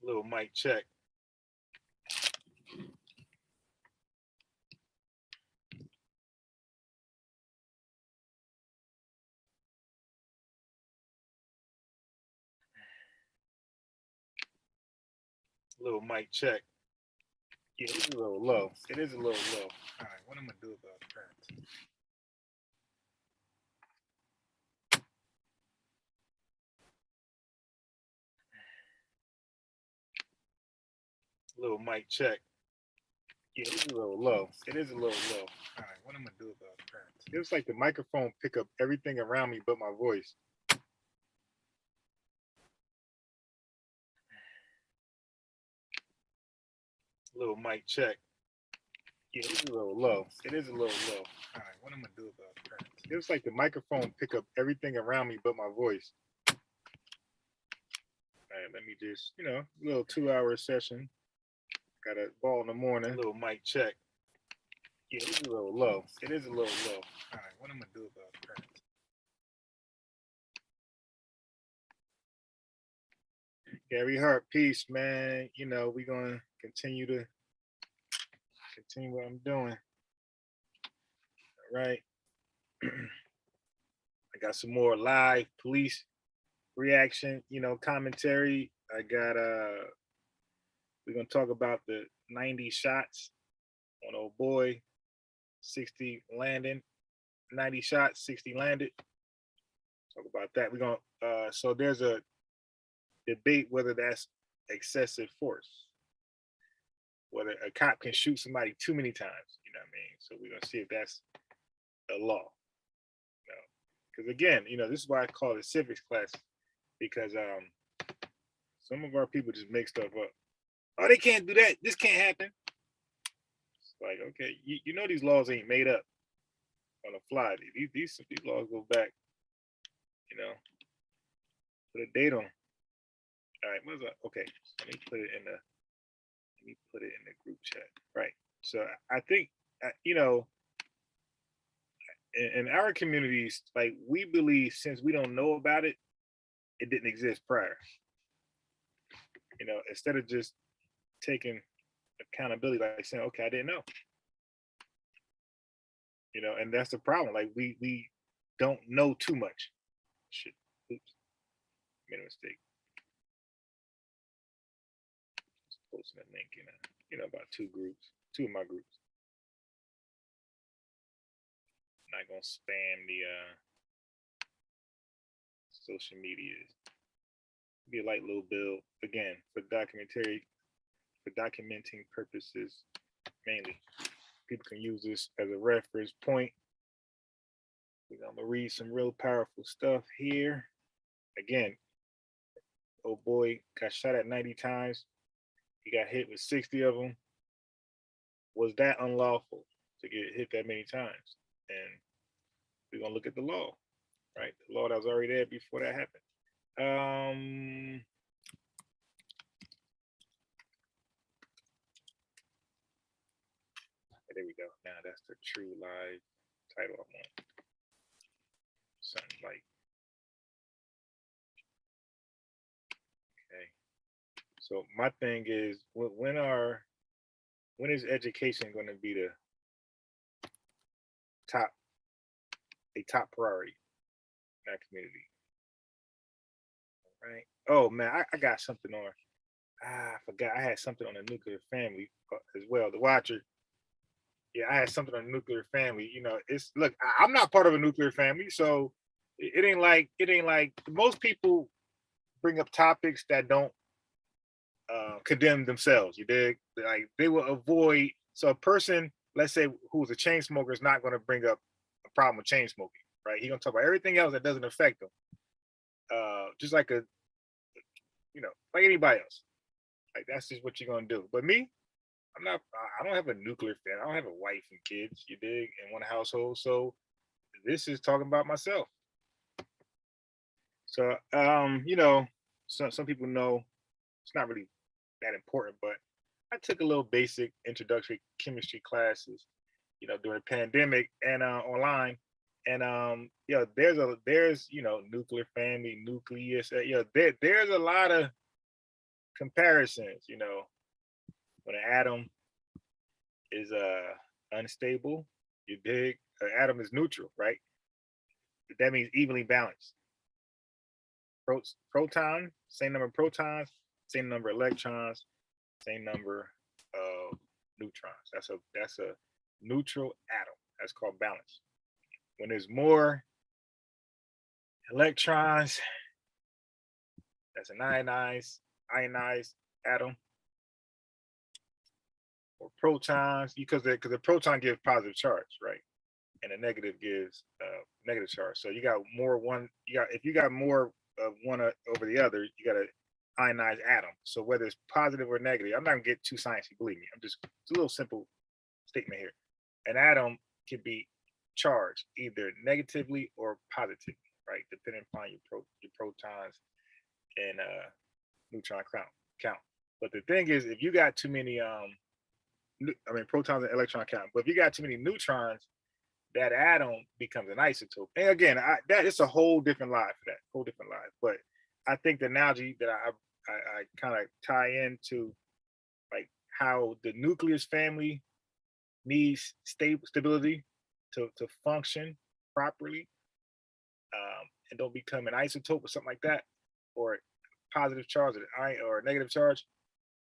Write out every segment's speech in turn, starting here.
Little mic check. Little mic check. Yeah, it's a little low. It is a little low. All right, what am I gonna do about that? Little mic check. Yeah, it's a little low. It is a little low. All right, what am I gonna do about that? It was like the microphone pick up everything around me but my voice. Little mic check. Yeah, it's a little low. It is a little low. All right, what am I gonna do about that? It was like the microphone pick up everything around me but my voice. All right, let me just, a little 2 hour session. Got a ball in the morning. Little mic check. Yeah, it's a little low. It is a little low. All right, what am I gonna do about that? Gary Hart, peace, man. We're gonna continue what I'm doing. All right. I got some more live police reaction, commentary. I got we're gonna talk about the 90 shots on old boy, 60 landing, 90 shots, 60 landed. Talk about that. We're gonna so there's a debate whether that's excessive force, whether a cop can shoot somebody too many times, you know what I mean? So we're gonna see if that's a law. Because again, this is why I call it civics class, because some of our people just make stuff up. Oh, they can't do that. This can't happen. It's like, okay, you know these laws ain't made up on the fly. These laws go back, you know, put a date on. All right, what's up? Okay, let me put it in the group chat. Right. So I think in our communities, like we believe since we don't know about it, it didn't exist prior. Instead of just taking accountability, like saying, okay, I didn't know. And that's the problem. Like we don't know too much. Shit. Oops. Made a mistake. Just posting a link in about two of my groups. I'm not gonna spam the social medias. Be a light little bill again for documenting purposes mainly. People can use this as a reference point. I'm gonna read some real powerful stuff here. Again, oh boy got shot at 90 times. He got hit with 60 of them. Was that unlawful to get hit that many times? And we're gonna look at the law, right? The law that was already there before that happened. There we go. Now that's the true live title I want. Something like, okay. So my thing is, when is education going to be the top top priority in our community? Right. Oh man, I got something on. I forgot I had something on the nuclear family as well. The Watcher. Yeah, I had something on the nuclear family. It's look, I'm not part of a nuclear family, so it ain't like most people bring up topics that don't condemn themselves. You dig? Like they will avoid. So a person, let's say, who's a chain smoker, is not going to bring up a problem with chain smoking, right? He's going to talk about everything else that doesn't affect them, just like like anybody else. Like that's just what you're going to do. But me, I'm not. I don't have a nuclear family. I don't have a wife and kids. You dig? In one household. So this is talking about myself. So some people know it's not really that important, but I took a little basic introductory chemistry classes, during the pandemic and online. And there's nuclear family, nucleus. There's a lot of comparisons, when an atom is unstable, you dig? An atom is neutral, right? That means evenly balanced. Proton, same number of protons, same number of electrons, same number of neutrons. That's a neutral atom. That's called balance. When there's more electrons, that's an ionized atom. Or protons, because the proton gives positive charge, right? And the negative gives negative charge. So you got more one. If you got more of one over the other, you got an ionized atom. So whether it's positive or negative, I'm not gonna get too sciencey. Believe me, it's a little simple statement here. An atom can be charged either negatively or positively, right? Depending upon your protons and neutron count. But the thing is, if you got too many protons and electron count. But if you got too many neutrons, that atom becomes an isotope. And again, that is a whole different life for that, whole different life. But I think the analogy that I kind of tie into like how the nucleus family needs stability to function properly, and don't become an isotope or something like that, or positive charge or negative charge.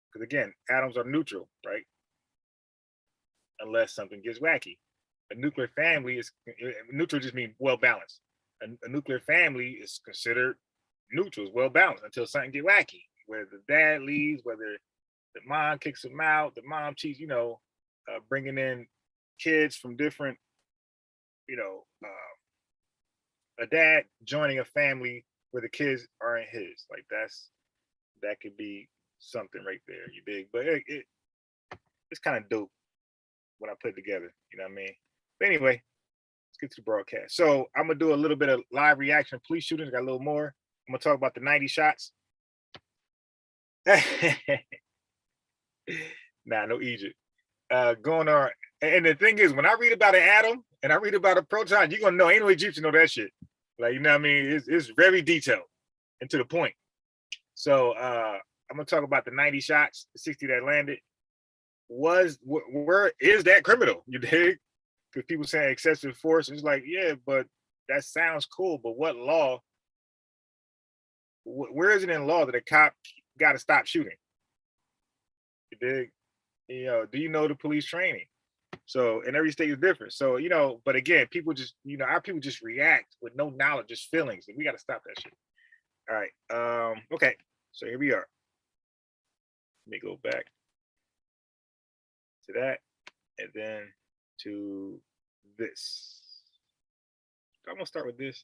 Because again, atoms are neutral, right? Unless something gets wacky. A nuclear family is neutral, just means well balanced. A nuclear family is considered neutral, well balanced until something get wacky. Whether the dad leaves, whether the mom kicks him out, the mom cheats, bringing in kids from different, a dad joining a family where the kids aren't his. Like that could be something right there. You dig? But it's kind of dope when I put it together. You know what I mean? But anyway, let's get to the broadcast. So I'm gonna do a little bit of live reaction of police shootings. Got a little more. I'm gonna talk about the 90 shots. Nah, no Egypt. Going on. And the thing is, when I read about an atom and I read about a proton, you're gonna know ain't no Egyptian know that shit. Like, you know what I mean? It's very detailed and to the point. So I'm gonna talk about the 90 shots, the 60 that landed. Where is that criminal? You dig? Because people saying excessive force, it's like, yeah, but that sounds cool. But what law? Where is it in law that a cop got to stop shooting? You dig? Do you know the police training? So, and every state is different. So, but again, people just, our people just react with no knowledge, just feelings, and we got to stop that shit. All right. Okay. So here we are. Let me go back to that, and then to this. I'm gonna start with this.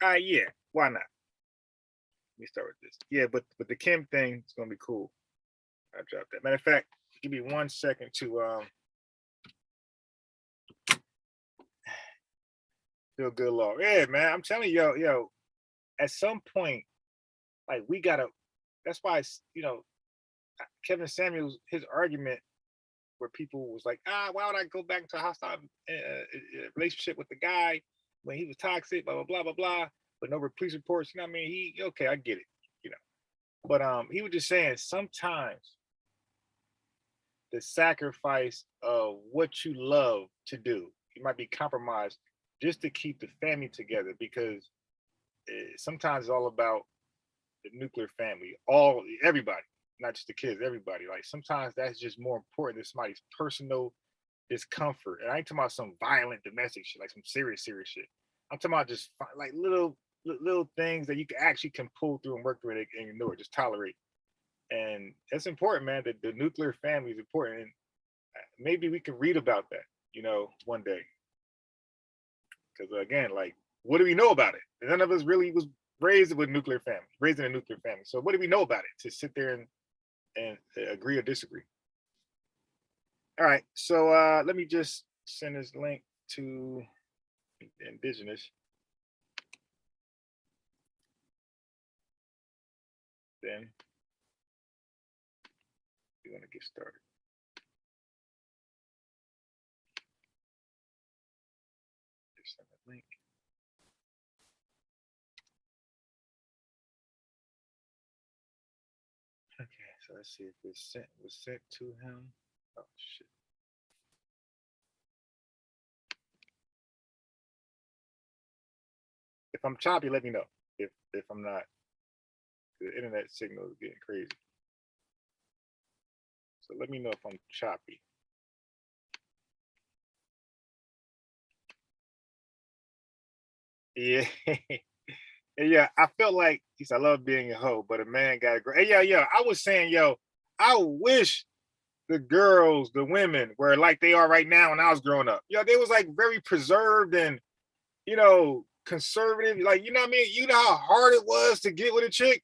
Yeah. Why not? Let me start with this. Yeah, but the Kim thing is gonna be cool. I dropped that. Matter of fact, give me 1 second to do a good law. Yeah, man. I'm telling you, yo, at some point, like we gotta. That's why Kevin Samuels, his argument where people was like, why would I go back into a hostile relationship with the guy when he was toxic, blah blah blah blah blah, but no police reports. You know what I mean? Okay, I get it. But he was just saying sometimes the sacrifice of what you love to do, you might be compromised just to keep the family together, because sometimes it's all about the nuclear family, everybody, not just the kids, everybody. Like sometimes that's just more important than somebody's personal discomfort. And I ain't talking about some violent domestic shit, like some serious shit. I'm talking about just like little things that you actually can pull through and work through it and ignore, just tolerate. And it's important, man. That the nuclear family is important. And maybe we can read about that, one day. Because again, like, what do we know about it? None of us really was raised with nuclear family, raised in a nuclear family. So what do we know about it to sit there and agree or disagree? All right. So let me just send this link to the indigenous. Then we want to get started. Just send the link. So let's see if it's was sent to him. Oh shit. If I'm choppy, let me know. If I'm not, the internet signal is getting crazy. So let me know if I'm choppy. Yeah. Yeah, I felt like he said, I love being a hoe, but a man got to grow. Hey, yeah. I was saying, yo, I wish the girls, the women were like they are right now when I was growing up. They was like very preserved and, conservative. Like, you know what I mean? You know how hard it was to get with a chick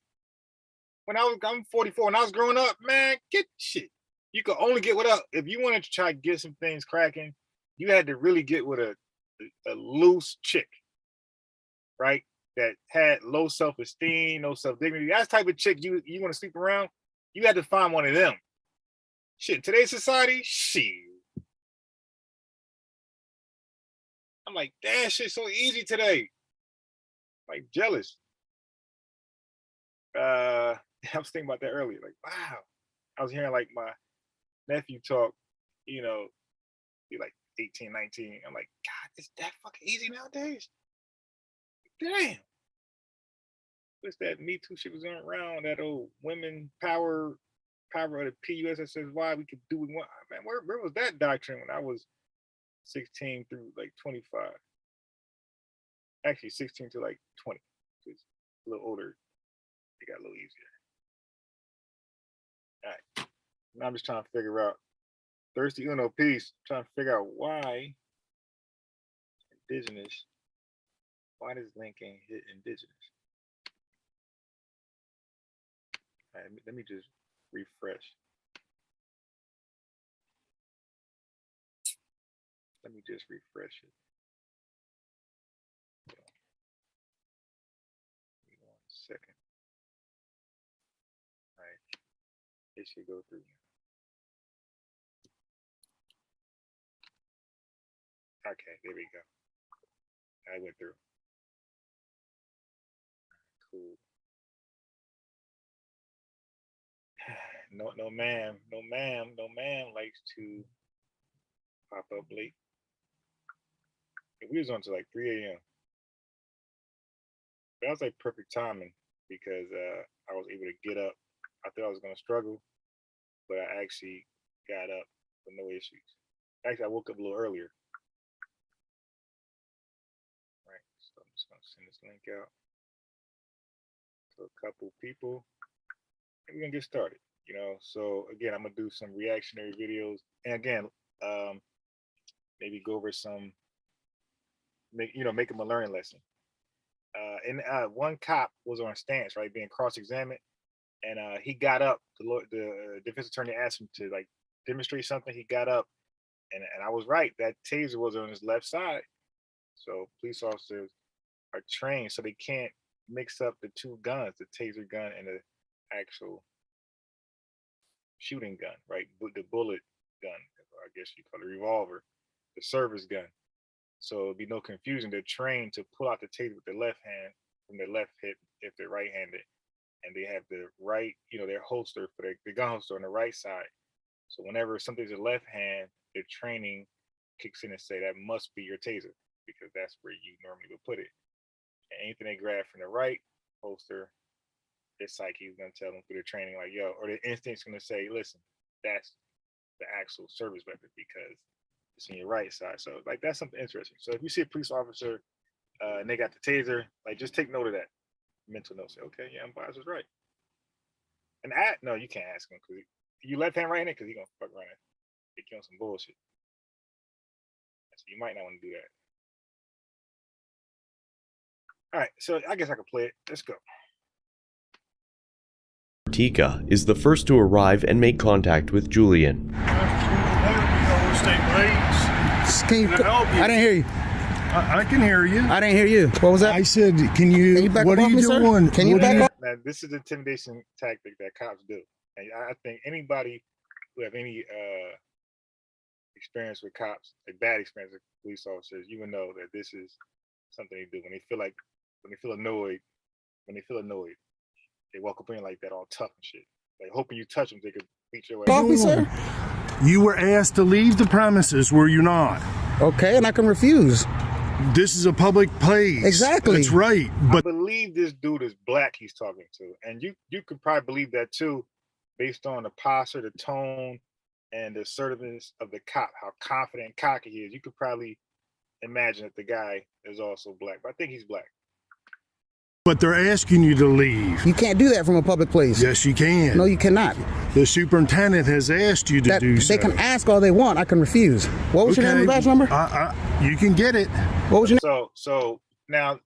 when I'm 44. When I was growing up, man, get shit. You could only get with if you wanted to try to get some things cracking, you had to really get with a loose chick, right? That had low self-esteem, no self-dignity. That's the type of chick you want to sleep around. You had to find one of them. Shit, today's society, shit. I'm like, damn, shit's so easy today. Like jealous. I was thinking about that earlier. Like, wow. I was hearing like my nephew talk, be like 18, 19. I'm like, God, it's that fucking easy nowadays. Damn. What's that Me Too shit was going around? That old women power of the PUSSY, we could do what we want. Man, where was that doctrine when I was 16 through like 25? Actually, 16 to like 20. It's a little older. It got a little easier. All right. Now I'm just trying to figure out Thirsty Uno piece. Trying to figure out why indigenous. Why does linking hit indigenous? All right, let me just refresh. Let me just refresh it. Give me 1 second. All right, it should go through. Okay, there we go. I went through. Cool. No ma'am likes to pop up late. We was on to like 3 a.m. That was like perfect timing because I was able to get up. I thought I was gonna struggle, but I actually got up with no issues. Actually, I woke up a little earlier. Right, so I'm just gonna send this link out to a couple people, and we're gonna get started. So again, I'm gonna do some reactionary videos, and again, maybe go over some, make them a learning lesson. And one cop was on stance, right, being cross-examined, and he got up. The defense attorney asked him to like demonstrate something. He got up, and I was right. That taser was on his left side. So police officers are trained so they can't mix up the two guns, the taser gun and the actual shooting gun, right? The bullet gun, I guess you call it revolver, the service gun. So it'll be no confusion. They're trained to pull out the taser with their left hand from their left hip if they're right-handed, and they have the right, their holster for the gun holster on the right side. So whenever something's in left hand, their training kicks in and say that must be your taser because that's where you normally would put it. And anything they grab from the right holster, their psyche is gonna tell them through their training, like, yo, or their instinct's gonna say, listen, that's the actual service weapon because it's on your right side. So like that's something interesting. So if you see a police officer and they got the taser, like just take note of that mental note. Say, okay, yeah, Bias was right. And no, you can't ask him because you left hand right handed because he gonna fuck around and get you on some bullshit. So you might not want to do that. All right, so I guess I could play it. Let's go. Tika is the first to arrive and make contact with Julian. I didn't hear you. I can hear you. I didn't hear you. What was that? I said, can you back what up are you me, doing? Sir? Can you back up? Now, this is the intimidation tactic that cops do. And I think anybody who have any experience with cops, like bad experience with police officers, you will know that this is something they do when they feel annoyed, they walk up in like that all tough and shit. Like hoping you touch them, they could beat your Off ass. me, sir. You were asked to leave the premises, were you not? Okay, and I can refuse. This is a public place. Exactly. That's right. I But believe this dude is black he's talking to. And you could probably believe that too, based on the posture, the tone, and the assertiveness of the cop, how confident and cocky he is. You could probably imagine that the guy is also black. But I think he's black. they're asking you to leave. You can't do that from a public place. Yes, you can. No, you cannot. The superintendent has asked you to do so. They can ask all they want. I can refuse. What was your name and badge number? You can get it. What was your name? So now,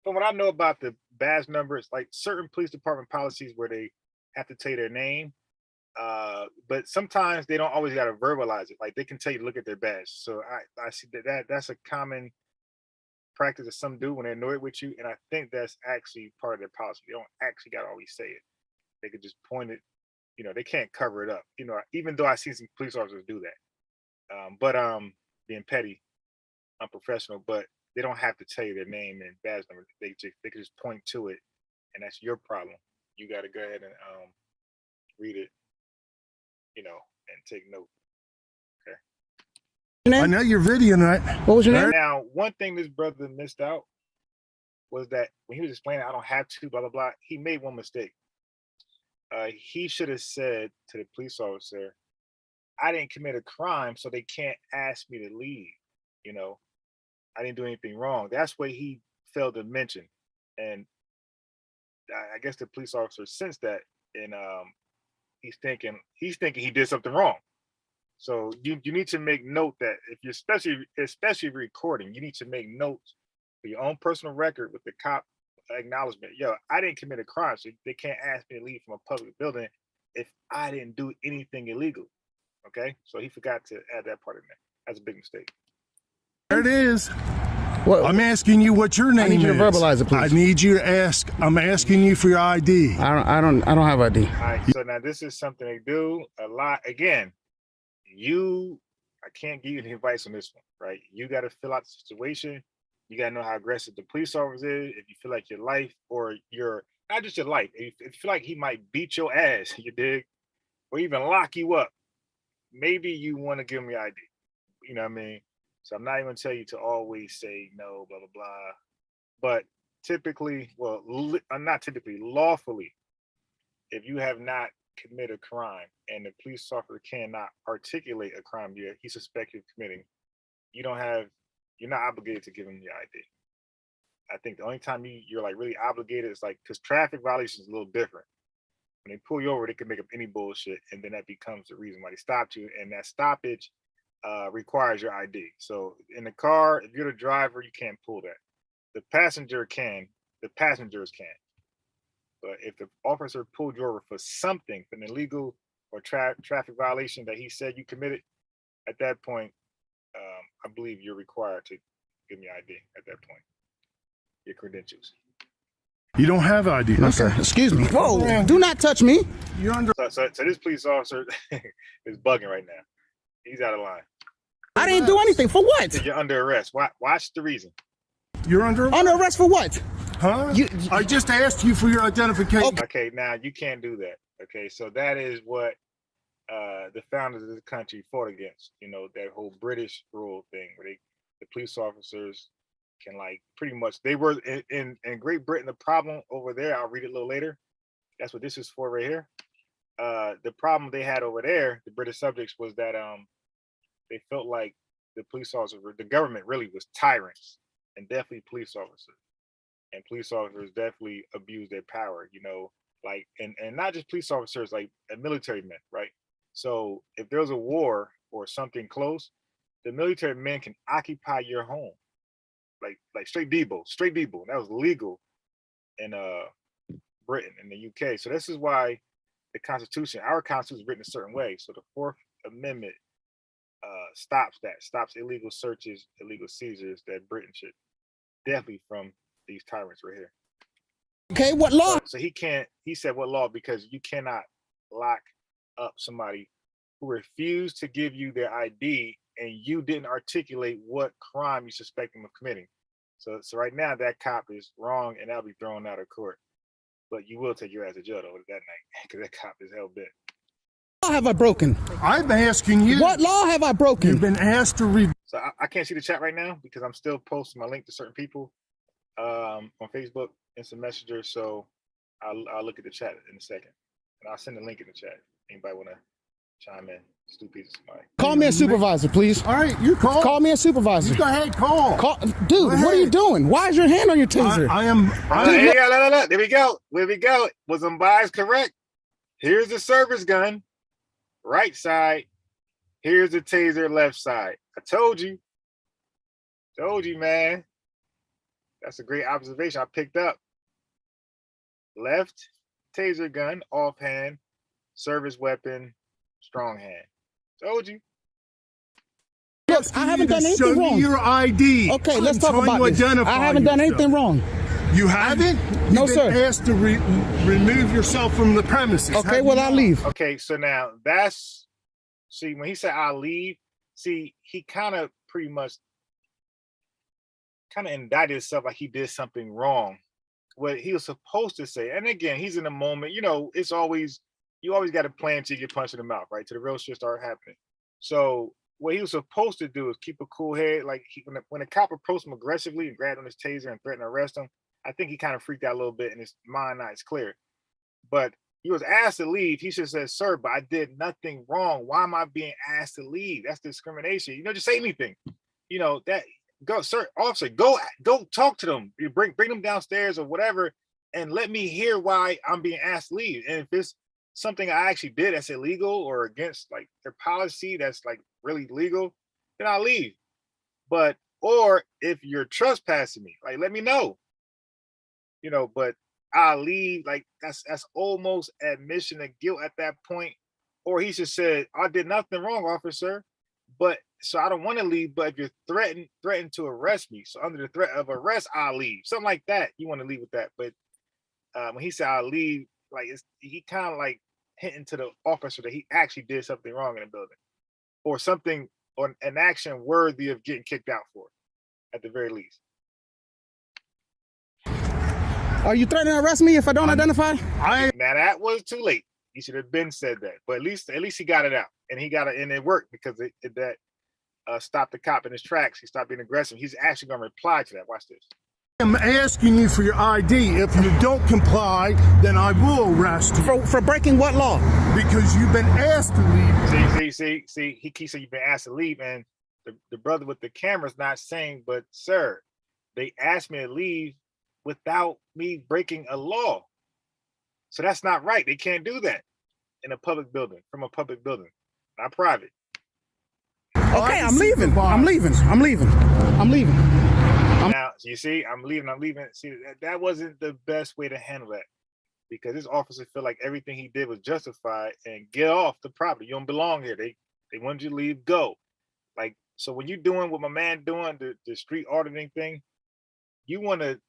from what I know about the badge numbers, like certain police department policies where they have to tell you their name, but sometimes they don't always got to verbalize it. Like they can tell you to look at their badge. So I see that's a common practice that some do when they're annoyed with you, and I think that's actually part of their policy. They don't actually got to always say it. They could just point it. You know, they can't cover it up. You know, even though I see some police officers do that, but being petty, unprofessional. But they don't have to tell you their name and badge number. They can just point to it, and that's your problem. You got to go ahead and read it, you know, and take note. I know you're videoing that. What was your name? Now, one thing this brother missed out was that when he was explaining, I don't have to, blah, blah, blah, he made one mistake. He should have said to the police officer, I didn't commit a crime, so they can't ask me to leave. You know, I didn't do anything wrong. That's what he failed to mention. And I guess the police officer sensed that, and he's thinking he did something wrong. So you need to make note that if you're especially recording, you need to make notes for your own personal record with the cop acknowledgement. Yo, I didn't commit a crime, so they can't ask me to leave from a public building if I didn't do anything illegal. Okay, so he forgot to add that part in there. That's a big mistake. There it is. What? I'm asking you what your name is. I need you to verbalize it, please. I need you to ask. I'm asking you for your ID. I don't have ID. All right, so now this is something they do a lot. Again, I can't give you any advice on this one, right? You got to fill out the situation. You got to know how aggressive the police officer is. If you feel like your life or not just your life, if you feel like he might beat your ass, you dig, or even lock you up, maybe you want to give him your ID. You know what I mean? So I'm not even going to tell you to always say no, blah, blah, blah. But typically, well, not typically, lawfully, if you have not commit a crime and the police officer cannot articulate a crime he suspects you of committing, you're not obligated to give him your ID. I think the only time you're like really obligated is like, because traffic violations is a little different. When they pull you over, they can make up any bullshit, and then that becomes the reason why they stopped you, and that stoppage requires your ID. So in the car, if you're the driver, you can't pull that. The passengers can. But if the officer pulled you over for something, for an illegal or traffic violation that he said you committed, at that point, I believe you're required to give me ID at that point, your credentials. You don't have ID. Okay. Excuse me. Whoa, do not touch me. You're under. So this police officer is bugging right now. He's out of line. I didn't do anything. For what? You're under arrest. Watch the reason. You're under. Under arrest for what? Huh? I just asked you for your identification. Okay, now you can't do that. Okay, so that is what the founders of this country fought against. You know, that whole British rule thing where the police officers can like pretty much, they were in Great Britain. The problem over there, I'll read it a little later. That's what this is for right here. The problem they had over there, the British subjects, was that they felt like the police officers, the government really was tyrants, and definitely police officers. And police officers definitely abuse their power, you know, like, and not just police officers, like military men, right? So if there's a war or something close, the military men can occupy your home, like straight debo. That was legal in Britain, in the UK. So this is why the Constitution, our Constitution, is written a certain way. So the Fourth Amendment stops illegal searches, illegal seizures that Britain should definitely from these tyrants right here. Okay, what law? So he said what law, because you cannot lock up somebody who refused to give you their ID and you didn't articulate what crime you suspect them of committing. So right now that cop is wrong and that'll be thrown out of court. but you will take your ass to jail though that night because that cop is hell bent. What law have I broken? I'm asking you. What law have I broken? You've been asked to read. So I can't see the chat right now because I'm still posting my link to certain people on Facebook, Instant Messenger. So I'll look at the chat in a second, and I'll send the link in the chat. Anybody want to chime in? Stupid somebody. Call me a supervisor, please. All right, you call. Call me a supervisor. You go ahead, call. Dude, what are you doing? Why is your hand on your taser? I am. There we go. There we go. Was them buys correct? Here's the service gun, right side. Here's the taser, left side. I told you. Told you, man. That's a great observation I picked up. Left taser gun, offhand, service weapon, strong hand. Told you. Look, I haven't done anything Show wrong. me your ID. Okay, let's talk about this. I haven't done anything wrong. You haven't? No, You've been sir. asked to remove yourself from the premises. Okay, well, I'll leave. Okay, so now that's, see, when he said I'll leave, see, he kind of pretty much indicted himself like he did something wrong. What he was supposed to say, and again, he's in the moment, you know, it's always, you always got to plan till you get punched in the mouth, right? Till the real shit start happening. So what he was supposed to do is keep a cool head. Like when a cop approached him aggressively and grabbed on his taser and threatened to arrest him, I think he kind of freaked out a little bit and his mind not as clear. But he was asked to leave. He should have said, sir, but I did nothing wrong. Why am I being asked to leave? That's discrimination. You know, just say anything. You know, that go, sir, officer, go talk to them. You bring them downstairs or whatever, and let me hear why I'm being asked to leave. And if it's something I actually did that's illegal or against like their policy that's like really legal, then I'll leave. But or if you're trespassing me, like let me know. You know, but I'll leave. Like that's almost admission of guilt at that point. Or he should said, I did nothing wrong, officer. But so I don't want to leave. But if you're threatened to arrest me, so under the threat of arrest, I'll leave. Something like that. You want to leave with that. But when he said I'll leave, like he kind of like hinting to the officer that he actually did something wrong in the building, or something, or an action worthy of getting kicked out for, at the very least. Are you threatening to arrest me if I don't identify? Now that was too late. He should have been said that, but at least he got it out, and he got it, and it worked because that stopped the cop in his tracks. He stopped being aggressive. He's actually going to reply to that. Watch this. I'm asking you for your ID. If you don't comply, then I will arrest you. For breaking what law? Because you've been asked to leave. See. He keeps saying you've been asked to leave, and the brother with the camera's not saying, but sir, they asked me to leave without me breaking a law. So that's not right. They can't do that in a public building, from a public building, not private. Okay, I'm leaving. Now, you see, I'm leaving. See, that wasn't the best way to handle that, because this officer felt like everything he did was justified and get off the property. You don't belong here. They wanted you to leave, go. Like, so when you're doing what my man doing, the street auditing thing, you want to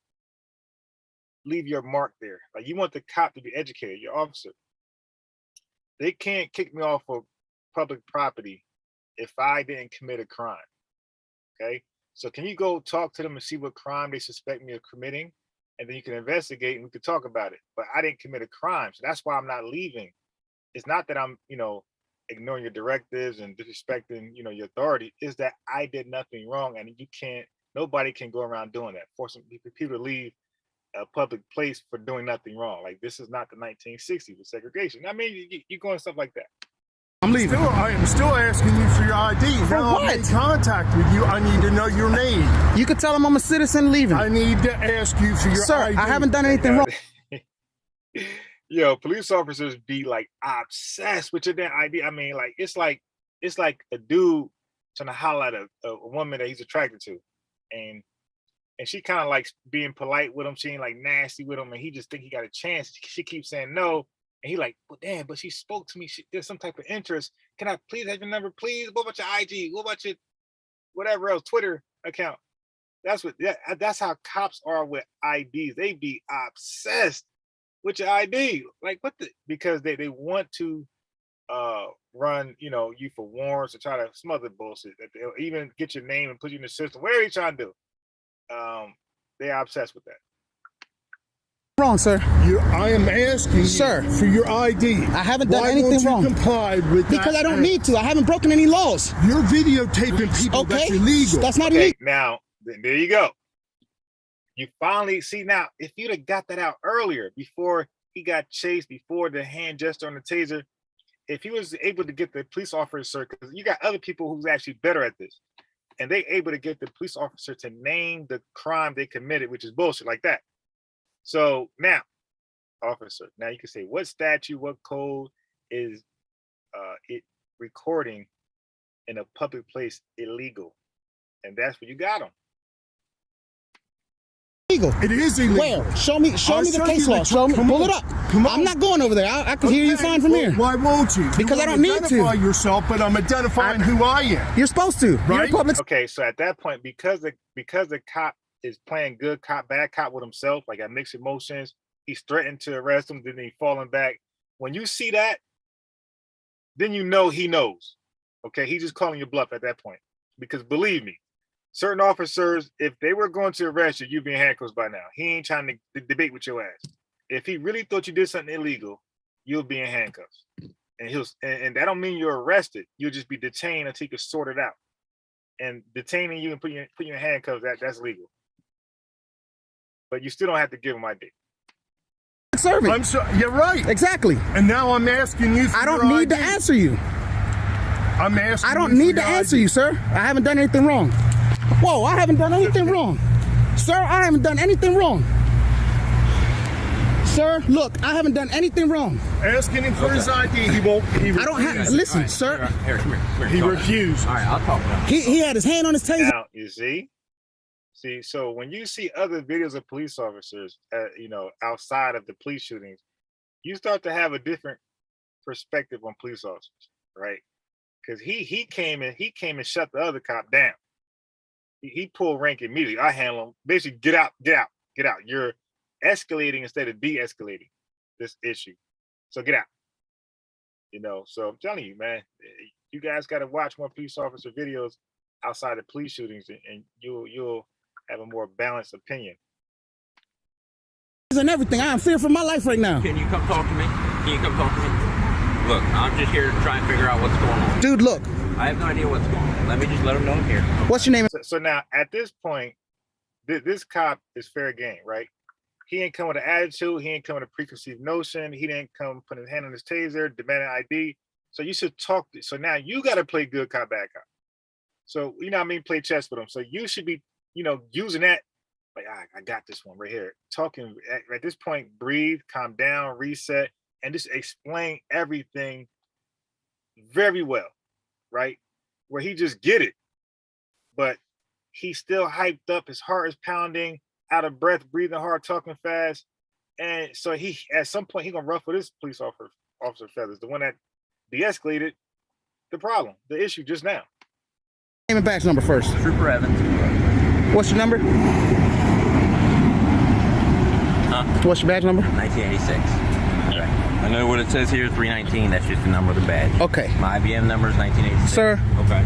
leave your mark there. Like, you want the cop to be educated, your officer. They can't kick me off of public property if I didn't commit a crime. Okay? So can you go talk to them and see what crime they suspect me of committing? And then you can investigate and we can talk about it. But I didn't commit a crime. So that's why I'm not leaving. It's not that I'm, ignoring your directives and disrespecting, your authority. It's that I did nothing wrong, and nobody can go around doing that, forcing people to leave a public place for doing nothing wrong. Like, this is not the 1960s with segregation. I mean, you're going stuff like that. I'm leaving. I am still asking you for your ID. For now what? I made contact with you. I need to know your name. You could tell him I'm a citizen leaving. I need to ask you for your Sir, ID. I haven't done anything wrong. Yo, police officers be like obsessed with your damn ID. I mean, like it's like a dude trying to highlight a woman that he's attracted to, and she kind of likes being polite with him. She ain't like nasty with him, and he just think he got a chance. She keeps saying no, and he like, well, damn, but she spoke to me. There's some type of interest. Can I please have your number, please? What about your IG? What about your whatever else, Twitter account? That's how cops are with IDs. They be obsessed with your ID. Like, because they want to run, you for warrants or try to smother bullshit. They'll even get your name and put you in the system. Whatever you trying to do. They are obsessed with that. Wrong, sir. I am asking Sir. you for your ID. I haven't done Why anything won't you wrong. comply with Because that I don't act? need to. I haven't broken any laws. You're videotaping people. Okay? That's illegal. That's not Okay, illegal. now there you go. You finally see now. If you'd have got that out earlier, before he got chased, before the hand gesture on the taser, if he was able to get the police officer, because you got other people who's actually better at this, and they able to get the police officer to name the crime they committed, which is bullshit like that. So now, officer, now you can say what statute, what code is it recording in a public place illegal, and that's what you got him. Illegal. It is illegal. Where? Show me I'll the show case you law. Show me. Come Pull on. it up. Come on. I'm not going over there. I can hear you Okay, fine from well, here. Why won't you? Because you I don't need to. identify yourself, but I'm identifying who I am. You're supposed to. You're a Right? public. Okay, so at that point, because the cop is playing good cop, bad cop with himself, like got mixed emotions, he's threatened to arrest him, then he's falling back. When you see that, then you know he knows. Okay, he's just calling your bluff at that point. Because believe me, certain officers, if they were going to arrest you, you'd be in handcuffs by now. He ain't trying to debate with your ass. If he really thought you did something illegal, you'll be in handcuffs. And that don't mean you're arrested. You'll just be detained until you can sort it out. And detaining you and putting you in handcuffs, that's legal. But you still don't have to give him ID. Serving. I'm sorry. You're right. Exactly. And now I'm asking you. For I don't your need to ID. answer you. I'm asking. I don't you need for to your answer ID. you, sir. I haven't done anything wrong. Whoa, I haven't done anything wrong. Sir, I haven't done anything wrong. Sir, look, I haven't done anything wrong. Asking him for his ID. He won't. He I don't have. refused. Listen, Right, sir. Here, come here. He talk. refused. All right, I'll talk now. He had his hand on his taser. Now, you see, so when you see other videos of police officers, outside of the police shootings, you start to have a different perspective on police officers, right? Because he came and shut the other cop down. He pulled rank immediately. I handle him. Basically, get out. You're escalating instead of de-escalating this issue. So get out. So I'm telling you, man, you guys got to watch more police officer videos outside of police shootings, and you'll have a more balanced opinion. And everything. I am fearing for my life right now. Can you come talk to me? Look, I'm just here to try and figure out what's going on. Dude, look. I have no idea what's going on. Let me just let them know I'm here. What's your name? So now, at this point, this cop is fair game, right? He ain't come with an attitude. He ain't come with a preconceived notion. He didn't come put his hand on his taser, demanding ID. So you should talk. So now you got to play good cop, bad cop. So, play chess with him. So you should be, using that. Like, I got this one right here. Talking at this point, breathe, calm down, reset, and just explain everything very well, right? Where he just get it. But he's still hyped up. His heart is pounding, out of breath, breathing hard, talking fast. And so he, at some point, he's going to ruffle this police officer feathers, the one that de-escalated the problem, the issue just now. Name and badge number first. Trooper Evans. What's your number? What's your badge number? 1986. Okay. I know what it says here, 319. That's just the number of the badge. Okay. My IBM number is 1986. Sir, Okay.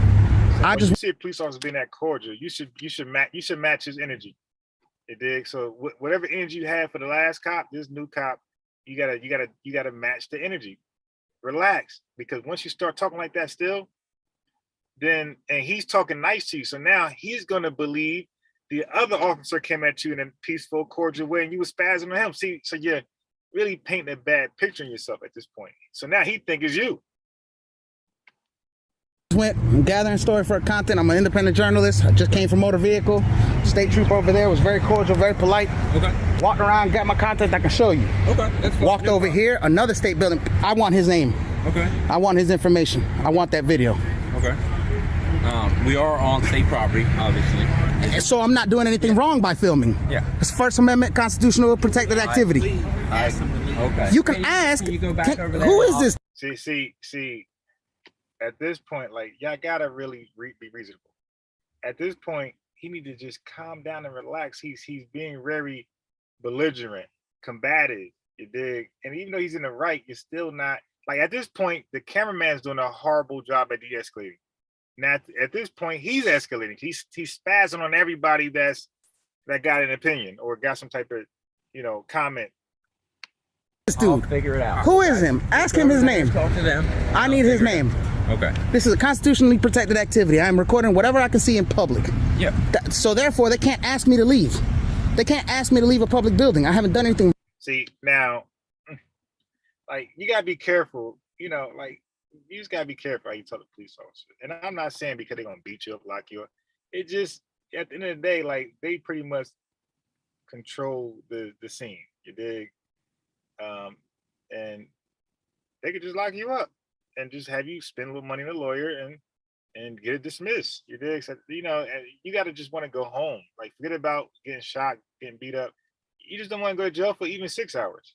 I When just you see a police officer being that cordial, you should match his energy. You dig? So whatever energy you had for the last cop, this new cop, you gotta match the energy. Relax, because once you start talking like that still, and he's talking nice to you, so now he's gonna believe the other officer came at you in a peaceful, cordial way, and you were spazzing on him. See, so you're really painting a bad picture of yourself at this point. So now he think it's you. went gathering story for content. I'm an independent journalist. I just came from motor vehicle. State trooper over there was very cordial, very polite. Okay. Walked around, got my contact I can show you. Okay. That's fine. Walked over here, another state building. I want his name. Okay. I want his information. I want that video. Okay. We are on state property, obviously. And so I'm not doing anything wrong by filming. Yeah. It's First Amendment constitutional protected activity. Okay. You can ask, Can you go back over there? who is this? See, at this point, like, y'all gotta really be reasonable. At this point, he need to just calm down and relax. He's being very belligerent, combative, you dig? And even though he's in the right, you're still not, like, at this point, the cameraman's doing a horrible job at de-escalating. Now, at this point, he's escalating. He's spazzing on everybody that got an opinion or got some type of, comment This I'll dude. figure it out. Who is him? Ask him his name. Talk to them. I need his name. Okay. This is a constitutionally protected activity. I am recording whatever I can see in public. Yep. So therefore, they can't ask me to leave. They can't ask me to leave a public building. I haven't done anything. See, now, like, you gotta be careful, you know, like, you just gotta be careful how you tell the police officer. And I'm not saying because they're gonna beat you up, lock you up. It just, at the end of the day, like, they pretty much control the scene. You dig? And they could just lock you up and just have you spend a little money on a lawyer and get it dismissed. You dig? So, you know, and you got to just want to go home. Like, forget about getting shot, getting beat up. You just don't want to go to jail for even 6 hours.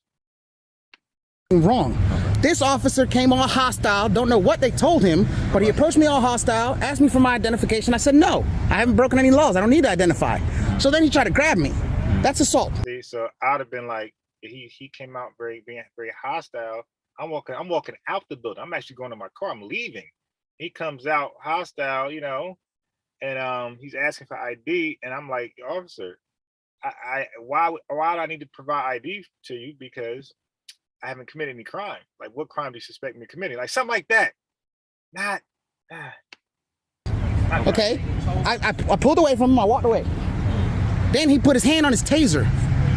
Wrong. This officer came all hostile. Don't know what they told him, but he approached me all hostile, asked me for my identification. I said, no, I haven't broken any laws. I don't need to identify. So then he tried to grab me. That's assault. See, so I'd have been like, he came out being very hostile. I'm walking out the building. I'm actually going to my car. I'm leaving. He comes out hostile, you know, and he's asking for ID, and I'm like, officer, why do I need to provide ID to you? Because I haven't committed any crime. Like, what crime do you suspect me of committing? Like, something like that. Not Okay. I pulled away from him. I walked away. Then he put his hand on his taser.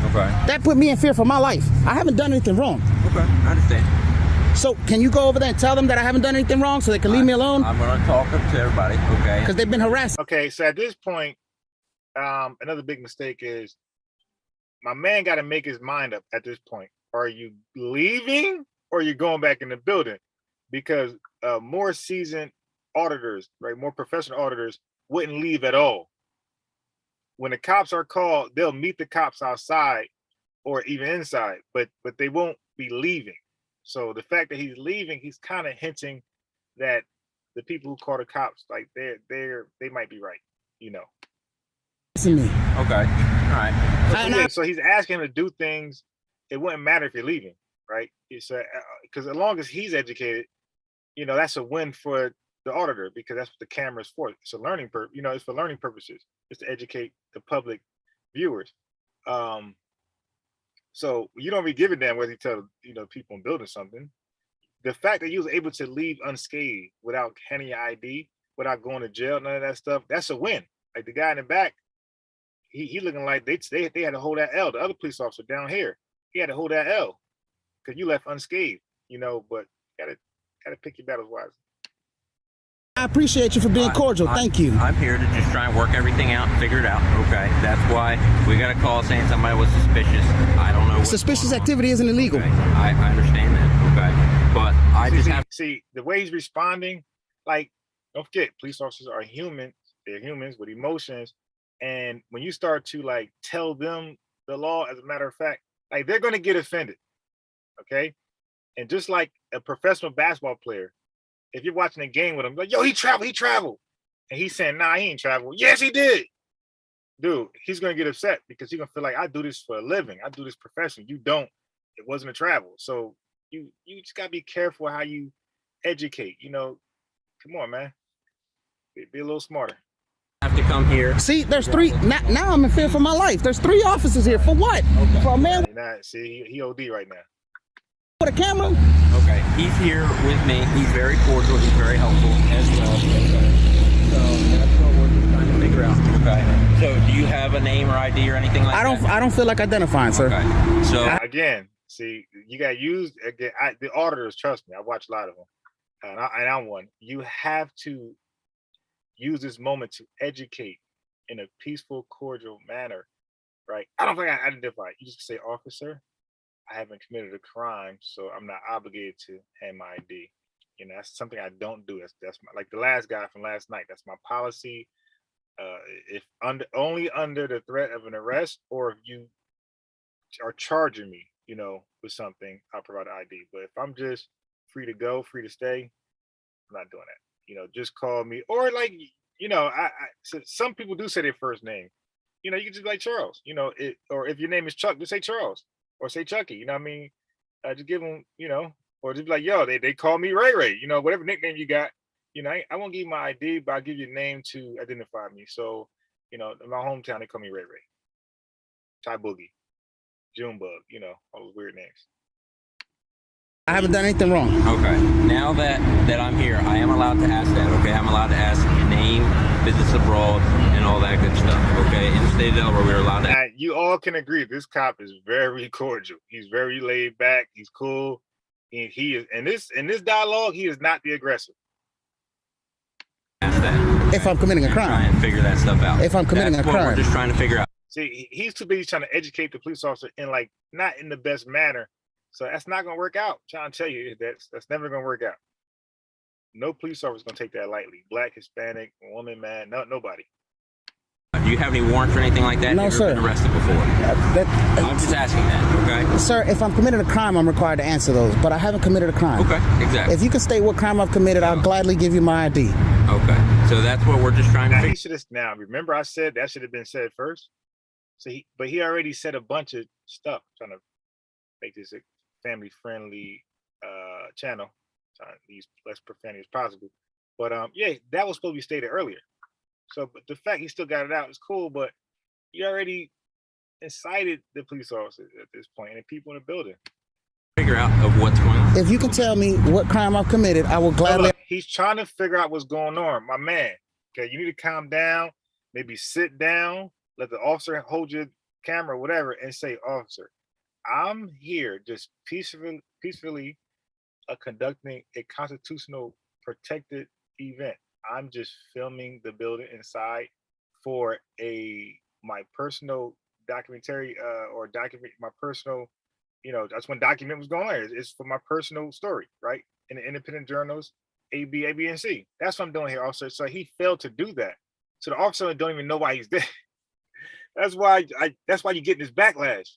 Okay. That put me in fear for my life. I haven't done anything wrong. Okay. I understand. So can you go over there and tell them that I haven't done anything wrong so they can leave me alone? I'm going to talk to everybody. Okay. Because they've been harassed. Okay, so at this point, another big mistake is my man got to make his mind up at this point. Are you leaving or are you going back in the building? Because more seasoned auditors, right, more professional auditors wouldn't leave at all. When the cops are called, they'll meet the cops outside or even inside, but they won't be leaving. So the fact that he's leaving, he's kind of hinting that the people who call the cops, like they might be right, you know. Listen to me. Okay. All right. So he's asking him to do things. It wouldn't matter if you're leaving, right? It's because as long as he's educated, you know, that's a win for the auditor, because that's what the camera is for. It's a learning it's for learning purposes. It's to educate the public viewers. So you don't be giving damn whether you tell, you know, people in building something. The fact that you was able to leave unscathed without handing your ID, without going to jail, none of that stuff, that's a win. Like the guy in the back, he looking like they had to hold that L. The other police officer down here, he had to hold that L because you left unscathed, you know. But gotta pick your battles wisely. I appreciate you for being cordial. Thank you. I'm here to just try and work everything out and figure it out. Okay. That's why we got a call saying somebody was suspicious. I don't know. What's Suspicious going on. activity isn't illegal. Okay. I understand that. Okay. But I just have. See the way he's responding. Like, don't forget, police officers are human. They're humans with emotions. And when you start to like tell them the law, as a matter of fact, like they're going to get offended. Okay. And just like a professional basketball player, if you're watching a game with him, like, yo, he traveled. And he's saying, nah, he ain't traveled. Yes, he did. Dude, he's going to get upset because he's going to feel like, I do this for a living. I do this professionally. You don't. It wasn't a travel. So you just got to be careful how you educate. You know, come on, man. Be a little smarter. Have to come here. See, there's three. Now I'm in fear for my life. There's 3 officers here. For what? Okay. For a man See, he OD right now. with a camera? Okay, he's here with me. He's very cordial. He's very helpful as well. Okay. So that's what we're just trying to figure out. Okay. So do you have a name or ID or anything like that? I don't feel like identifying, sir. Okay. So Again, see, you got used again. The auditors, trust me, I watch a lot of them, and I'm one. You have to use this moment to educate in a peaceful, cordial manner, right? I don't think I identify. You just say, officer, I haven't committed a crime, so I'm not obligated to hand my ID. You know, that's something I don't do. That's like the last guy from last night. That's my policy. If only under the threat of an arrest, or if you are charging me, you know, with something, I'll provide an ID. But if I'm just free to go, free to stay, I'm not doing that. You know, just call me, or like, you know, so some people do say their first name. You know, you can just be like Charles. You know, or if your name is Chuck, just say Charles. Or say Chucky, you know what I mean? Just give them, you know, or just be like, yo, they call me Ray Ray, you know, whatever nickname you got, you know, I won't give you my ID, but I'll give you a name to identify me. So, you know, in my hometown, they call me Ray Ray, Ty Boogie, Junebug, you know, all those weird names. I haven't done anything wrong. Okay. Now that I'm here, I am allowed to ask that. Okay. I'm allowed to ask name, business abroad, and all that good stuff. Okay. In the state of Delaware, we're allowed to. Now, you all can agree this cop is very cordial. He's very laid back. He's cool. And he is in this dialogue, he is not the aggressor. Ask that. If I'm committing a crime. Try and figure that stuff out. If I'm committing That's a what crime. we're just trying to figure out. See, he's too busy trying to educate the police officer in like not in the best manner. So that's not gonna work out. I'm trying to tell you that's never gonna work out. No police officer is gonna take that lightly. Black, Hispanic, woman, man, nobody. Do you have any warrants or anything like that? No, Have you sir. ever been arrested before? I'm just asking that, okay? Sir, if I'm committing a crime, I'm required to answer those, but I haven't committed a crime. Okay, exactly. If you can state what crime I've committed, I'll gladly give you my ID. Okay, so that's what we're just trying to Now figure he should have now remember I said that should have been said first. So he already said a bunch of stuff trying to make this a family friendly channel, trying to use less profanity as possible. But yeah, that was supposed to be stated earlier. So but the fact he still got it out is cool, but you already incited the police officer at this point and the people in the building. figure out of what's going on. If you can tell me what crime I've committed, I will So gladly. look, he's trying to figure out what's going on, my man. Okay, you need to calm down, maybe sit down, let the officer hold your camera, whatever, and say, officer, I'm here just peacefully conducting a constitutional protected event. I'm just filming the building inside for my personal documentary or document my personal, that's when document was going on. It's for my personal story, right? In the independent journals, A, B, and C. That's what I'm doing here, officer. So he failed to do that. So the officer don't even know why he's there. That's why you're getting this backlash.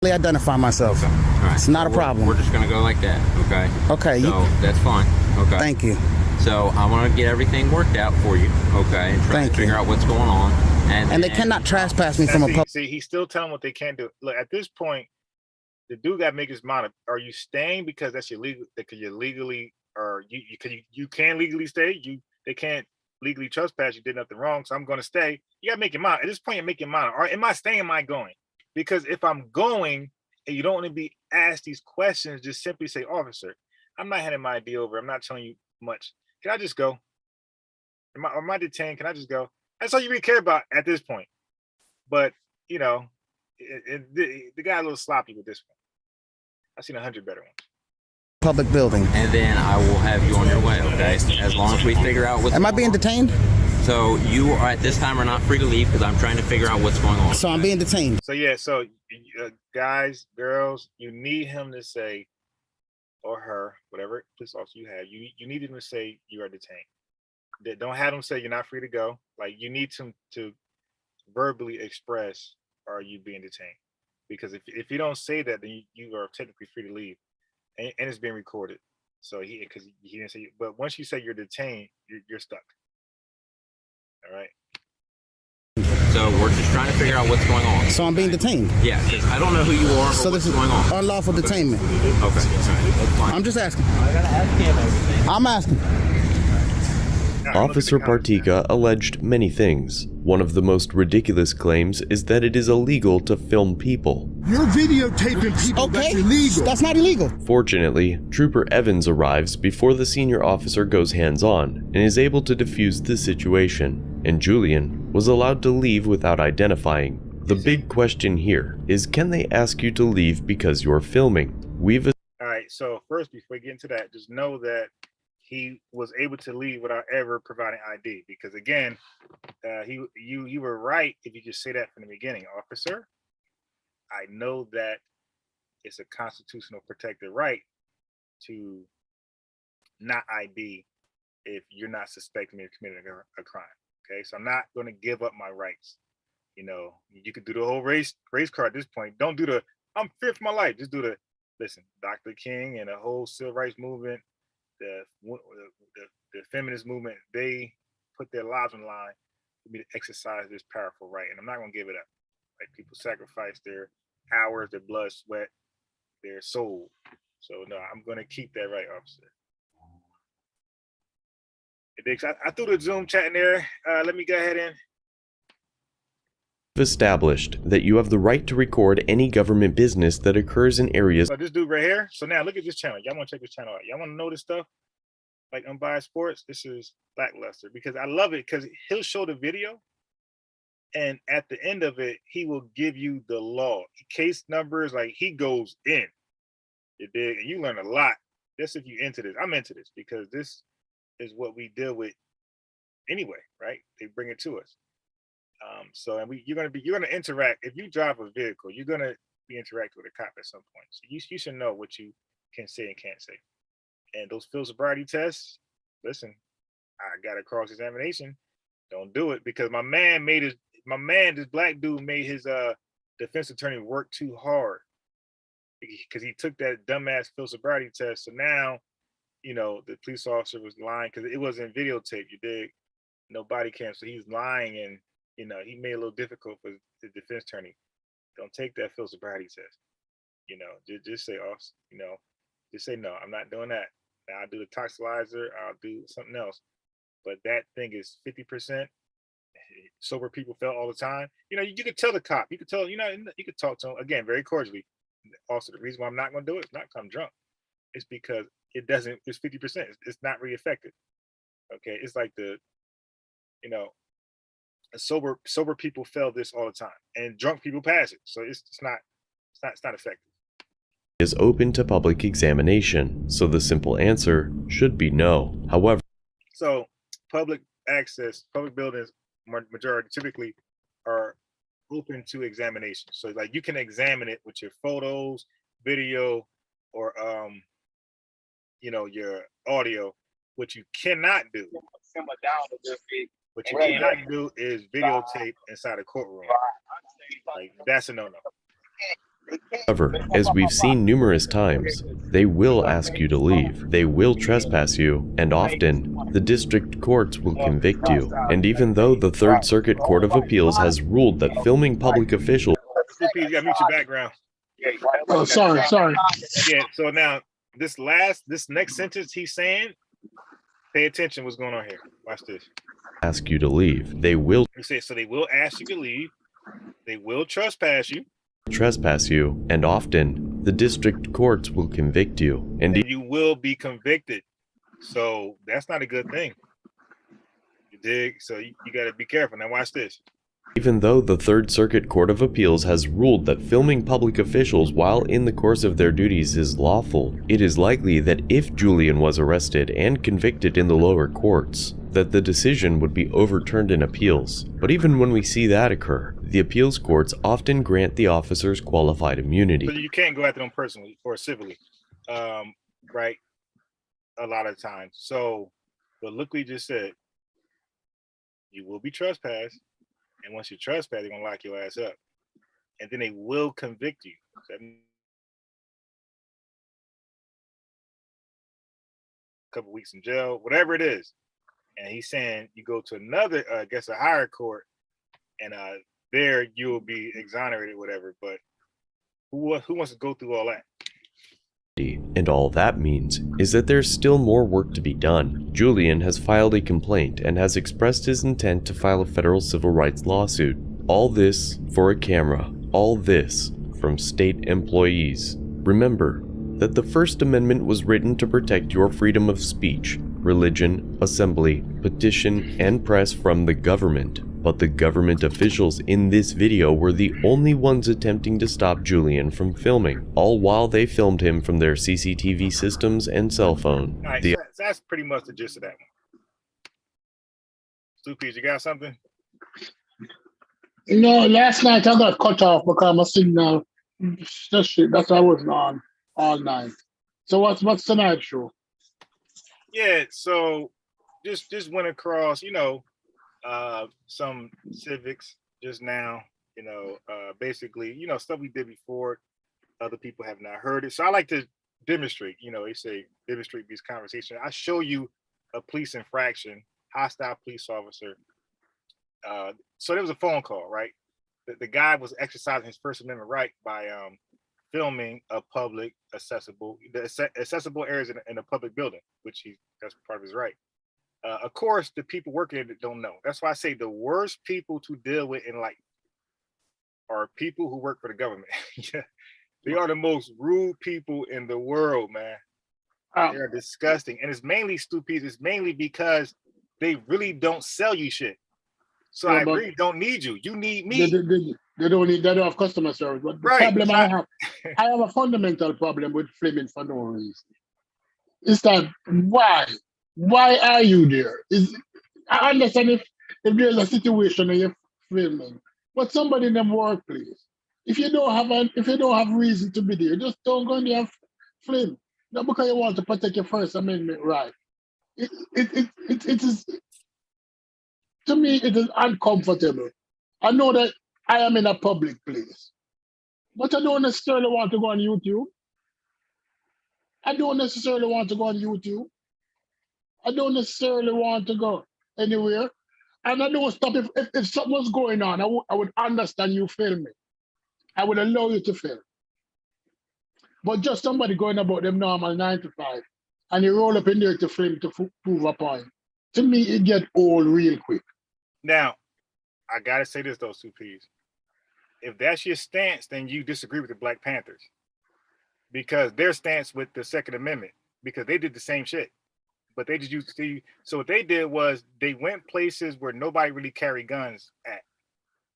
Identify myself. All right. It's not So a problem. We're just gonna go like that, okay? Okay. So that's fine. Okay. Thank you. So I want to get everything worked out for you, okay? And try Thank to figure you. out what's going on. And they cannot trespass me from a public. See, he's still telling what they can't do. Look, at this point, the dude got to make his mind up. Are you staying because that's your legal? Because you're legally, or you can legally stay. They can't legally trespass. You did nothing wrong, so I'm going to stay. You got to make your mind. At this point, you're making your mind. Or am I staying? Am I going? Because if I'm going and you don't want to be asked these questions, just simply say, officer, I'm not handing my ID over. I'm not telling you much. Can I just go? Am I detained? Can I just go? That's all you really care about at this point. But the guy a little sloppy with this one. I've seen 100 better ones. Public building. And then I will have you on your way, okay? As long as we figure out what's Am I going being on. detained? So you are at this time are not free to leave because I'm trying to figure out what's going on. So I'm being detained. So yeah, guys, girls, you need him to say, or her, whatever police officer you have, you need him to say you are detained. Don't have him say you're not free to go. Like you need him to verbally express, are you being detained? Because if you don't say that, then you are technically free to leave, and it's being recorded. So because he didn't say, but once you say you're detained, you're stuck. All right. So we're just trying to figure out what's going on. So I'm being detained. Yeah, because I don't know who you are or So what's this is going on. unlawful detainment. Okay, all right, that's fine. I'm just asking. I gotta ask him everything. I'm asking. Officer Partika alleged many things. One of the most ridiculous claims is that it is illegal to film people. You're videotaping people. Okay. That's illegal. That's not illegal. Fortunately, Trooper Evans arrives before the senior officer goes hands-on and is able to defuse the situation, and Julian was allowed to leave without identifying. The big question here is, can they ask you to leave because you're filming? All right. So first, before we get into that, just know that he was able to leave without ever providing ID. Because again, you were right if you just say that from the beginning, officer. I know that it's a constitutional protected right to not ID if you're not suspecting me of committing a crime. Okay, so I'm not going to give up my rights. You could do the whole race card at this point. Don't do the I'm fit for my life. Just do the listen, Dr. King and the whole civil rights movement, the feminist movement, they put their lives on the line for me to exercise this powerful right, and I'm not going to give it up. Right? People sacrifice their hours, their blood, sweat, their soul. So no, I'm going to keep that right, officer. Hey, Dix, I threw the Zoom chat in there. Let me go ahead and established that you have the right to record any government business that occurs in areas. So this dude right here. So now look at this channel. Y'all want to check this channel out. Y'all want to know this stuff? Like Unbiased Sports. This is Lackluster because I love it because he'll show the video, and at the end of it, he will give you the law, case numbers. Like he goes in. You dig? And you learn a lot. Just if you into this. I'm into this because this is what we deal with anyway, right? They bring it to us. So and you're gonna interact. If you drive a vehicle, you're gonna be interacting with a cop at some point. So you should know what you can say and can't say. And those field sobriety tests, listen, I got a cross examination. Don't do it because this black dude made his defense attorney work too hard because he took that dumbass field sobriety test. So now, the police officer was lying because it wasn't videotape. You dig? No body cam, so he's lying and. He made it a little difficult for the defense attorney. Don't take that field sobriety test. Just say, just say, no, I'm not doing that. Now I'll do the toxilizer, I'll do something else. But that thing is 50%. Sober people fail all the time. You could tell the cop, you could tell, you could talk to him, again, very cordially. Also, the reason why I'm not going to do it is not because I'm drunk. It's because it's 50%. It's not really effective. Okay. It's like sober people fail this all the time, and drunk people pass it. So it's not effective. Is open to public examination, so the simple answer should be no. However, so public access, public buildings, majority typically are open to examination. So like you can examine it with your photos, video, or your audio. What you cannot do. What you cannot do is videotape inside a courtroom. Like that's a no-no. as we've seen numerous times, they will ask you to leave. They will trespass you, and often the district courts will convict you. And even though the Third Circuit Court of Appeals has ruled that filming public officials. You gotta mute your background. Oh, sorry. Yeah. So now this next sentence he's saying, pay attention. What's going on here? Watch this. Ask you to leave. They will. He said, so they will ask you to leave. They will trespass you, and often the district courts will convict you, and you will be convicted. So that's not a good thing. You dig? So you got to be careful. Now watch this. Even though the Third Circuit Court of Appeals has ruled that filming public officials while in the course of their duties is lawful, it is likely that if Julian was arrested and convicted in the lower courts, that the decision would be overturned in appeals. But even when we see that occur, the appeals courts often grant the officers qualified immunity. So you can't go after them personally or civilly, right? A lot of times. So, but look what he just said. You will be trespassed. And once you trespass, they're going to lock your ass up. And then they will convict you. So, a couple weeks in jail, whatever it is. And he's saying you go to another, I guess a higher court, and there you will be exonerated, whatever. But who wants to go through all that? And all that means is that there's still more work to be done. Julian has filed a complaint and has expressed his intent to file a federal civil rights lawsuit. All this for a camera. All this from state employees. Remember that the First Amendment was written to protect your freedom of speech, religion, assembly, petition, and press from the government. But the government officials in this video were the only ones attempting to stop Julian from filming, all while they filmed him from their CCTV systems and cell phone. All right, that's pretty much the gist of that one. Stupids, you got something? Last night I got cut off because my signal, that's why I wasn't on all night. So what's tonight's show? Yeah, so just went across, some civics just now, basically, stuff we did before. Other people have not heard it. So I like to demonstrate, they say demonstrate these conversations. I show you a police infraction, hostile police officer. So there was a phone call, right? The guy was exercising his First Amendment right by filming a public accessible areas in a public building, which that's part of his right. Of course, the people working in it don't know. That's why I say the worst people to deal with in life are people who work for the government. Yeah, they are the most rude people in the world, man. They are disgusting, and it's mainly stupid. It's mainly because they really don't sell you shit. So yeah, I but really don't need you. You need they, me, they, they, they don't have customer service. But the right? problem So I have a fundamental problem with flaming for no reason. It's that why? Why are you there? Is I understand if there's a situation and you're filming, but somebody in the workplace, if you don't have reason to be there, just don't go in there and film. Not because you want to protect your First Amendment right. It is to me it is uncomfortable. I know that I am in a public place, but I don't necessarily want to go on YouTube. I don't necessarily want to go on YouTube. I don't necessarily want to go anywhere. And I don't stop if something was going on, I would understand you filming. I would allow you to film. But just somebody going about them normal 9 to 5 and you roll up in there to film to prove a point. To me, it get old real quick. now I gotta say this though, Supees. If that's your stance, then you disagree with the Black Panthers because their stance with the Second Amendment, because they did the same shit, but they just used to see. So what they did was they went places where nobody really carried guns at,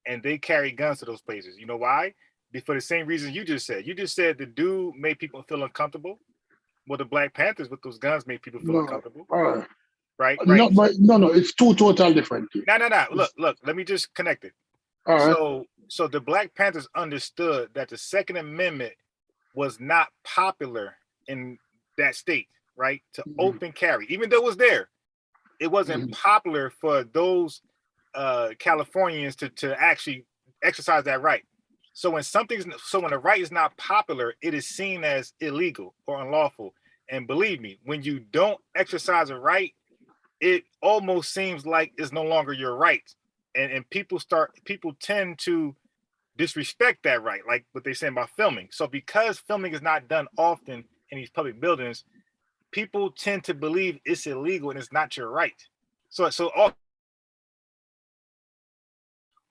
and they carried guns to those places. You know why? For the same reason you just said. You just said the dude made people feel uncomfortable. Well, the Black Panthers with those guns made people feel No, uncomfortable. Right, no, right. but no, it's two total different things. No. Look. Let me just connect it. All right. So the Black Panthers understood that the Second Amendment was not popular in that state, right? To open carry, even though it was there, it wasn't popular for those Californians to actually exercise that right. So when the right is not popular, it is seen as illegal or unlawful. And believe me, when you don't exercise a right, it almost seems like it's no longer your right. And people tend to disrespect that right, like what they say about filming. So because filming is not done often in these public buildings, people tend to believe it's illegal and it's not your right. So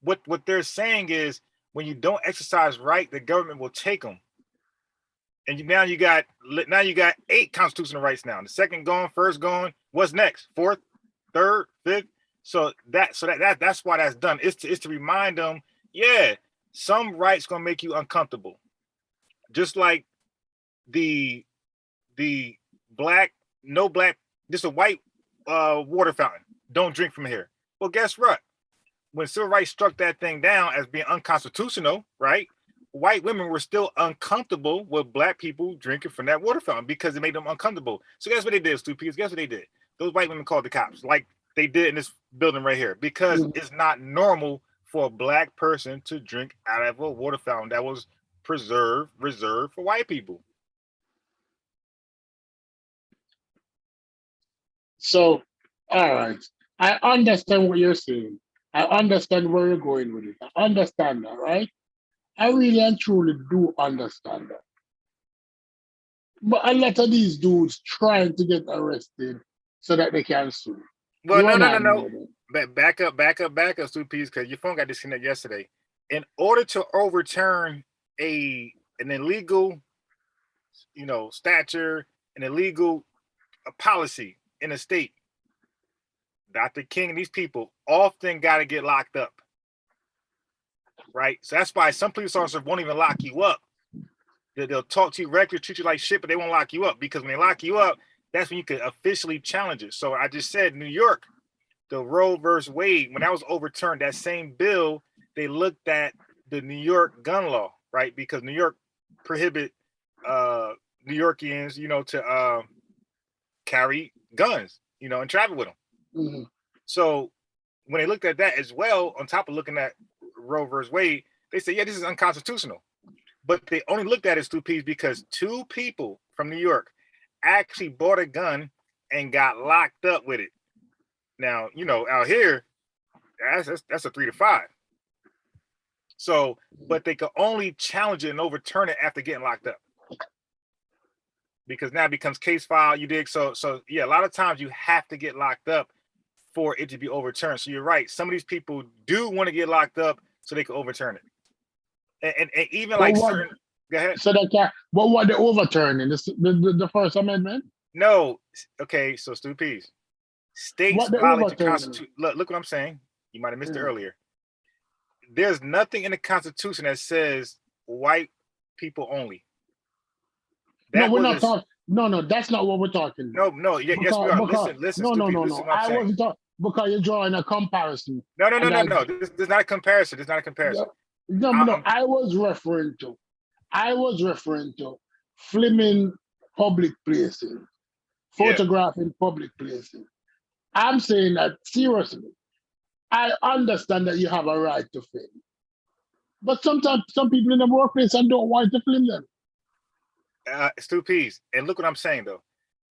what they're saying is when you don't exercise right, the government will take them. And now you got 8 constitutional rights now. The second gone, first gone. What's next? Fourth, third, fifth. So that's why that's done. It's to remind them, yeah, some rights gonna make you uncomfortable. Just like the black, no black, just a white water fountain. Don't drink from here. Well, guess what? When civil rights struck that thing down as being unconstitutional, right? White women were still uncomfortable with black people drinking from that water fountain because it made them uncomfortable. So guess what they did, stupid? Guess what they did? Those white women called the cops, like they did in this building right here, because it's not normal for a black person to drink out of a water fountain that was reserved for white people. So, all right. I understand what you're saying. I understand where you're going with it. I understand that, right? I really and truly do understand that. But a lot of these dudes trying to get arrested so that they can sue. Well, You no. Back up, Sue Peas, because your phone got disconnected yesterday. In order to overturn an illegal, stature, an illegal policy in a state, Dr. King and these people often got to get locked up. Right? So that's why some police officers won't even lock you up. They'll talk to you regularly, treat you like shit, but they won't lock you up, because when they lock you up, that's when you can officially challenge it. So I just said New York, the Roe versus Wade, when that was overturned, that same bill, they looked at the New York gun law, right? Because New York prohibit New Yorkians, to carry guns, and travel with them. So when they looked at that as well, on top of looking at Roe versus Wade, they said, yeah, this is unconstitutional. But they only looked at it, stupid, because 2 people from New York actually bought a gun and got locked up with it. Now, out here, that's a 3 to 5. So, but they could only challenge it and overturn it after getting locked up, because now it becomes case file. You dig? So yeah, a lot of times you have to get locked up for it to be overturned. So you're right. Some of these people do want to get locked up so they can overturn it. And even But like what? certain. Go ahead. So that can, but what they overturning? The First Amendment? No. Okay. So stupid. States What they violate the overturning? Constitution. Look what I'm saying. You might have missed it Mm. earlier. There's nothing in the Constitution that says white people only. No, That we're was not a talking. No, no, that's not what we're talking about. no. Yes, we are. Listen, No, no, stupid. no, Listen to no. what I'm I saying. wasn't talking because you're drawing a comparison, No. and I This is not a comparison. This is not a no, comparison. no, no. I'm I was referring to filming public places, yeah. photographing public places. I'm saying that seriously. I understand that you have a right to film, but sometimes some people in the workplace and don't want to film them. Stu Pease. And look what I'm saying though.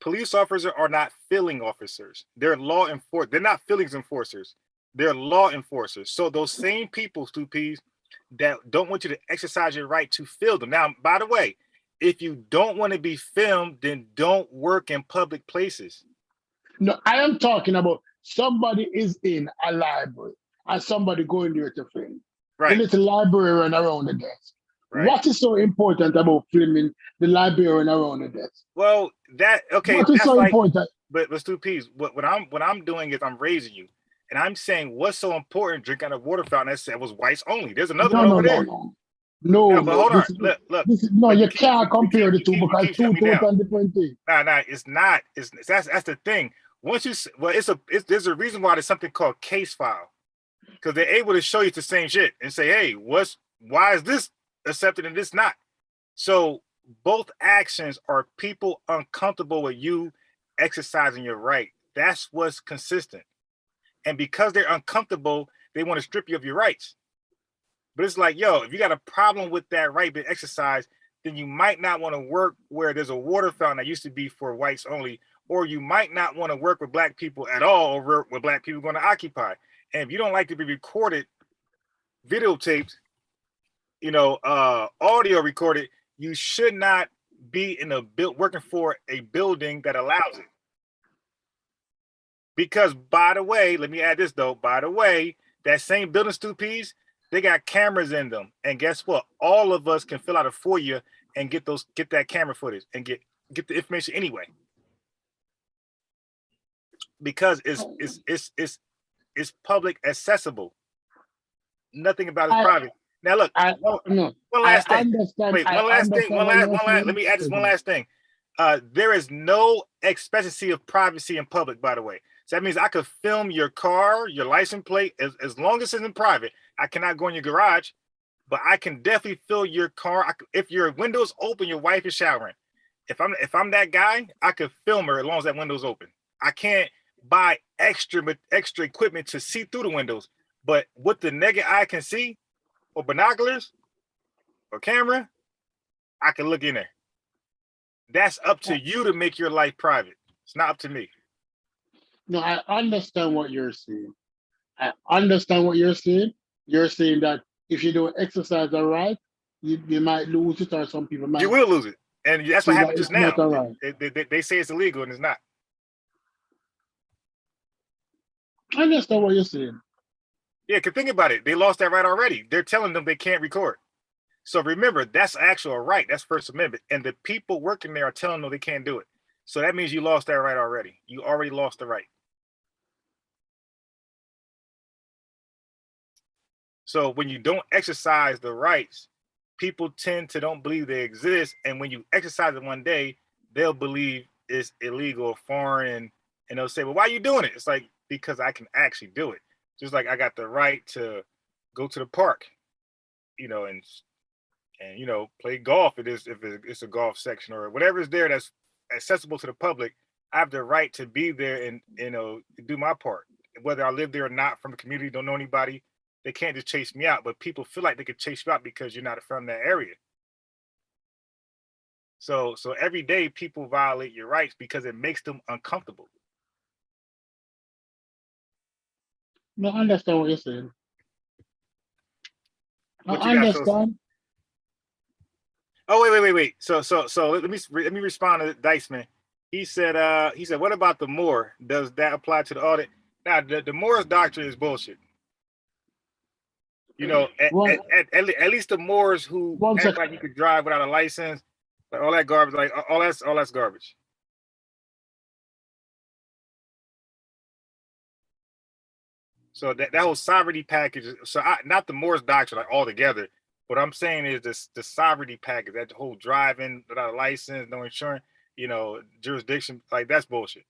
Police officers are not filling officers. They're law enforcement. They're not fillings enforcers. They're law enforcers. So those same people, Stu Pease, that don't want you to exercise your right to film them. Now, by the way, if you don't want to be filmed, then don't work in public places. No, I am talking about somebody is in a library and somebody going there to film. The Right. little librarian around the desk. Right. What is so important about filming the librarian around the desk? Well, What is that's so like, important? but Stu Pease, what I'm doing is I'm raising you. And I'm saying what's so important, drink out of water fountain that said was whites only. There's another No, one no, over no, there. no. No, No, but no. hold on. Look. This is no, But you can't compare the two you because keep shutting two me down. totally different things. Nah, it's not. It's that's the thing. Once you there's a reason why there's something called case file, because they're able to show you the same shit and say, hey, why is this accepted and this not? So both actions are people uncomfortable with you exercising your right. That's what's consistent. And because they're uncomfortable, they want to strip you of your rights. But it's like, yo, if you got a problem with that right being exercised, then you might not want to work where there's a water fountain that used to be for whites only, or you might not want to work with black people at all, or work with black people going to occupy. And if you don't like to be recorded, videotaped, audio recorded, you should not be in working for a building that allows it. Because by the way, let me add this though. By the way, that same building, Stu Pease, they got cameras in them. And guess what? All of us can fill out a FOIA and get that camera footage and get the information anyway. Because it's public accessible. Nothing about it's private. Now look, one last thing. Wait, one last thing. One last. Let me add this one last thing. There is no expectancy of privacy in public, by the way. So that means I could film your car, your license plate, as long as it's in private. I cannot go in your garage, but I can definitely fill your car. If your window's open, your wife is showering. If I'm that guy, I could film her as long as that window's open. I can't buy extra equipment to see through the windows, but what the naked eye can see, or binoculars, or camera, I can look in there. That's up to you to make your life private. It's not up to me. No, I understand what you're saying. You're saying that if you don't exercise the right, you might lose it, or some people might. You will lose it. And that's what happened just now. Right. They say it's illegal and it's not. I understand what you're saying. Yeah, because think about it. They lost that right already. They're telling them they can't record. So remember, that's actual right. That's First Amendment. And the people working there are telling them they can't do it. So that means you lost that right already. You already lost the right. So when you don't exercise the rights, people tend to don't believe they exist. And when you exercise it one day, they'll believe it's illegal or foreign. And they'll say, well, why are you doing it? It's like, because I can actually do it. Just like I got the right to go to the park, and play golf. If it's a golf section or whatever is there that's accessible to the public. I have the right to be there and do my part. Whether I live there or not, from the community, don't know anybody, they can't just chase me out. But people feel like they could chase you out because you're not from that area. So every day people violate your rights because it makes them uncomfortable. No, I understand what you're saying. What I understand. Oh, wait. So let me respond to Diceman. He said, what about the Moore? Does that apply to the audit? Now, the Moore's doctrine is bullshit. You know, One, at least the Moors who one act second. like you could drive without a license, like all that garbage, like all that's garbage. So that whole sovereignty package. So not the Moors doctrine like altogether. What I'm saying is this the sovereignty package, that whole driving without a license, no insurance, you know, jurisdiction, like that's bullshit.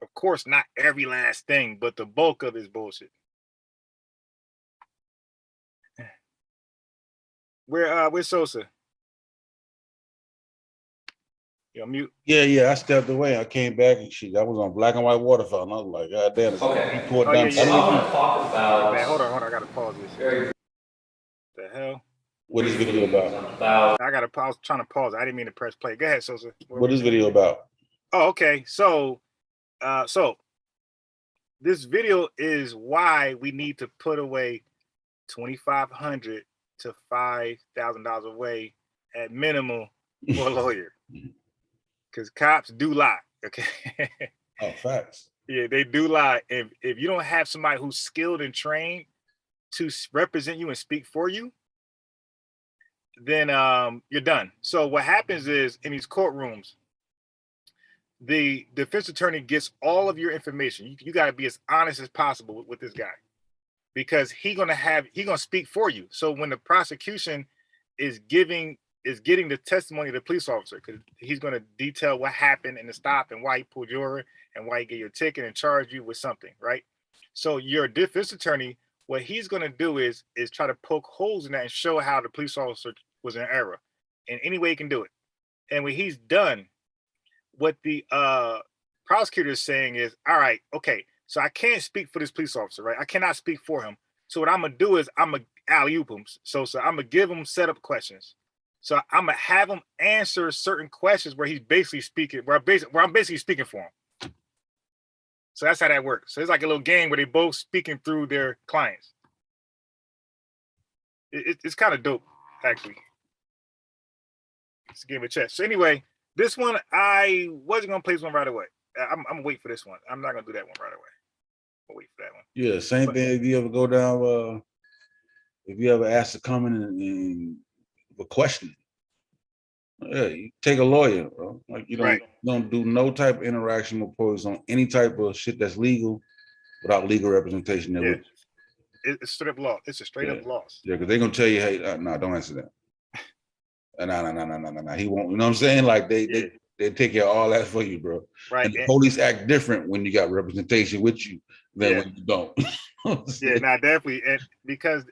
Of course, not every last thing, but the bulk of it is bullshit. Where's Sosa? You know, mute. Yeah, I stepped away. I came back and shit. I was on black and white waterfowl. And I was like, God damn, it's Okay. report Oh, done. yeah. So I want to talk My about bad. Hold on. I gotta pause this. very The hell? What is video about? I was trying to pause. I didn't mean to press play. Go ahead, Sosa. What is video about? Oh, okay. So this video is why we need to put away $2,500 to $5,000 away at minimum for a lawyer, because cops do lie. Okay. Oh, facts. Yeah, they do lie. If you don't have somebody who's skilled and trained to represent you and speak for you, then you're done. So what happens is in these courtrooms, the defense attorney gets all of your information. You got to be as honest as possible with this guy, because he's gonna speak for you. So when the prosecution is getting the testimony of the police officer, because he's gonna detail what happened in the stop and why he pulled you over and why he gave you a ticket and charged you with something, right? So your defense attorney, what he's gonna do is try to poke holes in that and show how the police officer was in error in any way he can do it. And when he's done, what the prosecutor is saying is, all right, okay, so I can't speak for this police officer, right? I cannot speak for him. So what I'm gonna do is I'm gonna alley-oop him. So I'm gonna give him setup questions. So I'm gonna have him answer certain questions where he's basically speaking, where I'm basically speaking for him. So that's how that works. So it's like a little game where they both speaking through their clients. It's kind of dope, actually. Let's give it a check. So anyway, this one, I wasn't gonna play this one right away. I'm gonna wait for this one. I'm not gonna do that one right away. I'll wait for that one. Yeah, same thing. If you ever go down, if you ever ask to come in and a question, yeah, you take a lawyer, bro. Like you don't do no type of interaction with police on any type of shit that's legal without legal representation. Yeah. It's straight up law. It's a straight up loss. Yeah, because they're gonna tell you, hey, no, don't answer that. No. He won't. You know what I'm saying? Like they take care of all that for you, bro. Right. And the police act different when you got representation with you than when you don't. Yeah, definitely. And because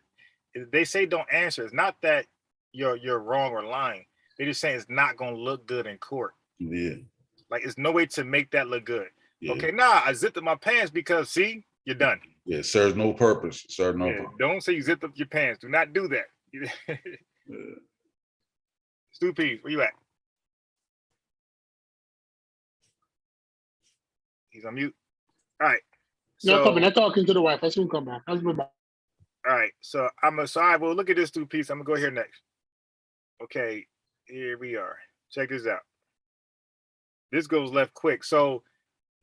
they say don't answer, it's not that you're wrong or lying. They're just saying it's not gonna look good in court. Yeah. Like it's no way to make that look good. Yeah. Okay, I zipped up my pants because see, you're done. Yeah, it serves no purpose. Purpose. Don't say you zipped up your pants. Do not do that. Yeah. Stu Pease, where you at? He's on mute. All right. No, coming. I'm talking to the wife. I soon come back. I'll be back. All right. So all right, well, look at this Stu Pease. I'm gonna go here next. Okay, here we are. Check this out. This goes left quick. So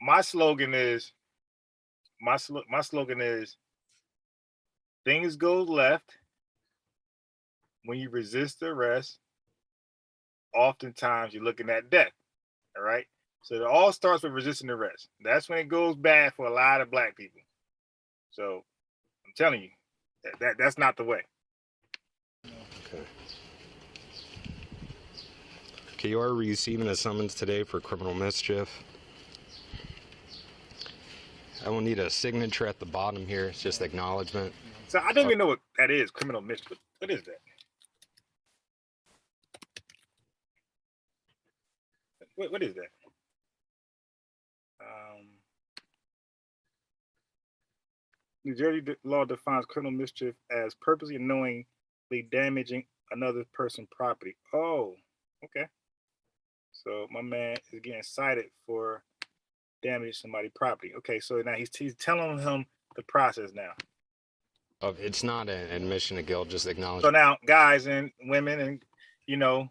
my slogan is things go left when you resist arrest. Oftentimes you're looking at death. All right. So it all starts with resisting arrest. That's when it goes bad for a lot of black people. So I'm telling you, that's not the way. Okay, you are receiving a summons today for criminal mischief. I will need a signature at the bottom here. It's just acknowledgement. So I don't even know what that is, criminal mischief. What is that? What is that? New Jersey law defines criminal mischief as purposely and knowingly damaging another person's property. Oh, okay. So my man is getting cited for damaging somebody's property. Okay, so now he's telling him the process now. It's not an admission of guilt, just acknowledgement. So now, guys and women and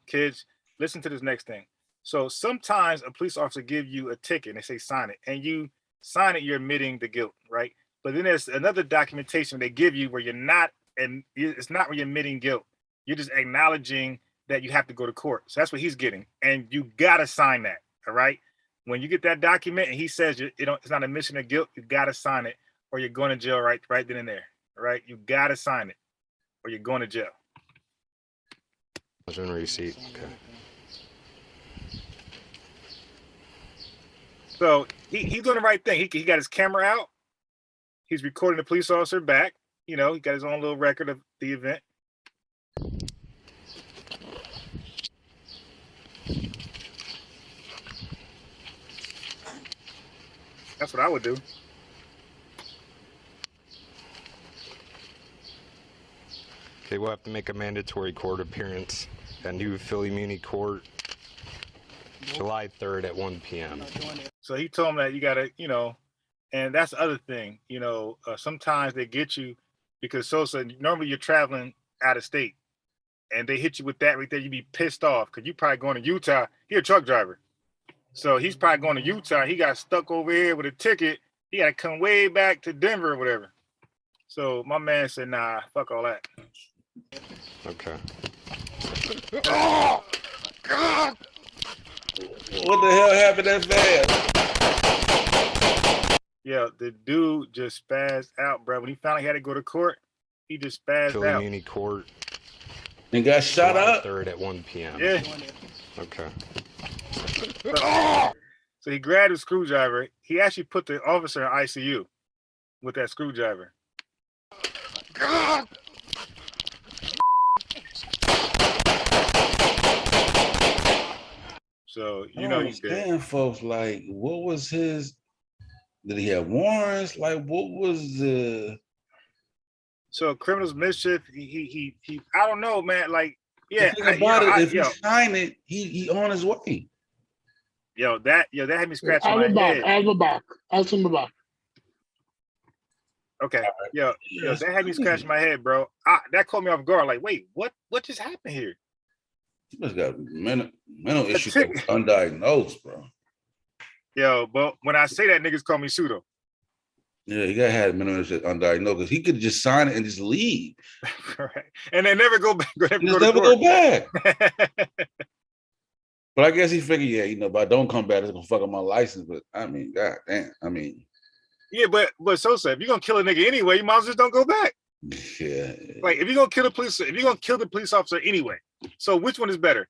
kids, listen to this next thing. So sometimes a police officer give you a ticket and they say sign it, and you sign it, you're admitting the guilt, right? But then there's another documentation they give you where you're not, and it's not where you're admitting guilt. You're just acknowledging that you have to go to court. So that's what he's getting, and you gotta sign that. All right. When you get that document and he says it's not admission of guilt, you gotta sign it, or you're going to jail right then and there. All right. You gotta sign it, or you're going to jail. Receipt. Okay. So he's doing the right thing. He got his camera out. He's recording the police officer back. He got his own little record of the event. That's what I would do. Okay, we'll have to make a mandatory court appearance at New Philly Muni Court, July 3rd at 1 p.m. So he told him that you gotta, and that's the other thing, sometimes they get you because Sosa, normally you're traveling out of state and they hit you with that right there, you'd be pissed off because you probably going to Utah. He's a truck driver. So he's probably going to Utah. He got stuck over here with a ticket. He got to come way back to Denver or whatever. So my man said, nah, fuck all that. Okay. Oh, God. What the hell happened that fast? Yeah, the dude just spazzed out, bro. When he finally had to go to court, he just spazzed Philly out. Muni Court. And got shot July up? 3rd at 1 p.m. Yeah. Okay. So he grabbed a screwdriver. He actually put the officer in ICU with that screwdriver. So I don't understand, folks. Like, what was his? Did he have warrants? Like, what was the? So criminals mischief. He I don't know, man. Like, yeah. The thing about it, if he signed it, he on his way. That had me scratching my head. I'll go back. I'll send me back. Okay. That had me scratching my head, bro. That caught me off guard. Like, wait, what just happened here? He must got mental issues that was undiagnosed, bro. But when I say that, niggas call me pseudo. Yeah, he had mental issues undiagnosed because he could just sign it and just leave. Right. And they never go back. Never go back. But I guess he figured, if I don't come back, it's gonna fuck up my license. But I mean, god damn. I mean, yeah, but Sosa, if you're gonna kill a nigga anyway, you might as well just don't go back. Yeah. Like if you're gonna kill the police officer anyway. So which one is better?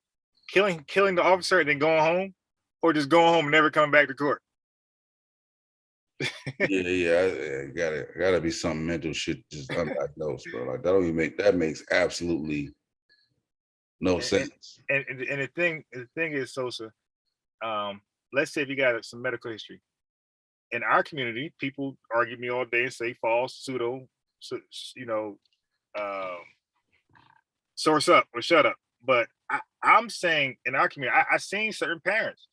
Killing the officer and then going home, or just going home and never coming back to court? Gotta be some mental shit just undiagnosed, bro. Like that makes absolutely no sense. And the thing is, Sosa, let's say if you got some medical history. In our community, people argue me all day and say false, pseudo, source up or shut up. But I'm saying in our community, I seen certain parents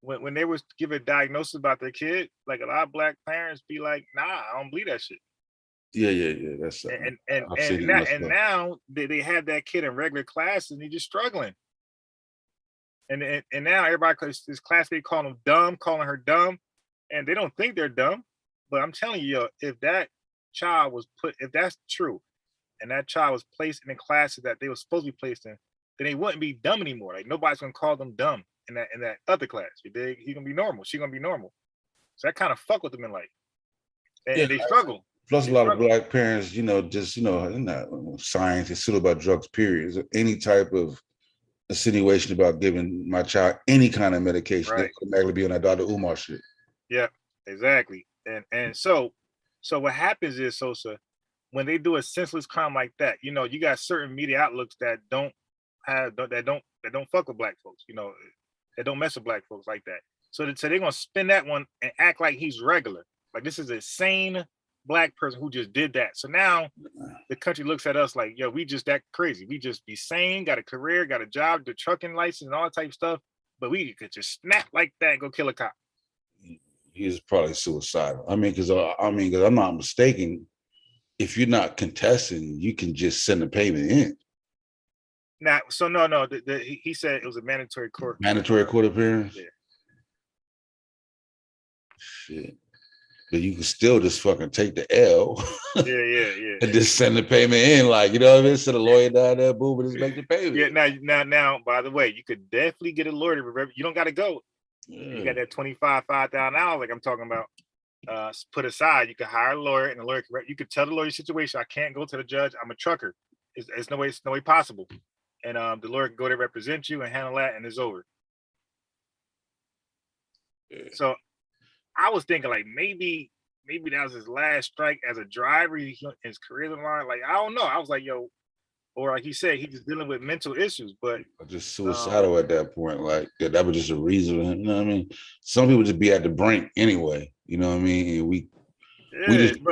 when they was given a diagnosis about their kid, like a lot of black parents be like, nah, I don't believe that shit. Yeah. That's and now they have that kid in regular classes and he's just struggling. And now everybody, this classmate calling him dumb, calling her dumb, and they don't think they're dumb. But I'm telling you, if that child was if that's true, and that child was placed in the classes that they were supposed to be placed in, then they wouldn't be dumb anymore. Like nobody's gonna call them dumb in that other class. You dig? He's gonna be normal. She's gonna be normal. So that kind of fuck with them in life. And they struggle. Plus, a lot of black parents, not science is still about drugs, period. Is any type of insinuation about giving my child any kind of medication, right, that automatically be on that Dr. Umar shit. Yeah, exactly. And so what happens is, Sosa, when they do a senseless crime like that, you got certain media outlooks that don't fuck with black folks, that don't mess with black folks like that. So they're gonna spin that one and act like he's regular. Like this is a sane black person who just did that. So now the country looks at us like, we just that crazy. We just be sane, got a career, got a job, the trucking license and all that type of stuff, but we could just snap like that and go kill a cop. He's probably suicidal. Because I'm not mistaken, if you're not contesting, you can just send the payment in. Now, so no, he said it was a mandatory court. Mandatory court appearance. Yeah. Shit. But you can still just fucking take the L. Yeah. And just send the payment in, like, you know what I mean? Send a lawyer down there, boom, and just make the payment. Yeah. Now. By the way, you could definitely get a lawyer to. You don't got to go. Yeah. You got that $25,000 like I'm talking about. Put aside. You could hire a lawyer, and the lawyer. You could tell the lawyer situation. I can't go to the judge. I'm a trucker. It's no way possible. And the lawyer can go there, represent you, and handle that, and it's over. Yeah. So I was thinking like maybe that was his last strike as a driver. His career line, like I don't know. I was like, yo, or like he said, he's just dealing with mental issues, but just suicidal at that point. Like that was just a reason. You know what I mean? Some people just be at the brink anyway. You know what I mean? And we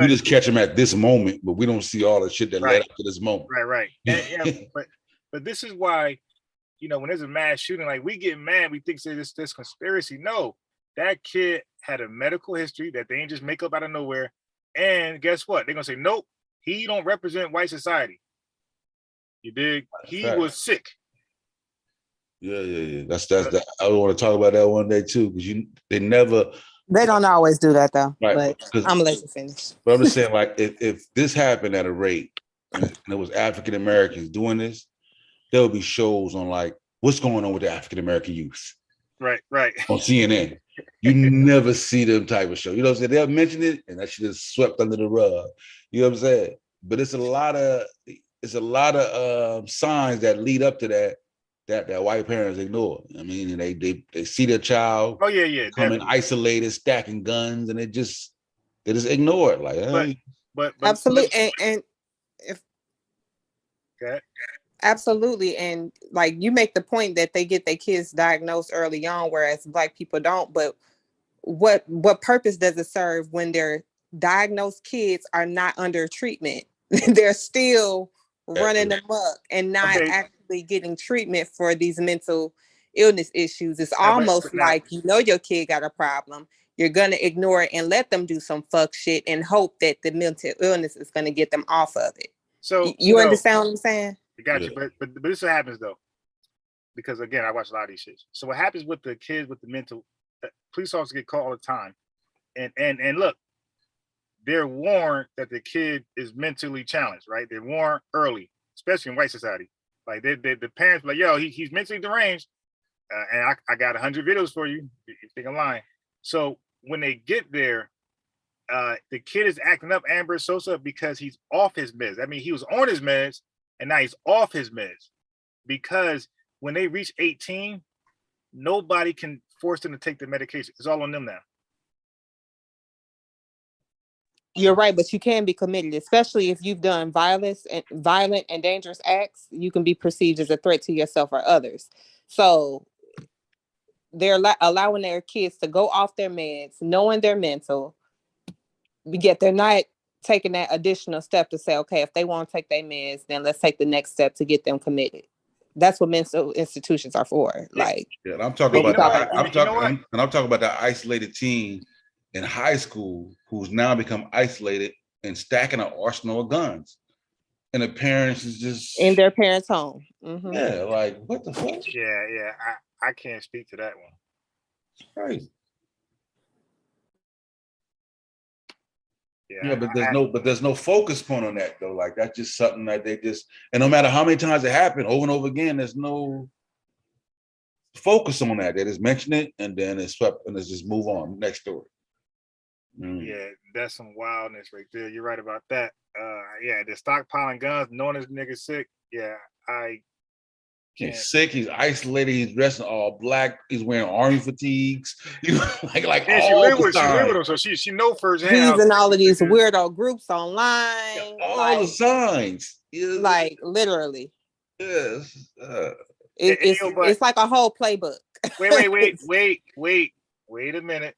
just catch them at this moment, but we don't see all the shit that led up to this moment. Right. And, but this is why, when there's a mass shooting, like we get mad, we think this conspiracy. No. That kid had a medical history that they ain't just make up out of nowhere. And guess what? They're going to say, nope, he don't represent white society. You dig? He was sick. Yeah. That's I want to talk about that one day too, because they don't always do that though. Right. But I'm gonna let you finish. But I'm just saying, like, if this happened at a rate and it was African Americans doing this, there would be shows on like what's going on with the African American youth. Right. On CNN. You never see them type of show. You know what I'm saying? They'll mention it and that shit is swept under the rug. You know what I'm saying? But it's a lot of signs that lead up to that white parents ignore. I mean, they see their child coming isolated, stacking guns, and they just ignore it. Like, but absolutely, and if absolutely, and like you make the point that they get their kids diagnosed early on, whereas Black people don't. But what purpose does it serve when their diagnosed kids are not under treatment? They're still running amok and not actually getting treatment for these mental illness issues. It's almost like your kid got a problem. You're gonna ignore it and let them do some fuck shit and hope that the mental illness is gonna get them off of it. So you understand what I'm saying? I got you, but this what happens though, because again, I watch a lot of these shit. So what happens with the kids with the mental? Police officers get caught all the time, and look, they're warned that the kid is mentally challenged, right? They're warned early, especially in white society. Like the parents be like, yo, he's mentally deranged, and I got 100 videos for you. You think I'm lying? So when they get there, the kid is acting up Amber Sosa because he's off his meds. I mean, he was on his meds. And now he's off his meds, because when they reach 18, nobody can force them to take the medication. It's all on them now. You're right, but you can be committed, especially if you've done violent and dangerous acts. You can be perceived as a threat to yourself or others. So they're allowing their kids to go off their meds, knowing they're mental, yet they're not taking that additional step to say, okay, if they want to take their meds, then let's take the next step to get them committed. That's what mental institutions are for. Like, and I'm talking about I'm talking about that isolated teen in high school who's now become isolated and stacking an arsenal of guns, and the parents is just in their parents' home. Mm-hmm. Yeah, like what the fuck? Yeah. I can't speak to that one. It's crazy. Yeah, but there's no focus point on that though. Like that's just something that they just, and no matter how many times it happened over and over again, there's no focus on that. They just mention it and then it's swept and it's just move on next story. Yeah, that's some wildness right there. You're right about that. They're stockpiling guns, knowing this nigga sick. Yeah, he's sick. He's isolated. He's dressed in all black. He's wearing army fatigues. You know, like she live with him, so she know firsthand. He's in all of these weirdo groups online. All the signs, like literally. Yes, it's like a whole playbook. Wait a minute.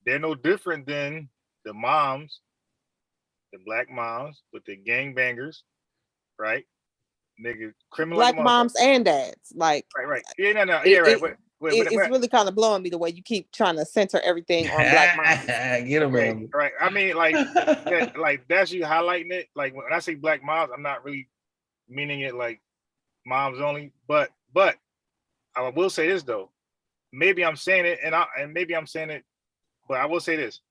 They're no different than the moms, the black moms with the gangbangers, right? Nigga, criminal black moms and dads, like right. Yeah, no. Yeah, right. It's really kind of blowing me the way you keep trying to center everything on black moms. Get him, man. Right. I mean, like, like that's you highlighting it. Like when I say black moms, I'm not really meaning it like moms only. But I will say this though. Maybe I'm saying it, and maybe I'm saying it, but I will say this: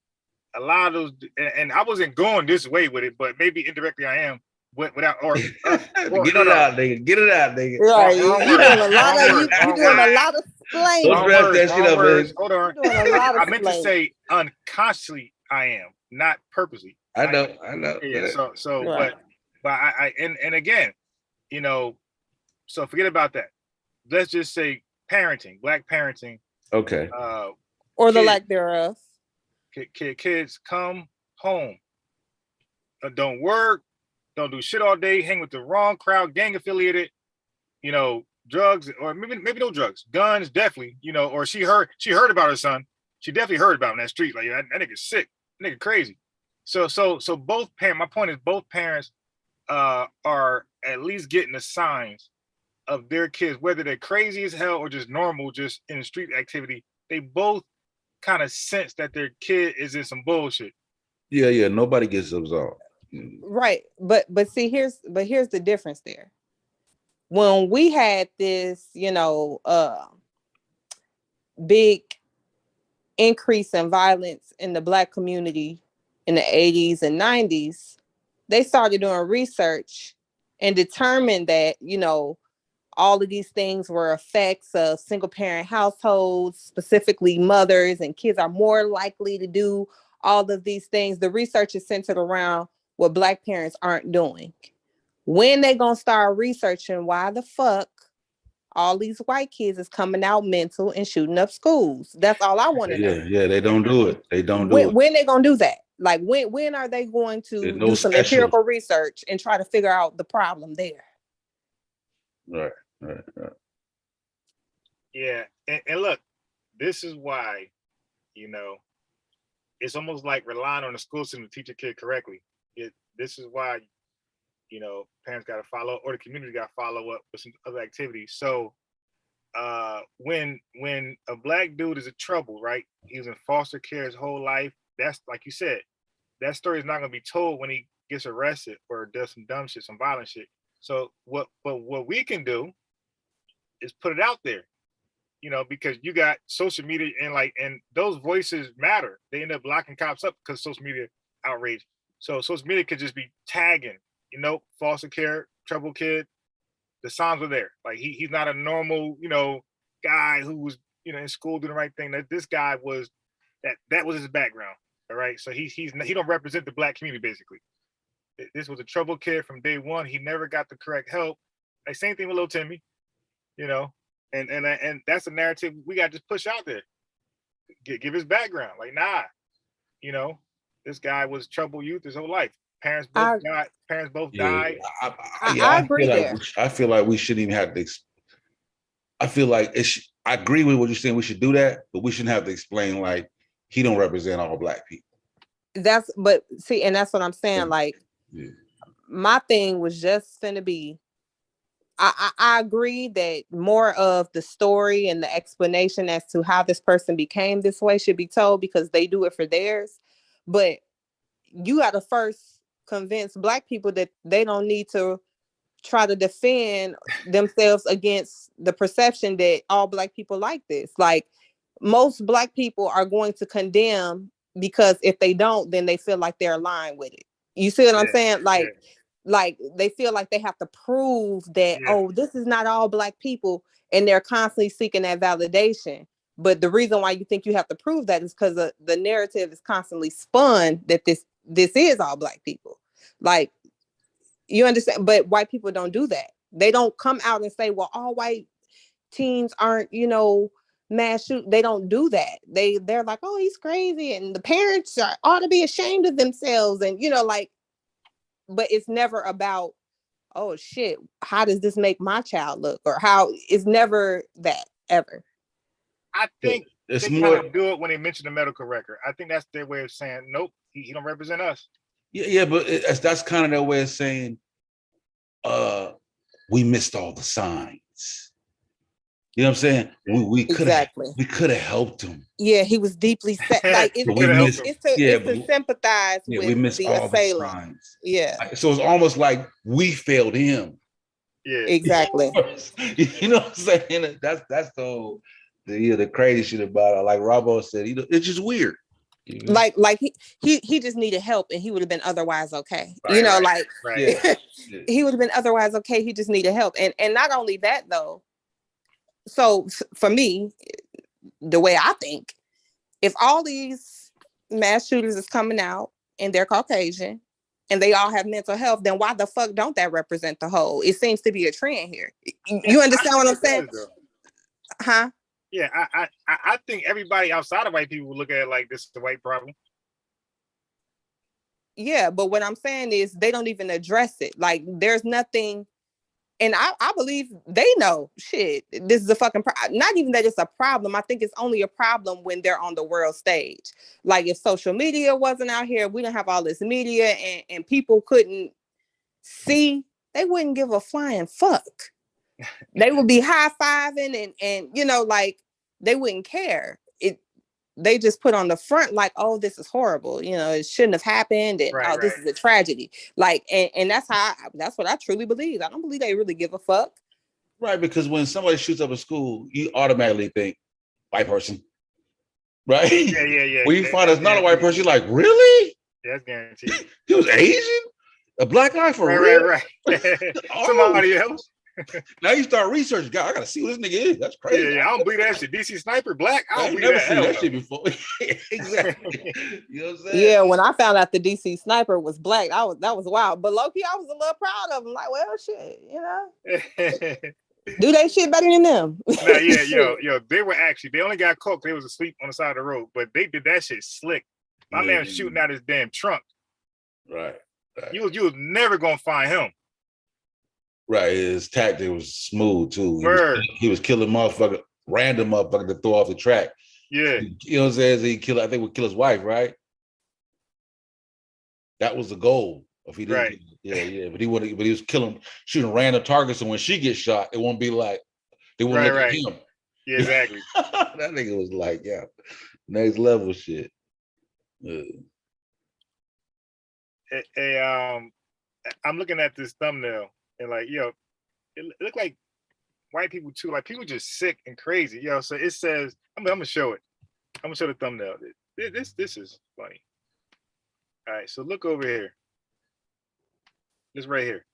a lot of those, and I wasn't going this way with it, but maybe indirectly I am. Without or Get it out, nigga. Get it out, nigga. Right. Wrong You doing a lot of words, you doing a lot of explaining. Don't dress that shit up, man. Hold on. You're doing a lot of I meant to say unconsciously I am, not purposely. I know. Yeah. So, Right. but I and again, you know, so forget about that. Let's just say parenting, black parenting. Okay. Or the lack thereof. Kids come home, don't work, don't do shit all day, hang with the wrong crowd, gang affiliated, you know, drugs, or maybe no drugs, guns, definitely, you know, or she heard about her son. She definitely heard about him in that street. Like that nigga's sick, that nigga crazy. So both parents, my point is both parents are at least getting the signs of their kids, whether they're crazy as hell or just normal, just in street activity. They both kind of sense that their kid is in some bullshit. Yeah. Nobody gets absolved. Right. But see, here's the difference there. When we had this, you know, big increase in violence in the Black community in the 80s and 90s, they started doing research and determined that, you know, all of these things were effects of single parent households, specifically mothers, and kids are more likely to do all of these things. The research is centered around what Black parents aren't doing. When they gonna start researching why the fuck all these white kids is coming out mental and shooting up schools? That's all I want to know. Yeah, they don't do it. They don't do it. When they gonna do that? Like when are they going to do some empirical research and try to figure out the problem there? Right. Yeah, and look, this is why, you know, it's almost like relying on the school system to teach a kid correctly. This is why, you know, parents got to follow, or the community got to follow up with some other activities. So when a Black dude is in trouble, right? He was in foster care his whole life. That's like you said, that story is not going to be told when he gets arrested or does some dumb shit, some violent shit. So what we can do is put it out there, you know, because you got social media and those voices matter. They end up locking cops up because social media outrage. So social media could just be tagging, you know, foster care, trouble kid. The signs were there. Like he's not a normal, you know, guy who was, you know, in school doing the right thing. That this guy was that was his background. All right. So he don't represent the Black community basically. This was a trouble kid from day one. He never got the correct help. Like same thing with little Timmy, you know, and that's a narrative we got to just push out there. Give his background. Like, nah, you know, this guy was troubled youth his whole life. Parents both died. I agree there. I feel like we shouldn't even have to. I feel like I agree with what you're saying. We should do that, but we shouldn't have to explain like he don't represent all Black people. That's what I'm saying. Like, my thing was just finna be. I agree that more of the story and the explanation as to how this person became this way should be told because they do it for theirs. But you got to first convince Black people that they don't need to try to defend themselves against the perception that all Black people like this. Like most Black people are going to condemn because if they don't, then they feel like they're aligned with it. You see what I'm saying? Like they feel like they have to prove that, oh, this is not all Black people, and they're constantly seeking that validation. But the reason why you think you have to prove that is because the narrative is constantly spun that this is all Black people. Like, you understand? But white people don't do that. They don't come out and say, well, all white teens aren't, you know, mass shoot. They don't do that. They're like, oh, he's crazy, and the parents ought to be ashamed of themselves, and you know, like. But it's never about, oh shit, how does this make my child look? Or how, it's never that, ever. I think they kind of do it when they mention the medical record. I think that's their way of saying, nope, he don't represent us. Yeah, but that's kind of their way of saying, we missed all the signs. You know what I'm saying? We could have helped him. Yeah, he was deeply sad. Like it's to sympathize with we missed the all assailant. the signs. Yeah. So it's almost like we failed him. Yeah. Exactly. You know what I'm saying? That's the crazy shit about it. Like Robo said, it's just weird. Like he just needed help and he would have been otherwise okay. Right. Yeah. He would have been otherwise okay. He just needed help. And not only that though. So for me, the way I think, if all these mass shooters is coming out and they're Caucasian and they all have mental health, then why the fuck don't that represent the whole? It seems to be a trend here. You understand what I'm saying? Huh? Yeah, I think everybody outside of white people would look at it like this is a white problem. Yeah, but what I'm saying is they don't even address it. Like there's nothing, and I believe they know shit. This is a fucking not even that it's a problem. I think it's only a problem when they're on the world stage. Like if social media wasn't out here, we don't have all this media and people couldn't see, they wouldn't give a flying fuck. They would be high-fiving and like they wouldn't care. They just put on the front like, oh, this is horrible. It shouldn't have happened. And this is a tragedy. Like, and that's that's what I truly believe. I don't believe they really give a fuck. Right, because when somebody shoots up a school, you automatically think white person. Right? Yeah. When you find it's not a white person, you're like, really? Yeah, that's guaranteed. He was Asian? A black guy for real? Right. Somebody else. Now you start researching. God, I gotta see what this nigga is. That's crazy. Yeah, I don't believe that shit. DC Sniper Black. I don't never believe seen that shit before. Exactly. You know what I'm saying? Yeah, when I found out the DC Sniper was black, that was wild. But low-key, I was a little proud of him. Like, well, shit, do they shit better than them? Nah, yeah, yo, they only got caught because they was asleep on the side of the road, but they did that shit slick. My man was shooting out his damn trunk. Right. You was never gonna find him. Right, his tactic was smooth too. He was killing random motherfucker to throw off the track. Yeah. You know what I'm saying? I think would kill his wife, right? That was the goal. If he didn't, right. Yeah. But he was shooting random targets, and when she gets shot, it won't be like they won't look at him. Yeah, exactly. That nigga was like, next level shit. Hey, I'm looking at this thumbnail and like, it looked like white people too. Like people just sick and crazy, So it says, I'm gonna show it. I'm gonna show the thumbnail. This is funny. All right, so look over here. This right here.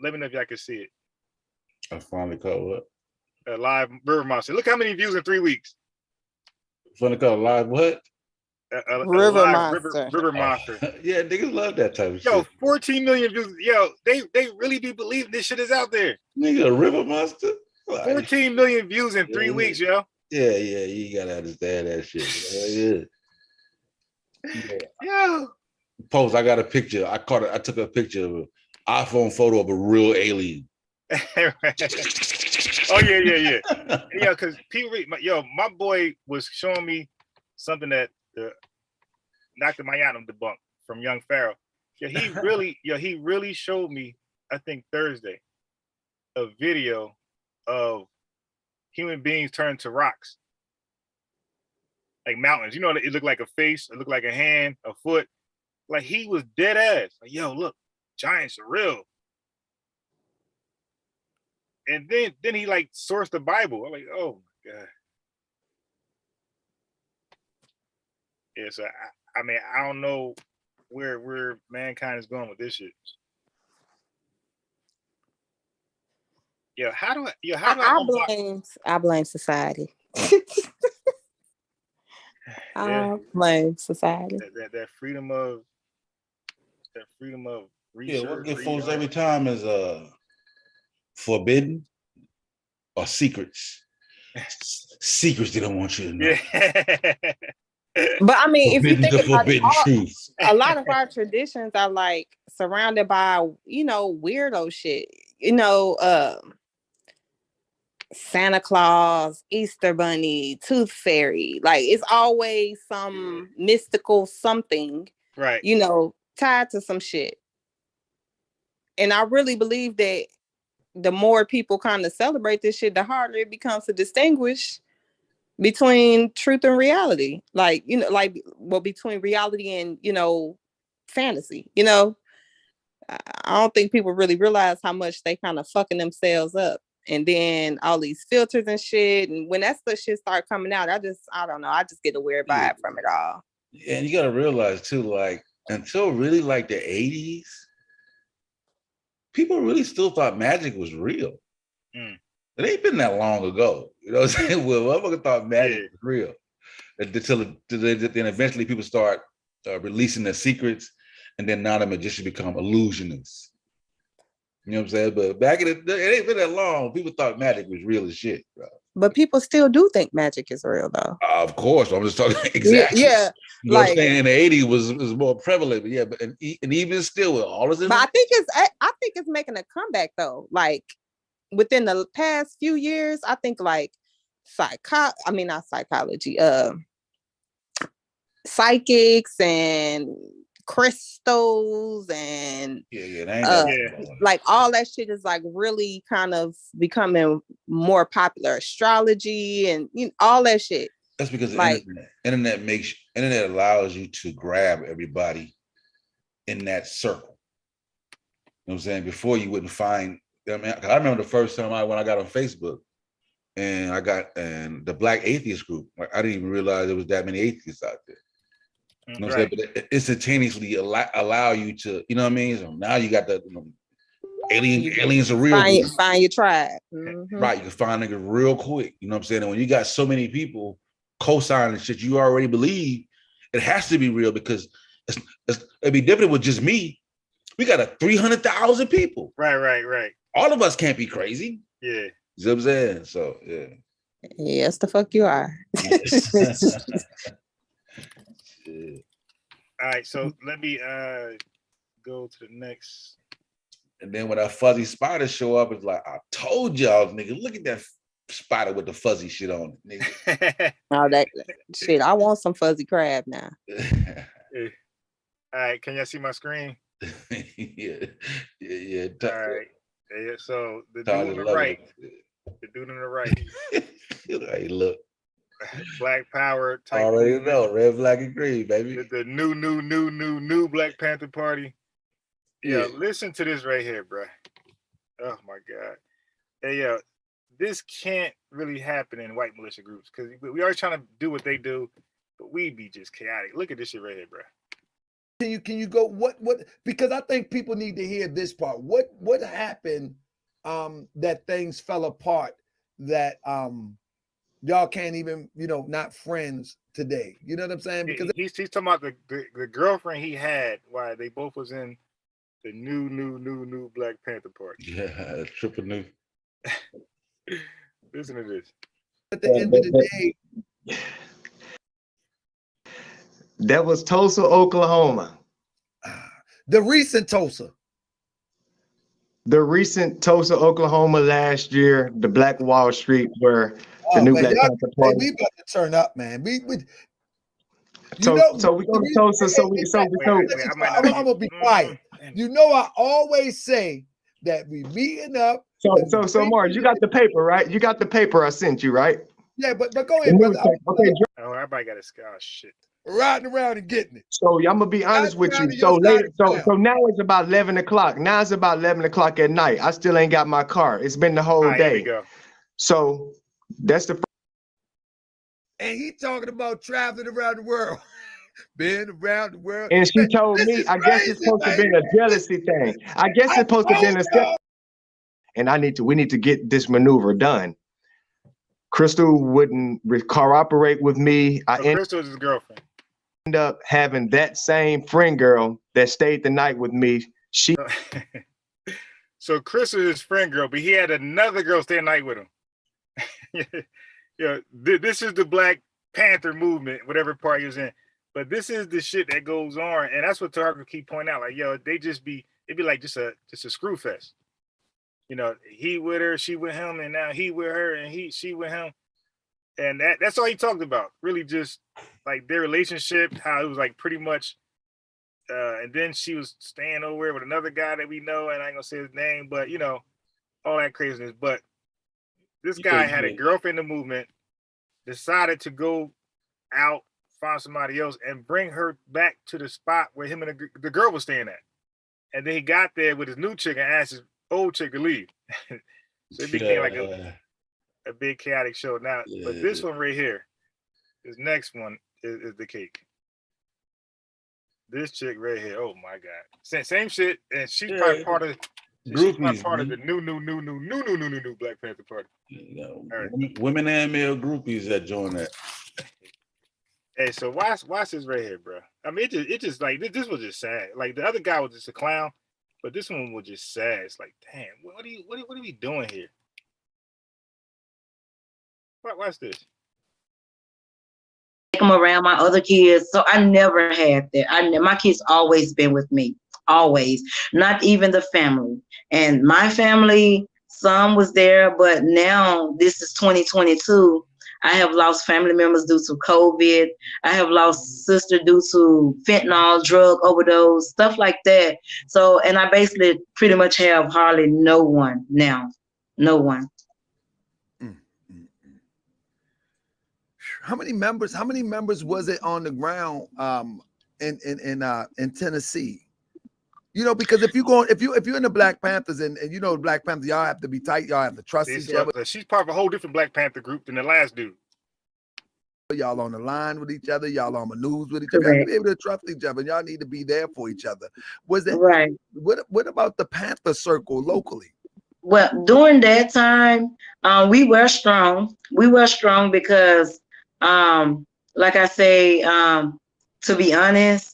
Let me know if y'all can see it. I finally caught what? Live River Monster. Look how many views in 3 weeks. Finally caught live what? River Monster. River Monster. Yeah, niggas love that type of shit. 14 million views. They really do believe this shit is out there. Nigga, a River Monster? 14 million views in 3 weeks, yo. Yeah, you gotta understand that shit. Yeah. Post, I got a picture. I took a picture of an iPhone photo of a real alien. Oh, yeah. Yeah, because my boy was showing me something that Dr. Mayanam debunked from Young Pharaoh. He really showed me, I think Thursday, a video of human beings turned to rocks. Like mountains. It looked like a face, it looked like a hand, a foot. Like he was dead ass. Like, look, giants are real. And then he like sourced the Bible. I'm like, oh my God. Yeah, so I don't know where mankind is going with this shit. I blame society. I blame society. That freedom of research. Yeah, what get folks every time is forbidden or secrets. Secrets they don't want you to know. Yeah. But I mean, if you think about it, truth. A lot of our traditions are like surrounded by, weirdo shit. Santa Claus, Easter Bunny, Tooth Fairy. Like it's always some mystical something, right? Tied to some shit. And I really believe that the more people kind of celebrate this shit, the harder it becomes to distinguish between truth and reality. Like, between reality and, fantasy, I don't think people really realize how much they kind of fucking themselves up. And then all these filters and shit. And when that stuff shit start coming out, I don't know. I just get a weird vibe from it all. And you got to realize too, like until really like the 80s, people really still thought magic was real. It ain't been that long ago. You know what I'm saying? Well, motherfucker thought magic was real. Until then eventually people start releasing their secrets, and then now the magicians become illusionists. You know what I'm saying? But back in it ain't been that long. People thought magic was real as shit, bro. But people still do think magic is real, though. Of course, I'm just talking exactly. Yeah, you know what I'm saying? In the 80s was more prevalent, but yeah, but and even still with all this. But I think it's making a comeback though. Like within the past few years, I think like not psychology, psychics and crystals and like all that shit is like really kind of becoming more popular. Astrology and all that shit. That's because the internet allows you to grab everybody in that circle. You know what I'm saying? Before you wouldn't find. I mean, I remember the first time when I got on Facebook and the Black Atheist group. I didn't even realize there was that many atheists out there. You know what I'm saying? But it instantaneously allow you to, you know what I mean? So now you got the aliens are real. Find your tribe. Mm-hmm. Right. You can find niggas real quick. You know what I'm saying? And when you got so many people co-signing shit you already believe, it has to be real because it'd be different with just me. We got 300,000 people. Right. All of us can't be crazy. Yeah. You know what I'm saying? So yeah. Yes, the fuck you are. Yeah. All right, so let me go to the next. And then when that fuzzy spider show up, it's like, I told y'all, nigga, look at that spider with the fuzzy shit on it, nigga. Oh, that shit, I want some fuzzy crab now. All right, can y'all see my screen? Yeah. All right. Yeah, so the dude on the right. The dude on the right. Hey, look. Black power type. Already know, red, black, and green, baby. The new Black Panther Party. Yeah, listen to this right here, bro. Oh my God. Hey, this can't really happen in white militia groups because we are trying to do what they do, but we be just chaotic. Look at this shit right here, bro. Can you go what because I think people need to hear this part. What happened that things fell apart that y'all can't even, not friends today. You know what I'm saying? Because he's talking about the girlfriend he had while they both was in the new Black Panther Party. Yeah, triple new. Listen to this. At the end of the day, that was Tulsa, Oklahoma. The recent Tulsa, Oklahoma last year, the Black Wall Street where the new Black Panther Party. We about to turn up, man. So we go to Tulsa. I'm gonna be quiet. I always say that we meeting up. So Mars, you got the paper, right? You got the paper I sent you, right? Yeah, but go ahead, brother. Okay. Oh, everybody got a scar. Shit. Riding around and getting it. So I'm gonna be honest with you. So later, so now it's about 11 o'clock. Now it's about 11 o'clock at night. I still ain't got my car. It's been the whole day. Here we go. So that's the. And he talking about traveling around the world, being around the world. And she told me, I guess it's supposed to be a jealousy thing. I guess it's supposed to be a. And we need to get this maneuver done. Crystal wouldn't cooperate with me. Crystal is his girlfriend. End up having that same friend girl that stayed the night with me. So Crystal is his friend girl, but he had another girl stay the night with him. This is the Black Panther movement, whatever party he was in. But this is the shit that goes on, and that's what Tarver keep pointing out. Like, it'd be like just a screw fest. He with her, she with him, and now he with her, and she with him. And that's all he talked about. Really just like their relationship, how it was like pretty much, and then she was staying over with another guy that we know, and I ain't gonna say his name, but all that craziness. But this guy had a girlfriend in the movement, decided to go out, find somebody else, and bring her back to the spot where him and the girl was staying at. and then he got there with his new chick and asked his old chick to leave. So it became like a big chaotic show. Now, but this one right here, this next one is the cake. This chick right here, oh my God, same shit, and she's probably part of. She's part of the new Black Panther Party. Right. Women and male groupies that join that. Hey, so watch this right here, bro. I mean, it just like this was just sad. Like the other guy was just a clown, but this one was just sad. It's like, damn, what are we doing here? Watch this. Them around my other kids, so I never had that. My kids always been with me, always. Not even the family. And my family, some was there, but now this is 2022. I have lost family members due to COVID. I have lost sister due to fentanyl, drug overdose, stuff like that. So, and I basically pretty much have hardly no one now, no one. How many members was it on the ground in Tennessee? You know, because if you're in the Black Panthers and you know the Black Panthers, y'all have to be tight, y'all have to trust each other. She's part of a whole different Black Panther group than the last dude. Y'all on the line with each other, y'all on the news with each other. Y'all need to be able to trust each other. Y'all need to be there for each other. Was that right? What about the Panther circle locally? Well, during that time, we were strong. We were strong because like I say, to be honest,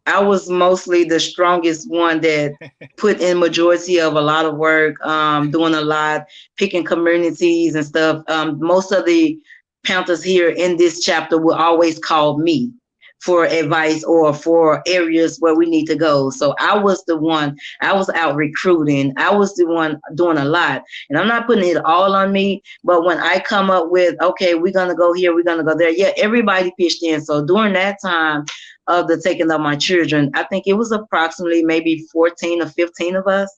I was mostly the strongest one that put in majority of a lot of work, doing a lot, picking communities and stuff. Most of the Panthers here in this chapter will always call me for advice or for areas where we need to go. So I was the one, I was out recruiting. I was the one doing a lot. And I'm not putting it all on me, but when I come up with, okay, we're going to go here, we're going to go there. Yeah, everybody pitched in. So during that time of the taking of my children, I think it was approximately maybe 14 or 15 of us,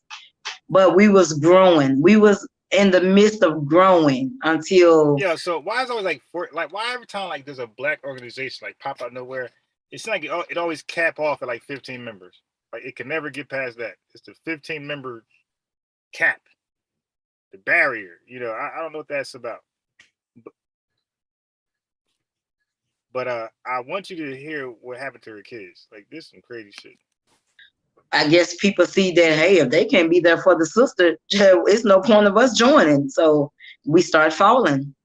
but we was growing. We was in the midst of growing until so why is it always why every time like there's a Black organization like pop out nowhere, it's like it always cap off at like 15 members. Like it can never get past that. It's the 15 member cap, the barrier. You know, I don't know what that's about. But I want you to hear what happened to her kids. Like this is some crazy shit. I guess people see that, hey, if they can't be there for the sister, it's no point of us joining. So we start falling.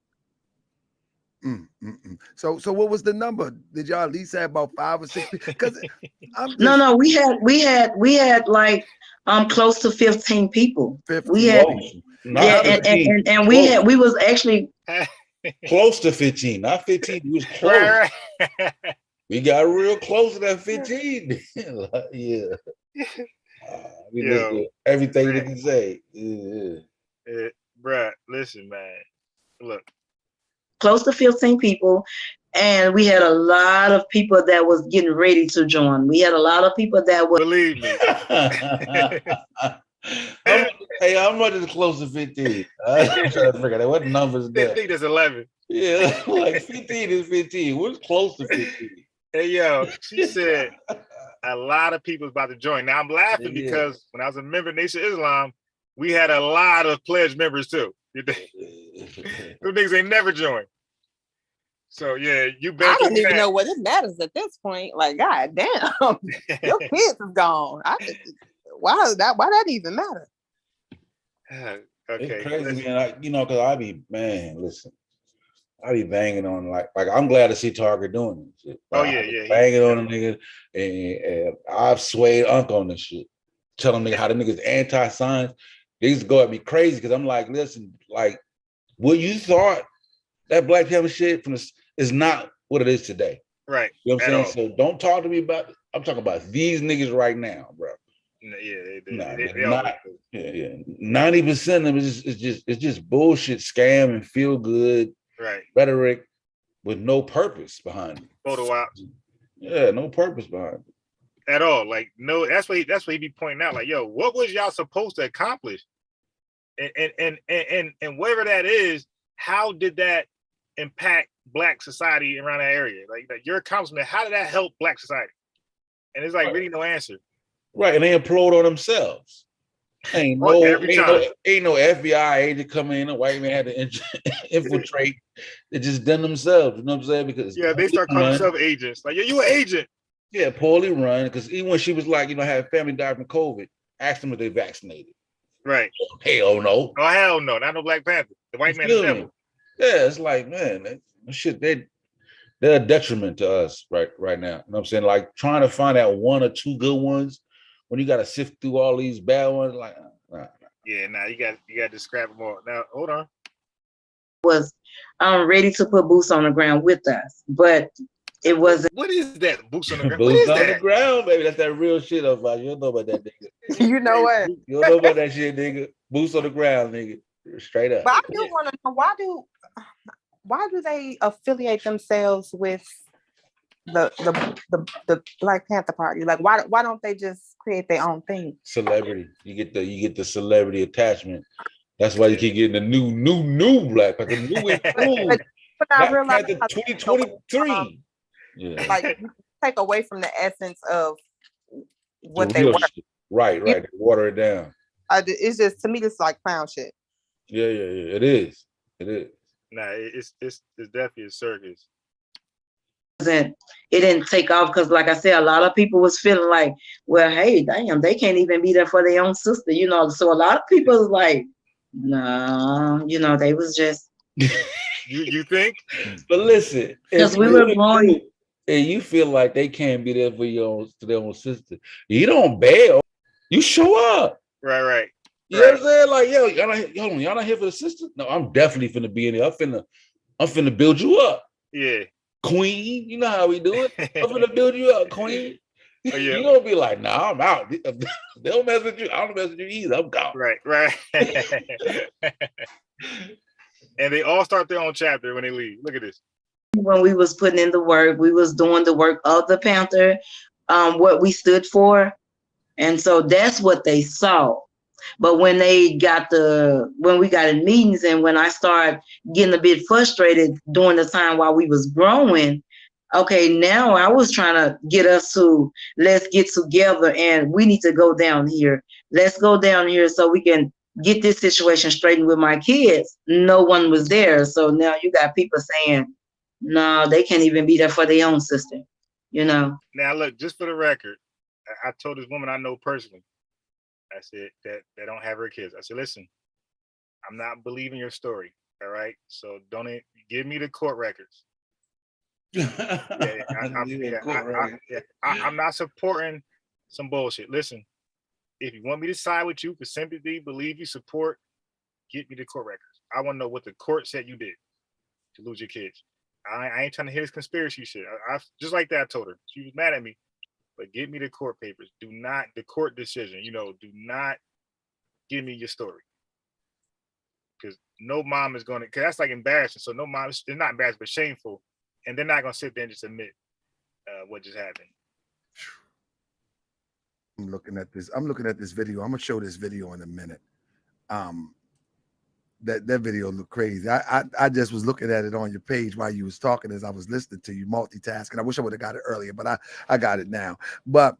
So what was the number? Did y'all at least have about 5 or 6? Because no, we had like close to 15 people. 15. We had and we was actually close to 15, not 15. We was close. We got real close to that 15. Yeah. We listen to everything they can say. Bruh, listen, man. Look. Close to 15 people. And we had a lot of people that was getting ready to join. We had a lot of people that would believe me. Hey, how much is close to 15? I'm trying to figure out what numbers is that. 15 is 11. Yeah, like 15 is 15. What's close to 15? Hey, yo, she said a lot of people about to join. Now I'm laughing because when I was a member of Nation of Islam, we had a lot of pledged members too. Those niggas ain't never joined. So yeah, you bet. I don't even know what it matters at this point. Like, god damn, your kids is gone. Why that even matter? Okay, it's crazy, man. Because I be I be banging on like I'm glad to see Target doing this shit. Banging on them niggas, and I've swayed Unc on this shit, telling niggas how the niggas anti-science. They used to go at me crazy because I'm like, listen, like what you thought that Black Panther shit is not what it is today. Right. You know what I'm saying? So don't talk to me about it. I'm talking about these niggas right now, bro. Yeah, they 90% of it is just bullshit, scam, and feel good rhetoric with no purpose behind it. Photo op. Yeah, no purpose behind it. At all. Like, no, that's what he be pointing out. Like, yo, what was y'all supposed to accomplish? And whatever that is, how did that impact Black society around that area? Like your accomplishment, how did that help Black society? And it's like really no answer. Right, and they implode on themselves. Ain't no FBI agent come in. A white man had to infiltrate. They just done themselves. You know what I'm saying? Because they start calling themselves agents. Like, you an agent. Yeah, poorly run. Because even when she was like, had family died from COVID, asked them if they vaccinated. Right. Hell no. Oh hell no, not no Black Panther. The white man, the devil. Yeah, it's like, man, that shit. They're a detriment to us right now. You know what I'm saying? Like trying to find out one or two good ones when you got to sift through all these bad ones. Like, nah. Yeah, you got to scrap them all. Now, hold on. Was ready to put boots on the ground with us, but it wasn't. What is that? Boots on the ground? Boots on the ground, baby. That's that real shit of you don't know about that nigga. You know what? You don't know about that shit, nigga. Boots on the ground, nigga. Straight up. But I do want to know why do they affiliate themselves with the Black Panther Party? Like, why don't they just create their own thing? Celebrity. You get the celebrity attachment. That's why you keep getting the new Black Panther. New improved. But I realize 2023. Yeah. Like, you take away from the essence of what they were. Right. They water it down. It's just, to me, it's like clown shit. Yeah. It is. Nah, it's definitely a circus. It didn't take off because, like I said, a lot of people was feeling like, well, hey, damn, they can't even be there for their own sister, So a lot of people was like, no, they was just. You think? But listen, because we were growing. And you feel like they can't be there for their own sister, you don't bail. You show up. Right. You know what I'm saying? Like, y'all not here for the sister? No, I'm definitely finna be in there. I'm finna build you up. Yeah. Queen, you know how we do it. I'm finna build you up, queen. Oh, yeah. You don't be like, nah, I'm out. They don't mess with you. I don't mess with you either. I'm gone. Right. And they all start their own chapter when they leave. Look at this. When we was putting in the work, we was doing the work of the Panther, what we stood for. And so that's what they saw. But when we got in meetings and when I started getting a bit frustrated during the time while we was growing, okay, now I was trying to get us to, let's get together and we need to go down here. Let's go down here so we can get this situation straightened with my kids. No one was there. So now you got people saying, no, they can't even be there for their own sister, Now, look, just for the record, I told this woman I know personally, I said that don't have her kids. I said, listen, I'm not believing your story. All right. So don't give me the court records. I'm not supporting some bullshit. Listen, if you want me to side with you for sympathy, believe you, support, get me the court records. I want to know what the court said you did to lose your kids. I ain't trying to hear this conspiracy shit. I just like that. I told her. She was mad at me. But give me the court papers. The court decision, do not give me your story. Because no mom is because that's like embarrassing. So no mom, they're not embarrassed, but shameful. And they're not going to sit there and just admit what just happened. I'm looking at this video. I'm going to show this video in a minute. That video looked crazy. I just was looking at it on your page while you was talking as I was listening to you, multitasking. I wish I would have got it earlier, but I got it now. But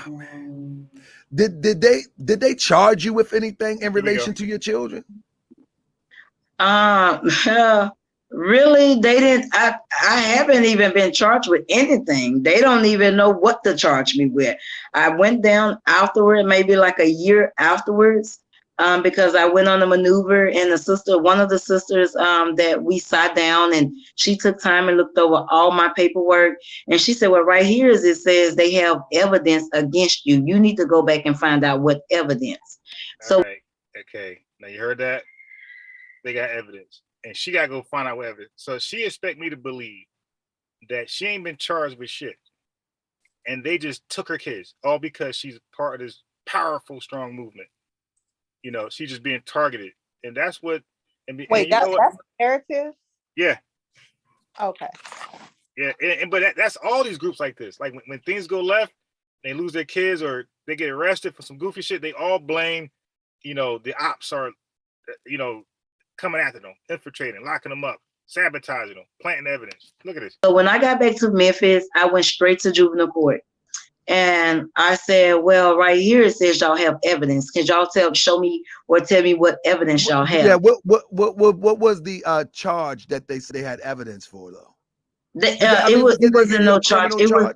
man, did they charge you with anything in relation to your children? Really, they didn't. I haven't even been charged with anything. They don't even know what to charge me with. I went down afterward, maybe like a year afterwards. Because I went on a maneuver and one of the sisters that we sat down and she took time and looked over all my paperwork. And she said, well, right here it says they have evidence against you. You need to go back and find out what evidence. All right. Okay. Now you heard that? They got evidence. And she got to go find out what evidence. So she expect me to believe that she ain't been charged with shit. And they just took her kids all because she's part of this powerful, strong movement. She's just being targeted, and that's what. Wait, that's the narrative. Yeah. Okay. Yeah, but that's all these groups like this. Like when things go left, they lose their kids or they get arrested for some goofy shit. They all blame, the ops are, coming after them, infiltrating, locking them up, sabotaging them, planting evidence. Look at this. So when I got back to Memphis, I went straight to juvenile court. And I said, well, right here it says y'all have evidence. Can y'all show me or tell me what evidence y'all have? Yeah, what was the charge that they said they had evidence for though? It wasn't no charge. It was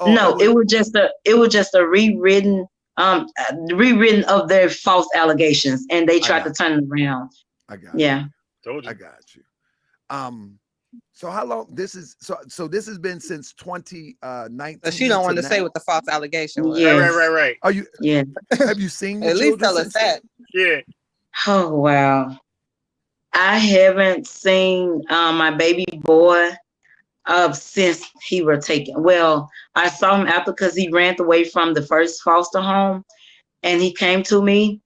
no, it was just a rewritten of their false allegations, and they tried to turn it around. I got yeah. I got you. So how long this is so this has been since 2019. But she don't want to say what the false allegation was. Right. Are you yeah. Have you seen your at least tell us children that? Yeah. Oh wow. I haven't seen my baby boy since he were taken. Well, I saw him after because he ran away from the first foster home, and he came to me.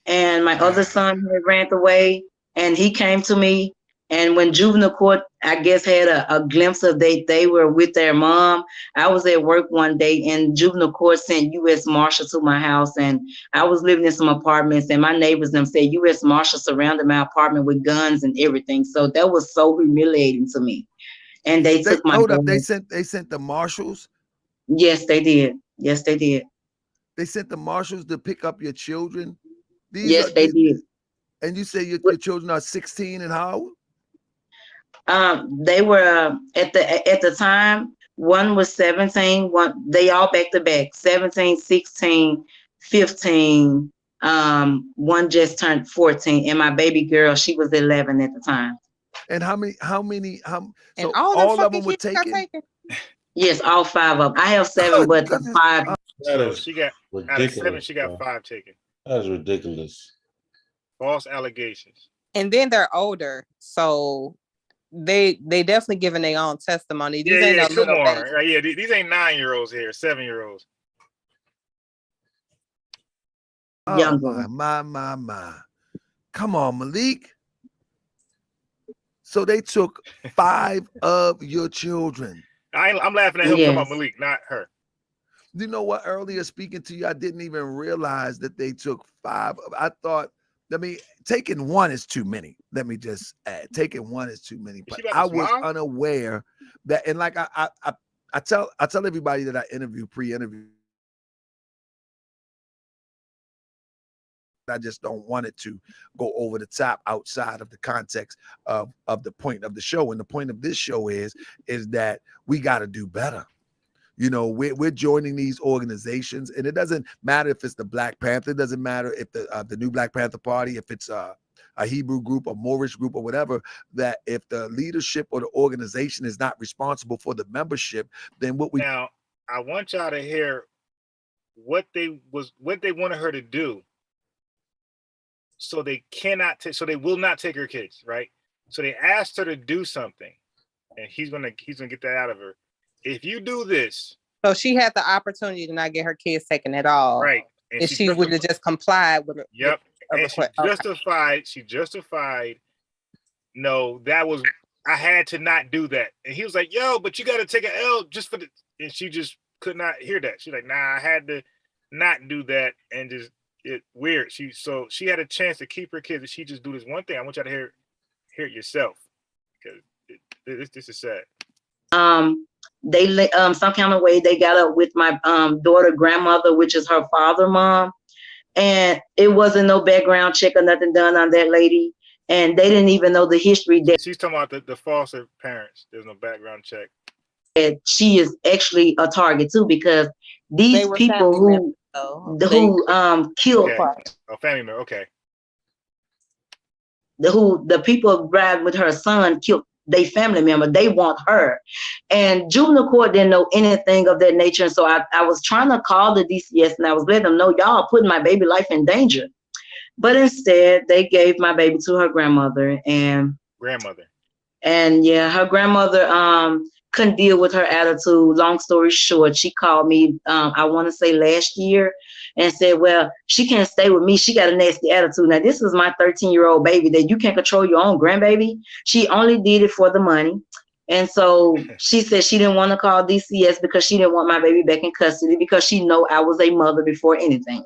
And my other son had ran away, and he came to me. And when juvenile court, I guess, had a glimpse of they were with their mom, I was at work one day, and juvenile court sent U.S. Marshal to my house, and I was living in some apartments, and my neighbors them said U.S. Marshal surrounded my apartment with guns and everything. So that was so humiliating to me. And they took my hold up. They sent the marshals. Yes, they did. Yes, they did. They sent the marshals to pick up your children. Yes, they did. And you say your children are 16 and how old? They were at the time, one was 17, they all back to back, 17, 16, 15. One just turned 14, and my baby girl, she was 11 at the time. And how many and so all of them were taken? Yes, all 5 of them. I have 7, but the 5. So she got out of 7, she got 5 taken. That is ridiculous. False allegations. And then they're older, so they definitely giving their own testimony. These ain't no come little on. babies. Right, these ain't 9-year-olds here, 7-year-olds. Young my. Come on, Malik. So they took 5 of your children. I'm laughing at him talking about Malik, not her. You know what? Earlier speaking to you, I didn't even realize that they took 5. I thought, taking 1 is too many. Let me just add, taking 1 is too many. But I was unaware that, and like I tell everybody that I pre-interview. I just don't want it to go over the top outside of the context of the point of the show. And the point of this show is that we got to do better. You know, we're joining these organizations, and it doesn't matter if it's the Black Panther. It doesn't matter if the new Black Panther Party, if it's a Hebrew group, a Moorish group, or whatever, that if the leadership or the organization is not responsible for the membership, then Now, I want y'all to hear what they wanted her to do. So they will not take her kids, right? So they asked her to do something, and he's gonna get that out of her. If you do this, so she had the opportunity to not get her kids taken at all, right? And if she would have just complied with it. Yep. And she justified. No, I had to not do that. And he was like, "Yo, but you got to take an L just for the." And she just could not hear that. She's like, "Nah, I had to not do that," and just. It weird. She had a chance to keep her kids, and she just do this one thing. I want y'all to hear it yourself, because this is sad. They some kind of way they got up with my daughter grandmother, which is her father mom, and it wasn't no background check or nothing done on that lady, and they didn't even know the history. That she's talking about the foster parents. There's no background check. And she is actually a target too, because these people who killed a family member, okay. The people riding with her son killed their family member. They want her, and juvenile court didn't know anything of that nature. And so I was trying to call the DCS, and I was letting them know, y'all putting my baby life in danger. But instead, they gave my baby to her grandmother, and yeah, her grandmother couldn't deal with her attitude. Long story short, she called me, I want to say last year, and said, well, she can't stay with me. She got a nasty attitude. Now, this is my 13-year-old baby that you can't control your own grandbaby. She only did it for the money. And so she said she didn't want to call DCS because she didn't want my baby back in custody, because she know I was a mother before anything.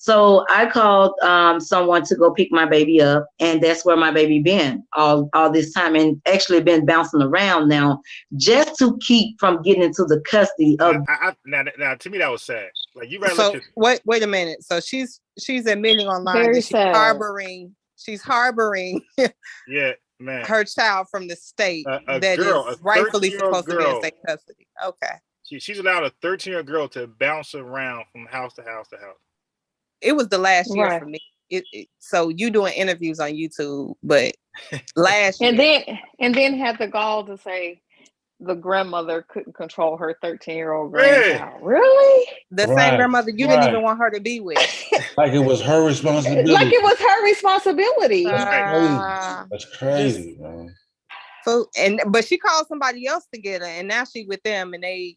So I called someone to go pick my baby up, and that's where my baby been all this time, and actually been bouncing around now just to keep from getting into the custody of. Now, to me, that was sad. Like you rather So wait a minute. So she's admitting online Very that she's sad. harboring yeah, man, her child from the state a that girl, is a rightfully 13-year-old supposed to be in girl. state custody. Okay. She's allowed a 13-year-old girl to bounce around from house to house to house. It was the last year Right. for me. So you doing interviews on YouTube, but last And year. then had the gall to say the grandmother couldn't control her 13-year-old Yeah. grandchild. Really? The Right, same grandmother you didn't even want her to be with. Like it was her responsibility. Like it was her responsibility. That's crazy, man. So but she called somebody else to get her, and now she with them, and they,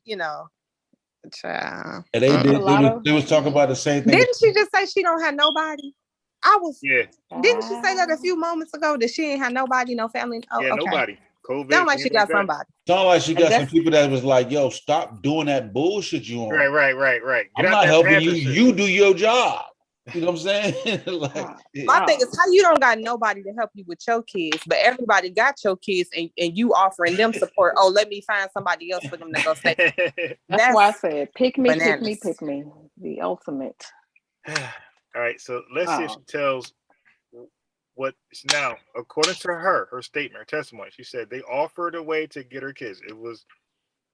child. And they was talking about the same thing. Didn't she just say she don't have nobody? Yeah. Didn't she say that a few moments ago that she ain't have nobody, no family? Oh, Yeah, okay. nobody. COVID. Sound like she got somebody. Sound like she got some people that was like, "Yo, stop doing that bullshit you on." Right. I'm not helping you. You do your job. You know what I'm saying? My thing is how you don't got nobody to help you with your kids, but everybody got your kids, and you offering them support. Oh, let me find somebody else for them to go stay. That's why I said, pick me. The ultimate. All right, so let's see if she tells what now, according to her statement, her testimony. She said they offered a way to get her kids. And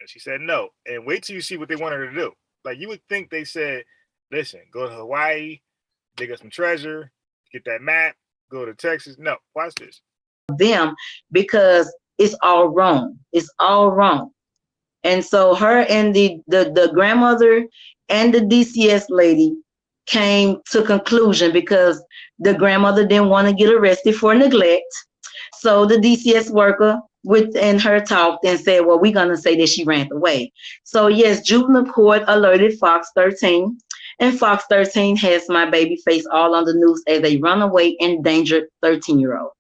she said no. And wait till you see what they want her to do. Like you would think they said, listen, go to Hawaii, dig up some treasure, get that map, go to Texas. No, watch this. Them, because it's all wrong. It's all wrong. And so her and the grandmother and the DCS lady came to conclusion because the grandmother didn't want to get arrested for neglect. So the DCS worker within her talked and said, well, we're going to say that she ran away. So yes, juvenile court alerted Fox 13, and Fox 13 has my baby face all on the news as a runaway endangered 13-year-old.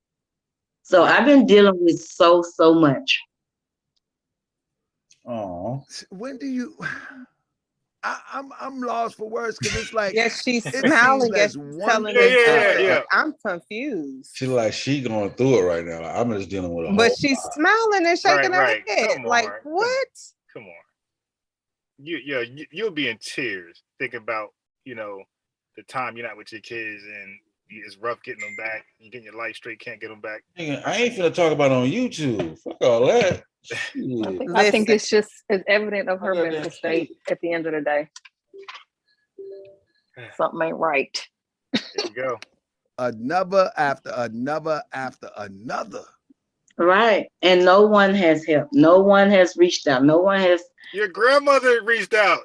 So I've been dealing with so much. Oh, when do you? I'm lost for words because it's like she's it smiling as and one telling thing me, I'm confused. she going through it right now. I'm just dealing with a But whole she's lot. smiling and shaking her Right. head. Come on, like what? Come on. You'll be in tears thinking about the time you're not with your kids and it's rough getting them back. You getting your life straight, can't get them back. I ain't finna talk about it on YouTube. Fuck all that. I think it's just as evident of her mental state at the end of the day. Something ain't right. There you go. Another after another after another. Right. And no one has helped. No one has reached out. No one has. Your grandmother reached out,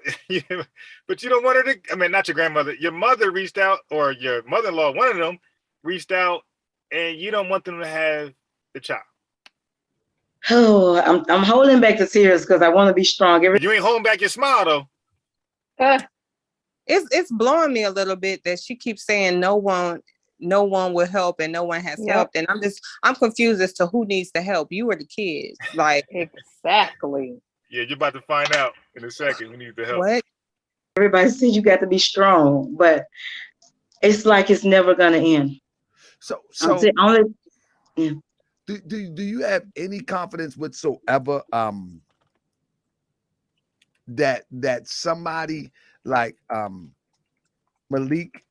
but you don't want her to. I mean, not your grandmother. Your mother reached out, or your mother-in-law, one of them, reached out, and you don't want them to have the child. Oh, I'm holding back the tears because I want to be strong. You ain't holding back your smile though. It's blowing me a little bit that she keeps saying no one will help and no one has helped, and I'm confused as to who needs to help. You or the kids, like exactly. Yeah, you're about to find out in a second. We need the help. What? Everybody says you got to be strong, but it's like it's never gonna end. So yeah. Do you have any confidence whatsoever that somebody like Malik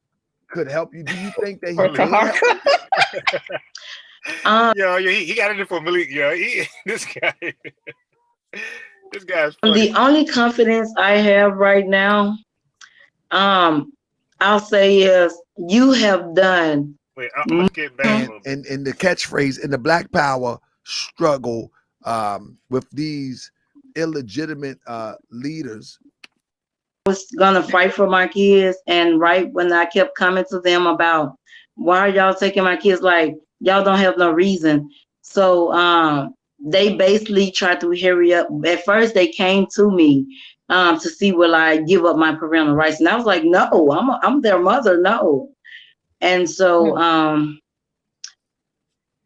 could help you? Do you think that he got it in for Malik. This guy. This guy's funny. The only confidence I have right now, I'll say is you have done. Wait, let's get back. And the catchphrase in the Black Power struggle with these illegitimate leaders. I was gonna fight for my kids, and right when I kept coming to them about why are y'all taking my kids, like y'all don't have no reason. So they basically tried to hurry up. At first, they came to me to see will I give up my parental rights, and I was like, no, I'm their mother, no. And so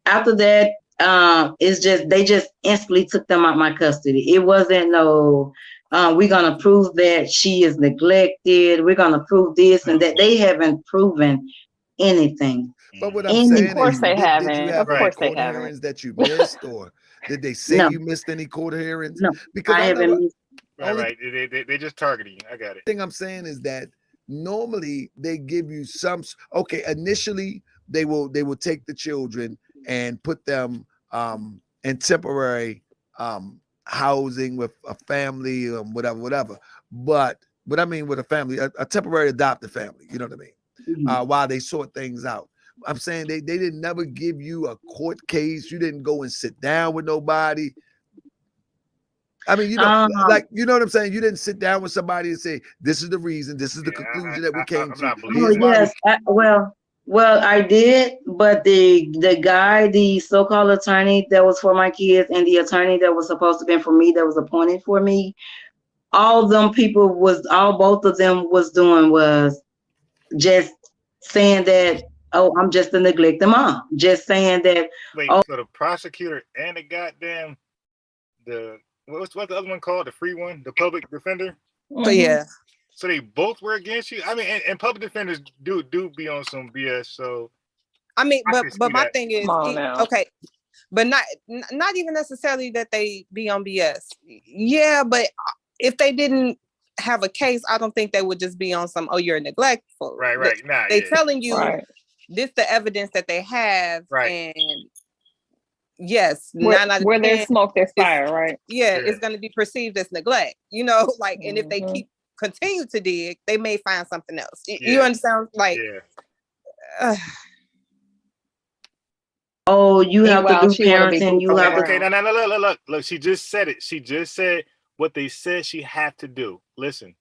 after that, it's just they just instantly took them out my custody. It wasn't no we're gonna prove that she is neglected. We're gonna prove this and that. They haven't proven anything. But what I'm Of saying course is, they did you haven't. have Of any course they court haven't. hearings that you missed, or did they say No. you missed any court hearings? No, Because I I know haven't. only They just targeting you. I got it. thing I'm saying is that normally they give you some. Okay, initially they will take the children and put them in temporary housing with a family, whatever. But I mean with a family, a temporary adopted family. You know what I mean? While they sort things out. I'm saying they didn't never give you a court case. You didn't go and sit down with nobody. I mean, like, you know what I'm saying? You didn't sit down with somebody and say, this is the reason, this is the conclusion that we came to. Oh, yes. Well, I did, but the guy, the so-called attorney that was for my kids, and the attorney that was supposed to be for me, that was appointed for me, both of them was doing was just saying that, oh, I'm just a neglected mom. Just saying that. Wait, oh, so the prosecutor and what's the other one called? The free one, the public defender. But yeah. So they both were against you. I mean, and public defenders do be on some BS. So I mean, I but my that. thing is, okay, but not even necessarily that they be on BS. Yeah, but if they didn't have a case, I don't think they would just be on some, oh, you're neglectful. Right. Nah, they telling you this the evidence that they have, and yes, where there's smoke, there's fire, right? Yeah, it's going to be perceived as neglect, you know, like, and if they continue to dig, they may find something else. You understand? Like, oh, you have to do parenting. You have to. Okay, now look. She just said it. She just said what they said she had to do. Listen.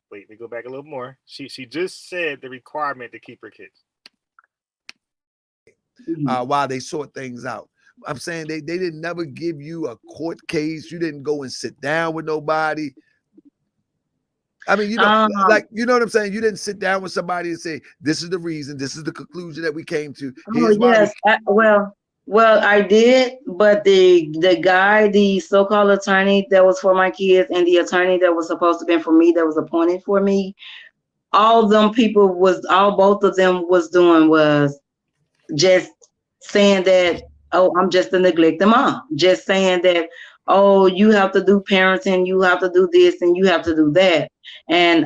Wait, we go back a little more. She just said the requirement to keep her kids. While they sort things out. I'm saying they didn't never give you a court case. You didn't go and sit down with nobody. I mean, like, you know what I'm saying? You didn't sit down with somebody and say, this is the reason, this is the conclusion that we came to. Here's yes. Well, I did, but the guy, the so-called attorney that was for my kids, and the attorney that was supposed to be for me, that was appointed for me, both of them was doing was just saying that, oh, I'm just a neglected mom. Just saying that, oh, you have to do parenting, you have to do this, and you have to do that. And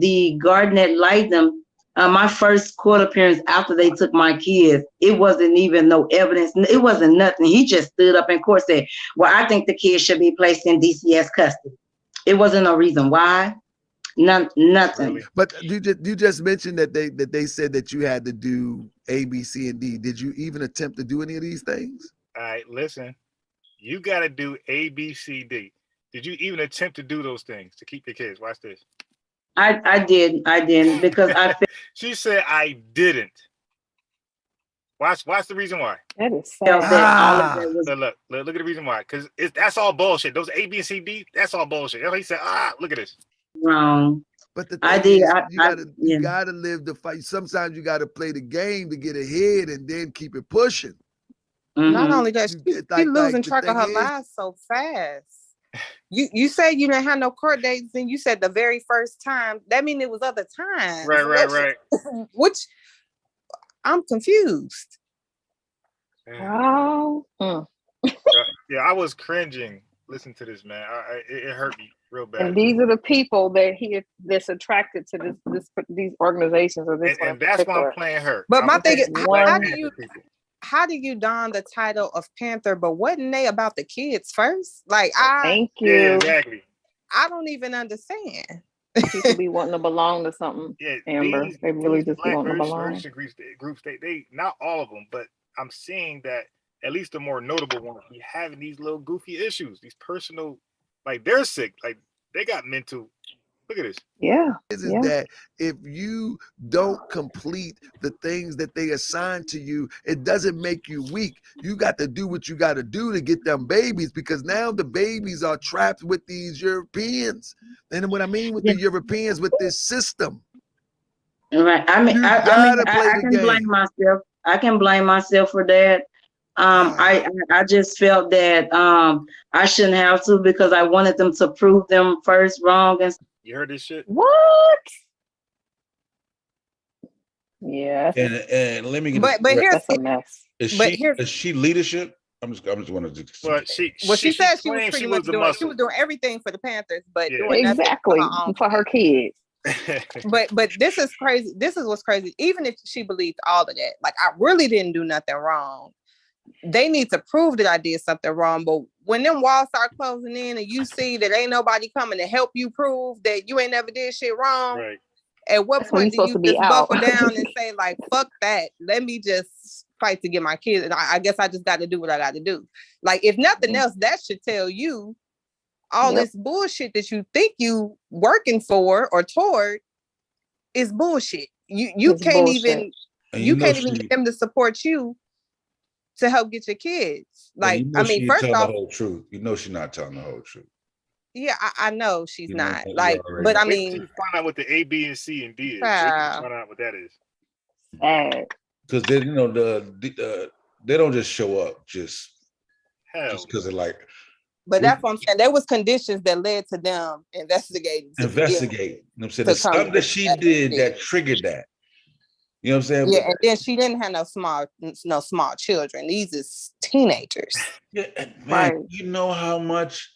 the guardian ad litem, my first court appearance after they took my kids, it wasn't even no evidence. It wasn't nothing. He just stood up in court and said, well, I think the kids should be placed in DCS custody. It wasn't no reason why. Nothing. Really? But you just mentioned that they said that you had to do A, B, C, and D. Did you even attempt to do any of these things? All right, listen. You got to do A, B, C, D. Did you even attempt to do those things to keep your kids? Watch this. I didn't because I. She said I didn't. Watch the reason why. That is sad. Look at the reason why. Because that's all bullshit. Those A, B, C, D, that's all bullshit. He said, look at this. Wrong. But the thing is, you gotta live the fight. Sometimes you gotta play the game to get ahead and then keep it pushing. Not only that, she's losing track of her lives so fast. You said you didn't have no court dates, and you said the very first time. That means it was other times. Right. Which I'm confused. Oh. Yeah, I was cringing. Listen to this, man. It hurt me real bad. And these are the people that's attracted to these organizations or this. And that's why I'm playing her. But my thing is, how do you don the title of Panther? But wasn't they about the kids first? Like, thank you. Yeah, exactly. I don't even understand. People be wanting to belong to something. Yeah, Amber, they really just want to belong. Groups, they not all of them, but I'm seeing that at least the more notable ones be having these little goofy issues, these personal, like they're sick, like they got mental. Look at this. Yeah. Is that if you don't complete the things that they assign to you, it doesn't make you weak. You got to do what you got to do to get them babies, because now the babies are trapped with these Europeans. And what I mean with the Europeans, with this system. Right. I can blame myself. I can blame myself for that. I just felt that I shouldn't have to because I wanted them to prove them first wrong. And you heard this shit? What? Yeah. And let me get But here's that's a mess. is she leadership? I'm just wanting to. But she said she was claimed pretty she much the doing. muscle. She was doing everything for the Panthers, but doing exactly nothing for her kids. But this is crazy. This is what's crazy. Even if she believed all of that, like I really didn't do nothing wrong. They need to prove that I did something wrong. But when them walls start closing in and you see that ain't nobody coming to help you prove that you ain't never did shit wrong, right. At what That's when point you're do supposed you to be just out. buckle down and say, like, fuck that. Let me just fight to get my kids. And I guess I just got to do what I got to do. Like, if nothing else, that should tell you all this bullshit that you think you working for or toward is bullshit. You It's can't bullshit. even get them to support you to help get your kids. Like, I mean, first telling off, the whole truth. You know she's not telling the whole truth. Yeah, I know she's not. You Like, already but know. I Wait till mean, you find out what the A, B, and C and D is. Wait till Wow. you find out what that is. Because they, you know, they don't just show up just because of like. But that's what I'm saying. There was conditions that led to them investigating. You know what I'm saying? There's something that she did that triggered that. You know what I'm saying? Yeah, and then she didn't have no small children. These is teenagers. Yeah, and man, you know how much.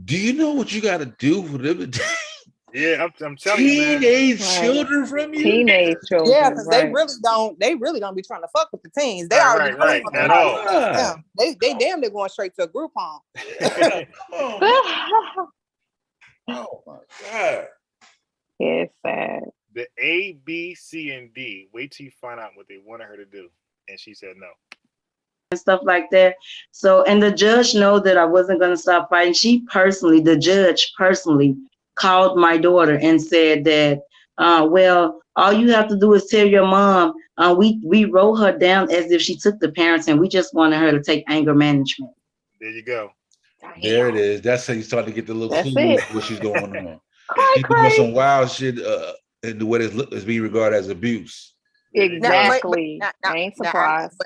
Do you know what you got to do for them? Yeah, I'm telling you, man. Teenage children from you. Teenage children. Yeah, because they really don't be trying to fuck with the teens. They already right at all. them. They damn near going straight to a group home. Oh my God. It's sad. The A, B, C, and D. Wait till you find out what they wanted her to do. And she said no. and stuff like that. So, and the judge know that I wasn't going to stop fighting. The judge personally called my daughter and said that, well, all you have to do is tell your mom, we wrote her down as if she took the parents and we just wanted her to take anger management. There you go. There it is. That's how you start to get the little clues what she's going on. She's Cray. doing some wild shit in the way it's being regarded as abuse. Exactly. I ain't surprised.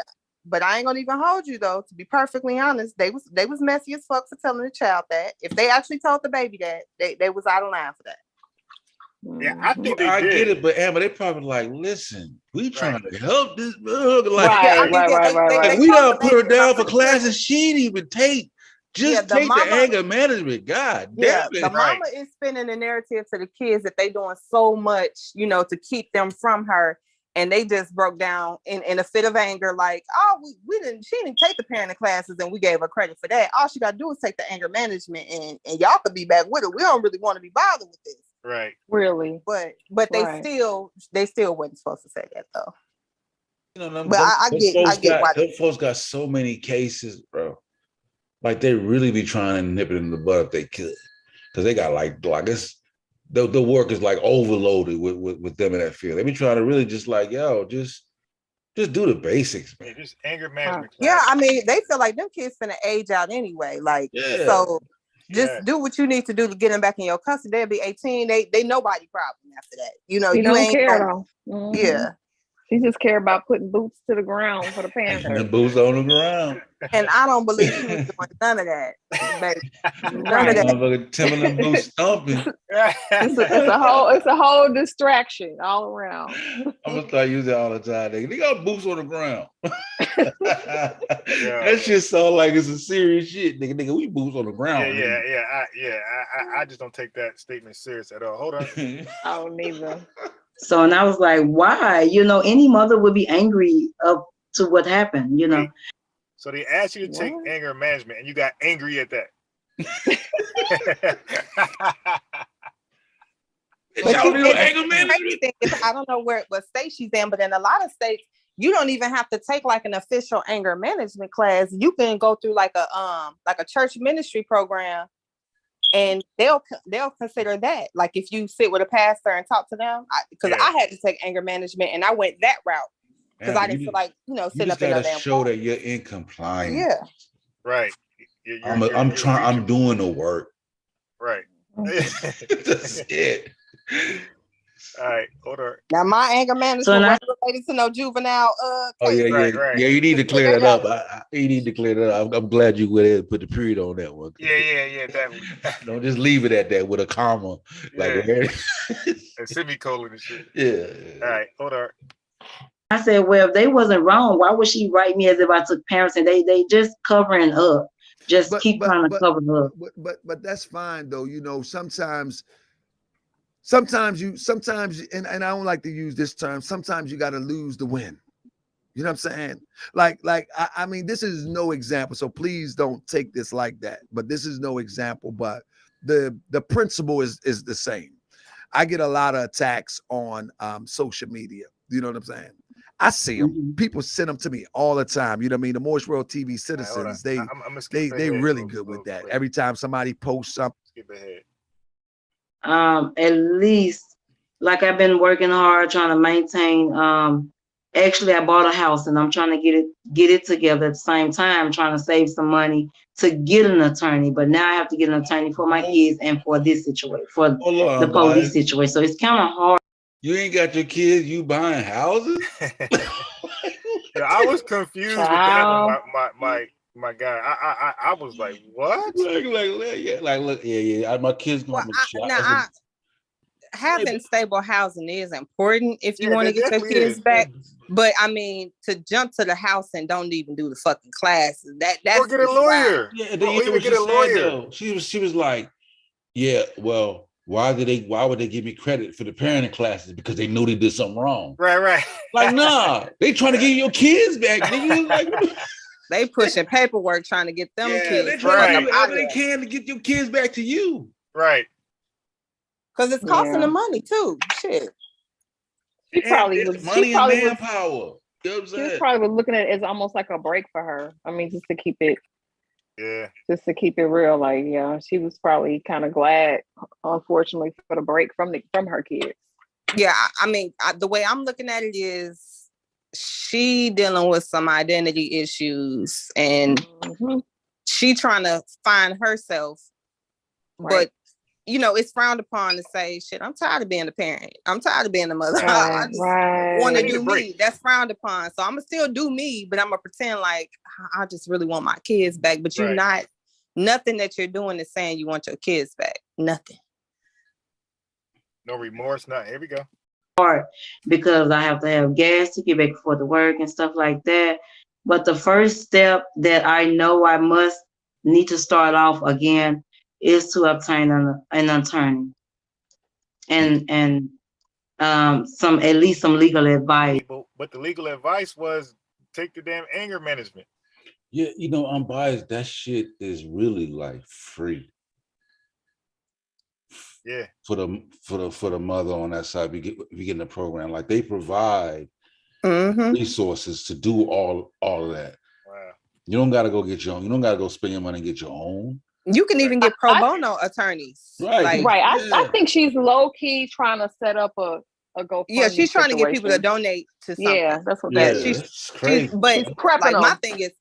But I ain't gonna even hold you though. To be perfectly honest, they was messy as fuck for telling the child that. If they actually told the baby that, they was out of line for that. Yeah, I think I did. get it, but Amber, they probably like, listen, we trying to help this mug. Like, right. We don't put her down for classes she didn't even take. Just take the anger management. God damn it. The mama is spinning the narrative to the kids that they doing so much, to keep them from her. And they just broke down in a fit of anger, like, oh, she didn't take the parenting classes and we gave her credit for that. All she got to do is take the anger management and y'all could be back with it. We don't really want to be bothered with this. Right. Really. But they still wasn't supposed to say that though. But I get why those folks got so many cases, bro. Like they really be trying to nip it in the butt if they could. Because they got like it's the work is like overloaded with them in that field. They be trying to really just like, just do the basics, man. Just anger management. Yeah, I mean, they feel like them kids finna age out anyway. Like, so just do what you need to do to get them back in your custody. They'll be 18. They nobody problem after that. You don't ain't care though. Mm-hmm. Yeah. She just care about putting boots to the ground for the Panthers. The boots on the ground. And I don't believe she was doing none of that. None of that. Motherfucking Timberland boots stomping. It's a whole distraction all around. I'm gonna start using it all the time. They got boots on the ground. That shit sound like it's a serious shit, nigga. We boots on the ground. I just don't take that statement serious at all. Hold on. I don't neither. So, and I was like, why? Any mother would be angry to what happened, So they asked you to take anger management and you got angry at that. Anger management? I don't know what state she's in, but in a lot of states, you don't even have to take like an official anger management class. You can go through like a church ministry program. And they'll consider that. Like if you sit with a pastor and talk to them, because I had to take anger management and I went that route because I didn't feel like sitting up in a damn show that you're in compliance. Yeah, right. I'm doing the work. Right. That's it. All right, hold on. Now my anger management wasn't related to no juvenile Oh yeah, case. yeah, Right. yeah. You need to clear that up. You need to clear that up. I'm glad you went ahead and put the period on that one. Yeah, definitely. Don't just leave it at that with a comma. Like Yeah. A semicolon and shit. yeah. All right, hold on. I said, well, if they wasn't wrong, why would she write me as if I took parents? And they just covering up, just keep trying to cover up. But that's fine though. You know, sometimes you and I don't like to use this term. Sometimes you got to lose to win. You know what I'm saying? Like I mean, this is no example. So please don't take this like that. But this is no example. But the principle is the same. I get a lot of attacks on social media. You know what I'm saying? I see them. People send them to me all the time. You know what I mean? The Morris World TV citizens, I'm they really good with that. Every time somebody posts something. Skip ahead. At least, like I've been working hard trying to maintain. Actually, I bought a house and I'm trying to get it together at the same time, trying to save some money to get an attorney. But now I have to get an attorney for my kids and for this situation, for the police situation. So it's kind of hard. You ain't got your kids. You buying houses? Yeah, I was confused with that one, my guy. I was like, what? My kids going to shop. Having stable housing is important if you want to get your kids back. But I mean, to jump to the house and don't even do the fucking classes, that's or get a lawyer. Yeah, then you even get a lawyer. She was like, yeah, well, why would they give me credit for the parenting classes? Because they knew they did something wrong. Right. Like, nah, they trying to get your kids back. They pushing paperwork trying to get them kids. They trying to do whatever they can to get your kids back to you. Right. Because it's costing them money too. Shit. She probably was money and manpower. You know what I'm saying? She probably was looking at it as almost like a break for her. I mean, just to keep it real. Like, yeah, she was probably kind of glad, unfortunately, for the break from her kids. Yeah, I mean, the way I'm looking at it is she dealing with some identity issues and she trying to find herself. Right. But you know, it's frowned upon to say, shit, I'm tired of being a parent. I'm tired of being a mother. I just want to do me. That's frowned upon. So I'm going to still do me, but I'm going to pretend like I just really want my kids back. But you're not, nothing that you're doing is saying you want your kids back. Nothing. No remorse, nothing. Here we go. Hard because I have to have gas to get back before the work and stuff like that. But the first step that I know I must need to start off again is to obtain an attorney and at least some legal advice. But the legal advice was take the damn anger management. Yeah, you know, I'm biased. That shit is really like free. Yeah. For the mother on that side, we get in the program. Like they provide resources to do all of that. Wow. You don't gotta go get your own, you don't gotta go spend your money and get your own. You can even get pro bono attorneys. Right. I think she's low key trying to set up a GoFundMe. Yeah, she's trying to get people to donate to something. Yeah, that's what that is. She's crazy. But she's prepping my thing is,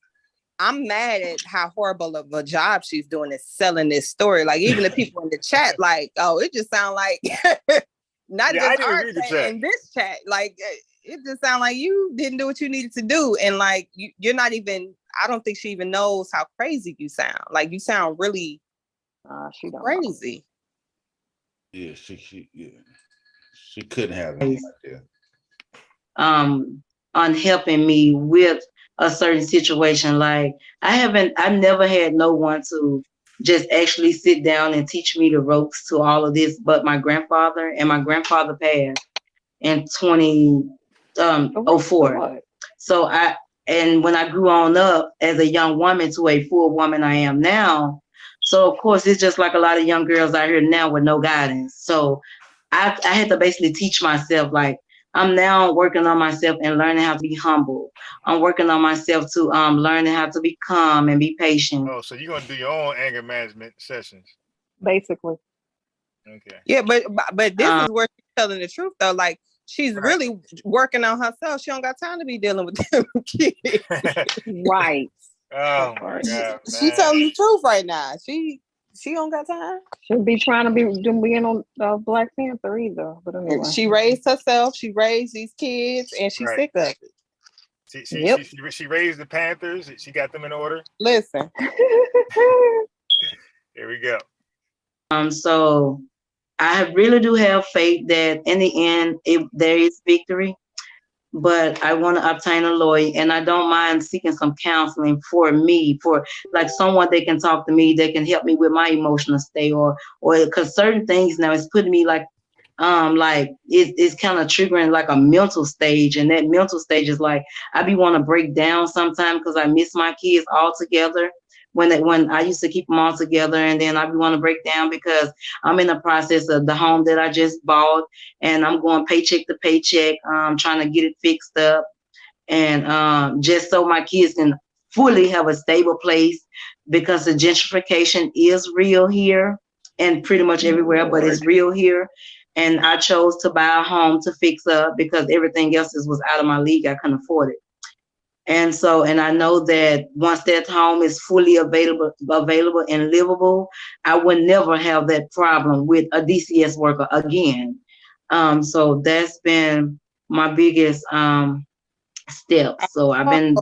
I'm mad at how horrible of a job she's doing is selling this story. Like even the people in the chat, like, oh, it just sounds like not just art in this chat. Like it just sounds like you didn't do what you needed to do, and like you're not even. I don't think she even knows how crazy you sound. Like you sound really she don't crazy. Know. Yeah, she couldn't have it like that. On helping me with a certain situation. Like I've never had no one to just actually sit down and teach me the ropes to all of this, but my grandfather, and my grandfather passed in 2004. So and when I grew on up as a young woman to a full woman I am now, so of course it's just like a lot of young girls out here now with no guidance. So I had to basically teach myself, like I'm now working on myself and learning how to be humble. I'm working on myself to learning how to be calm and be patient. Oh, so you're gonna do your own anger management sessions, basically. Okay. Yeah, but this is where she's telling the truth though. Like she's really working on herself. She don't got time to be dealing with them kids. Right. Oh my God. She's telling the truth right now. She She don't got time. Shouldn't be trying to be being on Black Panther either. But anyway, She raised herself. She raised these kids, and she's sick of it. She raised the Panthers. She got them in order. Listen. Here we go. So I really do have faith that in the end, there is victory. But I want to obtain a lawyer, and I don't mind seeking some counseling for me, for like someone that can talk to me, that can help me with my emotional state, or because certain things now it's putting me like it's kind of triggering like a mental stage, and that mental stage is like I be want to break down sometimes because I miss my kids all together. When I used to keep them all together, and then I want to break down because I'm in the process of the home that I just bought, and I'm going paycheck to paycheck, trying to get it fixed up, and just so my kids can fully have a stable place, because the gentrification is real here and pretty much everywhere, but it's real here. And I chose to buy a home to fix up because everything else was out of my league. I couldn't afford it. And so, and I know that once that home is fully available and livable, I would never have that problem with a DCS worker again. So that's been my biggest step. So I've been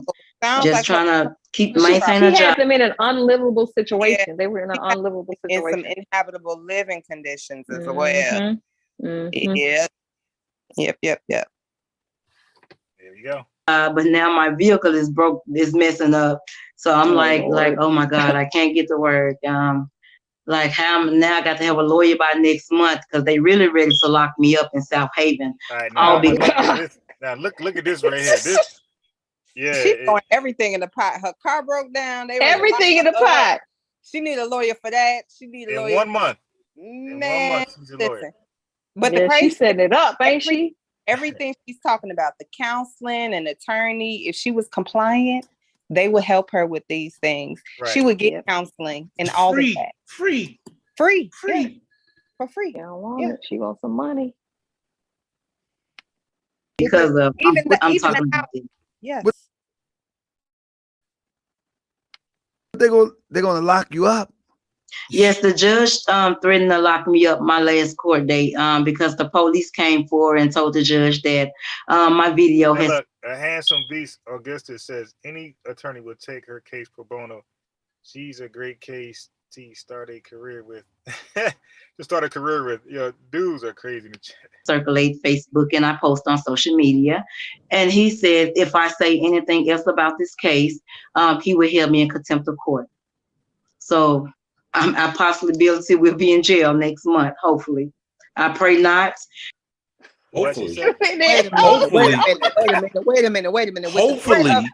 just trying to maintain a job. She had them in an unlivable situation. They were in an unlivable situation. In some inhabitable living conditions as well. Yeah. Yep. There you go. But now my vehicle is messing up. So I'm like, oh my God, I can't get to work. Like how now I got to have a lawyer by next month because they really ready to lock me up in South Haven. All right, now look at this right here. She's throwing everything in the pot. Her car broke down. Everything in the pot. She need a lawyer for that. She need a lawyer in 1 month. Man, in 1 month, she's a lawyer. listen. But the she's setting it up, ain't she? Everything she's talking about, the counseling and attorney, if she was compliant, they would help her with these things. Right. She would get counseling and all of that. Free. Yeah. For free. She don't want it. She wants some money. Because of I'm talking about it. Yes. They're gonna lock you up. Yes, the judge threatened to lock me up my last court date because the police came forward and told the judge that my video has. Look, a handsome beast Augustus says any attorney would take her case pro bono. She's a great case to start a career with. Dudes are crazy in the chat. Circulate Facebook and I post on social media, and he said if I say anything else about this case, he would have me in contempt of court. So. I possibility will be in jail next month. Hopefully, I pray not. Hopefully. Wait a minute. Hopefully.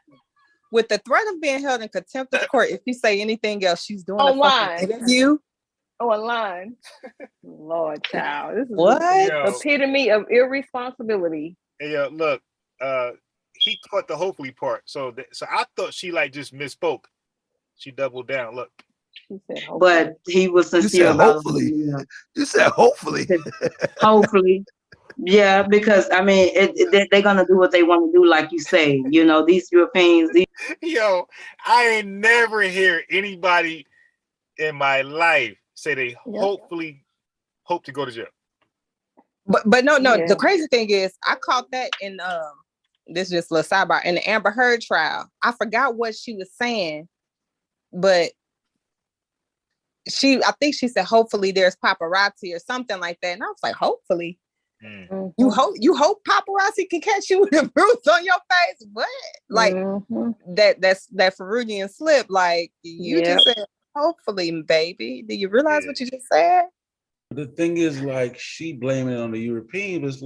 With the threat of being held in contempt of court, if you say anything else, she's doing online. A interview. Online. Lord, child, this is the epitome of irresponsibility. Hey, look, he caught the hopefully part. So I thought she just misspoke. She doubled down. Look. But he was sincere. Hopefully. You said hopefully. Hopefully. Yeah, because I mean, they're gonna do what they want to do, like you say. These Europeans. Yo, I ain't never hear anybody in my life say they hope to go to jail. But no. Yeah. The crazy thing is, I caught that in this just a little sidebar in the Amber Heard trial. I forgot what she was saying, but. I think she said, hopefully there's paparazzi or something like that. And I was like, hopefully. Mm-hmm. You hope paparazzi can catch you with a bruise on your face? What? Like that's that Freudian slip. Like you just said, hopefully, baby. Do you realize what you just said? The thing is, she blaming it on the European, but it's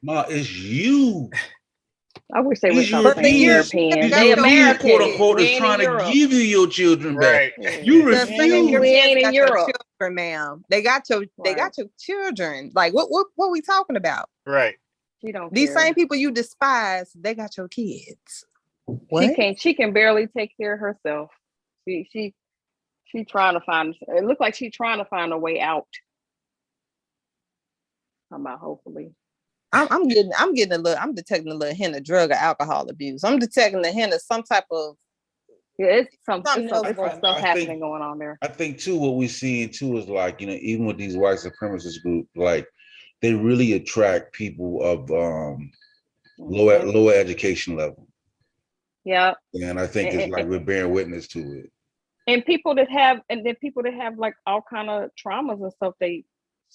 Ma, it's you. I wish they would talk about the Europeans. They American, quote unquote, is trying to give you your children back. You refuse. We ain't in Europe, children, ma'am. They got your children. Like what are we talking about? Right. These same people you despise, they got your kids. What? She can barely take care of herself. She trying to find. It looks like she's trying to find a way out. How about hopefully? I'm detecting a little hint of drug or alcohol abuse. I'm detecting the hint of some type of Yeah, it's some Something else it's some going stuff I happening think- going on there. I think too, what we're seeing too is like, you know, even with these white supremacist groups, like they really attract people of lower education level. Yeah. And I think it's like we're bearing witness to it. And people that have like all kind of traumas and stuff, they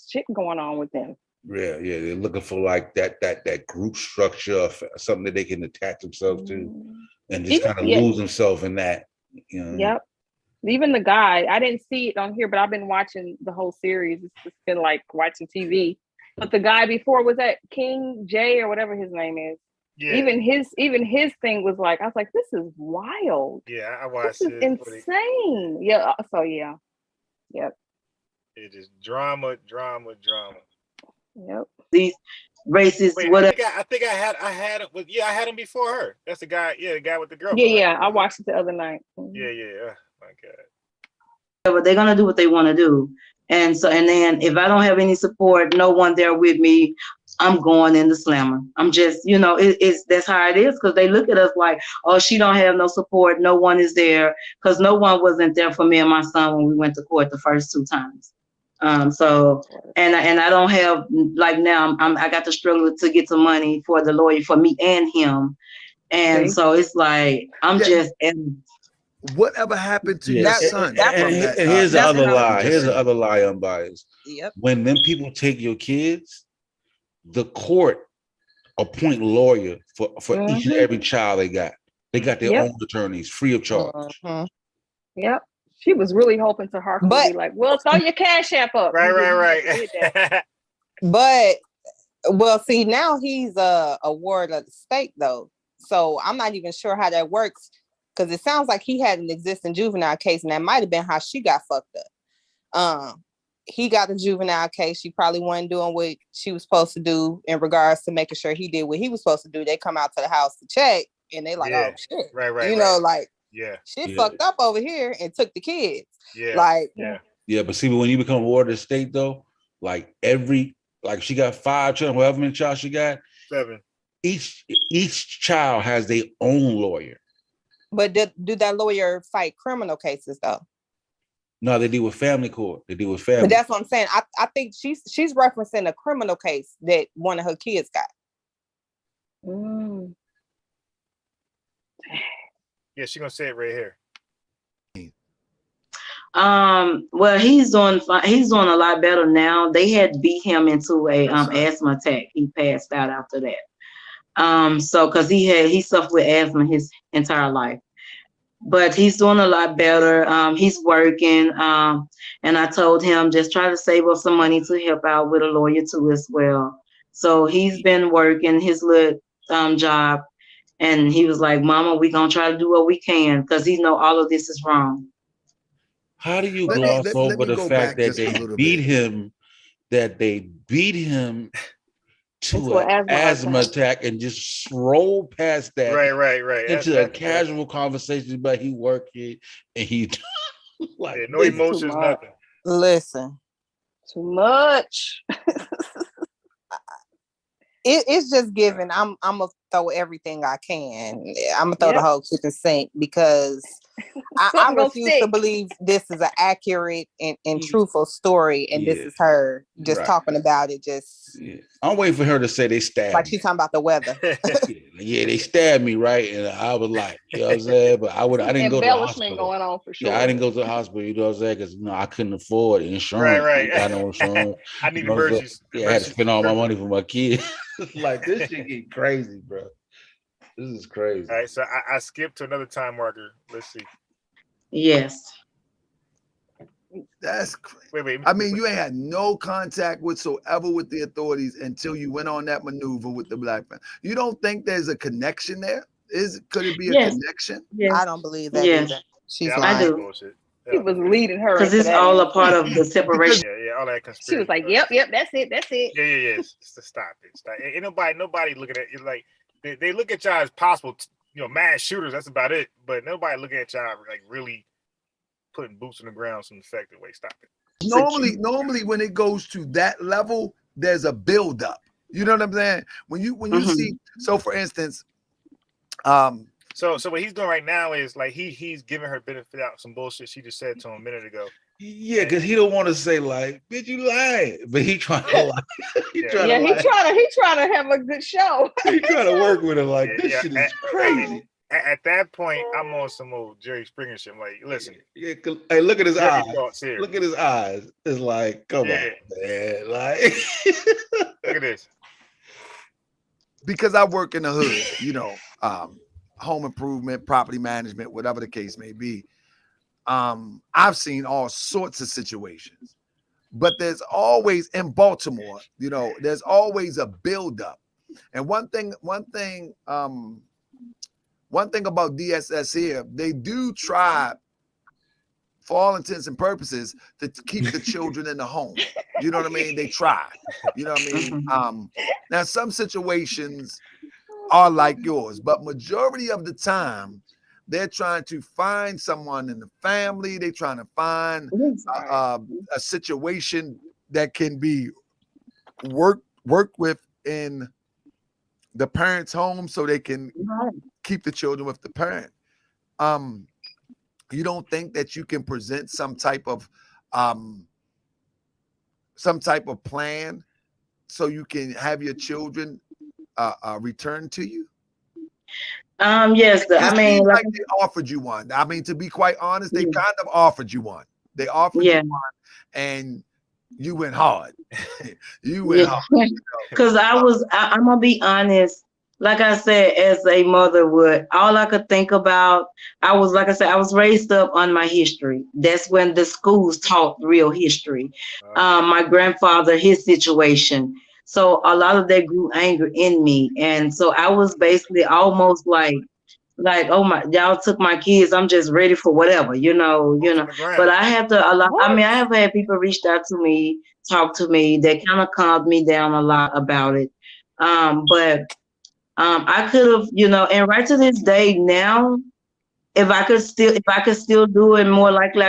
shit going on with them. Yeah, they're looking for like that group structure, of something that they can attach themselves to, and just kind of lose themselves in that. You know. Yep. Even the guy, I didn't see it on here, but I've been watching the whole series. It's just been like watching TV. But the guy before, was that King J or whatever his name is. Yeah. Even his thing was like, I was like, this is wild. Yeah, I watched this is insane. Yeah. So yeah. Yep. It is drama. Yep. These racist. Wait, whatever. I think I had it with I had him before her. That's the guy. Yeah, the guy with the girl. Yeah. I watched it the other night. Yeah. Oh, my God. They're gonna do what they want to do, and then if I don't have any support, no one there with me, I'm going in the slammer. I'm just, it's that's how it is, because they look at us like, oh, she don't have no support, no one is there, because no one wasn't there for me and my son when we went to court the first 2 times. So and I don't have, like, now I got to struggle to get some money for the lawyer for me and him, and so it's like whatever happened to your son? And here's the other lie. Here's the other lie, unbiased. Yep. When them people take your kids, the court appoint lawyer for each and every child they got. They got their own attorneys, free of charge. Yep. She was really hoping to her be like, well, throw your cash app up. Right. But well, see, now he's a ward of the state though, so I'm not even sure how that works, because it sounds like he had an existing juvenile case, and that might have been how she got fucked up. He got a juvenile case. She probably wasn't doing what she was supposed to do in regards to making sure he did what he was supposed to do. They come out to the house to check, and they like, oh shit, right. Shit fucked up over here, and took the kids. Yeah, but see, when you become ward of the state though, like she got 5 children, however many child she got, 7. Each child has their own lawyer. But do that lawyer fight criminal cases though? No, they deal with family court. They deal with family. But that's what I'm saying. I think she's referencing a criminal case that one of her kids got. Yeah, she's gonna say it right here. Well, he's doing a lot better now. They had beat him into a asthma attack. He passed out after that. So because he suffered with asthma his entire life. But he's doing a lot better. He's working. And I told him just try to save up some money to help out with a lawyer too as well. So he's been working his little job, and he was like, Mama, we gonna try to do what we can, because he know all of this is wrong. How do you gloss over the fact that they beat him? That they beat him to an asthma attack and just roll past that, right, into a casual conversation about he working and he like no emotions, nothing. Listen, too much. It's just given. I'm gonna throw everything I can. I'm gonna throw the whole kitchen sink, because I refuse to believe this is an accurate and truthful story, and this is her just talking about it. I'm waiting for her to say they stabbed like she's talking about the weather. They stabbed me, right? And I was like, you know what I'm saying? But I didn't go to the hospital. Going on for sure. Yeah, I didn't go to the hospital, you know what I'm saying? Because I couldn't afford insurance. Right. I got no insurance. I need emergency. I had to spend all my money for my kids. Like, this shit get crazy, bro. This is crazy. All right, so I skipped to another time marker. Let's see. Yes. That's crazy. Wait. I mean, you ain't had no contact whatsoever with the authorities until you went on that maneuver with the black man. You don't think there's a connection there? Could it be a connection? Yes. I don't believe that either. She's lying. I do. He was leading her because it's all a part of the separation. All that conspiracy. She was like, "Yep, that's it. Yeah. Stop it. Ain't nobody looking at it like they look at y'all as possible, mass shooters. That's about it. But nobody looking at y'all like really putting boots on the ground some effective way. Stop it. Normally, when it goes to that level, there's a buildup. You know what I'm saying? When you see, so for instance, So what he's doing right now is like he's giving her benefit out some bullshit she just said to him a minute ago. Yeah, because he don't want to say like, bitch, you lying, but he trying to lie. He trying to have a good show. He trying to work with her like this shit is crazy. At that point, I'm on some old Jerry Springer shit. I'm like, listen, hey, look at his eyes. Here. Look at his eyes. It's like, come on, man. Like, look at this. Because I work in the hood, you know, home improvement, property management, whatever the case may be. I've seen all sorts of situations, but there's always in Baltimore, you know, there's always a buildup. And one thing about DSS here, they do try, for all intents and purposes, to keep the children in the home. You know what I mean? They try. You know what I mean? Now, some situations are like yours, but majority of the time, they're trying to find someone in the family. They're trying to find a situation that can be worked with in the parent's home, so they can keep the children with the parent. You don't think that you can present some type of plan so you can have your children return to you? Yes, I mean, like they offered you one. I mean, to be quite honest, they kind of offered you one. They offered you one, and you went hard. You went hard. Because I'm gonna be honest. Like I said, as a mother would, all I could think about, I was raised up on my history. That's when the schools taught real history. My grandfather, his situation. So a lot of that grew anger in me. And so I was basically almost like, oh my, y'all took my kids. I'm just ready for whatever, you know. But I have to, I have had people reached out to me, talk to me. They kind of calmed me down a lot about it. But I could have, and right to this day now, if I could still do it, more likely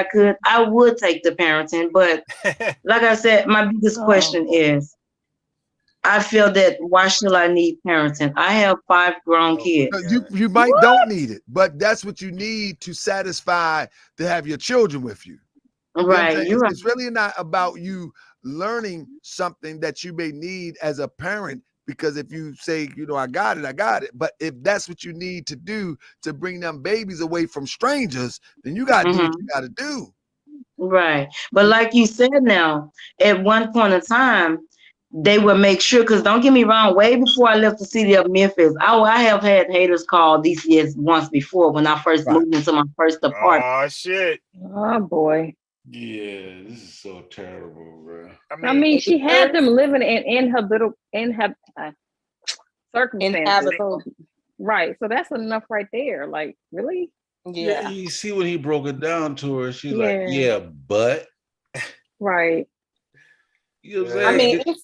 I would take the parenting. But like I said, my biggest question is, I feel that why should I need parenting? I have 5 grown kids. You might don't need it, but that's what you need to satisfy to have your children with you. Right. It's really not about you learning something that you may need as a parent, because if you say, I got it. But if that's what you need to do to bring them babies away from strangers, then you got to do what you got to do. Right. But like you said now, at one point in time, they would make sure, because don't get me wrong, way before I left the city of Memphis, I have had haters call DCS once before when I first moved into my first apartment. Oh, shit. Oh, boy. Yeah, this is so terrible, bro. I mean, she had them living in her circumstances. So, right. So that's enough right there. Like, really? Yeah. You see when he broke it down to her, she's like, yeah, but. Right. You know what I'm saying? I mean,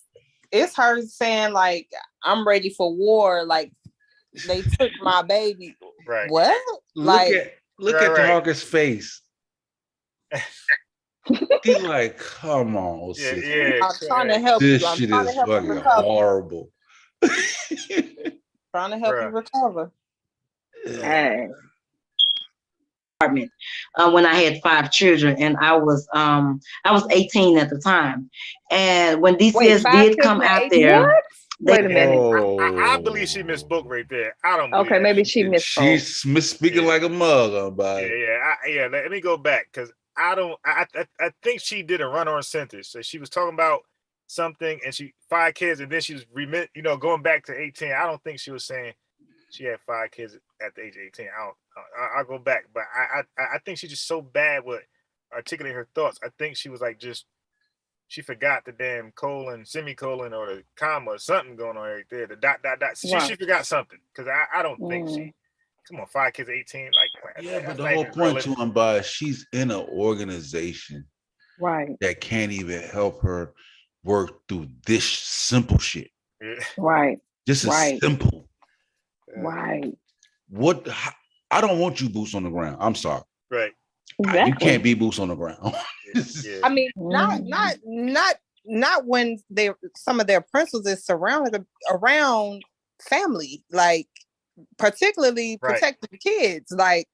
it's her saying, like, I'm ready for war. Like, they took my baby. Right. What? Look at Target's face. He's like, come on, sis. I'm trying to help this you. I'm shit trying is to help fucking you recover. horrible. Trying to help you recover. Apartment when I had 5 children, and I was 18 at the time. And when DCS did come out there, wait a minute. I believe she misspoke right there. I don't believe maybe she misspoke. She's misspeaking like a mug about it. Yeah. Let me go back, because I think she did a run-on sentence. So she was talking about something, and 5 kids, and then she was going back to 18. I don't think she was saying she had 5 kids at the age of 18. I'll go back, but I think she's just so bad with articulating her thoughts. I think she was like she forgot the damn colon, semicolon, or the comma, or something going on right there. The dot. She forgot something, because I don't think she. Come on, 5 kids, 18. Like, but the whole point to him by she's in an organization, right, that can't even help her work through this simple shit. Right. This is simple. Right. What? I don't want you boots on the ground. I'm sorry. Right. Exactly. You can't be boots on the ground. I mean, not when some of their principles is surrounded around family. Like, particularly protecting the kids. Like,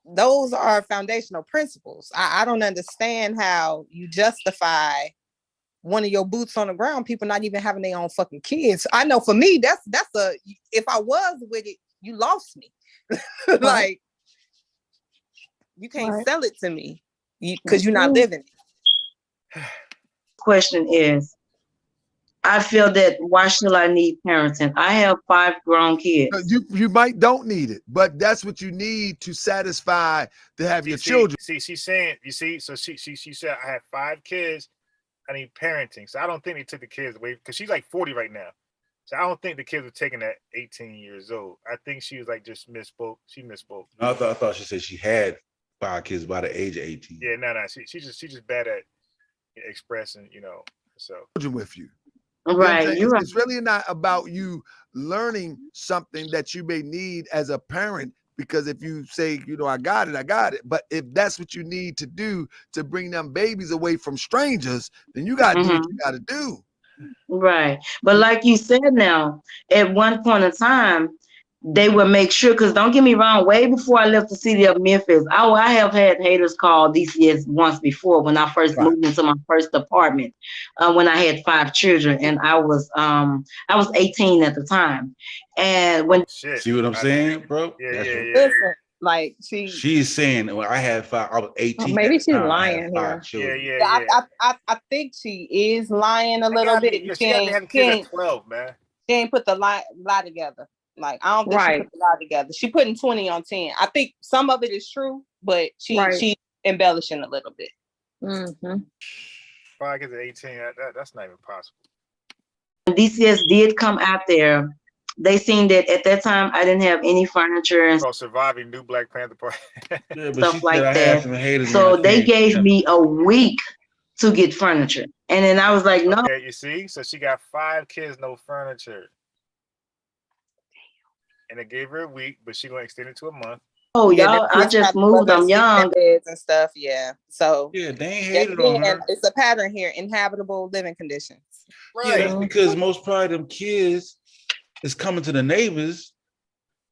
those are foundational principles. I don't understand how you justify one of your boots on the ground, people not even having their own fucking kids. I know for me, that's if I was with it, you lost me. Like, you can't sell it to me because you're not living it. Question is, I feel that why should I need parenting? I have 5 grown kids. You might don't need it, but that's what you need to satisfy to have your children. See, she's saying, you see, so she said, I have 5 kids, I need parenting. So I don't think they took the kids away because she's like 40 right now. So I don't think the kids were taken at 18 years old. I think she was like just misspoke. She misspoke. I thought she said she had 5 kids by the age of 18. Yeah, no. She's just bad at expressing, so with you. Right. You're right. It's really not about you learning something that you may need as a parent, because if you say, I got it. But if that's what you need to do to bring them babies away from strangers, then you got to do what you got to do. Right. But like you said now, at one point in time, they would make sure, because don't get me wrong, way before I left the city of Memphis, I have had haters call DCS once before when I first moved into my first apartment, when I had 5 children, and I was 18 at the time. And when see what I'm saying, bro? Yeah. Listen, like she's saying, well, I had 5, I was 18. Maybe she's lying here. Yeah. I think she is lying a little bit. She got to have kids at 12, man. She ain't put the lie together. Like, I don't think she put the lie together. She putting 20 on 10. I think some of it is true, but she's embellishing a little bit. 5 kids at 18, that's not even possible. when DCS did come out there, they seen that at that time I didn't have any furniture and surviving New Black Panther Party. stuff like that. So they gave me a week to get furniture. And then I was like, no. Okay, you see? So she got 5 kids, no furniture. And they gave her a week, but she gonna extend it to a month. Oh, y'all, I just moved. I'm young. And stuff, yeah. So yeah, they ain't hated on her. It's a pattern here: inhabitable living conditions. Right. Yeah, because most probably them kids is coming to the neighbors,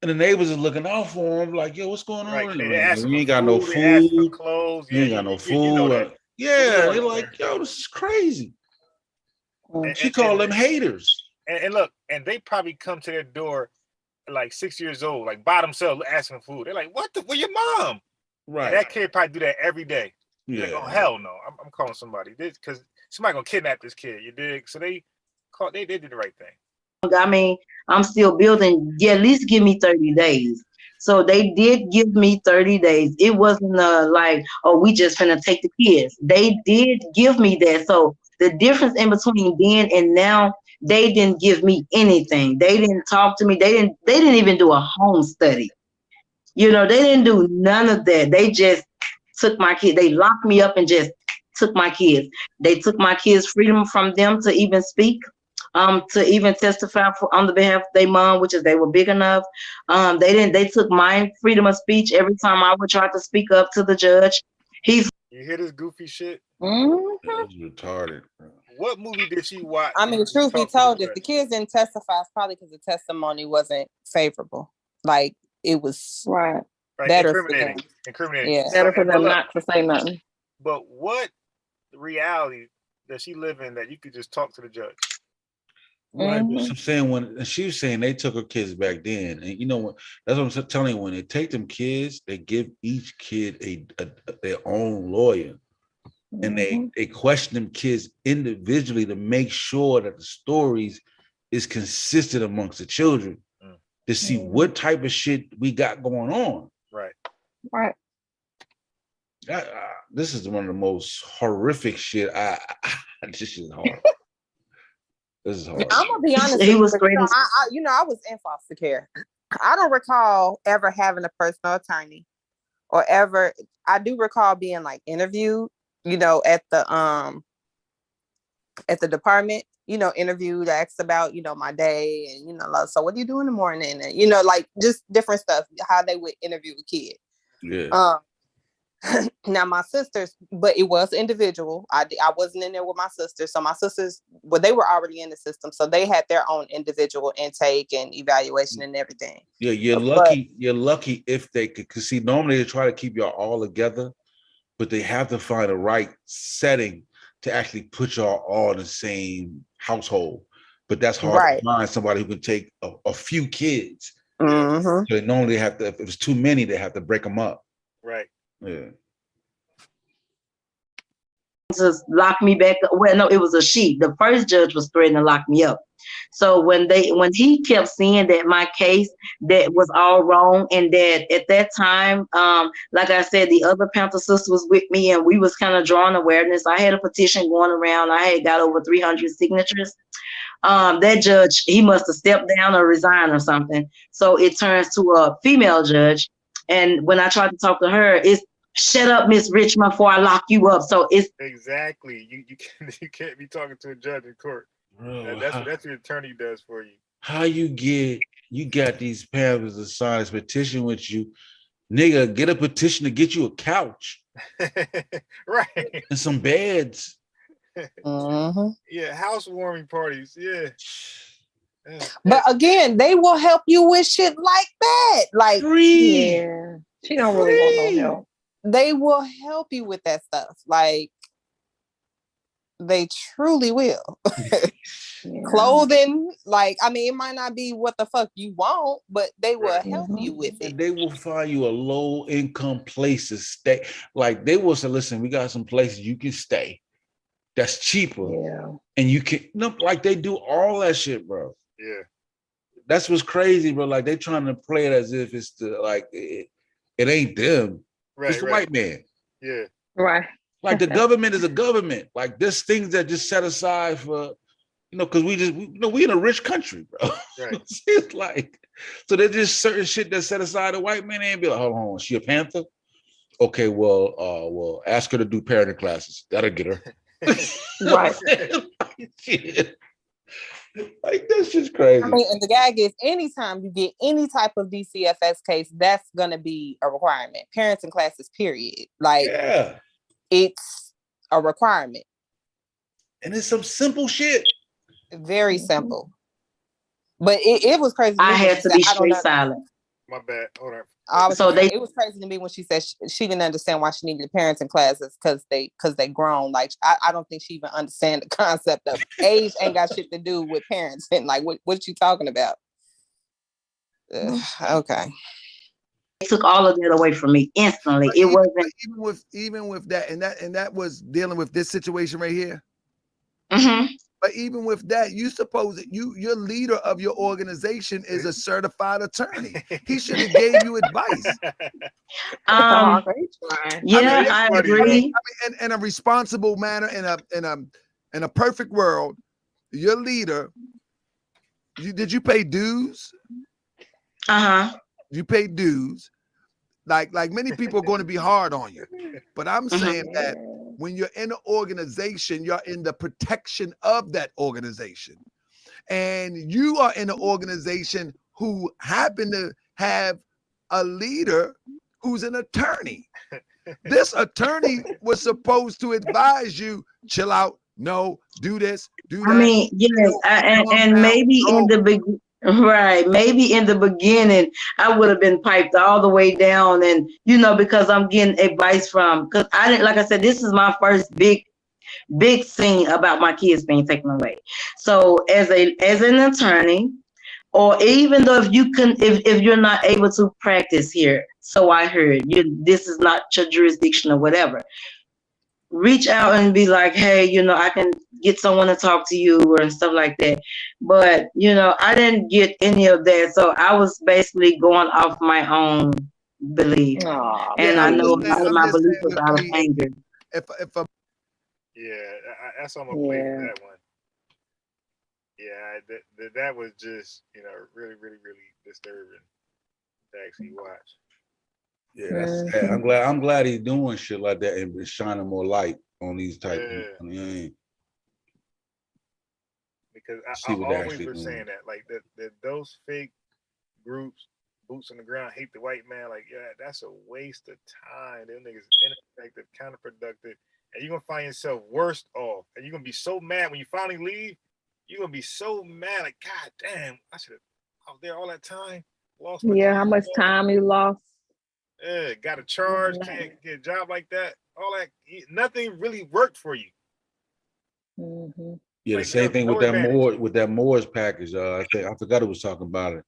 and the neighbors is looking out for them. Like, yo, what's going on? You ain't got no food. Clothes. You ain't got no food. Yeah, they're like, yo, this is crazy. She called them haters. And look, and they probably come to their door like 6 years old, like by themselves asking for food. They're like, where your mom? Right. And that kid probably do that every day. Yeah. Like, oh hell no. I'm calling somebody. Because somebody gonna kidnap this kid, you dig? So they did the right thing. I mean, I'm still building. Yeah, at least give me 30 days. So they did give me 30 days. It wasn't like, oh, we just finna take the kids. They did give me that. So the difference in between then and now, they didn't give me anything. They didn't talk to me. They didn't even do a home study. They didn't do none of that. They just took my kids. They locked me up and just took my kids. They took my kids' freedom from them to even speak, to even testify on the behalf of their mom, which is they were big enough. They took my freedom of speech every time I would try to speak up to the judge. You hear this goofy shit? That's retarded, bro. What movie did she watch? I mean, truth be told, if the kids didn't testify, it's probably because the testimony wasn't favorable. Like, it was better for them. Incriminating. Yeah. Better for them not to say nothing. But what reality does she live in that you could just talk to the judge? Right, but I'm saying when she was saying they took her kids back then, and that's what I'm telling you. When they take them kids, they give each kid their own lawyer. And they question them kids individually to make sure that the stories is consistent amongst the children to see what type of shit we got going on. Right. This is one of the most horrific shit. This is hard. This is hard. I'm gonna be honest. He was great. I was in foster care. I don't recall ever having a personal attorney, or ever. I do recall being like interviewed. At the department, interviewed, asked about, my day and, like, so what do you do in the morning? And, like just different stuff, how they would interview a kid. Yeah. Now my sisters, but it was individual. I wasn't in there with my sisters. So my sisters, well, they were already in the system. So they had their own individual intake and evaluation and everything. Yeah, you're lucky. You're lucky if they could, because see, normally they try to keep y'all all together, but they have to find the right setting to actually put y'all all in the same household. But that's hard to find somebody who can take a few kids. So they normally have to, if it's too many, they have to break them up. Right. Yeah. Just lock me back up. Well, no, it was a she. The first judge was threatening to lock me up. So when he kept seeing that my case that was all wrong, and that at that time, like I said, the other Panther sister was with me, and we was kind of drawing awareness. I had a petition going around. I had got over 300 signatures. That judge, he must have stepped down or resigned or something. So it turns to a female judge. And when I tried to talk to her, it's shut up, Miss Richmond, before I lock you up. So it's exactly you can't be talking to a judge in court. Bro, that's what the attorney does for you. How you got these Panthers to sign this petition with you, nigga? Get a petition to get you a couch, right, and some beds. Yeah, housewarming parties. Yeah. But again, they will help you with shit like that. Like free. Yeah. She don't really want no help. They will help you with that stuff. Like they truly will. Clothing, like, I mean, it might not be what the fuck you want, but they will help you with it. And they will find you a low income place to stay. Like they will say, listen, we got some places you can stay that's cheaper. Yeah. And you can, like they do all that shit, bro. Yeah. That's what's crazy, bro. Like they trying to play it as if it's it ain't them. Right, it's the white man. Yeah. Right. Like the government is a government. Like there's things that just set aside for, because we in a rich country, bro. Right. It's like, so there's just certain shit that's set aside. The white man ain't be like, hold on, she a Panther? Okay, well, ask her to do parenting classes. That'll get her. Right. Like that's just crazy. I mean, and the gag is anytime you get any type of DCFS case, that's gonna be a requirement. Parenting classes, period. Like it's a requirement. And it's some simple shit. Very simple. But it was crazy. I had to be straight silent. My bad. Hold on. It was crazy to me when she said she didn't understand why she needed parenting classes because they grown. Like I don't think she even understand the concept of age ain't got shit to do with parents. And like what you talking about? Okay. It took all of that away from me instantly. It wasn't even with that, and that was dealing with this situation right here. But even with that, you suppose that your leader of your organization is a certified attorney. He should have gave you advice. I agree. I mean, in a responsible manner, in a perfect world, your leader. Did you pay dues? You pay dues. Like many people are going to be hard on you, but I'm saying that when you're in an organization, you're in the protection of that organization, and you are in an organization who happen to have a leader who's an attorney. This attorney was supposed to advise you, chill out, no, do this, do that. I mean, yes, and maybe in the beginning. Right. Maybe in the beginning, I would have been piped all the way down. And, because I'm getting advice because I didn't, like I said, this is my first big scene about my kids being taken away. So as an attorney, or even though if you're not able to practice here, so I heard this is not your jurisdiction or whatever, reach out and be like, hey, I can get someone to talk to you or stuff like that. But, I didn't get any of that. So I was basically going off my own belief. And I know a lot of my belief was out of anger. That's on my plate for that one. Yeah, that was just, really, really, really disturbing to actually watch. Yeah, that's sad. I'm glad he's doing shit like that and shining more light on these type of because I always was saying that, like that those fake groups, boots on the ground, hate the white man. Like, yeah, that's a waste of time. Them niggas ineffective, counterproductive, and you're gonna find yourself worse off. And you're gonna be so mad when you finally leave. You're gonna be so mad, like, God damn, I should have. I was there all that time. Lost my Yeah, how much time you lost? Yeah, got a charge, can't get a job like that. All that, nothing really worked for you. Mm-hmm. Yeah, Like, the same thing no with that advantage. Moors package. I forgot who was talking about it,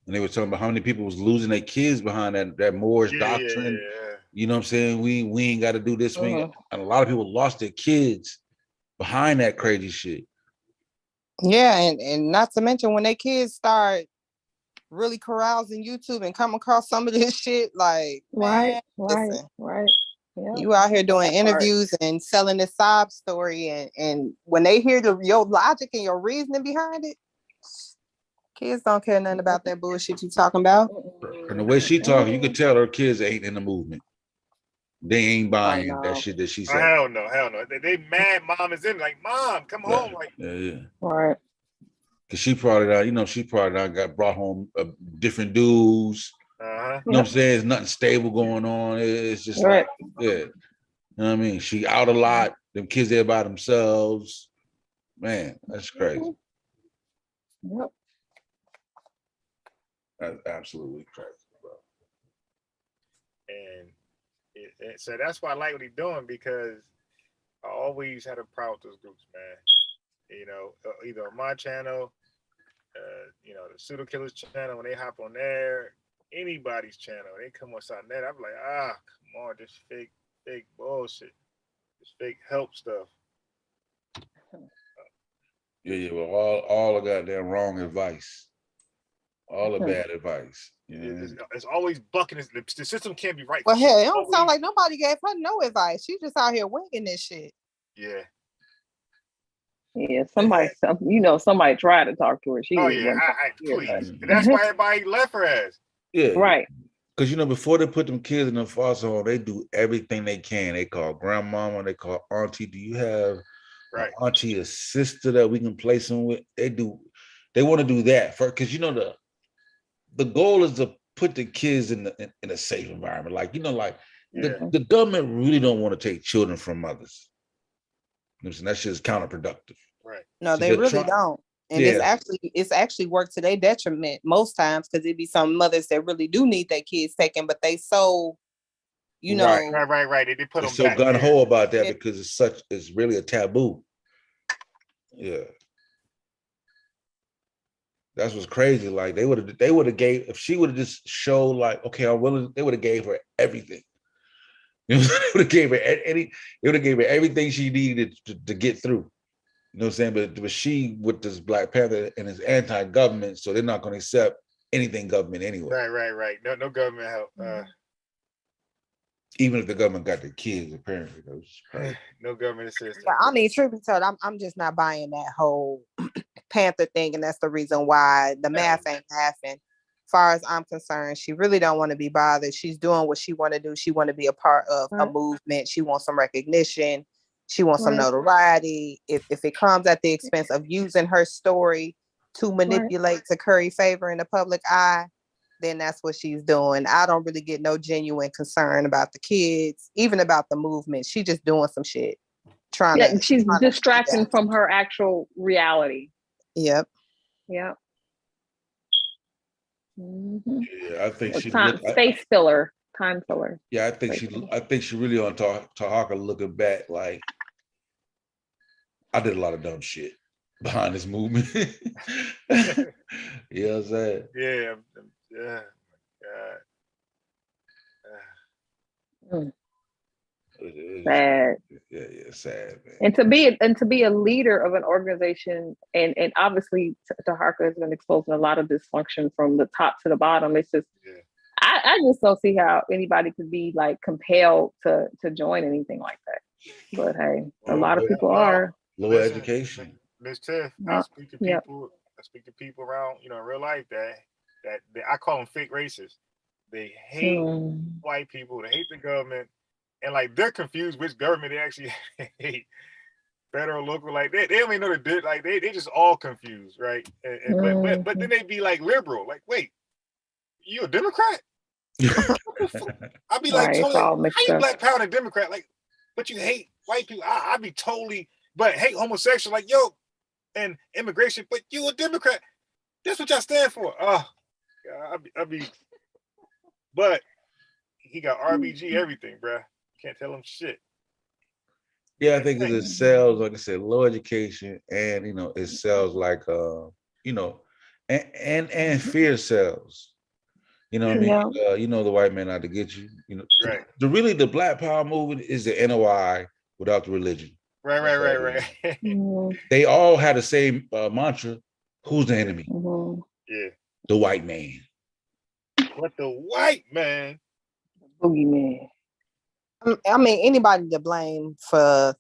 and they were talking about how many people was losing their kids behind that Moors doctrine. Yeah. You know what I'm saying? We ain't got to do this. Mhm. And a lot of people lost their kids behind that crazy shit. Yeah, and not to mention when they kids start really carousing YouTube and come across some of this shit, like, man, listen, Yeah. you out here doing That part. interviews and selling this sob story, and when they hear your logic and your reasoning behind it, kids don't care nothing about that bullshit you talking about. And the way she talking, you could tell her kids ain't in the movement. They ain't Oh, buying that shit that she Oh, said. hell no. They mad. Mom is in. Like, mom, come home. Like, Yeah. Right. Cause she probably got brought home different dudes. You know what I'm saying? There's nothing stable going on. It's just like, yeah. You know what I mean? She out a lot. Them kids there by themselves. Man, that's crazy. Yep. That's absolutely crazy, bro. and so that's why I like what he's doing, because I always had a problem with those groups, man. You know, either on my channel, you know, the Pseudo Killers channel, when they hop on there, anybody's channel, they come on something that, I'm like, come on, this fake bullshit, this fake help stuff. Yeah, well, all the goddamn wrong advice. All the bad advice. It's always bucking. The system can't be right. Well, hell, it don't sound like nobody gave her no advice. She just out here winging this shit. Yeah. Yeah, somebody tried to talk to her. She Please. And that's why everybody left her ass. Yeah. Right. Because, before they put them kids in the foster home, they do everything they can. They call grandmama, they call auntie. Do you have an auntie, a sister that we can place them with? They want to do that first, because the goal is to put the kids in a safe environment. Like, the government really don't want to take children from mothers. That shit is counterproductive. Right. No, they really don't. And it's actually worked to their detriment most times, because it'd be some mothers that really do need their kids taken, but they so, Right. They put them so gun-ho about that because it's really a taboo. Yeah. That's what's crazy. Like, they would have gave, if she would have just showed like, okay, I'm willing, they would have gave her everything. They would have gave her everything she needed to get through. You know what I'm saying? But she with this Black Panther and it's anti-government, so they're not going to accept anything government anyway. Right. No government help. Even if the government got the kids, apparently. No government assistance. But I mean, truth be told, I'm just not buying that whole Panther thing, and that's the reason why the math ain't happening. As far as I'm concerned, she really don't want to be bothered. She's doing what she want to do. She want to be a part of a movement. She wants some recognition. She wants some notoriety. If it comes at the expense of using her story to manipulate, to curry favor in the public eye, then that's what she's doing. I don't really get no genuine concern about the kids, even about the movement. She just doing some shit. She's distracting from her actual reality. Yep. Mm-hmm. Yeah, I think space filler, time filler. Yeah, I think she really on Tahaka looking back like, I did a lot of dumb shit behind this movement. You know what I'm saying? Yeah. Sad. Yeah, sad, man. And to be a leader of an organization, and obviously Taharka has been exposing a lot of dysfunction from the top to the bottom. It's just, I just don't see how anybody could be like compelled to join anything like that. But hey, a lot of people are. Low education. Miss Tiff, I speak to people around, in real life that I call them fake racists. They hate white people. They hate the government. And like, they're confused which government they actually hate, federal, local. Like, they don't even know they just all confused, right? But then they be like liberal. Like, wait, You a Democrat? I'd be like, Right, it's totally, all how mixed you up. Black Power and a Democrat? Like, but you hate white people. I'd be totally, but hate homosexual. Like, yo, and immigration, but you a Democrat. That's what y'all stand for. Oh, I'd be, but he got RBG everything, bruh. Can't tell him shit. Yeah, I think it sells, like I said, low education, and it sells like and fear sells. You know what I mean? Yeah. The white man out to get you. Right. The Black Power movement is the NOI without the religion. Right. They all had the same mantra. Who's the enemy? Yeah. The white man. What the white man? Boogeyman. I mean, anybody to blame for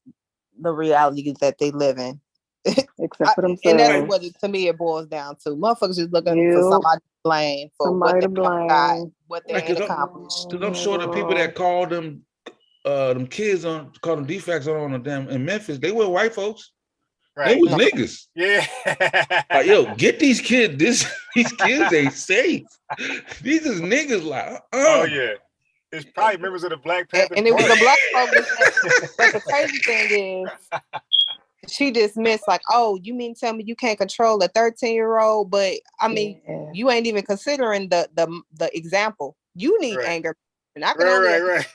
the reality that they live in. Except for themselves. And that's what to me it boils down to. Motherfuckers just looking for somebody to blame for what they got, what they ain't accomplished. Because I'm sure the people that called them kids called them defects on them in Memphis, they were white folks. Right. They was niggas. Yeah. Like, yo, get these kids. These kids ain't safe. These is niggas like, Oh yeah. It's probably members of the Black Panther and it was Party. the black folks. But the crazy thing is, she dismissed like, oh, you mean tell me you can't control a 13-year-old? But I mean, you ain't even considering the example. You need anger. And I can only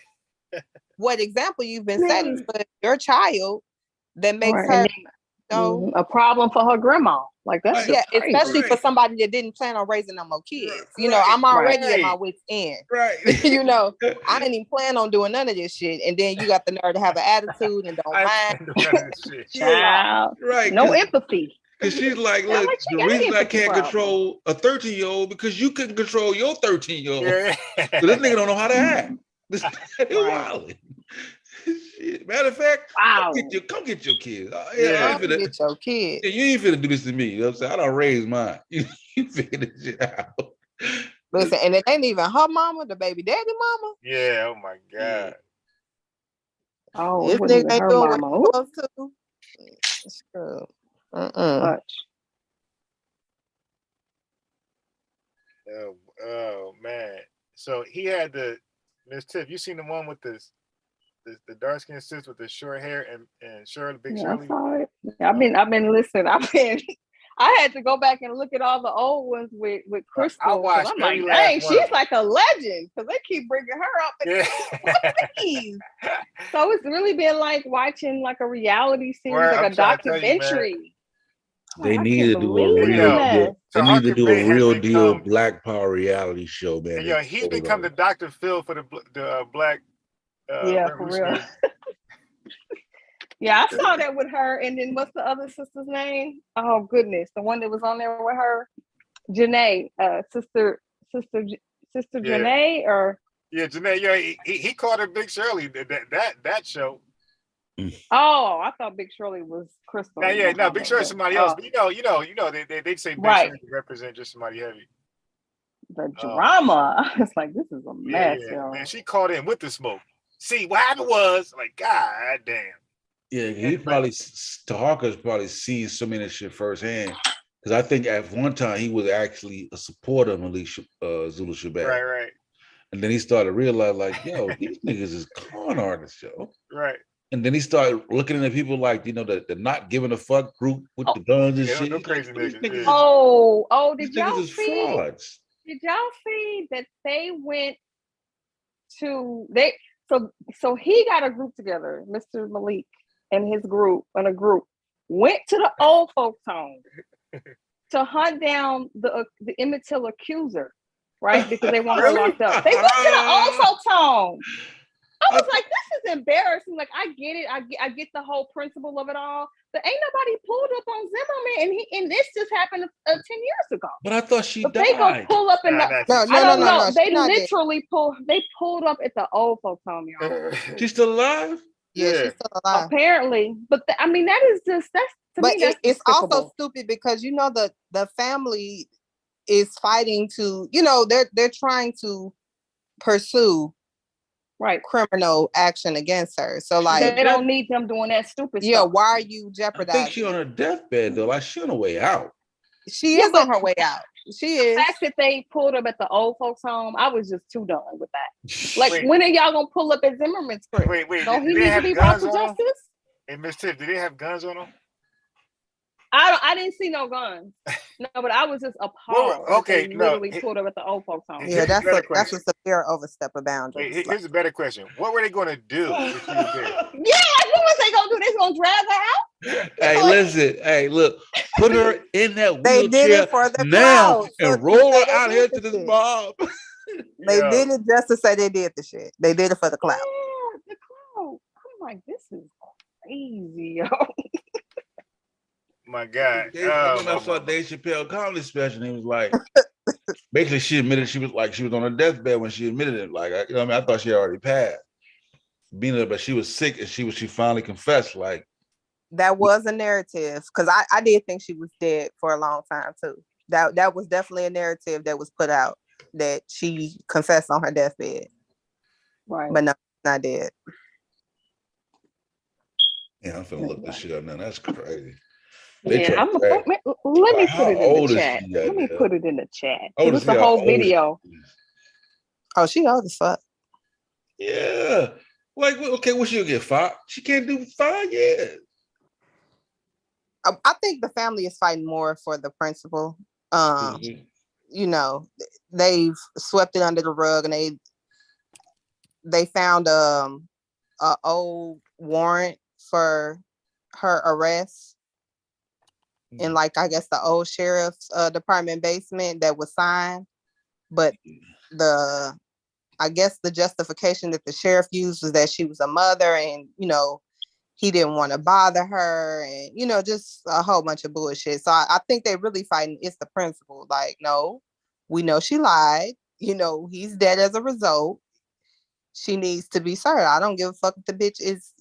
what example you've been setting for your child that makes her a problem for her grandma. Like that's just crazy. especially for somebody that didn't plan on raising no more kids. I'm already at my wit's end. Right. I didn't even plan on doing none of this shit. And then you got the nerve to have an attitude and don't mind. Child. Right. No empathy. Because she's like, look, the reason I can't control a 13-year-old because you couldn't control your 13-year-old. So this nigga don't know how to act. This wild. Matter of fact, come get your kids. Get your kids. You ain't finna do this to me. You know what I'm saying? I don't raise mine. You figure this shit out. Listen, and it ain't even her mama, the baby daddy mama. Yeah, oh my God. Oh, this nigga ain't doing what he supposed to. Oh man. So he had Miss Tiff, you seen the one with the dark skinned sis with the short hair and Shirley, Big Shirley? I saw it. I've been listening. I had to go back and look at all the old ones with Crystal. I watched I'm like, every dang, last one. she's like a legend because they keep bringing her up. So it's really been like watching like a reality series, like a documentary. They need to do a real deal Black Power reality show, man. And, he's become the Dr. Phil for the Black. For real. Yeah, I saw that with her. And then what's the other sister's name? Oh goodness, the one that was on there with her, Janae, sister Janae, or Janae. Yeah, he called her Big Shirley. That show. Oh, I thought Big Shirley was Crystal. No, Big Shirley's somebody else. But they say Big Shirley to represent just somebody heavy. The drama. It's like this is a mess, yo. Man, she called in with the smoke. See, what happened was like, God damn. Yeah, he probably Tahaka's probably seen so many shit firsthand. Because I think at one time he was actually a supporter of Malik Zulu Shabazz. Right. And then he started to realize, like, yo, these niggas is con artists, yo. Right. And then he started looking at people like, the not giving a fuck group with the guns and shit. Crazy niggas. Did y'all see? Frauds. Did y'all see that they went to So he got a group together, Mr. Malik and his group, went to the old folks' home to hunt down the Emmett Till accuser, right? Because they want her locked up. They went to the old folks' home. I was like, this is embarrassing. Like, I get it. I get the whole principle of it all. But ain't nobody pulled up on Zimmerman, and this just happened 10 years ago. But I thought she died. They go pull up in no. They literally pulled up at the old folks' home, y'all. She's still alive? Yeah, she's still alive. Apparently, but that is just it's also stupid because the family is fighting to they're trying to pursue criminal action against her. So like they don't need them doing that stupid stuff. Yeah, why are you jeopardizing? I think she on her deathbed though. Like she on her way out. She is on her way out. She The is. fact that they pulled up at the old folks' home, I was just too done with that. Like, when are y'all gonna pull up at Zimmerman's crib? Wait, Don't he did they need to have be brought guns to on them? justice? Hey, Miss Tiff, did they have guns on them? I didn't see no guns. No, but I was just appalled. Okay, that they no, literally pulled up at the old folks' home. Yeah, that's a severe overstep of boundaries. Wait, here's a better question. What were they going to do if she was there? Yeah, what was they gonna do? They gonna drag her out? Hey, listen. Hey, look. Put her in that They wheelchair did it for the now crowd, and so roll they her out did here the to this shit. mob. They did it just to say they did the shit. They did it for the clout. Yeah, the crowd. I'm like, this is crazy, yo. My God. When I saw Dave Chappelle comedy special, he was like, basically, she admitted she was on her deathbed when she admitted it. Like, you know what I mean? I thought she already passed. Being there, but she was sick and she finally confessed. Like, that was a narrative because I did think she was dead for a long time too. That was definitely a narrative that was put out that she confessed on her deathbed. Right. But no, not dead. yeah, I'm finna look this shit up now. That's crazy. Yeah, let me put it in the chat. Let me put it in the chat. It's the whole video. Oh, she old as fuck. Yeah. Like, okay, what she'll get 5? She can't do 5 years. I think the family is fighting more for the principal. You know, they've swept it under the rug and they found a old warrant for her arrest in, like, I guess the old sheriff's department basement that was signed, but I guess the justification that the sheriff used was that she was a mother and, you know, he didn't want to bother her and, you know, just a whole bunch of bullshit. So I think they really fighting. It's the principal. Like, no, we know she lied. You know, he's dead as a result. She needs to be served. I don't give a fuck if the bitch is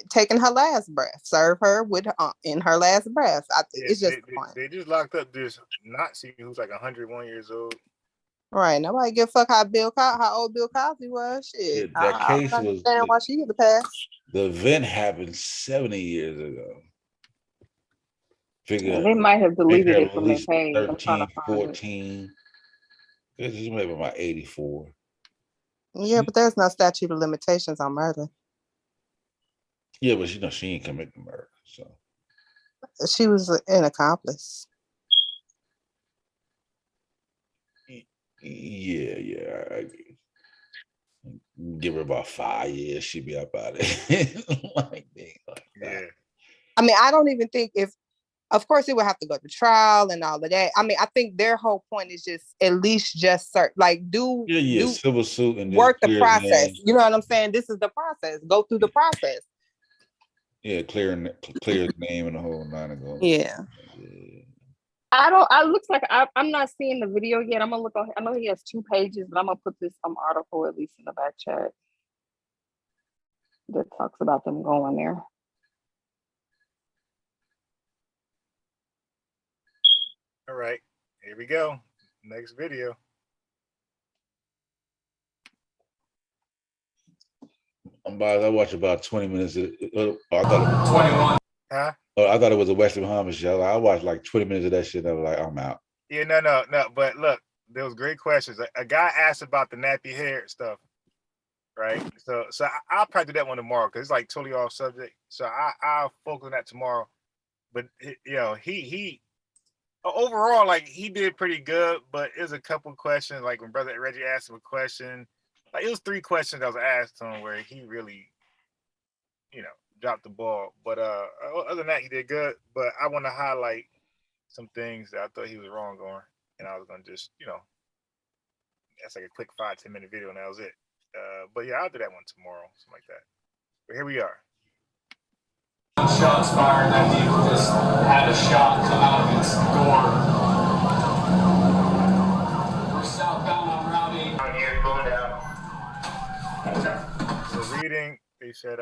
taking her last breath. Serve her with in her last breath. It's just they just locked up this Nazi who's like 101 years old. Right. Nobody give a fuck how old Bill Cosby was. Shit. Yeah, that case I don't was. understand why she get the pass. The event happened 70 years ago. They might have deleted it from their page. 13, 14. This is maybe about 84. Yeah, but there's no statute of limitations on murder. Yeah, but you know she ain't commit the murder, so she was an accomplice. Yeah. I give her about 5 years, she'd be up out of it. Yeah. I mean, I don't even think of course it would have to go to trial and all of that. I mean, I think their whole point is just at least just do civil suit and work the process. You know what I'm saying? This is the process. Go through the process. Yeah, clear his name and the whole 9 ago. Yeah. Looks like I'm not seeing the video yet. I'm gonna look on. I know he has 2 pages, but I'm gonna put this article at least in the back chat that talks about them going there. All right, here we go. Next video. I watched about 20 minutes. I thought it was 21. Huh? I thought it was a Wesley Muhammad show. I watched like 20 minutes of that shit. And I was like, I'm out. Yeah, no. But look, there was great questions. A guy asked about the nappy hair stuff, right? So I'll probably do that one tomorrow because it's like totally off subject. So I'll focus on that tomorrow. But you know, he overall, like, he did pretty good. But it was a couple questions, like when Brother Reggie asked him a question, like it was 3 questions that was asked him where he really, you know, dropped the ball. But other than that, he did good. But I want to highlight some things that I thought he was wrong on, and I was gonna just, you know, that's like a quick 5-10 minute video, and that was it. But yeah, I'll do that one tomorrow, something like that. But here we are. Shots fired, that vehicle just had a shot come out of its door. We're southbound on Route 8. So reading, they said,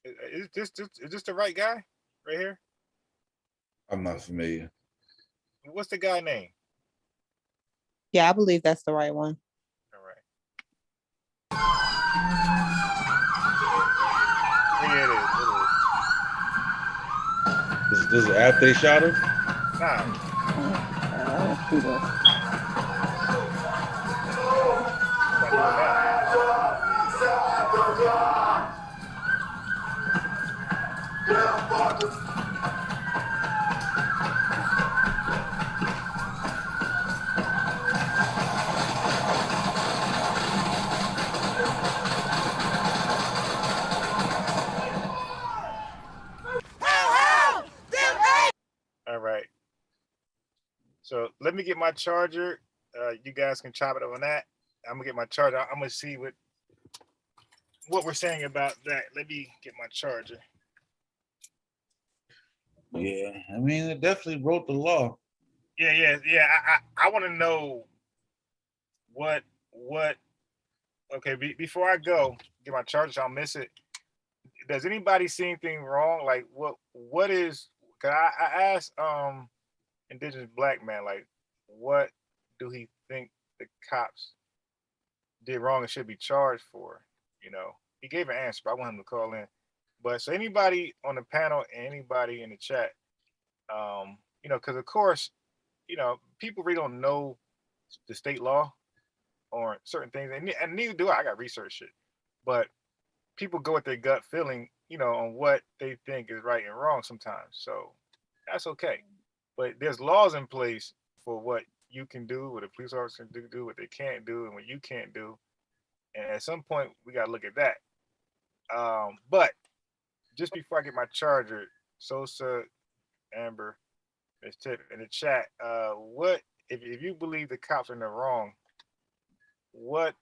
is this the right guy right here? I'm not familiar. What's the guy name? Yeah, I believe that's the right one. All right. Yeah, it is. This is after they shot her? Let's do this. I do it now. All right. So let me get my charger. You guys can chop it up on that. I'm gonna get my charger. I'm gonna see what we're saying about that. Let me get my charger. Yeah, I mean, it definitely wrote the law. Yeah. I want to know what. Okay, before I go get my charger, so I'll miss it. Does anybody see anything wrong? Like what is? Cause I asked indigenous black man like what do he think the cops did wrong and should be charged for? You know, he gave an answer, but I want him to call in. But so anybody on the panel and anybody in the chat, you know, because of course, you know, people really don't know the state law on certain things, and neither do I. I got research it, but people go with their gut feeling, you know, on what they think is right and wrong sometimes. So that's okay. But there's laws in place for what you can do, what a police officer can do, what they can't do, and what you can't do. And at some point, we got to look at that. But just before I get my charger, Sosa, Amber, Miss Tip in the chat, what if you believe the cops are in the wrong? What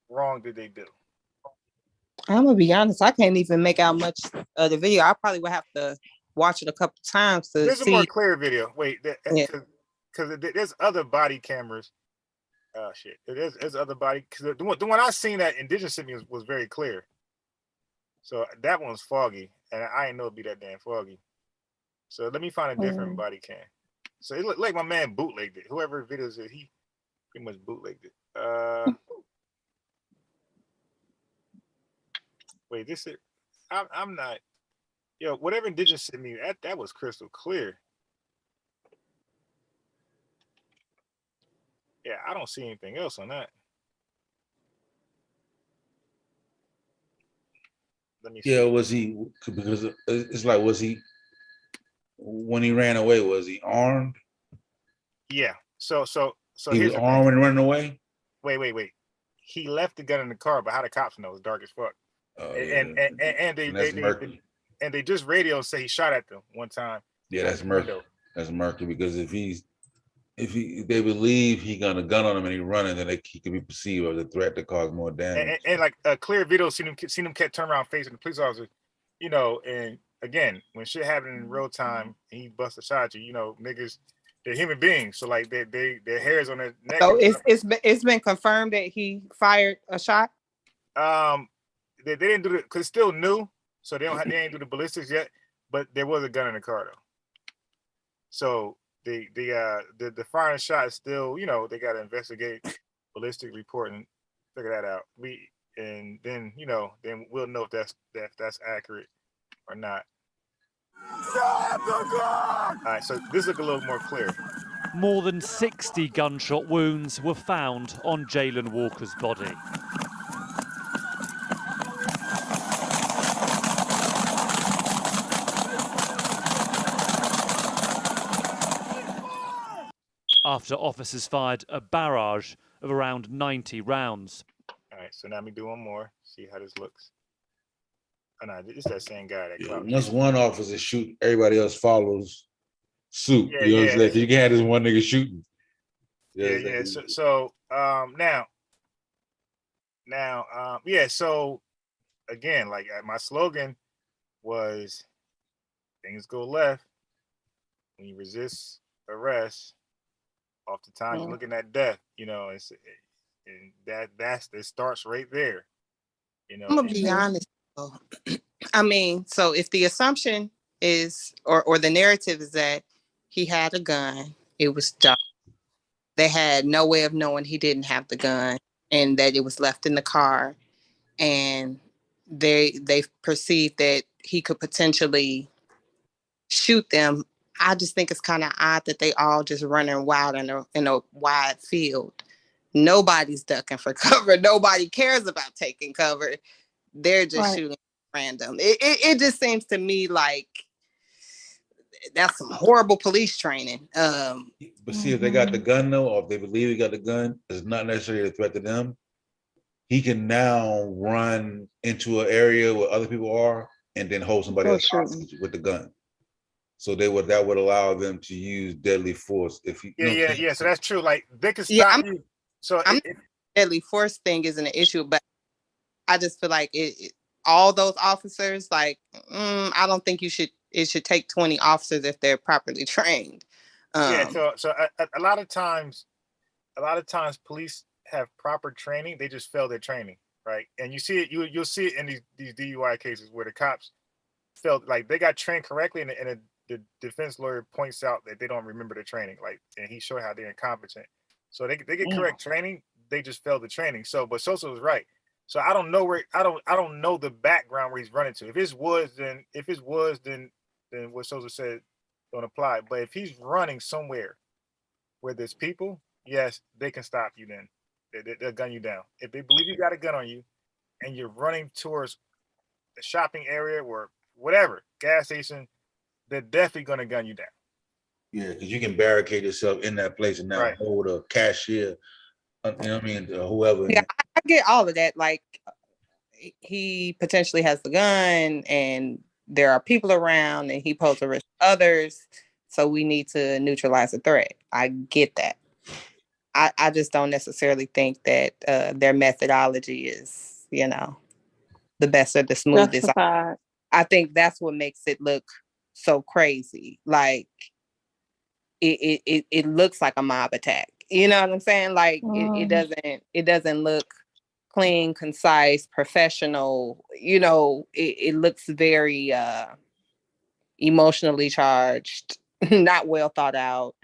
wrong did they do? I'm gonna be honest. I can't even make out much of the video. I probably would have to watch it a couple times to There's see. a more clear video. Wait, Yeah. because there's other body cameras. Oh shit, there's other body. Because the one I seen that indigenous sent me was very clear. So that one's foggy, and I didn't know it'd be that damn foggy. So let me find a different body cam. So it looked like my man bootlegged it. Whoever videos it, he pretty much bootlegged it. Wait, this is I'm not. Yo, whatever indigenous sent me, that was crystal clear. Yeah, I don't see anything else on that. Let me see. Yeah, was he? Because it's like, was he when he ran away? Was he armed? Yeah. So He was armed and running away. Wait. He left the gun in the car, but how the cops know? It's dark as fuck. Oh, and they just radio say he shot at them one time. Yeah, that's murky. That's murky because if they believe he got a gun on him and he running, then he could be perceived as a threat to cause more damage. And like a clear video, seen him turn around facing the police officer, you know. And again, when shit happening in real time, and he busts a shot at you, you know, niggas, they're human beings, so like their hairs on their neck. So it's been confirmed that he fired a shot. They didn't do it because it's still new, so they ain't do the ballistics yet. But there was a gun in the car though. So the firing shot is still, you know, they got to investigate ballistic report and figure that out. And then, you know, then we'll know if that's accurate or not. All right, so this looks a little more clear. More than 60 gunshot wounds were found on Jalen Walker's body. After officers fired a barrage of around 90 rounds. All right, so now let me do one more, see how this looks. Oh, no, it's that same guy. Once one officer shoot, everybody else follows suit. Yeah, you know what I'm saying? You can't have this one nigga shooting. Yeah. So so again, like my slogan was things go left when you resist arrest. Oftentimes you're looking at death, you know, and it starts right there. You know, I'm gonna be honest. I mean, so if the assumption is or the narrative is that he had a gun, it was dark. They had no way of knowing he didn't have the gun and that it was left in the car, and they perceived that he could potentially shoot them I just think it's kind of odd that they all just running wild in a wide field. Nobody's ducking for cover. Nobody cares about taking cover. They're just shooting random. It just seems to me like that's some horrible police training. But see, if they got the gun though, or if they believe he got the gun, it's not necessarily a threat to them. He can now run into an area where other people are and then hold somebody else hostage with the gun. So that would allow them to use deadly force. If you, yeah. So that's true. Like they could stop you. So deadly force thing isn't an issue, but I just feel like all those officers, like, I don't think it should take 20 officers if they're properly trained. So a lot of times police have proper training. They just fail their training, right? And you see it. You'll see it in these DUI cases where the cops felt like they got trained correctly, and the defense lawyer points out that they don't remember the training, like, and he showed how they're incompetent. So they get correct training. They just failed the training. So, but Sosa was right. So I don't know I don't know the background where he's running to. If it's woods, then what Sosa said don't apply. But if he's running somewhere where there's people, yes, they can stop you. Then they'll gun you down. If they believe you got a gun on you, and you're running towards the shopping area or whatever gas station, they're definitely gonna gun you down. Yeah, because you can barricade yourself in that place and now hold a cashier. You know what I mean? Whoever. Yeah, I get all of that. Like, he potentially has the gun and there are people around and he poses a risk to others. So we need to neutralize the threat. I get that. I just don't necessarily think that their methodology is, the best or the smoothest. I think that's what makes it look so crazy. Like it looks like a mob attack. You know what I'm saying? Like it doesn't look clean, concise, professional. It looks very emotionally charged, not well thought out.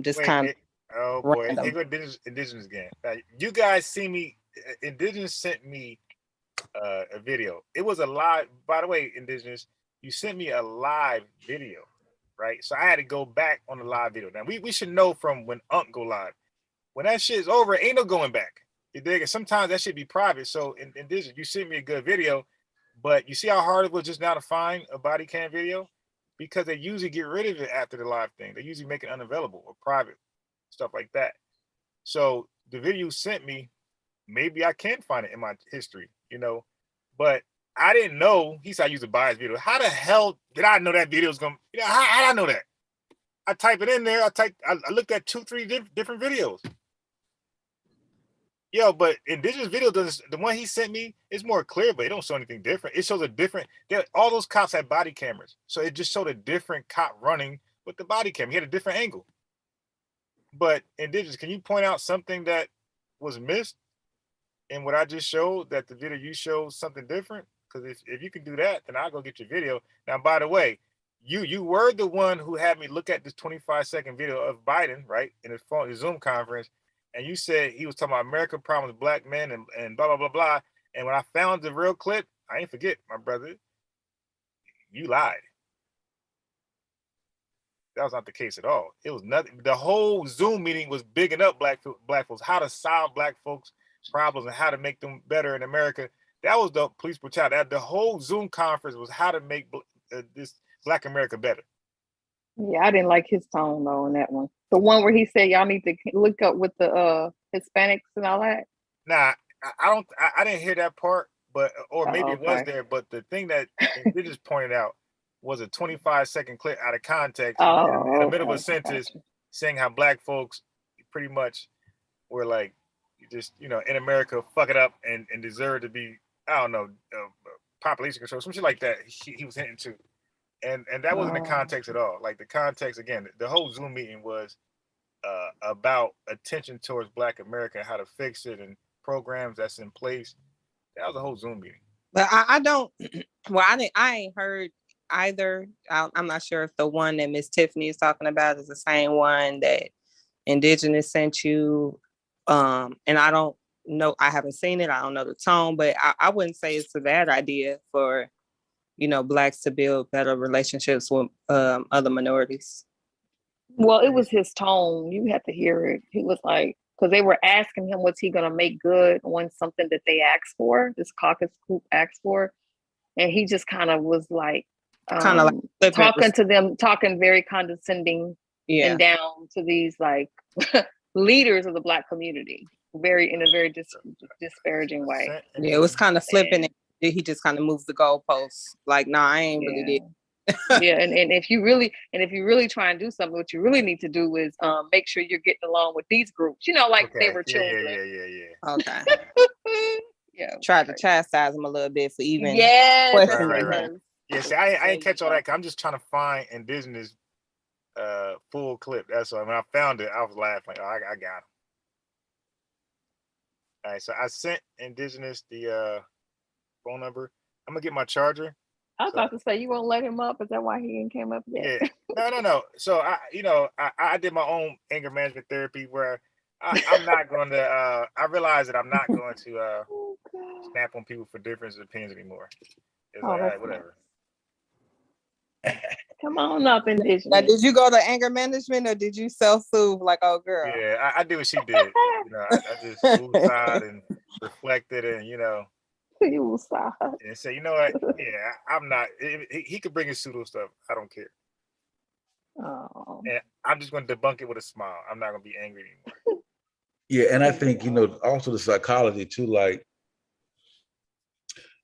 Just kind of. Oh boy, here go Indigenous again. You guys see me? Indigenous sent me a video. It was a live. By the way, Indigenous, you sent me a live video, right? So I had to go back on the live video. Now we should know from when Unc go live. When that shit is over, ain't no going back. You dig? Sometimes that should be private. So Indigenous, you sent me a good video, but you see how hard it was just now to find a body cam video? Because they usually get rid of it after the live thing. They usually make it unavailable or private, stuff like that. So the video you sent me, maybe I can find it in my history, but I didn't know. He said I used a biased video. How the hell did I know that video was going to, how did I know that? I type it in there. I looked at 2-3 different videos. Yo, but Indigenous video does the one he sent me is more clear, but it don't show anything different. It shows a different. All those cops had body cameras, so it just showed a different cop running with the body camera. He had a different angle. But Indigenous, can you point out something that was missed in what I just showed? That the video you showed something different? Because if you can do that, then I'll go get your video. Now, by the way, you were the one who had me look at this 25-second video of Biden, right, in his Zoom conference. And you said he was talking about America problems, black men, and blah, blah, blah, blah. And when I found the real clip, I ain't forget, my brother, you lied. That was not the case at all. It was nothing. The whole Zoom meeting was bigging up black folks, how to solve black folks' problems and how to make them better in America. That was the police brutality. The whole Zoom conference was how to make this Black America better. Yeah, I didn't like his tone though on that one. The one where he said y'all need to look up with the Hispanics and all that. Nah, I didn't hear that part, but maybe it was there. But the thing that they just pointed out was a 25-second clip out of context in the middle of a sentence saying how black folks pretty much were like just in America fuck it up and deserve to be population control, some shit like that. He was hinting to. And that wasn't the context at all. Like the context, again, the whole Zoom meeting was about attention towards Black America and how to fix it and programs that's in place. That was the whole Zoom meeting. But I don't. Well, I ain't heard either. I'm not sure if the one that Miss Tiffany is talking about is the same one that Indigenous sent you. And I don't know. I haven't seen it. I don't know the tone, but I wouldn't say it's a bad idea for Blacks to build better relationships with other minorities. Well, it was his tone. You have to hear it. He was like, because they were asking him, what's he going to make good on something that they asked for, this caucus group asked for. And he just kind of was like, talking to them, talking very condescending and down to these like leaders of the Black community, in a very disparaging way. Yeah, it was kind of flipping. And he just kind of moved the goalposts. Like, nah, I ain't really did. Yeah, and if you really try and do something, what you really need to do is make sure you're getting along with these groups. Like they were children. Yeah. Okay. Yeah. Try to chastise them a little bit for even. Right. Yeah, see, I ain't catch all that. I'm just trying to find Indigenous full clip. That's why when I found it, I was laughing. Like, oh, I got him. All right, so I sent Indigenous the phone number. I'm gonna get my charger. I was about to say, you won't let him up. Is that why he ain't came up yet? Yeah. No. So I did my own anger management therapy where I'm not going to. I realize that I'm not going to snap on people for different opinions anymore. It's like, all right, whatever. Come on up, Indigenous. Now, did you go to anger management or did you self-soothe like old girl? Yeah, I did what she did. I just moved aside and reflected, and you will stop. And say, you know what? Yeah, I'm not. He could bring his pseudo stuff. I don't care. Oh. And I'm just going to debunk it with a smile. I'm not going to be angry anymore. Yeah, and I think also the psychology too. Like,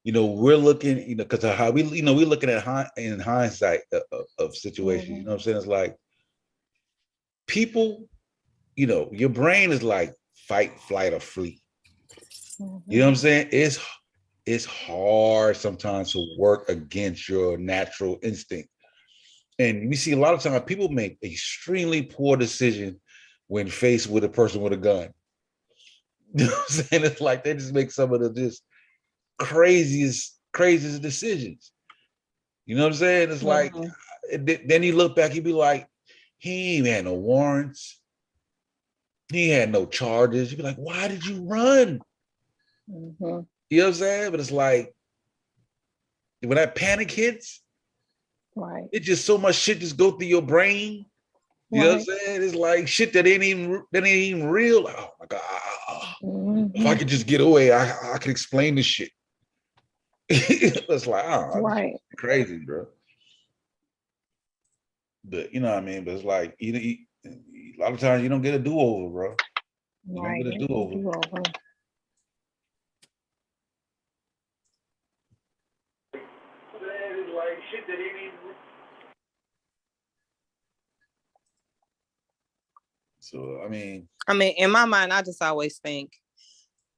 we're looking, because of how we're looking at in hindsight of situations. You know what I'm saying? It's like people, your brain is like fight, flight, or flee. You know what I'm saying? It's hard sometimes to work against your natural instinct. And we see a lot of times people make extremely poor decisions when faced with a person with a gun. You know what I'm saying? It's like they just make some of the just craziest decisions. You know what I'm saying? It's like, then you look back, you be like, he ain't had no warrants. He had no charges. You'd be like, why did you run? You know what I'm saying? But it's like, when that panic hits, right, it's just so much shit just go through your brain. You know what I'm saying? It's like shit that ain't even real. Oh my God. If I could just get away, I could explain this shit. It's like, crazy, bro. But you know what I mean? But it's like, a lot of times you don't get a do-over, bro. You don't get a do-over. So, I mean, in my mind, I just always think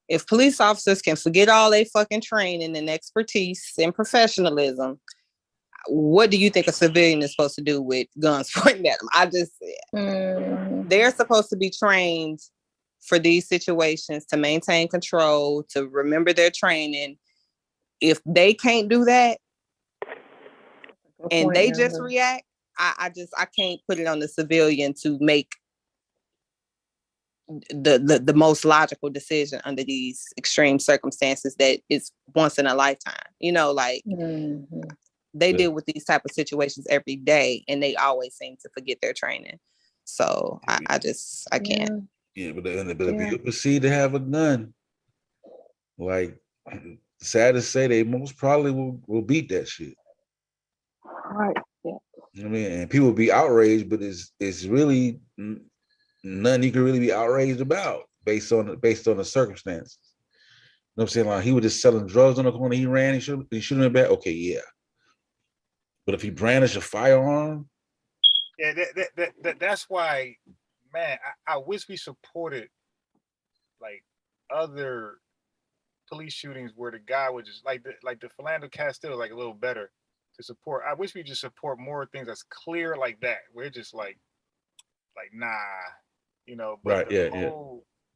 if police officers can forget all their fucking training and expertise and professionalism, what do you think a civilian is supposed to do with guns pointed at them? They're supposed to be trained for these situations to maintain control, to remember their training. If they can't do that and they just react, I can't put it on the civilian to make the most logical decision under these extreme circumstances that is once in a lifetime. They deal with these type of situations every day and they always seem to forget their training. So I can't. Yeah, but if you proceed to have a gun, like, sad to say, they most probably will beat that shit. Right. Yeah. I mean, and people will be outraged, but it's really nothing you can really be outraged about based on the circumstances. You know what I'm saying? Like, he was just selling drugs on the corner. He ran. He shouldn't have been. Okay, yeah. But if he brandished a firearm, yeah, that's why, man. I wish we supported like other police shootings where the guy was just like the Philando Castile, like a little better to support. I wish we just support more things that's clear like that. We're just like nah, But right?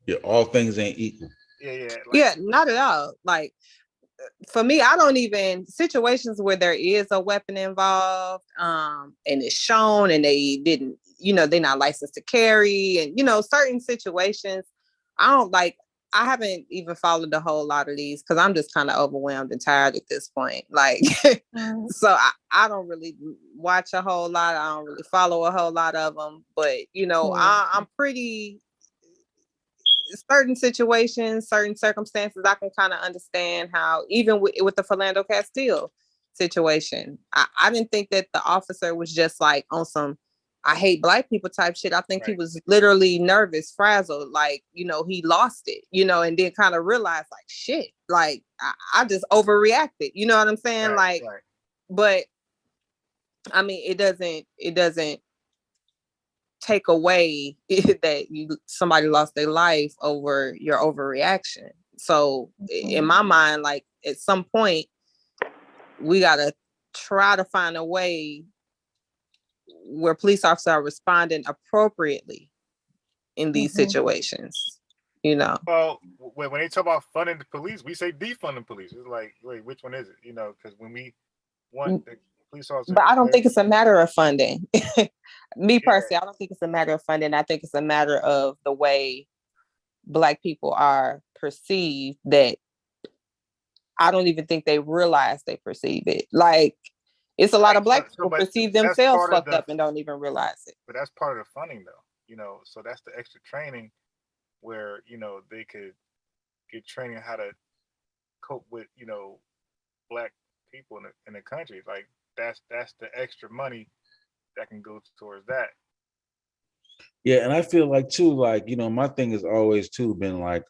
Yeah. All things ain't equal. Yeah, not at all. Like, for me, I don't even situations where there is a weapon involved, and it's shown and they didn't, they're not licensed to carry, and certain situations, I don't like. I haven't even followed a whole lot of these because I'm just kind of overwhelmed and tired at this point. Like, so I don't really watch a whole lot. I don't really follow a whole lot of them. But I'm pretty certain situations, certain circumstances. I can kind of understand how even with the Philando Castile situation, I didn't think that the officer was just like on some I hate black people type shit. I think he was literally nervous, frazzled, like, he lost it, and then kind of realized like, shit, like I just overreacted. You know what I'm saying? But I mean, it doesn't take away that somebody lost their life over your overreaction. So in my mind, like at some point, we gotta try to find a way where police officers are responding appropriately in these situations, Well, when they talk about funding the police, we say defunding police. It's like, wait, which one is it? Because when we want the police officers, but I don't think it's a matter of funding. Me personally, I don't think it's a matter of funding. I think it's a matter of the way Black people are perceived, that I don't even think they realize they perceive it. Like, it's a lot of Black people perceive themselves fucked up and don't even realize it. But that's part of the funding, though. So that's the extra training where they could get training how to cope with Black people in the country. Like that's the extra money that can go towards that. Yeah, and I feel like too, like my thing has always too been like,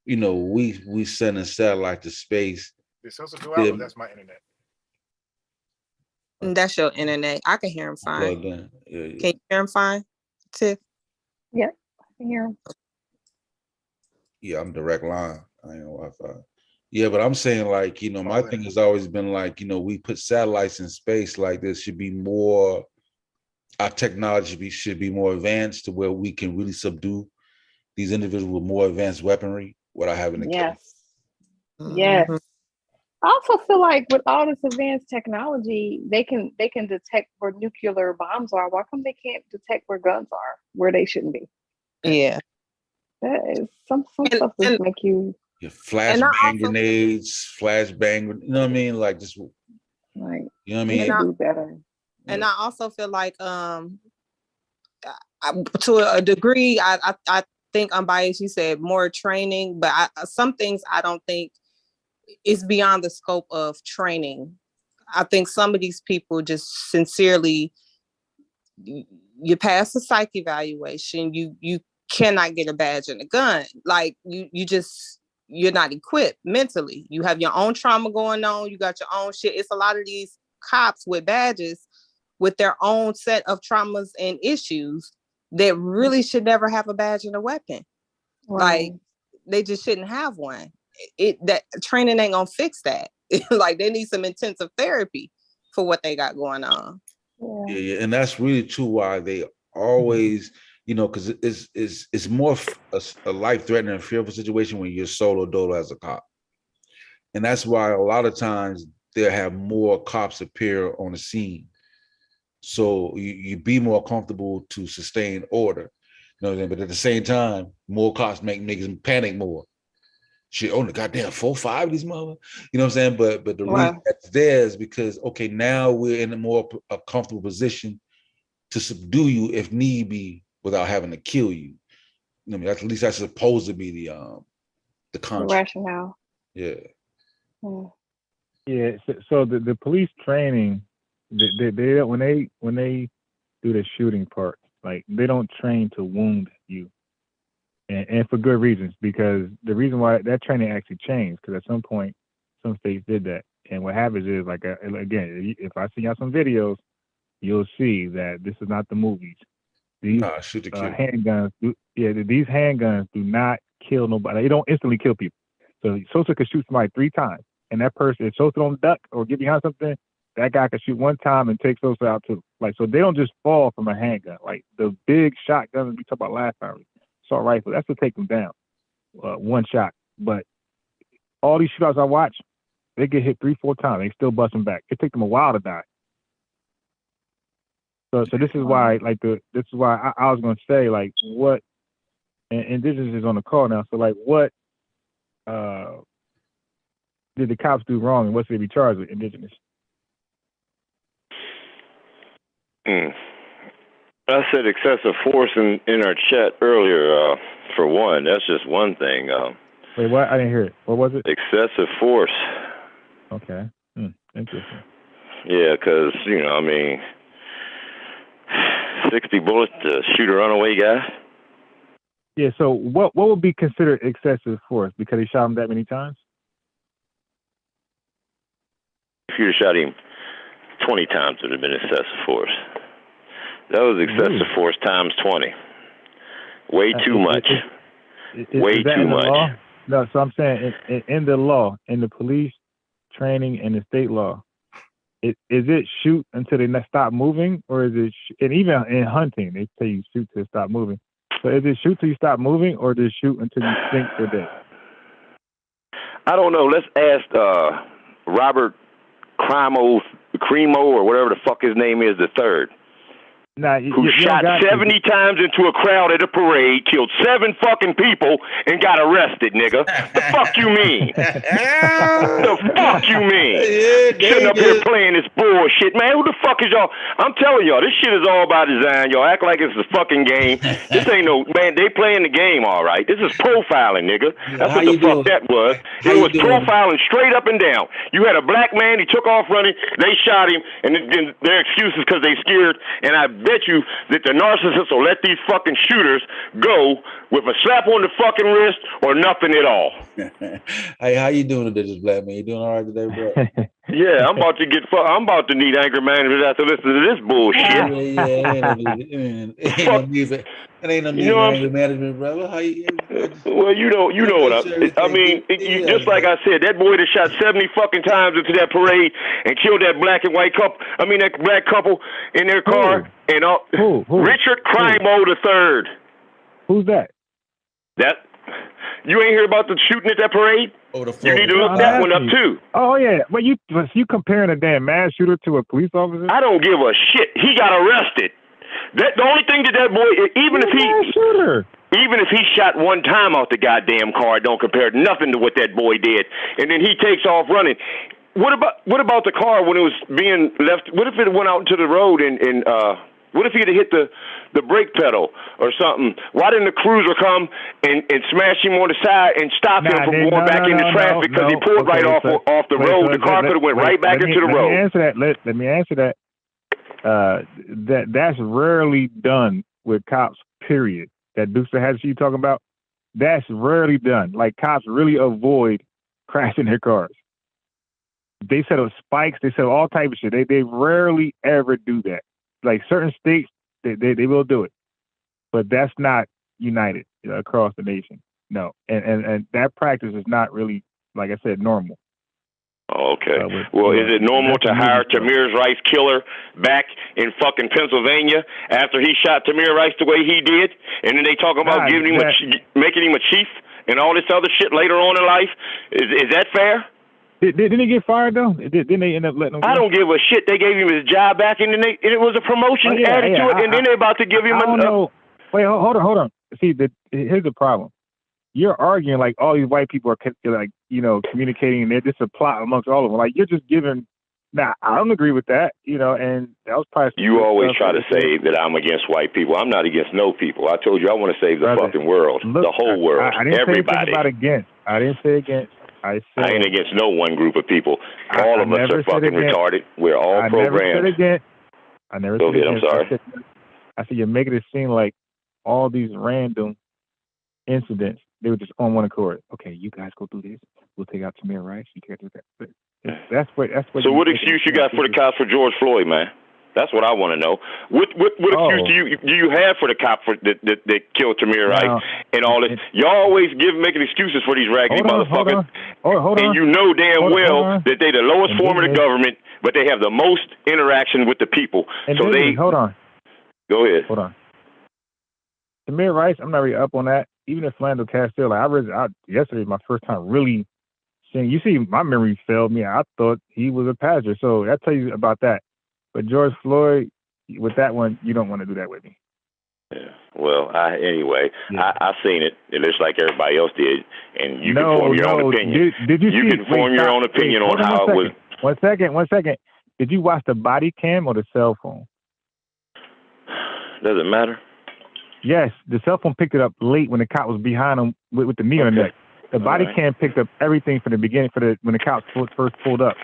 we sending satellite to space. This also go out. That's my internet. And that's your internet. I can hear him fine. Yeah. Can you hear him fine, Tiff? Yeah, I can hear him. Yeah, I'm direct line. I ain't no Wi-Fi. Yeah, but I'm saying like, my thing has always been like, we put satellites in space, like there should be more, our technology should be more advanced to where we can really subdue these individuals with more advanced weaponry without having to kill them. Yes. I also feel like with all this advanced technology, they can detect where nuclear bombs are. Why come they can't detect where guns are, where they shouldn't be? Yeah. That is some stuff that make you flashbang grenades, flashbang, you know what I mean? Like just like, you know what I mean? Do better. And I also feel like to a degree, I think unbiased, you said more training, but some things I don't think is beyond the scope of training. I think some of these people just sincerely, you pass the psych evaluation, you cannot get a badge and a gun. Like you're not equipped mentally. You have your own trauma going on. You got your own shit. It's a lot of these cops with badges with their own set of traumas and issues that really should never have a badge and a weapon. Like they just shouldn't have one. That training ain't gonna fix that. Like they need some intensive therapy for what they got going on. Yeah, and that's really too why they always, because it's more a life-threatening and fearful situation when you're solo dolo as a cop, and that's why a lot of times they'll have more cops appear on the scene, so you be more comfortable to sustain order. You know what I'm saying? But at the same time, more cops make niggas panic more. Shit, oh the goddamn 4, 5 of these mother. You know what I'm saying? But the reason that's there is because now we're in a comfortable position to subdue you if need be without having to kill you. You know what I mean? At least that's supposed to be the concept. Rationale. Yeah. Yeah. So the police training, they when they do the shooting part, like they don't train to wound you. And for good reasons, because the reason why that training actually changed, because at some point, some states did that. And what happens is, like, again, if I send y'all some videos, you'll see that this is not the movies. These handguns, these handguns do not kill nobody. They don't instantly kill people. So Sosa could shoot somebody 3 times, and that person, if Sosa don't duck or get behind something, that guy could shoot 1 time and take Sosa out too. Like, so they don't just fall from a handgun. Like the big shotguns we talked about last time. Assault rifle, that's to take them down, 1 shot. But all these shootouts I watch, they get hit 3, 4 times, they still busting back. It takes them a while to die. So this is why, I was gonna say, like, what and indigenous is on the call now. So like, what did the cops do wrong, and what should they be charged with? Indigenous. I said excessive force in our chat earlier. For one, that's just one thing. Wait, what? I didn't hear it. What was it? Excessive force. Okay. Interesting. Yeah, because, you know, I mean, 60 bullets to shoot a runaway guy? Yeah, so what would be considered excessive force? Because he shot him that many times? If you'd have shot him 20 times, it would have been excessive force. That was excessive force times 20. Way too much. Way too much. Law? No, so I'm saying in the law, in the police training and the state law, is it shoot until they stop moving, or is it? And even in hunting, they say you shoot to stop moving. So is it shoot till you stop moving, or does it shoot until you think they're dead? I don't know. Let's ask Robert Cremo or whatever the fuck his name is, the third. Who shot 70 times into a crowd at a parade, killed 7 fucking people, and got arrested, nigga. The fuck you mean? The fuck you mean? Sitting up here playing this bullshit, man. Who the fuck is y'all? I'm telling y'all, this shit is all by design. Y'all act like it's a fucking game. This ain't no, man, they playing the game all right. This is profiling, nigga. That's what the fuck that was. It was profiling straight up and down. You had a black man, he took off running, they shot him, and then their excuses because they scared, and I bet you that the narcissists will let these fucking shooters go with a slap on the fucking wrist or nothing at all. Hey, how you doing today, this black man? You doing all right today, bro? Yeah, I'm about to need anger management after listening to this bullshit. It ain't no need for anger management, brother. How you? Well, you know what I mean. Just like I said, that boy that shot 70 fucking times into that parade and killed that black and white couple. I mean, that black couple in their car. And Who? Richard Crimo III. Who's that? That you ain't hear about the shooting at that parade? Oh, you need to look that one up too. Oh yeah, but you comparing a damn mass shooter to a police officer? I don't give a shit. He got arrested. The only thing that boy, even if he shot one time off the goddamn car, it don't compare nothing to what that boy did. And then he takes off running. What about the car when it was being left? What if it went out into the road and what if he had hit the brake pedal or something? Why didn't the cruiser come and smash him on the side and stop him from going back into traffic because he pulled right off the road? The car could have went right back into the road. Let me answer that. That's rarely done with cops, period. That Dukes of Hazzard you talking about, that's rarely done. Like, cops really avoid crashing their cars. They set up spikes, they set up all type of shit. They rarely ever do that. Like, certain states, they will do it. But that's not united across the nation. No. And that practice is not really, like I said, normal. Okay. Well, is it normal to hire Tamir Rice killer back in fucking Pennsylvania after he shot Tamir Rice the way he did, and then they talk about making him a chief and all this other shit later on in life? Is that fair? Didn't he get fired though? Didn't they end up letting him go? I don't give a shit. They gave him his job back, and then it was a promotion added to it, and then they're about to give him Wait, hold on. See, here's the problem. You're arguing like all these white people are like, communicating, and they're just a plot amongst all of them. Like, you're just giving. Nah, I don't agree with that. And that was probably. You always try to say that I'm against white people. I'm not against no people. I told you I want to save the fucking world, the whole world, I didn't everybody. Say about against. I didn't say against. I ain't against no one group of people. All of us are fucking retarded. We're all programmed. I never said against. I'm sorry. I said you're making it seem like all these random incidents, they were just on one accord. Okay, you guys go do this. We'll take out Tamir Rice. You can't do that. That's what. So what excuse you got for the cops for George Floyd, man? That's what I want to know. What excuse do you have for the cop that killed Tamir Rice and all this? Y'all always making excuses for these raggedy motherfuckers. And you know damn well that they the lowest form of the government, but they have the most interaction with the people. Hold on. Go ahead. Hold on. Tamir Rice, I'm not really up on that. Even if Philando Castile, yesterday my first time really seeing. You see, my memory failed me. I thought he was a pastor, so I'll tell you about that. But George Floyd, with that one, you don't want to do that with me. Yeah. Well, I seen it. It looks like everybody else did, and you can form your own opinion. Did you see? You can form your own opinion on how it was. 1 second. Did you watch the body cam or the cell phone? Does it matter? Yes, the cell phone picked it up late when the cop was behind him with the knee on the neck. The body cam picked up everything from the beginning, when the cops first pulled up.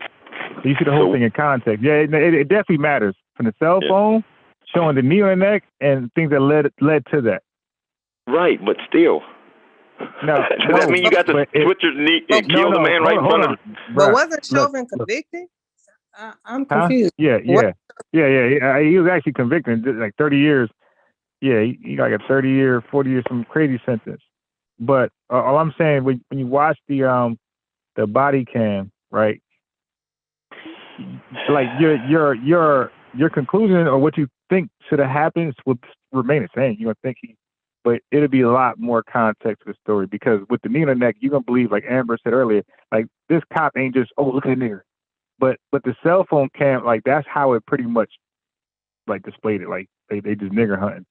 So you see the whole thing in context. Yeah, it definitely matters. From the cell phone, showing the knee on the neck, and things that led to that. Right, but still. No, so that means you got to switch your knee and kill the man right in front of him. But wasn't Chauvin convicted? I'm confused. Yeah. He was actually convicted, like 30 years. Yeah, he got like a 30-year, 40-year, some crazy sentence. But all I'm saying, when you watch the body cam, right? Like your conclusion or what you think should have happened would remain the same. You're gonna think but it'll be a lot more context to the story, because with the knee on the neck, you're gonna believe, like Amber said earlier, like this cop ain't just, oh, look at the nigger. But the cell phone cam, like that's how it pretty much like displayed it. Like they just nigger hunting,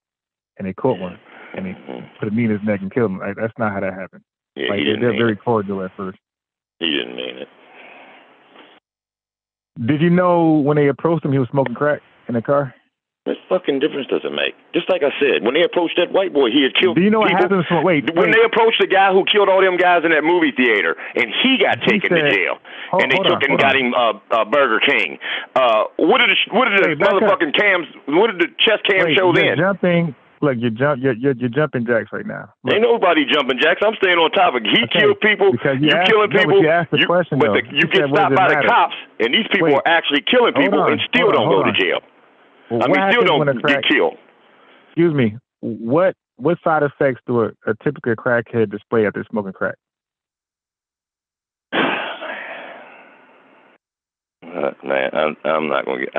and they caught one, and they put a knee in his neck and killed him. Like that's not how that happened. Yeah, like, he didn't they're mean very it. cordial at first. He didn't mean it. Did you know when they approached him, he was smoking crack in the car? What fucking difference does it make? Just like I said, when they approached that white boy, he had killed Do you know people. what happens? When they approached the guy who killed all them guys in that movie theater, and he got taken to jail, and they took and got him Burger King. What did the motherfucking cams? What did the chest cam show then? Look, you're jumping jacks right now. Look. Ain't nobody jumping jacks. I'm staying on topic. He killed people. You killing people. You asked the question, though. You get stopped by the cops, and these people are actually killing people and still don't go to jail. Well, I mean, still don't get killed. Excuse me. What side effects do a typical crackhead display after smoking crack? Man, I'm not gonna get.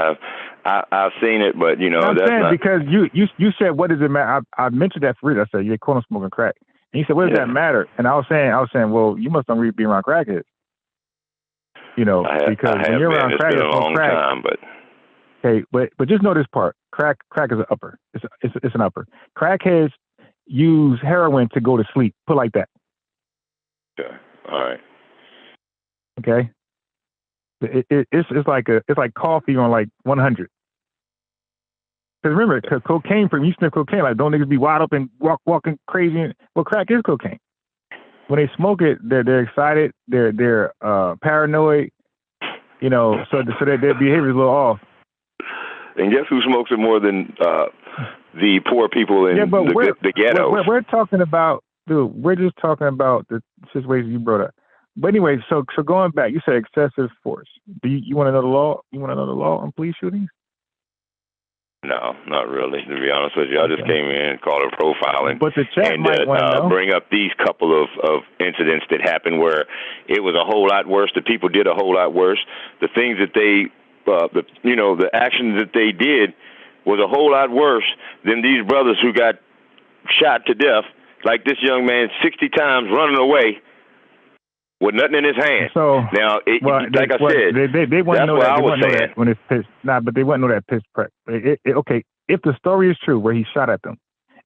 I've seen it, but you know I'm that's saying not because you said, what does it matter? I mentioned that for you. I said you're calling smoking crack, and you said, what does that matter? And I was saying, well, you must don't really be around crackheads. You know, because when you're around crackheads, it's been a long time, but. Okay, but just know this part. Crack is an upper. It's an upper. Crackheads use heroin to go to sleep. Put it like that. Okay. All right. Okay. It's like coffee on like 100. Because remember, cocaine, for you sniff cocaine, like don't niggas be wide up and walking crazy. Well, crack is cocaine. When they smoke it, they're excited. They're paranoid. You know, so their behavior is a little off. And guess who smokes it more than the poor people in the ghettos? We're talking about, dude. We're just talking about the situation you brought up. But anyway, so going back, you said excessive force. Do you want to know the law? You want to know the law on police shootings? No, not really. To be honest with you, I just came in and called it profiling. But the chat might want to know. Bring up these couple of incidents that happened where it was a whole lot worse. The people did a whole lot worse. The things that they the actions that they did was a whole lot worse than these brothers who got shot to death, like this young man 60 times running away with nothing in his hand. So now, like I said, they wouldn't know that. I was saying when it's pitch. But they wouldn't know that pitch prep. Okay, if the story is true, where he shot at them,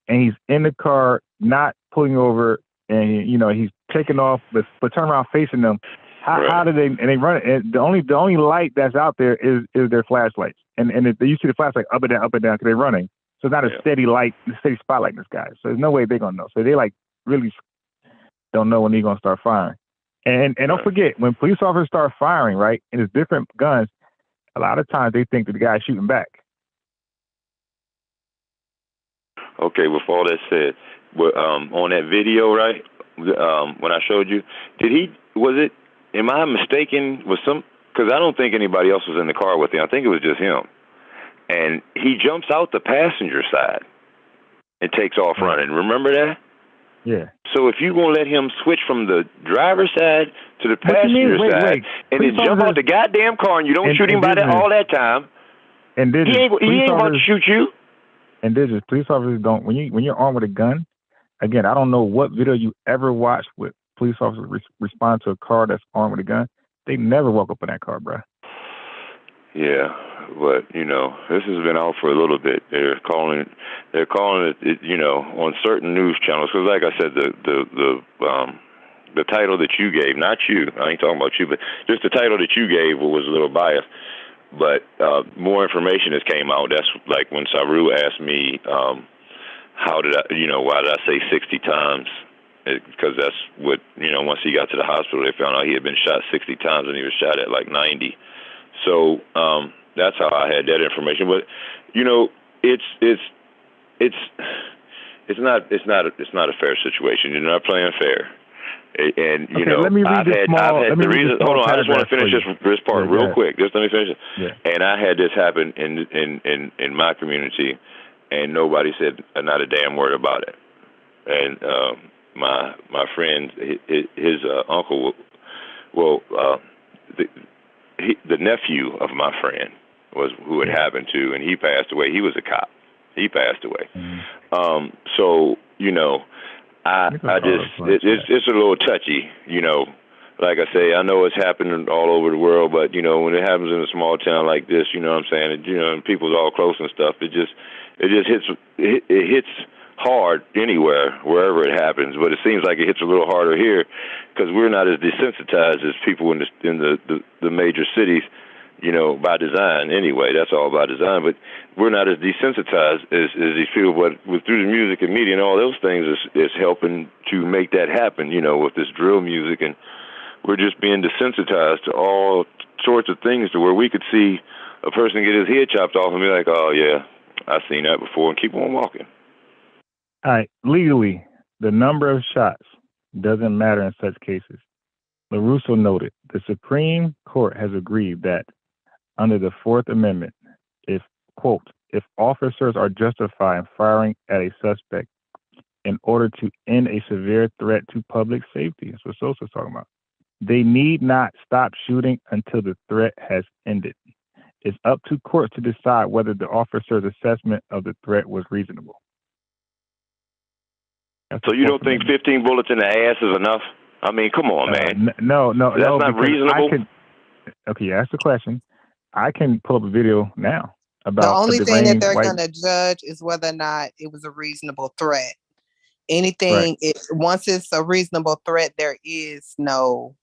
and he's in the car, not pulling over, and he's taking off, but turn around facing them. How do they? And they run it. And the only light that's out there is their flashlights. And you see the flashlight up and down because they're running. So it's not a steady light, steady spotlight in this guy. So there's no way they're gonna know. So they like really don't know when they're gonna start firing. And don't forget, when police officers start firing, right, and it's different guns, a lot of times they think that the guy's shooting back. Okay, with all that said, on that video, right, when I showed you, am I mistaken with because I don't think anybody else was in the car with him. I think it was just him. And he jumps out the passenger side and takes off running. Remember that? Yeah. So if you're going to let him switch from the driver's side to the passenger side and then jump out the goddamn car and you don't shoot him by all that time, and he ain't about to shoot you. And police officers don't, when you're armed with a gun, again, I don't know what video you ever watched with police officers respond to a car that's armed with a gun. They never walk up in that car, bro. Yeah, but this has been out for a little bit. They're calling it, on certain news channels. Because, like I said, the title that you gave, not you, I ain't talking about you, but just the title that you gave was a little biased. But more information has came out. That's like when Saru asked me, how did I, why did I say 60 times? Because that's what, once he got to the hospital, they found out he had been shot 60 times and he was shot at like 90. So that's how I had that information. But it's not a fair situation. You're not playing fair. And let me read I've had the reason. Hold on, I just want to finish this part real quick. Just let me finish it. Yeah. And I had this happen in my community, and nobody said not a damn word about it. And my friend, his uncle, the nephew of my friend was who it happened to, and he passed away. He was a cop. He passed away. Mm-hmm. So it's a little touchy, Like I say, I know it's happening all over the world, but when it happens in a small town like this, you know what I'm saying, and people's all close and stuff, it just hits hard anywhere, wherever it happens. But it seems like it hits a little harder here because we're not as desensitized as people in the major cities. By design anyway. That's all by design. But we're not as desensitized as these people. But through the music and media and all those things, is helping to make that happen. With this drill music, and we're just being desensitized to all sorts of things, to where we could see a person get his head chopped off and be like, "Oh yeah, I've seen that before," and keep on walking. All right, legally, the number of shots doesn't matter in such cases. LaRusso noted the Supreme Court has agreed that under the Fourth Amendment, if officers are justified in firing at a suspect in order to end a severe threat to public safety, that's what Sosa's talking about, they need not stop shooting until the threat has ended. It's up to courts to decide whether the officer's assessment of the threat was reasonable. So you don't think 15 bullets in the ass is enough? I mean, come on, man. No. That's not reasonable. Okay, you asked the question. I can pull up a video now about the only thing that they're white... going to judge is whether or not it was a reasonable threat. Anything, once it's a reasonable threat, there is no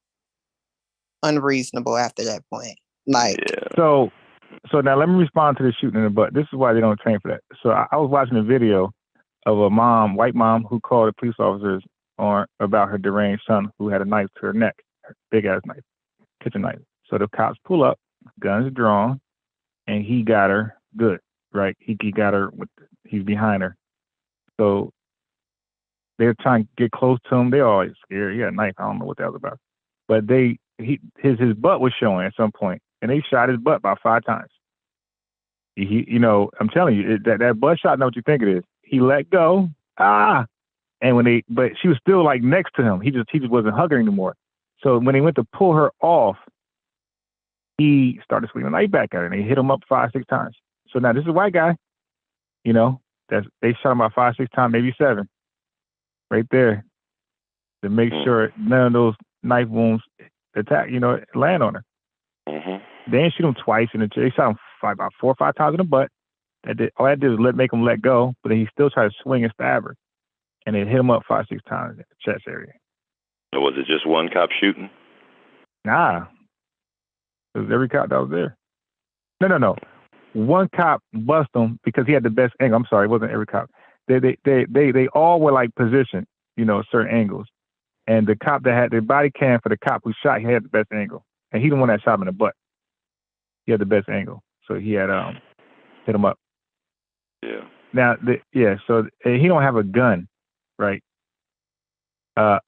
unreasonable after that point. So now let me respond to the shooting in the butt. This is why they don't train for that. So I was watching a video of a white mom, who called the police officers about her deranged son who had a knife to her neck, big ass knife, kitchen knife. So the cops pull up, guns drawn, and he got her good, right? He got her he's behind her. So they're trying to get close to him. They're always scared. He had a knife. I don't know what that was about. But his butt was showing at some point, and they shot his butt about 5 times. I'm telling you, that butt shot, know what you think it is. He let go. And but she was still like next to him. He just wasn't hugging her anymore. So when they went to pull her off, he started swinging the knife back at her, and they hit him up 5-6 times. So now this is a white guy, they shot him about 5-6 times, maybe 7, right there, to make sure none of those knife wounds land on her. Mm-hmm. They didn't shoot him twice in the chest. They shot him about 4 or 5 times in the butt. All that did was make him let go, but then he still tried to swing and stab her, and it hit him up 5-6 times in the chest area. So was it just one cop shooting? Nah. It was every cop that was there. No. One cop bust him because he had the best angle. I'm sorry, it wasn't every cop. They all were like positioned, certain angles. And the cop that had the body cam for the cop who shot, he had the best angle. And he the one that shot him in the butt. He had the best angle. So he had hit him up. Yeah. Now, so he don't have a gun, right? A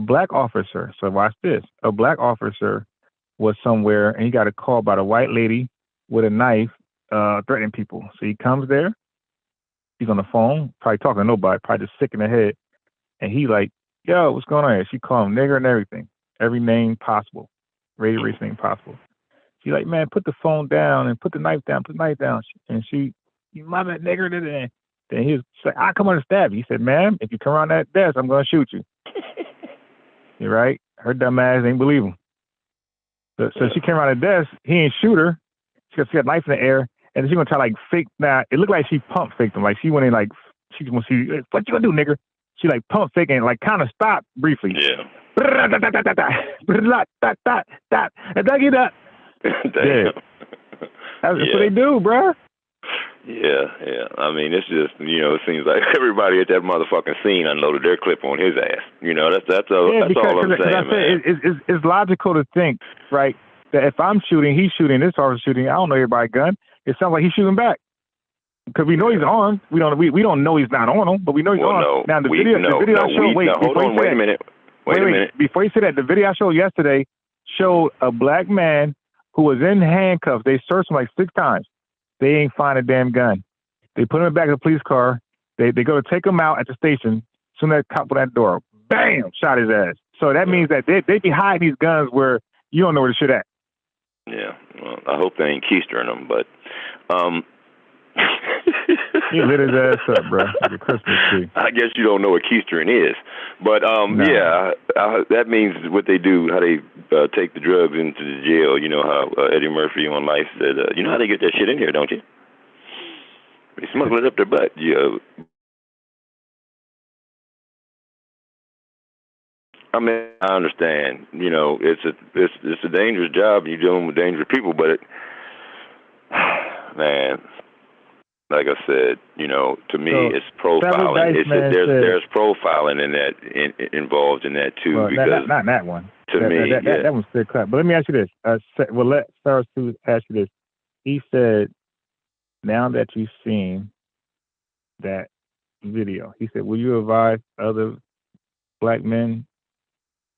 black officer, so watch this. A black officer was somewhere, and he got a call about a white lady with a knife threatening people. So he comes there. He's on the phone, probably talking to nobody, probably just sick in the head. And he like, yo, what's going on here? She called him nigger and everything. Every name possible. Race name possible. She like, man, put the phone down and put the knife down. And she, you my bad, nigger. Then he was like, I'll come on and stab you. He said, ma'am, if you come around that desk, I'm going to shoot you. You're right. Her dumb ass ain't believe him. So she came around the desk. He ain't shoot her. she got a knife in the air, and she gonna try like fake. Now it looked like she pump faked him. Like she went in like what you gonna do, nigga? She like pump faking, like kind of stopped briefly. Yeah. And dug it up. Damn. That's what they do, bro. Yeah. I mean, it's just, it seems like everybody at that motherfucking scene unloaded their clip on his ass. That's all I'm saying, man. It's logical to think, right, that if I'm shooting, he's shooting, this officer's shooting, I don't know everybody's gun. It sounds like he's shooting back. Because we know he's armed. We don't know he's not on him, but we know he's armed. Now the video I showed. Wait a minute. Before you say that, the video I showed yesterday showed a black man who was in handcuffs. They searched him like 6 times. They ain't find a damn gun. They put him in the back of the police car. They go to take him out at the station. Soon as that cop put that door, bam, shot his ass. So that means that they be hiding these guns where you don't know where the shit at. Yeah. Well, I hope they ain't keystering them, but he lit his ass up, bro. Like a Christmas tree. I guess you don't know what keystering is, but that means what they do, how they take the drugs into the jail. You know how Eddie Murphy on Life said, you know how they get that shit in here, don't you? They smuggle it up their butt. Yeah. I mean, I understand. It's a dangerous job. You're dealing with dangerous people, but man. Like I said, to me, it's profiling. There's profiling in that involved in that too. Well, because not that one. To me, that one's still cut. But let me ask you this. Let Cyrus ask you this. He said, now that you've seen that video, he said, will you advise other black men,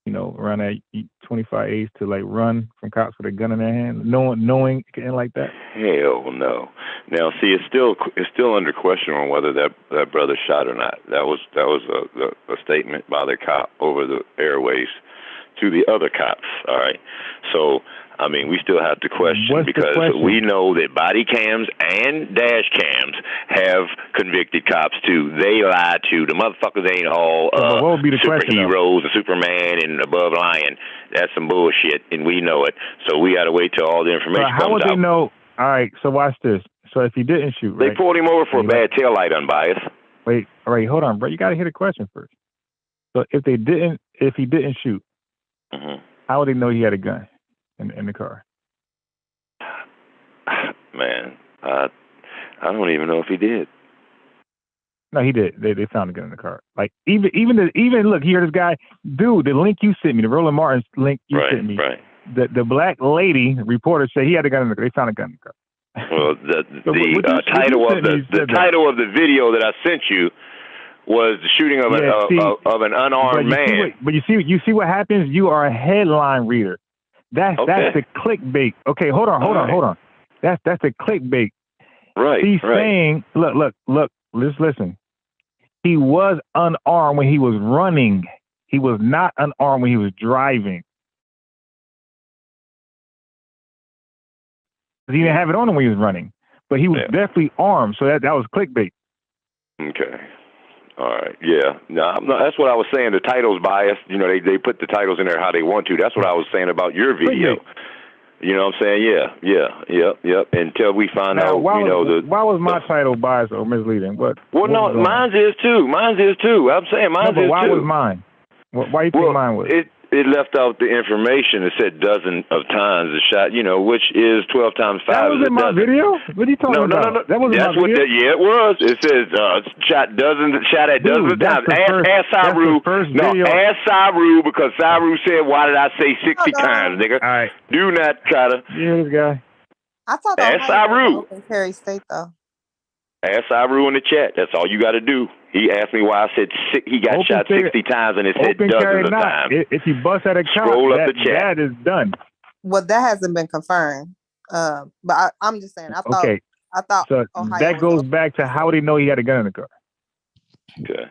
around that 25 age to like run from cops with a gun in their hand, knowing it can end like that? Hell no. Now, see, it's still under question on whether that brother shot or not. That was a statement by the cop over the airways to the other cops. All right. So, I mean, we still have to question because we know that body cams and dash cams have convicted cops too. They lie too. The motherfuckers ain't all what would be the superheroes and Superman and above lying. That's some bullshit, and we know it. So we got to wait till all the information comes out. How would they know? All right, so watch this. So if he didn't shoot, right? They pulled him over for a bad taillight, unbiased. Wait, all right, hold on, bro. You got to hear the question first. So if he didn't shoot, how would they know he had a gun in the car? Man, I don't even know if he did. No, he did. They found a gun in the car. Like even look, here this guy, dude. The link you sent me, the Roland Martin's link you sent me. Right. The black lady reporter said he had a gun in the car. They found a gun in the car. Well, the title of the video that I sent you was the shooting of an unarmed man. But you see what happens. You are a headline reader. That's the clickbait. Okay, hold on. That's the clickbait. Right. He's saying, look. Let's listen. He was unarmed when he was running. He was not unarmed when he was driving. He didn't have it on him when he was running, but he was definitely armed. So that was clickbait. Okay. All right. Yeah. No, that's what I was saying. The title's biased. They put the titles in there how they want to. That's what I was saying about your video. You know what I'm saying? Yeah. Until we find out, why was my title biased or misleading? Mine's is too. I'm saying mine's is too. Why was mine? Why you think mine was? It left out the information. It said dozen of times the shot, which is 12 times 5. That was in my video? What are you talking about? No. That wasn't my video? It was. It says shot at dozens of times. Ask Saru. Ask Saru because Saru said, why did I say 60 times, nigga? All right. Do not try to. Yeah, this guy. I thought that was Saru. Open carry state, though. Ask Saru in the chat. That's all you got to do. He asked me why I said he got shot 60 times and it said dozens of times. If you bust at a cop, that is done. Well, that hasn't been confirmed. But I'm just saying. I thought. So that goes back to how did he know he had a gun in the car? Okay.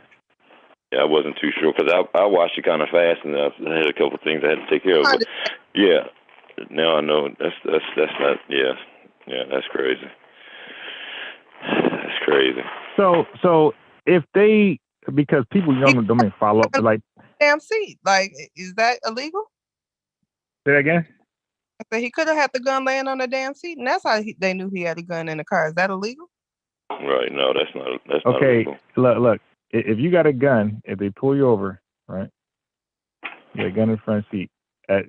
Yeah, I wasn't too sure because I watched it kind of fast and I had a couple of things I had to take care of. But yeah, now I know that's not. Yeah, that's crazy. That's crazy. So if they, because people don't follow up, but like damn seat, like is that illegal? Say that again. So he could have had the gun laying on the damn seat, and that's how they knew he had a gun in the car. Is that illegal? Right? No, that's not. That's not Okay, illegal. look. If you got a gun, if they pull you over, right? You got a gun in the front seat. I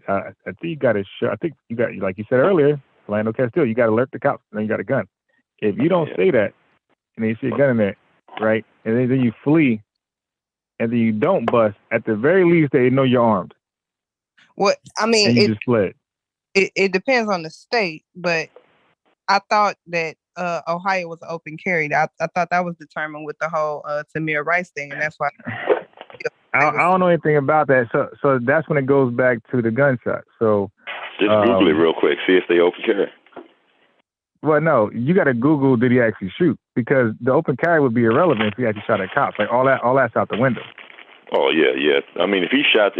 think you got to show. I think you got, like you said earlier, Orlando Castillo. You got to alert the cops, and then you got a gun. If you don't say that, and they see a gun in there, right, and then you flee, and then you don't bust, at the very least they know you're armed. What I mean, and you just fled. It depends on the state, but I thought that Ohio was open carry. I thought that was determined with the whole Tamir Rice thing, and that's why. I don't know anything about that. So that's when it goes back to the gunshot. So just Google it real quick. See if they open carry. Well, no, you got to Google did he actually shoot, because the open carry would be irrelevant if he actually shot at cops. Like all that's out the window. Oh yeah. I mean, if he shot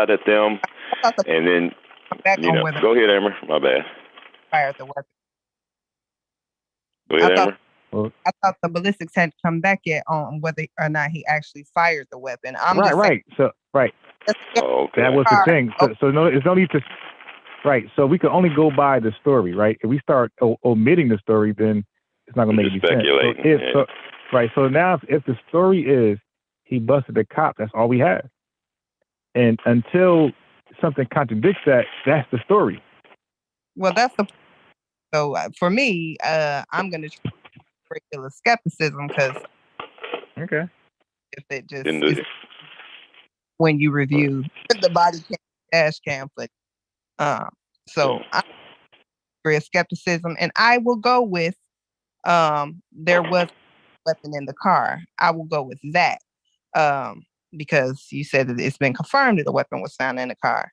at them, and then go ahead, Amber. My bad. Fired the weapon. Go ahead, Amber. I thought the ballistics had come back yet on whether or not he actually fired the weapon. Right. So Oh, okay. That was the thing. So no, it's no need to. Right. So we can only go by the story, right? If we start omitting the story, then it's not going to make any sense. So now if the story is he busted the cop, that's all we have. And until something contradicts that, that's the story. Well, so for me, I'm going to regular skepticism, because if it just is, when you review the body cam, dash cam footage. So I'm very skepticism, and I will go with there was a weapon in the car. I will go with that because you said that it's been confirmed that the weapon was found in the car.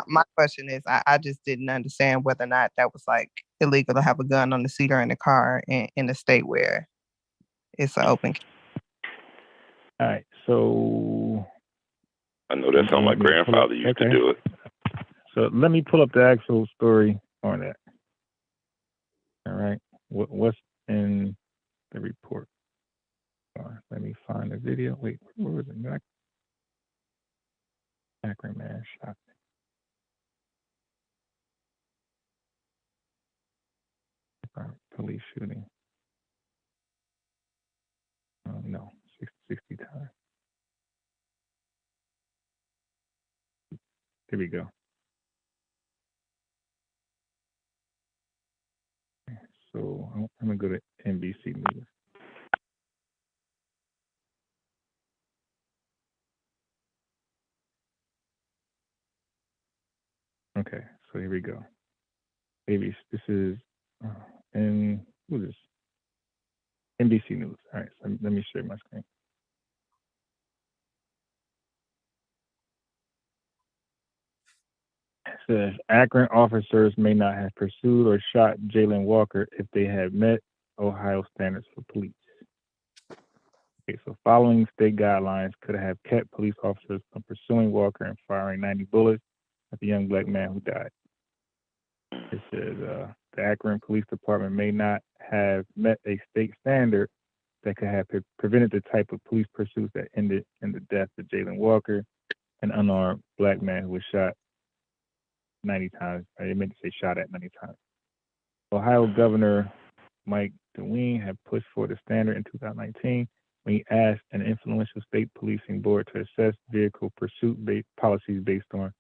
My question is, I just didn't understand whether or not that was like illegal to have a gun on the seat or in the car in a state where it's an open. All right, so I know that's how my grandfather used to do it. So let me pull up the actual story on that. All right, what's in the report? Let me find the video. Wait, where was it? Akron man shot. Police shooting. No, 60 times. Here we go. So I'm gonna go to NBC News. Okay, so here we go. Maybe this is and who is this? NBC News. All right, so let me share my screen. It says Akron officers may not have pursued or shot Jalen Walker if they had met Ohio standards for police. Okay, so following state guidelines could have kept police officers from pursuing Walker and firing 90 bullets at the young black man who died. It says the Akron Police Department may not have met a state standard that could have prevented the type of police pursuits that ended in the death of Jalen Walker, an unarmed black man who was shot 90 times. I meant to say shot at 90 times. Ohio Governor Mike DeWine had pushed for the standard in 2019 when he asked an influential state policing board to assess vehicle pursuit policies based on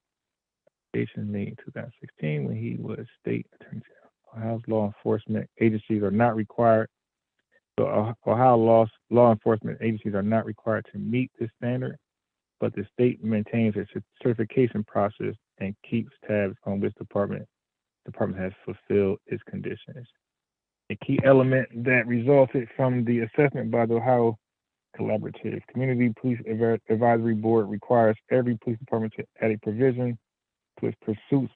recommendations made in 2016 when he was state attorney general. Ohio's law enforcement agencies are not required. So Ohio law enforcement agencies are not required to meet this standard, but the state maintains a certification process and keeps tabs on which department has fulfilled its conditions. A key element that resulted from the assessment by the Ohio Collaborative Community Police Advisory Board requires every police department to add a provision to its pursuit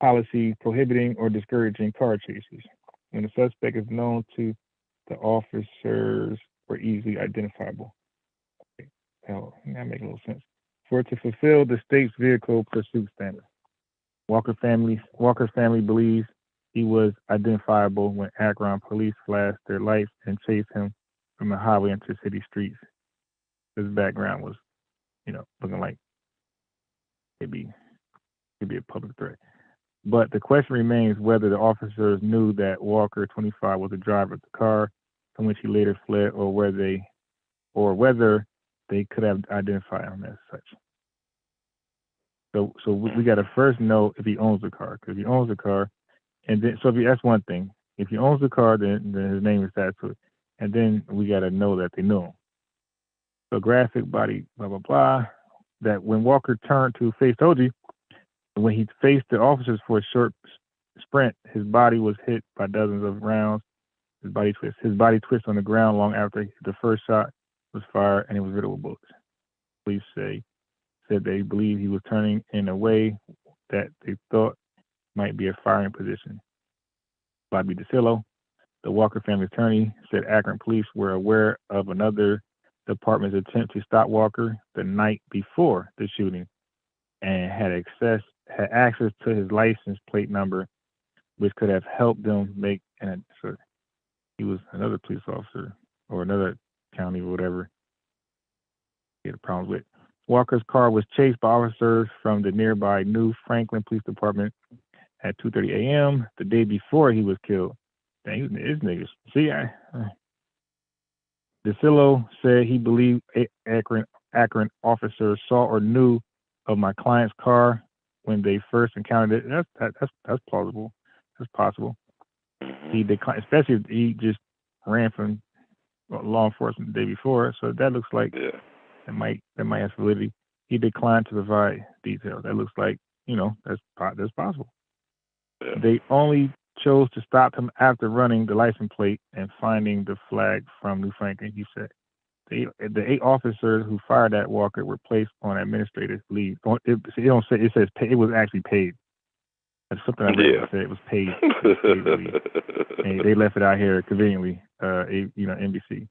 policy prohibiting or discouraging car chases when the suspect is known to the officers or easily identifiable. Okay. Now, that makes a little sense. For it to fulfill the state's vehicle pursuit standard, Walker family believes he was identifiable when Akron police flashed their lights and chased him from the highway into city streets. His background was, looking like Could be a public threat. But the question remains whether the officers knew that Walker, 25, was the driver of the car from which he later fled, or whether they could have identified him as such. So we got to first know if he owns the car, because he owns the car, and then that's one thing. If he owns the car, then his name is attached to it, and then we got to know that they knew him. So graphic body, blah blah blah. That when Walker turned to face Toji, when he faced the officers for a short sprint, his body was hit by dozens of rounds. His body twisted on the ground long after the first shot was fired, and it was riddled with bullets. Police said they believe he was turning in a way that they thought might be a firing position. Bobby DeCillo, the Walker family attorney, said Akron police were aware of another department's attempt to stop Walker the night before the shooting and had access to his license plate number, which could have helped them make so he was another police officer or another county or whatever he had problems with. Walker's car was chased by officers from the nearby New Franklin Police Department at 2:30 a.m. the day before he was killed. Dang, these niggas. See, DeCillo said he believed Akron officers saw or knew of my client's car when they first encountered it. That's plausible. That's possible. He declined, especially if he just ran from law enforcement the day before. So that looks like that might have validity. He declined to provide details. That looks like that's possible. Yeah. They only chose to stop him after running the license plate and finding the flag from New Franklin. He said the 8 officers who fired at Walker were placed on administrative leave. It says it was actually paid. That's something I read. Said it was paid. And they left it out here conveniently. NBC.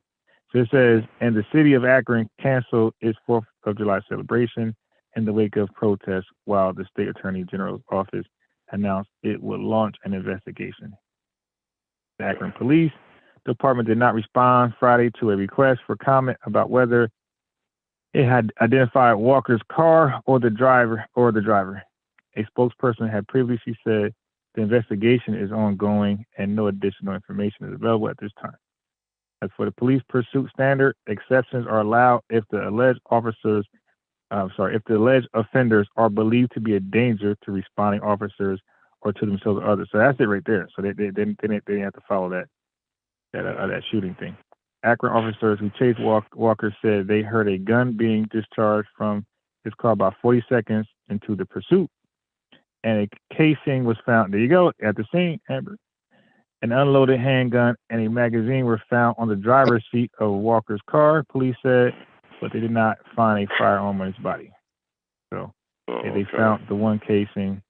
So it says, and the city of Akron canceled its 4th of July celebration in the wake of protests, while the state attorney general's office announced it would launch an investigation. The Akron Police Department did not respond Friday to a request for comment about whether it had identified Walker's car or the driver. A spokesperson had previously said the investigation is ongoing and no additional information is available at this time. As for the police pursuit standard, exceptions are allowed if the alleged offenders are believed to be a danger to responding officers or to themselves or others. So that's it right there. So they didn't have to follow that shooting thing. Akron officers who chased Walker said they heard a gun being discharged from his car about 40 seconds into the pursuit, and a casing was found. There you go, at the scene, Amber. An unloaded handgun and a magazine were found on the driver's seat of Walker's car, police said, but they did not find a firearm on his body. So they found the one casing,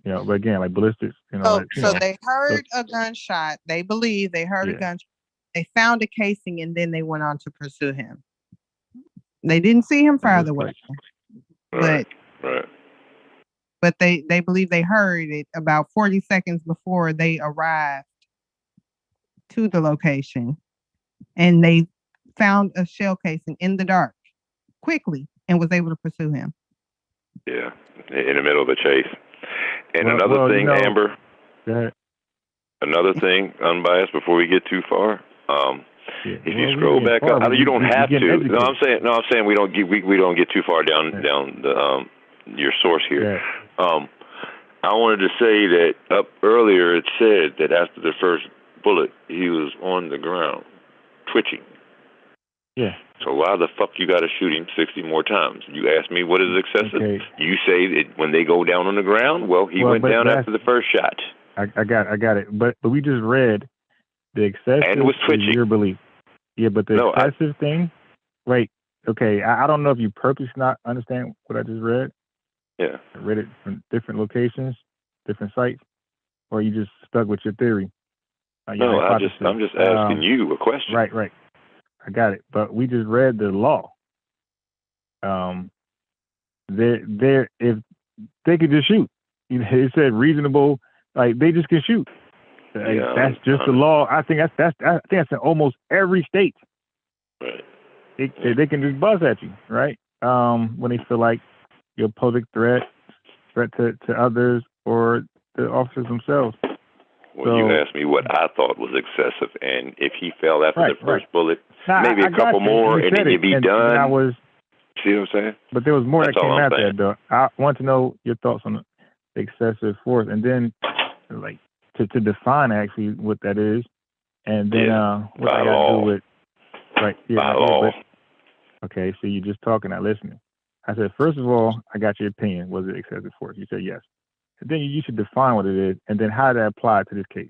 but again, like ballistics, So they heard a gunshot. They believe they heard a gunshot. They found a casing, and then they went on to pursue him. They didn't see him fire the weapon, but they believe they heard it about 40 seconds before they arrived to the location, and they found a shell casing in the dark quickly and was able to pursue him. Yeah, in the middle of the chase. And another thing, Amber. Another thing, unbiased, before we get too far. If you scroll back up, you don't have to. No, I'm saying we don't get too far down the your source here. Yeah. I wanted to say that up earlier it said that after the first bullet he was on the ground twitching. Yeah. So why the fuck you got to shoot him 60 more times? You ask me what is excessive. Okay. You say that when they go down on the ground. Well, he went down after the first shot. I got it. But we just read the excessive and was twitching. Is your belief. Yeah, but the excessive thing. Wait. Okay. I don't know if you purposely not understand what I just read. Yeah. I read it from different locations, different sites, or you just stuck with your theory. No, I'm just asking you a question. Right. I got it. But we just read the law. If they could just shoot. It said reasonable, like they just can shoot. That's just the law. I think that's in almost every state. Right. They can just buzz at you, right? When they feel like you're a public threat, threat to others or the officers themselves. Well, you asked me what I thought was excessive, and if he fell after the first bullet, maybe a couple more, and then you'd be done. See what I'm saying? But there was more That's that came all I'm after saying. that, though. I want to know your thoughts on the excessive force, and then like to define actually what that is, and then what by I got to law. do with By law. Okay, so you're just talking, not listening. I said, first of all, I got your opinion. Was it excessive force? You said yes. And then you should define what it is, and then how that apply to this case.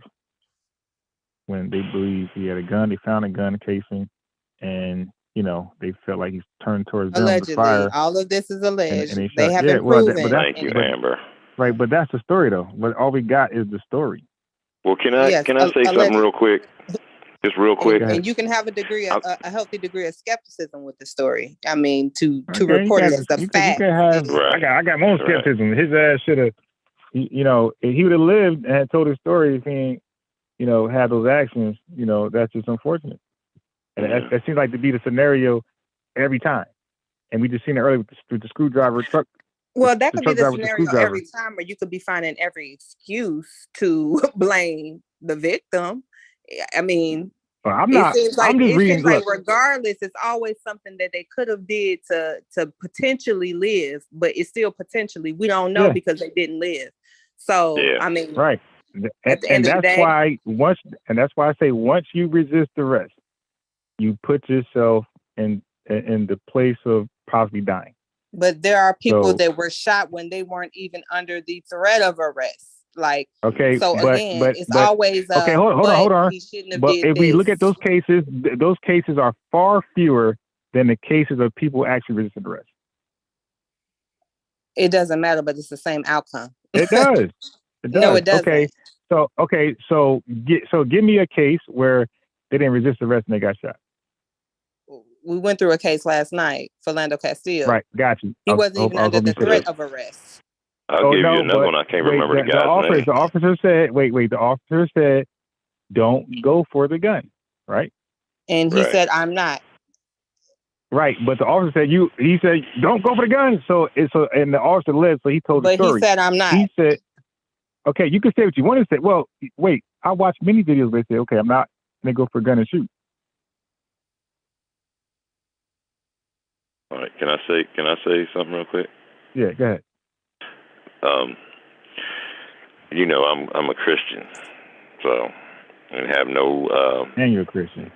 When they believe he had a gun, they found a gun casing, and they felt like he's turned towards them to Allegedly, fire. all of this is alleged. And They shot. haven't proven. Thank you, Amber. Right, but that's the story, though. But all we got is the story. Well, can I say something real quick? Just real quick. And you can have a healthy degree of skepticism with the story. I mean, to report it as the fact. I got my own skepticism. His ass should have, if he would have lived and had told his story, if he ain't, had those actions, that's just unfortunate. And that seems like to be the scenario every time. And we just seen it earlier with the screwdriver truck. Well, that could be the scenario every time, or you could be finding every excuse to blame the victim. I mean, it seems like regardless, it's always something that they could have did to potentially live, but it's still potentially, we don't know because they didn't live. So I mean, right. At the end of the day, that's why I say once you resist arrest, you put yourself in the place of possibly dying. But there are people that were shot when they weren't even under the threat of arrest. Like, it's always okay. Hold on. He shouldn't have but did if this. we look at those cases are far fewer than the cases of people actually resisting arrest. It doesn't matter, but it's the same outcome. It does. No, it doesn't. So give me a case where they didn't resist arrest and they got shot. We went through a case last night, Philando Castile. Right, got you. He wasn't even under the threat of arrest. I'll give you another one. I can't remember the guy's name. The officer said, the officer said, don't go for the gun, right? And he said, I'm not. Right, but the officer said, he said, don't go for the gun. And the officer lived, so he told the story. But he said, I'm not. He said, okay, you can say what you want to say. Well, wait, I watched many videos where they say, okay, I'm not going to go for a gun and shoot. All right, can I say something real quick? Yeah, go ahead. I'm a Christian, so and have no. And you're a Christian.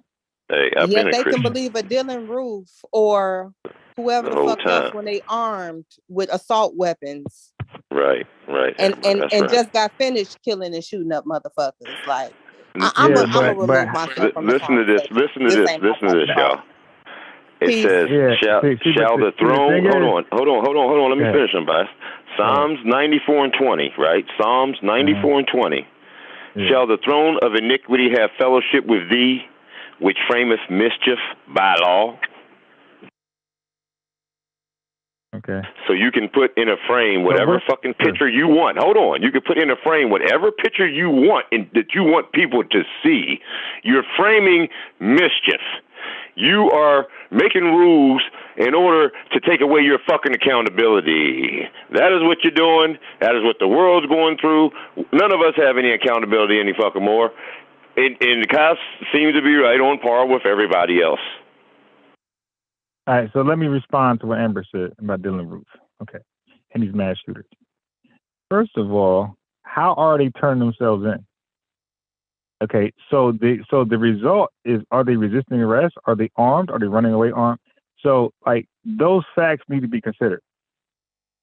Hey, I've been a Christian. They can believe a Dylan Roof or whoever the fuck else when they armed with assault weapons. Right. And just got finished killing and shooting up motherfuckers. Like I'm gonna remove myself from listen to this, y'all. It says, shall the throne, hold on, let me finish them, guys. Psalms 94 and 20, right? Psalms 94 and 20. Shall the throne of iniquity have fellowship with thee, which frameth mischief by law? Okay. So you can put in a frame whatever fucking picture you want. Hold on. You can put in a frame whatever picture you want that you want people to see. You're framing mischief. You are making rules in order to take away your fucking accountability. That is what you're doing. That is what the world's going through. None of us have any accountability any fucking more. And the cops seem to be right on par with everybody else. All right, so let me respond to what Amber said about Dylan Roof. Okay, and these mass shooters. First of all, how are they turning themselves in? Okay, so the result is, are they resisting arrest? Are they armed? Are they running away armed? So, those facts need to be considered.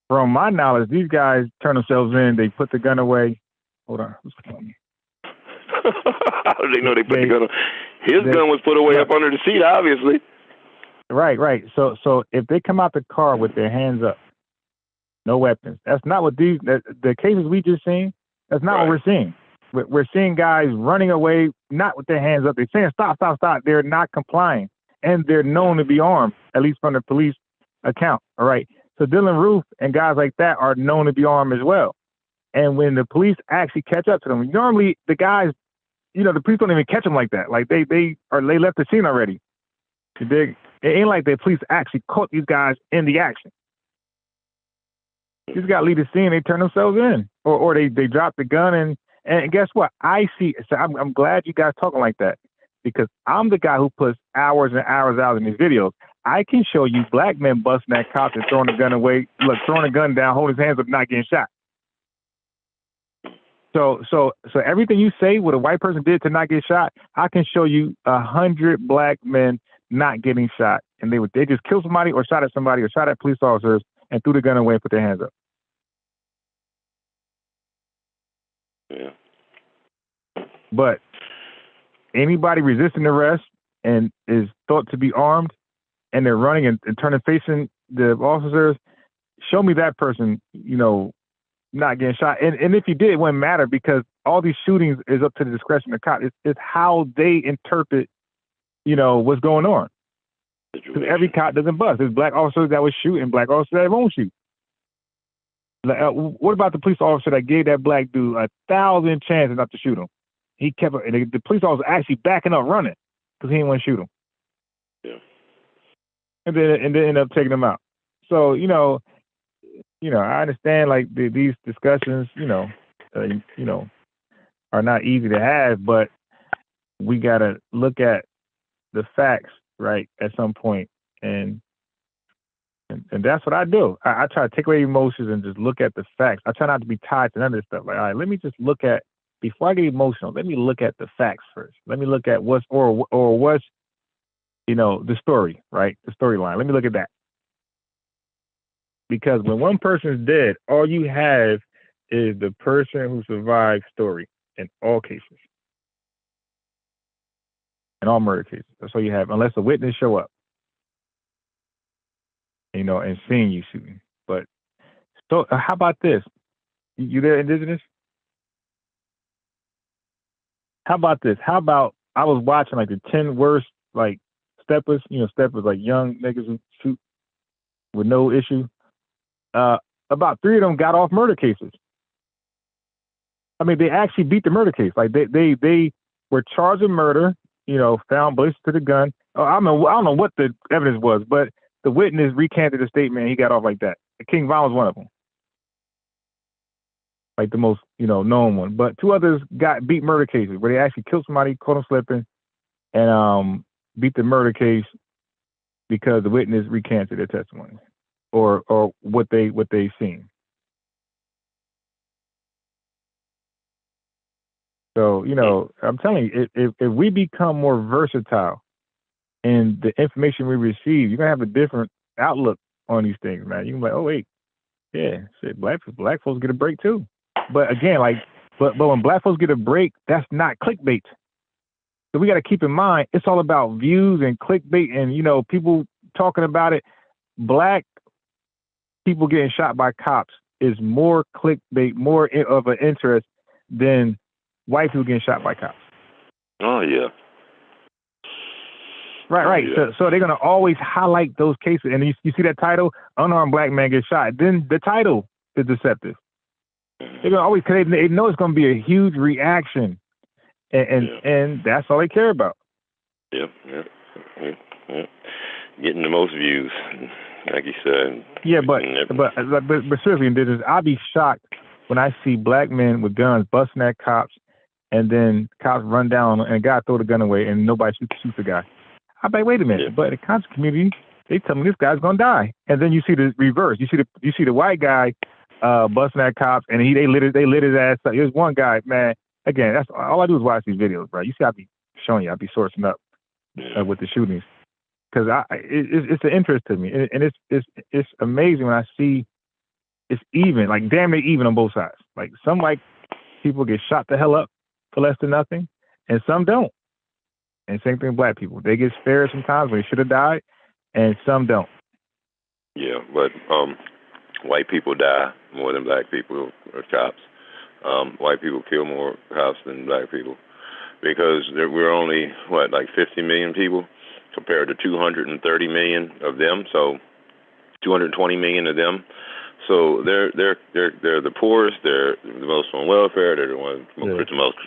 From my knowledge, these guys turn themselves in, they put the gun away. Hold on. How do they know they put the gun away? His gun was put away up under the seat, obviously. Right. So if they come out the car with their hands up, no weapons, that's not what the cases we just seen, that's not what we're seeing. We're seeing guys running away, not with their hands up. They're saying, stop. They're not complying. And they're known to be armed, at least from the police account. All right. So Dylan Roof and guys like that are known to be armed as well. And when the police actually catch up to them, normally the guys, the police don't even catch them like that. Like they left the scene already. It ain't like the police actually caught these guys in the action. You just got to leave the scene. They turn themselves in, or they drop the gun and guess what? I see. So I'm glad you guys talking like that, because I'm the guy who puts hours and hours out in these videos. I can show you black men busting that cop and throwing the gun away, look, throwing the gun down, holding his hands up, not getting shot. So everything you say what a white person did to not get shot, I can show you 100 black men not getting shot, and they just killed somebody or shot at somebody or shot at police officers and threw the gun away and put their hands up. Yeah. But anybody resisting arrest and is thought to be armed, and they're running and turning facing the officers, show me that person, not getting shot. And if you did, it wouldn't matter, because all these shootings is up to the discretion of the cop. It's how they interpret, what's going on. Because every cop doesn't bust. There's black officers that would shoot and black officers that won't shoot. What about the police officer that gave that black dude 1,000 chances not to shoot him? He kept, and the police officer actually backing up running because he didn't want to shoot him. Yeah. And then ended up taking him out. So, I understand like these discussions, are not easy to have, but we got to look at the facts, right, at some point. And that's what I do. I try to take away emotions and just look at the facts. I try not to be tied to none of this stuff. Like, all right, let me just look at, before I get emotional, let me look at the facts first. Let me look at what's the story, right? The storyline. Let me look at that. Because when one person is dead, all you have is the person who survived story in all cases. In all murder cases. That's all you have, unless a witness show up. And seeing you shooting. But so how about this? You there, Indigenous? How about this? How about I was watching like the 10 worst like steppers, steppers like young niggas who shoot with no issue. About 3 of them got off murder cases. I mean, they actually beat the murder case. Like they were charged with murder, found ballistics to the gun. I don't know what the evidence was, but the witness recanted the statement and he got off like that. King Von was one of them. Like the most, known one. But 2 others got beat murder cases where they actually killed somebody, caught them slipping, and beat the murder case because the witness recanted their testimony or what they seen. So, I'm telling you, if we become more versatile in the information we receive, you're gonna have a different outlook on these things, man. You can be like, oh wait, yeah, shit, black folks get a break too. But again, but when black folks get a break, that's not clickbait. So we got to keep in mind, it's all about views and clickbait and people talking about it. Black people getting shot by cops is more clickbait, more of an interest than white people getting shot by cops. Oh yeah. Right. Yeah. So they're gonna always highlight those cases, and you see that title, unarmed black man gets shot. Then the title is deceptive. They're gonna always, cause they know it's gonna be a huge reaction, and that's all they care about. Yeah. Getting the most views, like you said. Yeah, but seriously, Indigenous, I'll be shocked when I see black men with guns busting at cops, and then cops run down and a guy throw the gun away, and nobody shoots the guy. I'm like, wait a minute, but in the conscious community, they tell me this guy's gonna die, and then you see the reverse. You see the white guy busting at cops, and they lit his ass up. There's one guy, man. Again, that's all I do is watch these videos, bro. You see, I be showing you, I be sourcing up with the shootings, because it's an interest to me, and it's amazing when I see it's even, like damn near even on both sides. Like some white people get shot the hell up for less than nothing, and some don't. And same thing with black people. They get spared sometimes when they should have died, and some don't. Yeah, but white people die more than black people or cops. White people kill more cops than black people because we're only, like 50 million people compared to 230 million of them. So 220 million of them. So they're the poorest. They're the most on welfare. They're the ones who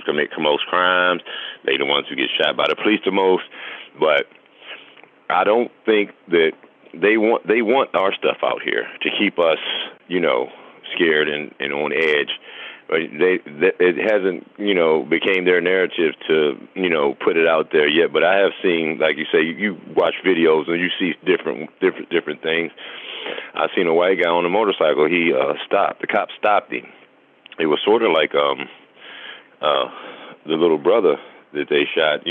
commit the most crimes. They're the ones who get shot by the police the most. But I don't think that they want our stuff out here to keep us, scared and on edge. But it hasn't, became their narrative to, put it out there yet. But I have seen, like you say, you watch videos and you see different things. I seen a white guy on a motorcycle. He stopped. The cop stopped him. It was sort of like the little brother that they shot.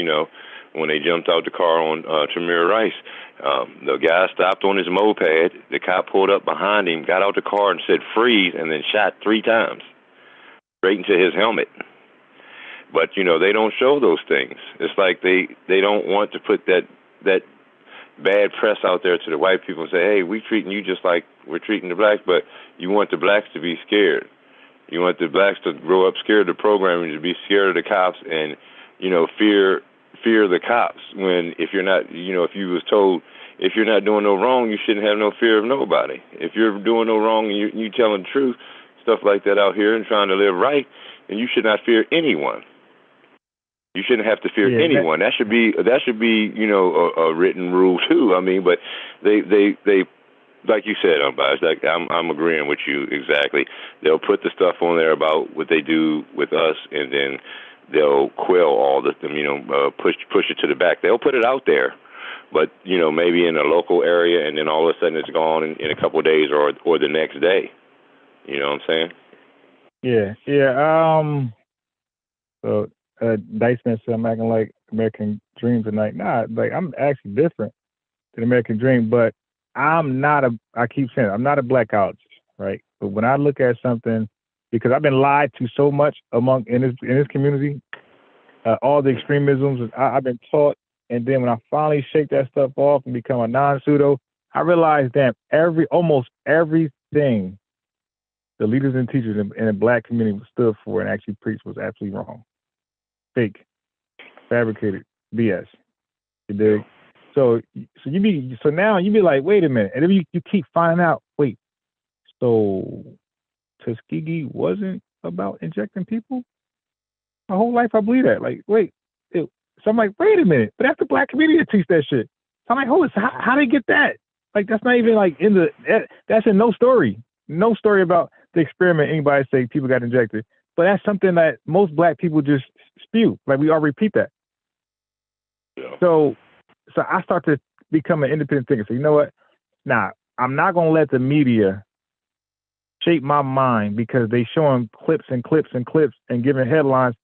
When they jumped out the car on Tamir Rice. The guy stopped on his moped. The cop pulled up behind him, got out the car and said freeze, and then shot 3 times. Straight into his helmet. But, they don't show those things. It's like they don't want to put that bad press out there to the white people and say, hey, we treating you just like we're treating the blacks, but you want the blacks to be scared. You want the blacks to grow up scared of the program and to be scared of the cops and, fear the cops when if you're not, if you was told if you're not doing no wrong, you shouldn't have no fear of nobody. If you're doing no wrong and you telling the truth, stuff like that out here and trying to live right, and you should not fear anyone. You shouldn't have to fear anyone. That should be a written rule too. I mean, but they like you said, unbiased. Like I'm agreeing with you exactly. They'll put the stuff on there about what they do with us, and then they'll quell all the push it to the back. They'll put it out there, but maybe in a local area, and then all of a sudden it's gone in a couple of days or the next day. You know what I'm saying? Yeah. So Dice Man said I'm acting like American Dream tonight. Nah, like I'm actually different than American Dream, but I keep saying I'm not a blackout, right? But when I look at something, because I've been lied to so much in this community, all the extremisms I've been taught, and then when I finally shake that stuff off and become a non-pseudo, I realized that almost everything the leaders and teachers in the black community stood for and actually preached was absolutely wrong. Fake, fabricated, BS. You dig? So now you be like, wait a minute, and then you keep finding out. Wait, so Tuskegee wasn't about injecting people? My whole life I believe that. Like, wait, so I'm like, wait a minute, but that's the black community that teach that shit. So I'm like, hold on, so how they get that? Like, that's not even like that's in no story about the experiment. Anybody say people got injected, but that's something that most black people just spew. Like, we all repeat that. Yeah. So I start to become an independent thinker. So you know what? Nah, I'm not gonna let the media shape my mind because they showing clips and giving headlines.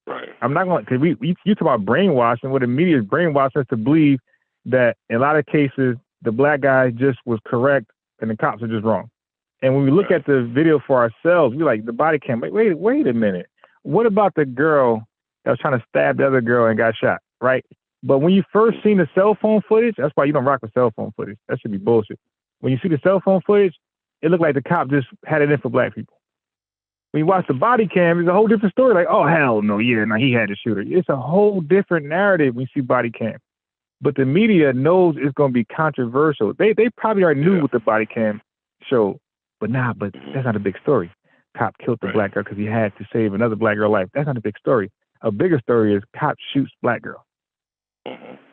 Right. I'm not going to, because you talk about brainwashing, what the media is brainwashing us to believe that in a lot of cases the black guy just was correct and the cops are just wrong. And when we look at the video for ourselves, we're like, the body cam, wait a minute. What about the girl that was trying to stab the other girl and got shot, right? But when you first seen the cell phone footage, that's why you don't rock with cell phone footage. That should be bullshit. When you see the cell phone footage, it looked like the cop just had it in for black people. When you watch the body cam, it's a whole different story. Like, oh, hell no, he had to shoot her. It's a whole different narrative when you see body cam. But the media knows it's going to be controversial. They probably already knew what the body cam showed. But that's not a big story. Cop killed the black girl because he had to save another black girl's life. That's not a big story. A bigger story is cop shoots black girl.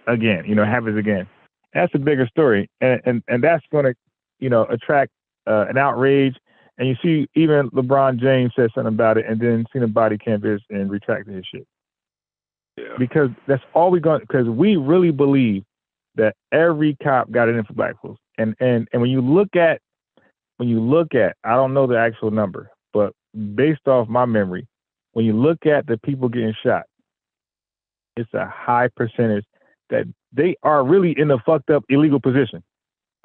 Again, it happens again. That's a bigger story. And that's going to, attract an outrage. And you see, even LeBron James said something about it and then seen a body cam and retracted his shit. Yeah. Because that's all because we really believe that every cop got it in for black folks. And when you look at, I don't know the actual number, but based off my memory, when you look at the people getting shot, it's a high percentage that they are really in a fucked up illegal position.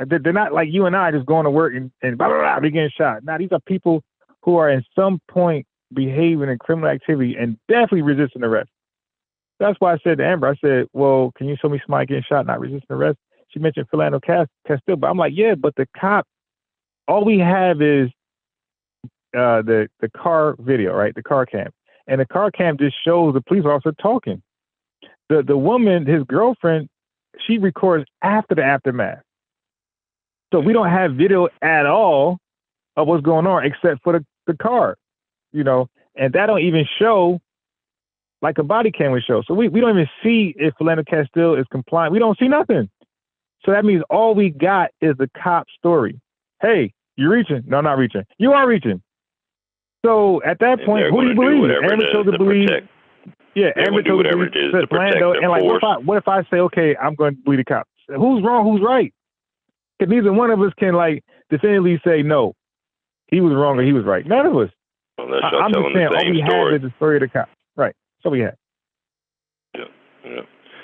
They're not like you and I just going to work and blah, blah, blah, they getting shot. Now, these are people who are in some point behaving in criminal activity and definitely resisting arrest. That's why I said to Amber, I said, well, can you show me somebody getting shot, not resisting arrest? She mentioned Philando Castile, but I'm like, yeah, but the cop, all we have is the car video, right? The car cam. And the car cam just shows the police officer talking. The woman, his girlfriend, she records after the aftermath. So we don't have video at all of what's going on except for the car, and that don't even show like a body cam would show. So we don't even see if Philando Castile is compliant. We don't see nothing. So that means all we got is the cop story. Hey, You're reaching. No, not reaching. You are reaching. So at that point, who do you believe? Amber told to believe. Yeah, Amber told to believe Lando. And like, what if I say, okay, I'm going to believe the cops? Who's wrong? Who's right? Because neither one of us can like definitively say no, he was wrong or he was right. None of us. Unless I'm just saying, all we have is the story of the cops. Right. So we have. Yeah.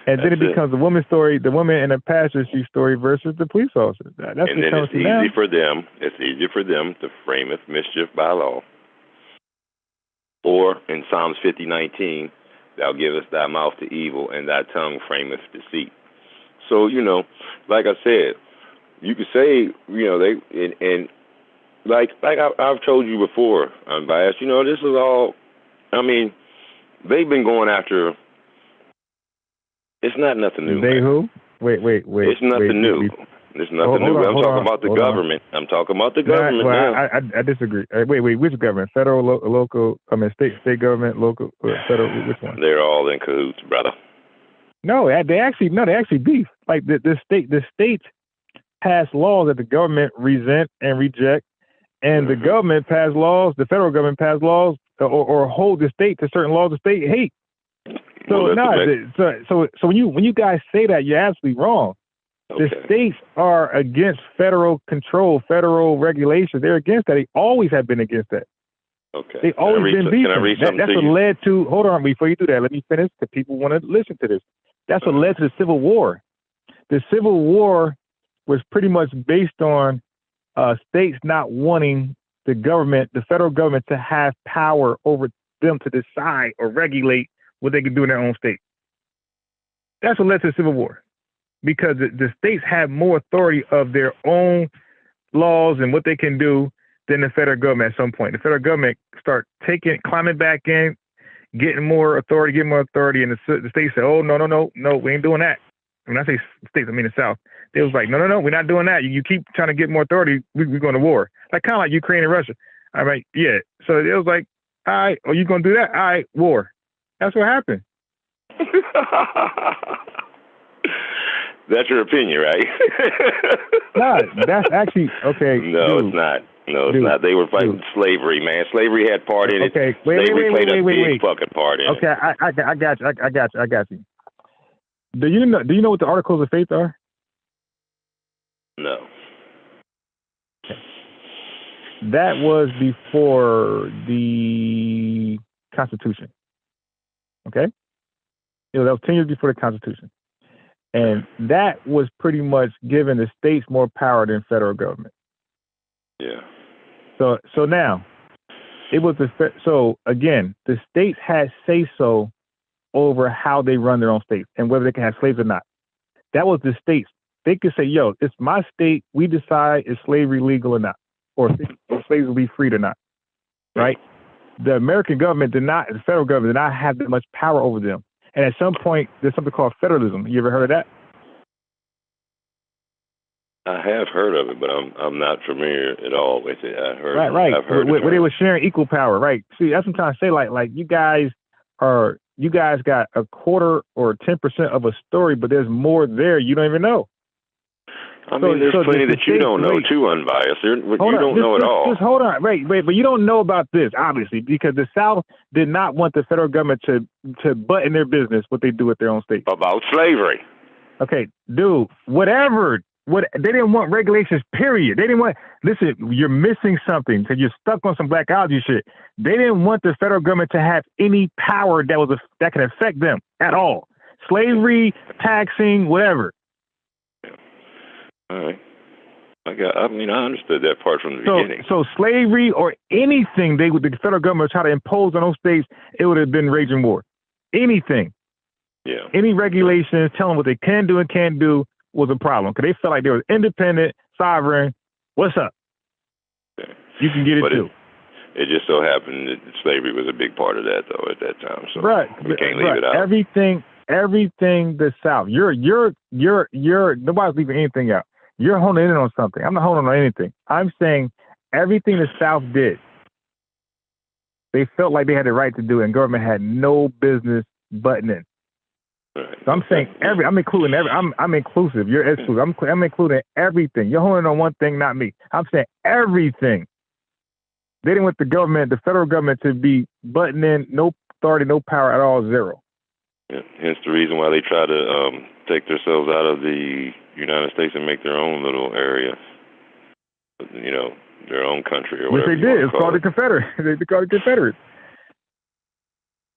And then it becomes the woman's story, the woman in the passenger seat story versus the police officer. That's and then it's easy for them. It's easier for them to frameth mischief by law. Or in Psalms 50:19, thou givest thy mouth to evil, and thy tongue frameth deceit. So like I said, you could say they and like I've told you before, Unbiased. This is all. I mean, they've been going after. It's not nothing new. They who? Wait. It's nothing new. It's nothing new. I'm talking about the government. I'm talking about the government now. I disagree. Wait. Which government? Federal, local? I mean, state government, local, federal. Which one? They're all in cahoots, brother. No, they actually beef. Like the states pass laws that the government resent and reject, and the government pass laws. The federal government pass laws or hold the state to certain laws the state hate. So so when you guys say that, you're absolutely wrong. Okay. The states are against federal control, federal regulation. They're against that. They always have been against that. Okay. They've always been beefing. That's what led to. Hold on, before you do that, let me finish because people want to listen to this. That's what led to the Civil War. The Civil War was pretty much based on states not wanting the government, the federal government, to have power over them to decide or regulate what they can do in their own state. That's what led to the Civil War, because the states have more authority of their own laws and what they can do than the federal government at some point. The federal government start climbing back in, getting more authority, and the states say, oh, no, we ain't doing that. When I say states, I mean the South. They was like, no, we're not doing that. You keep trying to get more authority, we're going to war. Like kind of like Ukraine and Russia. All right, yeah. So it was like, all right, you going to do that? All right, war. That's what happened. That's your opinion, right? No, that's actually okay. No, it's not. No, it's not. They were fighting slavery, man. Slavery had part in it. Okay, slavery played a big fucking part in it. Okay, I got you. Do you know what the Articles of Faith are? No. That was before the Constitution. Okay? That was 10 years before the Constitution. And that was pretty much giving the states more power than federal government. Yeah. So now, it was so again, the states had say-so over how they run their own states and whether they can have slaves or not. That was the states. They could say, yo, it's my state. We decide is slavery legal or not, or if slaves will be freed or not, right? The American government the federal government did not have that much power over them. And at some point, there's something called federalism. You ever heard of that? I have heard of it, but I'm not familiar at all with it. I've heard where they were sharing equal power, right? See, that's what I'm trying to say. Like you guys got a quarter or 10% of a story, but there's more there you don't even know. I mean, there's plenty that you don't know too, Unbiased. You don't know it all. Just hold on, wait, but you don't know about this, obviously, because the South did not want the federal government to butt in their business what they do with their own state. About slavery. Okay, dude, whatever. They didn't want regulations, period. They didn't want, listen, you're missing something because you're stuck on some blackology shit. They didn't want the federal government to have any power that can affect them at all. Slavery, taxing, whatever. All right. I understood that part from the beginning. So slavery or anything the federal government would try to impose on those states, it would have been raging war. Anything. Yeah. Any regulations, telling what they can do and can't do was a problem because they felt like they were independent, sovereign. What's up? Okay. You can get it too. It just so happened that slavery was a big part of that, though, at that time. So we can't leave it out. Everything the South. You're nobody's leaving anything out. You're honing in on something. I'm not honing on anything. I'm saying everything the South did, they felt like they had the right to do, and government had no business butting in. So I'm saying I'm including I'm inclusive. You're exclusive. I'm including everything. You're holding on one thing, not me. I'm saying everything. They didn't want the government, the federal government, to be butting in, no authority, no power at all, zero. Yeah. Hence the reason why they try to take themselves out of the United States and make their own little area. You know, their own country or whatever. Which they did. It's called the Confederate. They called it Confederate.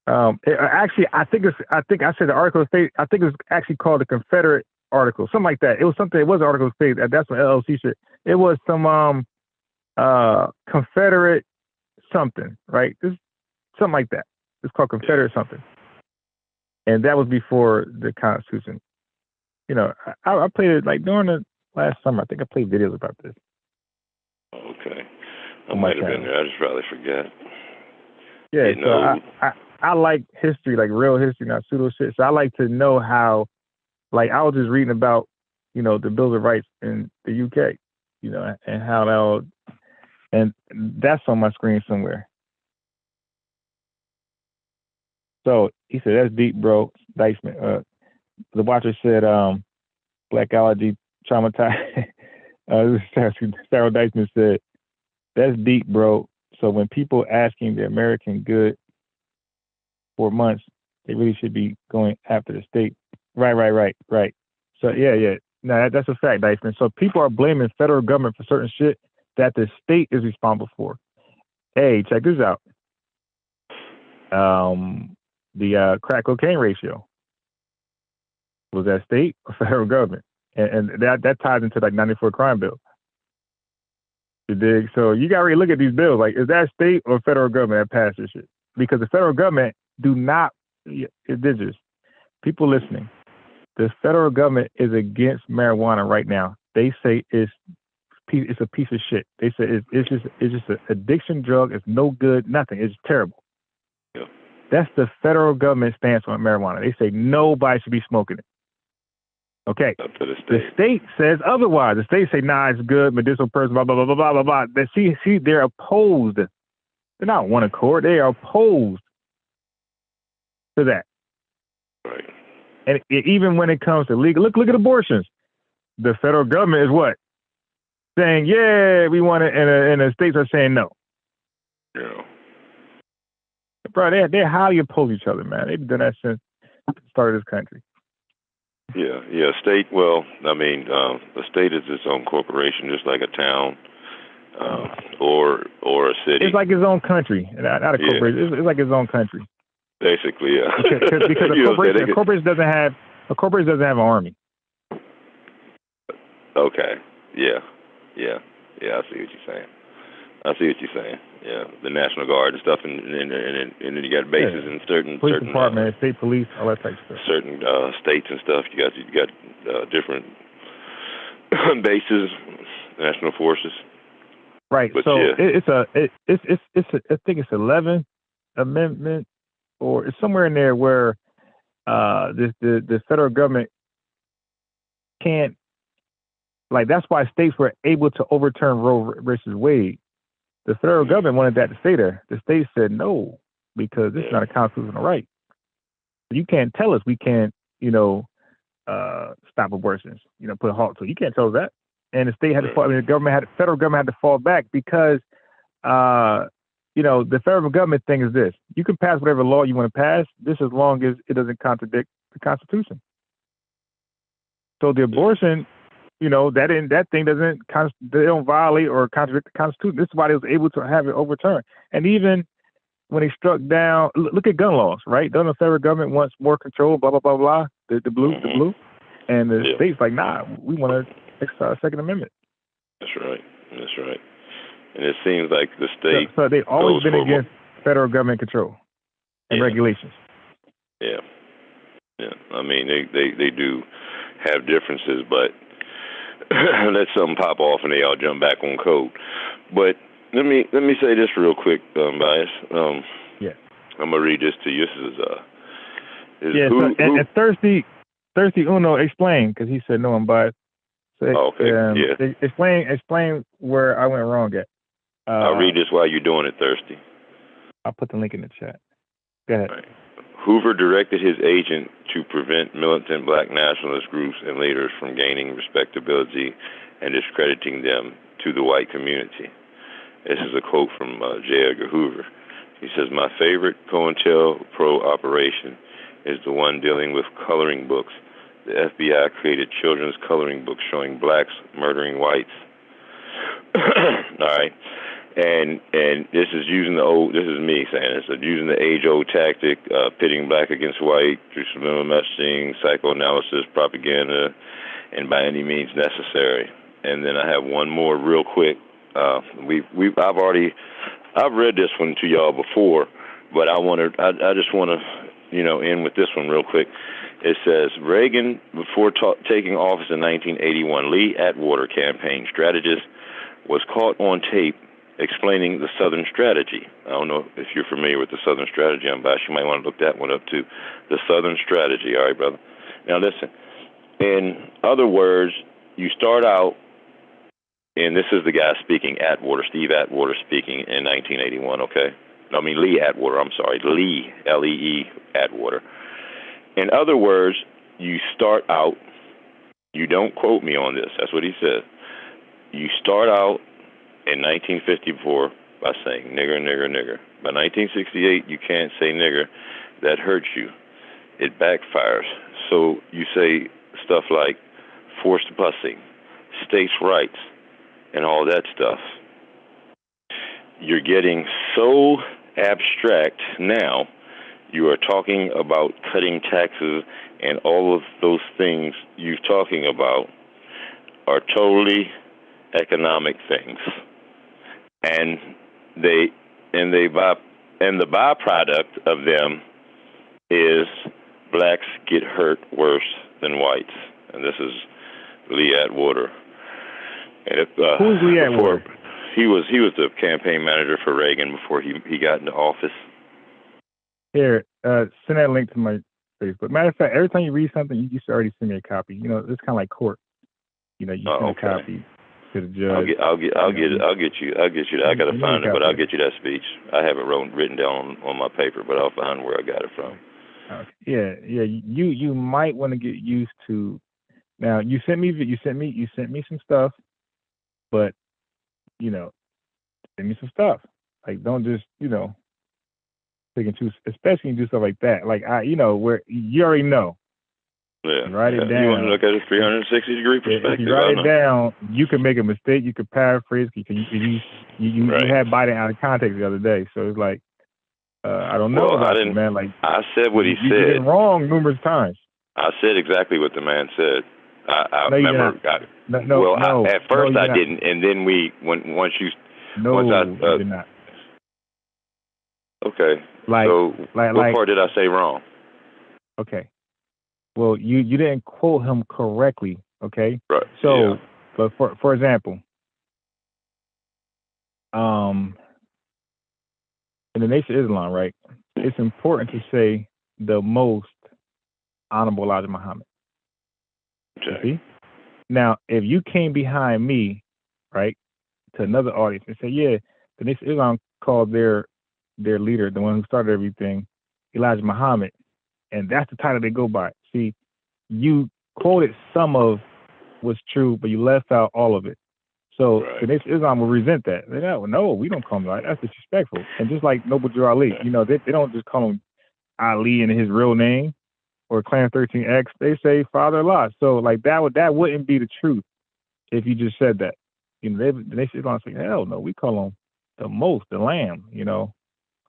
Actually, I think I said the article state. I think it was actually called the Confederate article, something like that. It was something. It was an article state. That's some LLC shit. It was some Confederate something, right? This something like that. It's called Confederate something, and that was before the Constitution. You know, I played it like during the last summer. I think I played videos about this. Okay, I might have been there. I just probably forget. Yeah, so I like history, like real history, not pseudo shit. So I like to know how, like I was just reading about, you know, the Bills of Rights in the UK, you know, and how that all, and that's on my screen somewhere. So he said, that's deep, bro. Diceman. The watcher said, black allergy traumatized. Sarah Diceman said, that's deep, bro. So when people asking the American good for months, they really should be going after the state. Right. So yeah. No, that's a fact, Dyson. So people are blaming federal government for certain shit that the state is responsible for. Hey, check this out. The crack cocaine ratio, was that state or federal government? And that ties into like 94 crime bill. You dig? So you gotta really look at these bills. Like, is that state or federal government that passed this shit? Because the federal government do not, indigenous people listening, the federal government is against marijuana right now. They say it's a piece of shit. They say it's just an addiction drug. It's no good, nothing. It's terrible. Yeah. That's the federal government stance on marijuana. They say nobody should be smoking it. Okay. Up to the state says otherwise. The state say, nah, it's good, medicinal person, blah, blah, blah, blah, blah, blah, blah. They see, they're opposed. They're not one accord. They are opposed to that. Right. And even when it comes to legal, look at abortions. The federal government is what? Saying, yeah, we want it, and the states are saying no. Yeah. Bro, they highly oppose each other, man. They've done that since the start of this country. Yeah. State. Well, I mean, the state is its own corporation, just like a town or a city. It's like its own country, not a corporation. It's like its own country. Basically, yeah. Because a corporation doesn't have an army. Okay. Yeah. I see what you're saying. Yeah, the National Guard and stuff, and then you got bases in certain department, state police, all that type of stuff. Certain states and stuff. You got different bases, national forces. Right. But so yeah. I think it's 11th Amendment, or it's somewhere in there where the federal government can't, like, that's why states were able to overturn Roe versus Wade. The federal government wanted that to stay there. The state said no, because this is not a constitutional right. You can't tell us we can't, stop abortions, put a halt to it. You can't tell us that. And the state had to fall, the federal government had to fall back because, the federal government thing is this: you can pass whatever law you want to pass, just as long as it doesn't contradict the Constitution. So the abortion, that thing they don't violate or contradict the Constitution. This is why they was able to have it overturned. And even when they struck down, look at gun laws, right? Doesn't the federal government wants more control, blah, blah, blah, blah, the blue. And the state's like, nah, we want to exercise Second Amendment. That's right. And it seems like the state. So they've always been against federal government control and regulations. Yeah. I mean, they do have differences, but let something pop off and they all jump back on code. But let me say this real quick, Bias. I'm gonna read this to you. This is and Thirsty Uno explain, because he said no, I'm biased. So, explain where I went wrong at. I'll read this while you're doing it, Thirsty. I'll put the link in the chat. Go ahead. Right. Hoover directed his agent to prevent militant black nationalist groups and leaders from gaining respectability and discrediting them to the white community. This is a quote from J. Edgar Hoover. He says, "My favorite COINTELPRO operation is the one dealing with coloring books. The FBI created children's coloring books showing blacks murdering whites." All right. And this is using this is me saying this, using the age-old tactic, pitting black against white through subliminal messaging, psychoanalysis, propaganda, and by any means necessary. And then I have one more real quick. I've read this one to y'all before, but I just want to, end with this one real quick. It says, Reagan, before taking office in 1981, Lee Atwater, campaign strategist, was caught on tape explaining the Southern Strategy. I don't know if you're familiar with the Southern Strategy. I'm biased. You might want to look that one up too. The Southern Strategy. All right, brother. Now listen. In other words, you start out, and this is the guy speaking, Atwater, Steve Atwater speaking in 1981, okay? I mean, Lee Atwater, I'm sorry. Lee, L-E-E, Atwater. In other words, you start out, you don't quote me on this, that's what he said. You start out in 1954 by saying nigger, nigger, nigger. By 1968, you can't say nigger. That hurts you. It backfires. So you say stuff like forced busing, states' rights, and all that stuff. You're getting so abstract now. You are talking about cutting taxes, and all of those things you're talking about are totally economic things, and the byproduct of them is blacks get hurt worse than whites, and this is Lee Atwater. And who's Lee Atwater? He was the campaign manager for Reagan before he got into office. Here, send that link to my Facebook. Matter of fact, every time you read something, you should already send me a copy. It's kind of like court. You send a copy to the judge. I'll get you. I gotta find it, but I'll get you that speech. I have it written down on my paper, but I'll find where I got it from. Yeah. You might want to get used to. Now you sent me some stuff, but send me some stuff. Like, don't just pick and choose, especially when you do stuff like that. Like where you already know. Yeah. Write it down. You want to look at a 360-degree perspective. If you write it down, you can make a mistake. You can paraphrase. You had Biden out of context the other day, so it's like I don't know about it, man. Like, I said what he said. You did it wrong numerous times. I said exactly what the man said. I no, remember. At first I didn't, and then you did not. Okay. What part did I say wrong? Okay. Well, you didn't quote him correctly. Okay. Right. So, but for example, in the Nation of Islam, right? It's important to say the most honorable Elijah Muhammad. Okay. See? Now, if you came behind me, right, to another audience and say, yeah, the Nation of Islam called their leader, the one who started everything, Elijah Muhammad, and that's the title they go by. See, you quoted some of what's true, but you left out all of it. So the Nation of Islam will resent that. They go, no, we don't call him that. That's disrespectful. And just like Noble Drew Ali, they don't just call him Ali in his real name or Clan 13X. They say Father Allah. So like that wouldn't be the truth if you just said that. The Nation of Islam say, hell no, we call him the Lamb.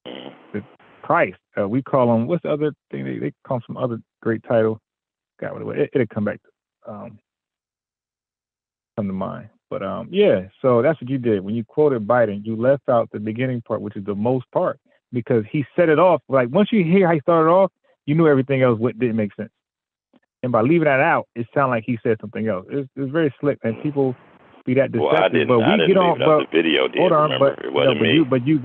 The Christ. We call him, what's the other thing? They call him some other great title. God, it'll come back to come to mind. But yeah, so that's what you did. When you quoted Biden, you left out the beginning part, which is the most part, because he set it off. Like, once you hear how he started off, you knew everything else didn't make sense. And by leaving that out, it sounded like he said something else. It's very slick, and people be that deceptive. Well, I didn't leave out the video. Hold on, it wasn't me. But you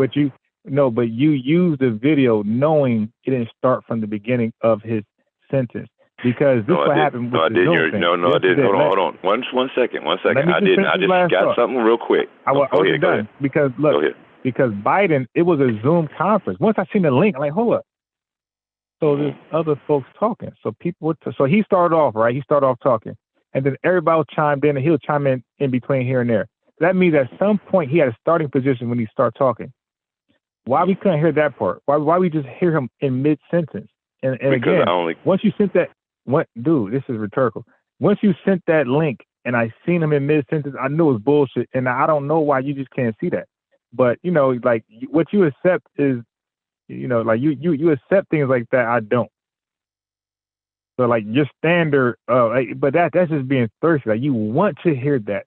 used the video knowing it didn't start from the beginning of his sentence. Because this what happened with the Zoom thing. No, I didn't. Hold on. One second. I didn't. I just got something real quick. I wasn't done. Because look, because Biden, it was a Zoom conference. Once I seen the link, I'm like, hold up. So there's other folks talking. So people were so he started off, right? He started off talking. And then everybody chimed in and he'll chime in between here and there. That means at some point he had a starting position when he started talking. Why we couldn't hear that part? Why we just hear him in mid sentence? And again, once you sent that, dude, this is rhetorical. Once you sent that link and I seen him in mid sentence, I knew it was bullshit. And I don't know why you just can't see that. But you know, like what you accept is, you know, like you accept things like that. I don't. So like your standard, but that's just being thirsty. Like you want to hear that,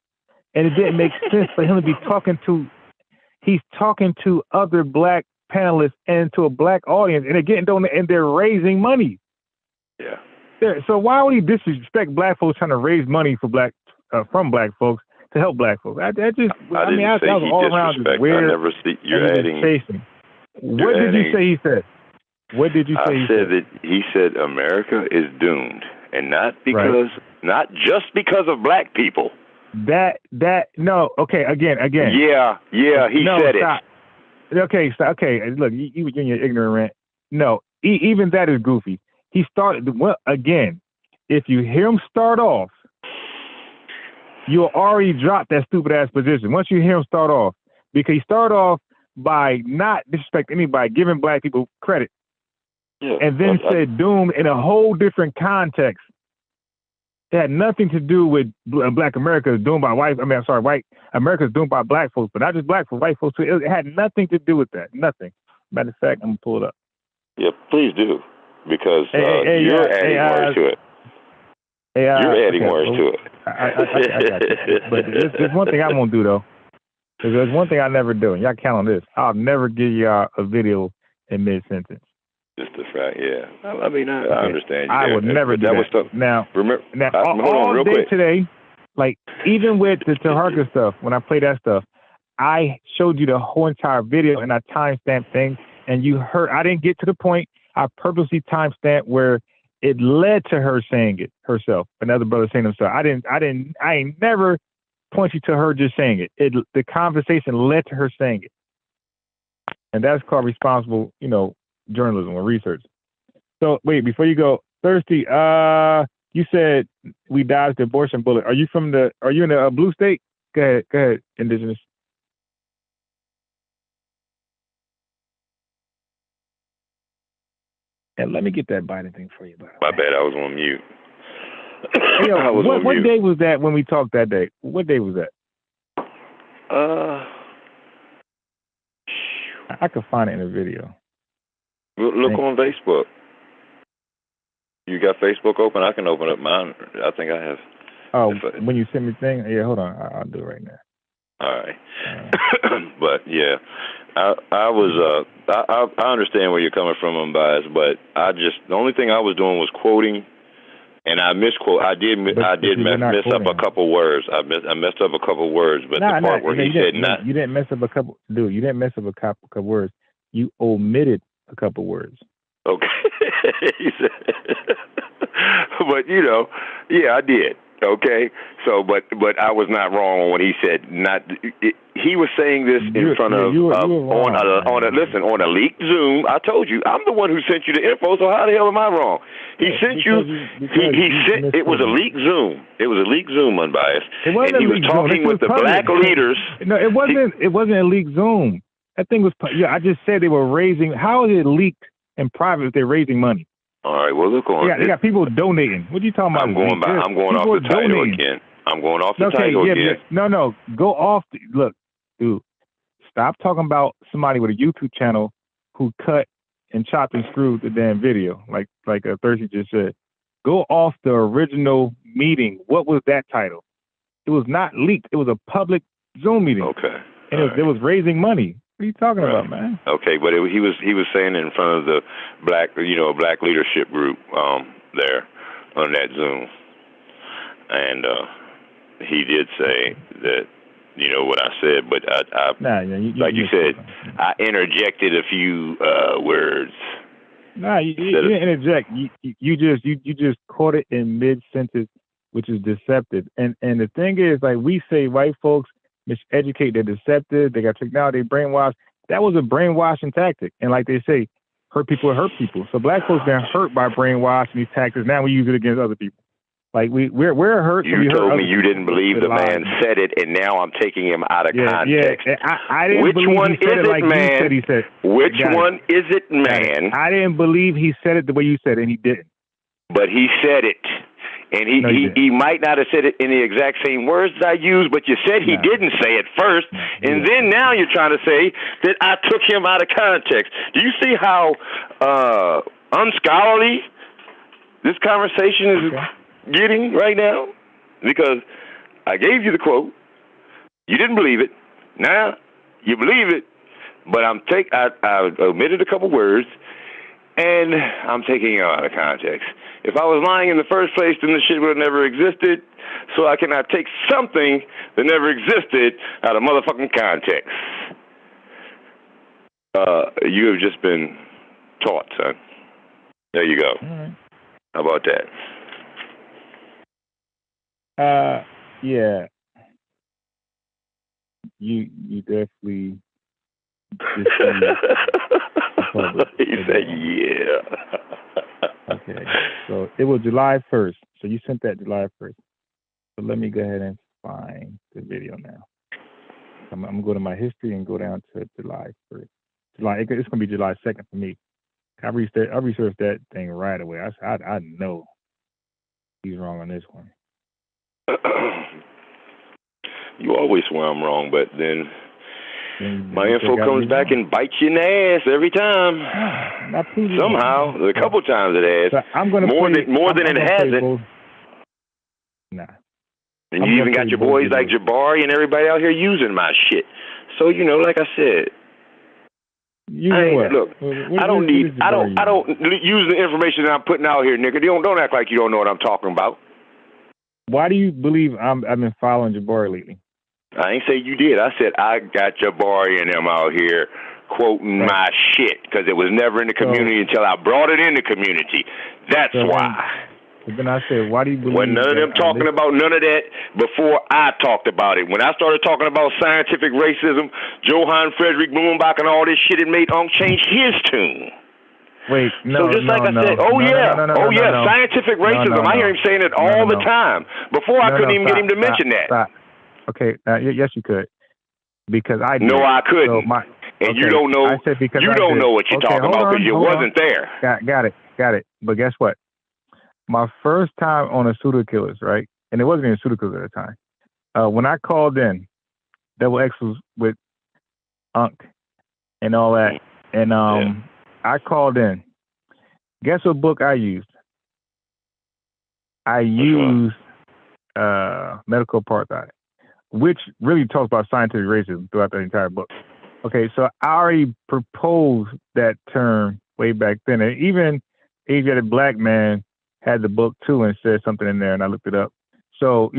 and it didn't make sense for him to be talking to. He's talking to other black panelists and to a black audience, and and they're raising money. Yeah. So why would he disrespect black folks trying to raise money for from black folks to help black folks? I was all around just weird. I never see you're adding. What did you say he said? What did you say? I said that he said America is doomed, and not not just because of black people. No. Okay. Again. Yeah. He said stop. It. Okay. Look, you in your ignorant rant. No. Even that is goofy. He started again. If you hear him start off, you'll already drop that stupid ass position. Once you hear him start off, because he started off by not disrespecting anybody, giving black people credit, and then said doom in a whole different context. It had nothing to do with Black America is doomed by white America is doomed by black folks, but not just black folks, white folks too. It had nothing to do with that. Nothing. Matter of fact, I'm gonna pull it up. Yeah, please do, because you're adding words to it. You're adding words to it. I got you. But there's one thing I won't do though. There's one thing I never do, and y'all count on this. I'll never give y'all a video in mid sentence. Just the fact, yeah. I mean, I understand. You I would never do that. Now, hold on, real day quick. Today, like even with the Taharka stuff, when I play that stuff, I showed you the whole entire video and I timestamped things, and you heard. I didn't get to the point. I purposely timestamped where it led to her saying it herself. Another brother saying himself. I ain't never point you to her just saying it. The conversation led to her saying it, and that's called responsible, journalism or research. So wait, before you go, Thirsty, you said we dodged the abortion bullet. Are you in the blue state? Go ahead, Indigenous. And let me get that Biden thing for you. My bad, I was on mute. Hey, yo, what day was that when we talked that day? What day was that? I could find it in a video. Look on Facebook. You got Facebook open? I can open up mine. I think I have. Oh, when you send me the thing? Yeah, hold on. I'll do it right now. All right. But yeah, I understand where you're coming from, unbiased, but the only thing I was doing was quoting, and I misquote. I did mess up a couple words. I messed up a couple words, but the part where he said not. You didn't mess up a couple. Dude, you didn't mess up a couple words. You omitted a couple words. Okay. But yeah, I did. Okay. So, but I was not wrong when he said not. He was saying this in front of on a leaked Zoom. I told you, I'm the one who sent you the info. So how the hell am I wrong? He sent you. He sent. It was a leaked Zoom. It was a leaked Zoom, unbiased. And he was talking with the black leaders. No, it wasn't. It wasn't a leaked Zoom. That thing was. Yeah, I just said they were raising. How is it leaked in private if they're raising money? All right, well, look on. They got people donating. What are you talking about? I'm going off the title again. I'm going off the title again. No, go off. Look, dude, stop talking about somebody with a YouTube channel who cut and chopped and screwed the damn video, like Thirsty just said. Go off the original meeting. What was that title? It was not leaked. It was a public Zoom meeting. Okay. And it was raising money. What are you talking about, man? Okay, but he was saying in front of the black leadership group there on that Zoom, and he did say that what I said, but like you said, I interjected a few words. Nah, you didn't interject. You just caught it in mid sentence, which is deceptive. And the thing is, like we say, white folks miseducate, they're deceptive, they got technology, brainwashed. That was a brainwashing tactic. And like they say, hurt people hurt people. So black folks been hurt by brainwash and these tactics. Now we use it against other people. Like we're hurt. So you told me you didn't believe the man said it, and now I'm taking him out of context. Yeah. I didn't Which believe one he said is it it, like man? you said he said. Which one is it, man? I didn't believe he said it the way you said it, and he didn't. But he said it. And he might not have said it in the exact same words that I used, but you said he didn't say it first. And then now you're trying to say that I took him out of context. Do you see how unscholarly this conversation is getting right now? Because I gave you the quote. You didn't believe it. Now you believe it. But I omitted a couple words, and I'm taking it out of context. If I was lying in the first place, then the shit would have never existed. So I cannot take something that never existed out of motherfucking context. You have just been taught, son. There you go. Right. How about that? Yeah. You definitely. He said, yeah. Okay, so it was July 1st. So you sent that July 1st. So let me go ahead and find the video now. I'm going to go to my history and go down to July 1st. It's going to be July 2nd for me. I researched that thing right away. I know he's wrong on this one. You always swear I'm wrong, but then my info comes back and bites you in the ass every time. Somehow, a couple times it has. So I'm gonna more than it hasn't. Nah. And you even got your boys like Jabari and everybody out here using my shit. So like I said, look, I don't use the information that I'm putting out here, nigga. Don't act like you don't know what I'm talking about. Why do you believe I've been following Jabari lately? I ain't say you did. I said I got Jabari and them out here quoting my shit because it was never in the community until I brought it in the community. That's why. But then I said, why do you believe? When none of them talking about none of that before I talked about it. When I started talking about scientific racism, Johann Friedrich Blumenbach and all this shit, it made Unc change his tune. Wait, no, so just like I said, scientific racism. I hear him saying it all the time. Before I couldn't even get him to mention that. Stop. Okay, yes, you could, because I did. No, I couldn't. So you don't know. You don't know what you're talking about because you wasn't there. Got it. But guess what? My first time on a pseudo killers, right? And it wasn't even pseudo killers at the time. When I called in, Double X was with Unc and all that, and I called in. Guess what book I used? I used Medical Apartheid, which really talks about scientific racism throughout the entire book. Okay, so I already proposed that term way back then. And even Asiatic Black Man had the book too and said something in there, and I looked it up. So,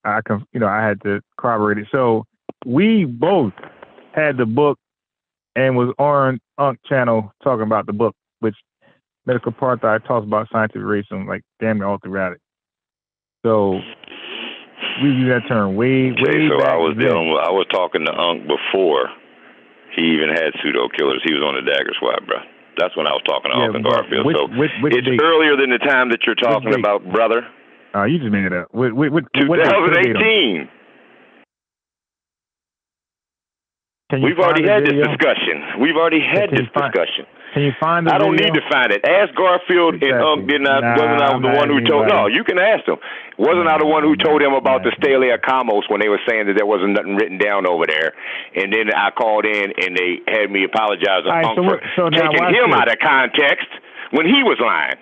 I had to corroborate it. So we both had the book and was on Unc channel talking about the book, which Medical Apartheid talks about scientific racism like damn near all throughout it. So we use that term way back. I was talking to Unc before he even had pseudo killers. He was on the Dagger Squad, bro. That's when I was talking to Unc and Garfield. It's earlier than the time that you're talking about, brother. You just made it up. 2018. We've already had this discussion. Can you find the I don't video? need to find it. Ask Garfield and Unc wasn't I the one who told. No, you can ask them. Wasn't I the one who told him about the Stele Acamos when they were saying that there wasn't nothing written down over there? And then I called in and they had me apologize to Unc for taking him out of context when he was lying.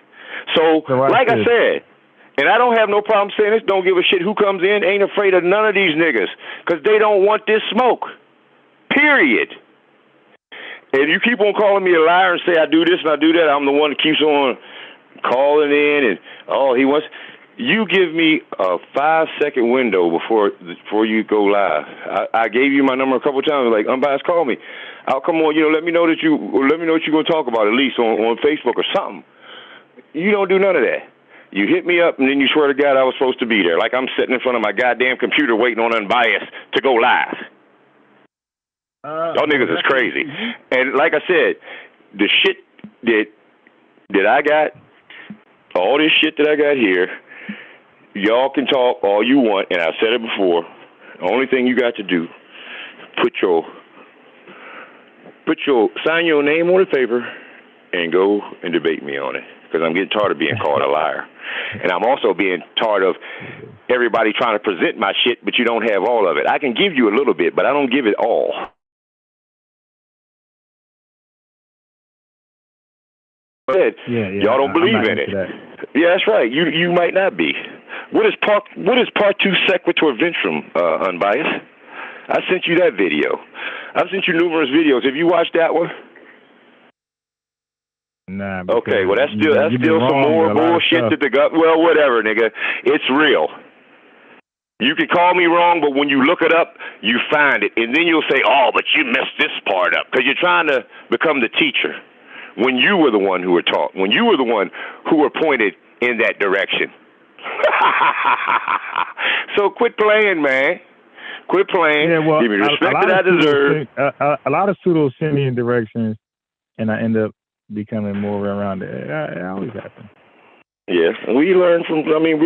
So like I said, and I don't have no problem saying this, don't give a shit who comes in, ain't afraid of none of these niggas because they don't want this smoke. Period. If you keep on calling me a liar and say I do this and I do that, I'm the one that keeps on calling in and he wants. You give me a 5-second window before you go live. I gave you my number a couple of times. Like unbiased, call me. I'll come on. Let me know what you're gonna talk about at least on Facebook or something. You don't do none of that. You hit me up and then you swear to God I was supposed to be there. Like I'm sitting in front of my goddamn computer waiting on Unbiased to go live. Y'all niggas is crazy. And like I said, the shit that I got, all this shit that I got here, y'all can talk all you want, and I've said it before. The only thing you got to do, sign your name on the paper and go and debate me on it. Because I'm getting tired of being called a liar. And I'm also being tired of everybody trying to present my shit, but you don't have all of it. I can give you a little bit, but I don't give it all. Y'all don't believe in it. Yeah, that's right. You might not be. What is Partu Sequitur Ventrum, unbiased? I sent you that video. I've sent you numerous videos. Have you watched that one? Nah. Okay, well that's still some more bullshit that the gut. Well, whatever, nigga. It's real. You can call me wrong, but when you look it up, you find it, and then you'll say, "Oh, but you messed this part up," because you're trying to become the teacher when you were the one who were taught, when you were the one who were pointed in that direction. So quit playing, man. Quit playing. Yeah, well, give me the respect that I deserve. A lot of pseudos send me in directions, and I end up becoming more around it. It always happens. Yeah, we learn from. I mean,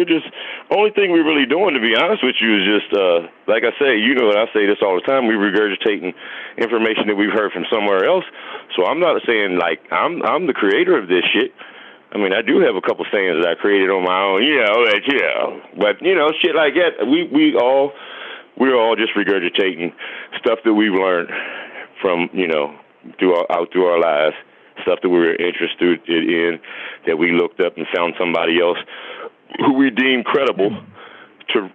only thing we're really doing, to be honest with you, is just like I say. You know, and I say this all the time. We regurgitating information that we've heard from somewhere else. So I'm not saying like I'm the creator of this shit. I mean, I do have a couple sayings that I created on my own. But shit like that. We're all just regurgitating stuff that we've learned from through our lives. Stuff that we were interested in, that we looked up and found somebody else who we deemed credible to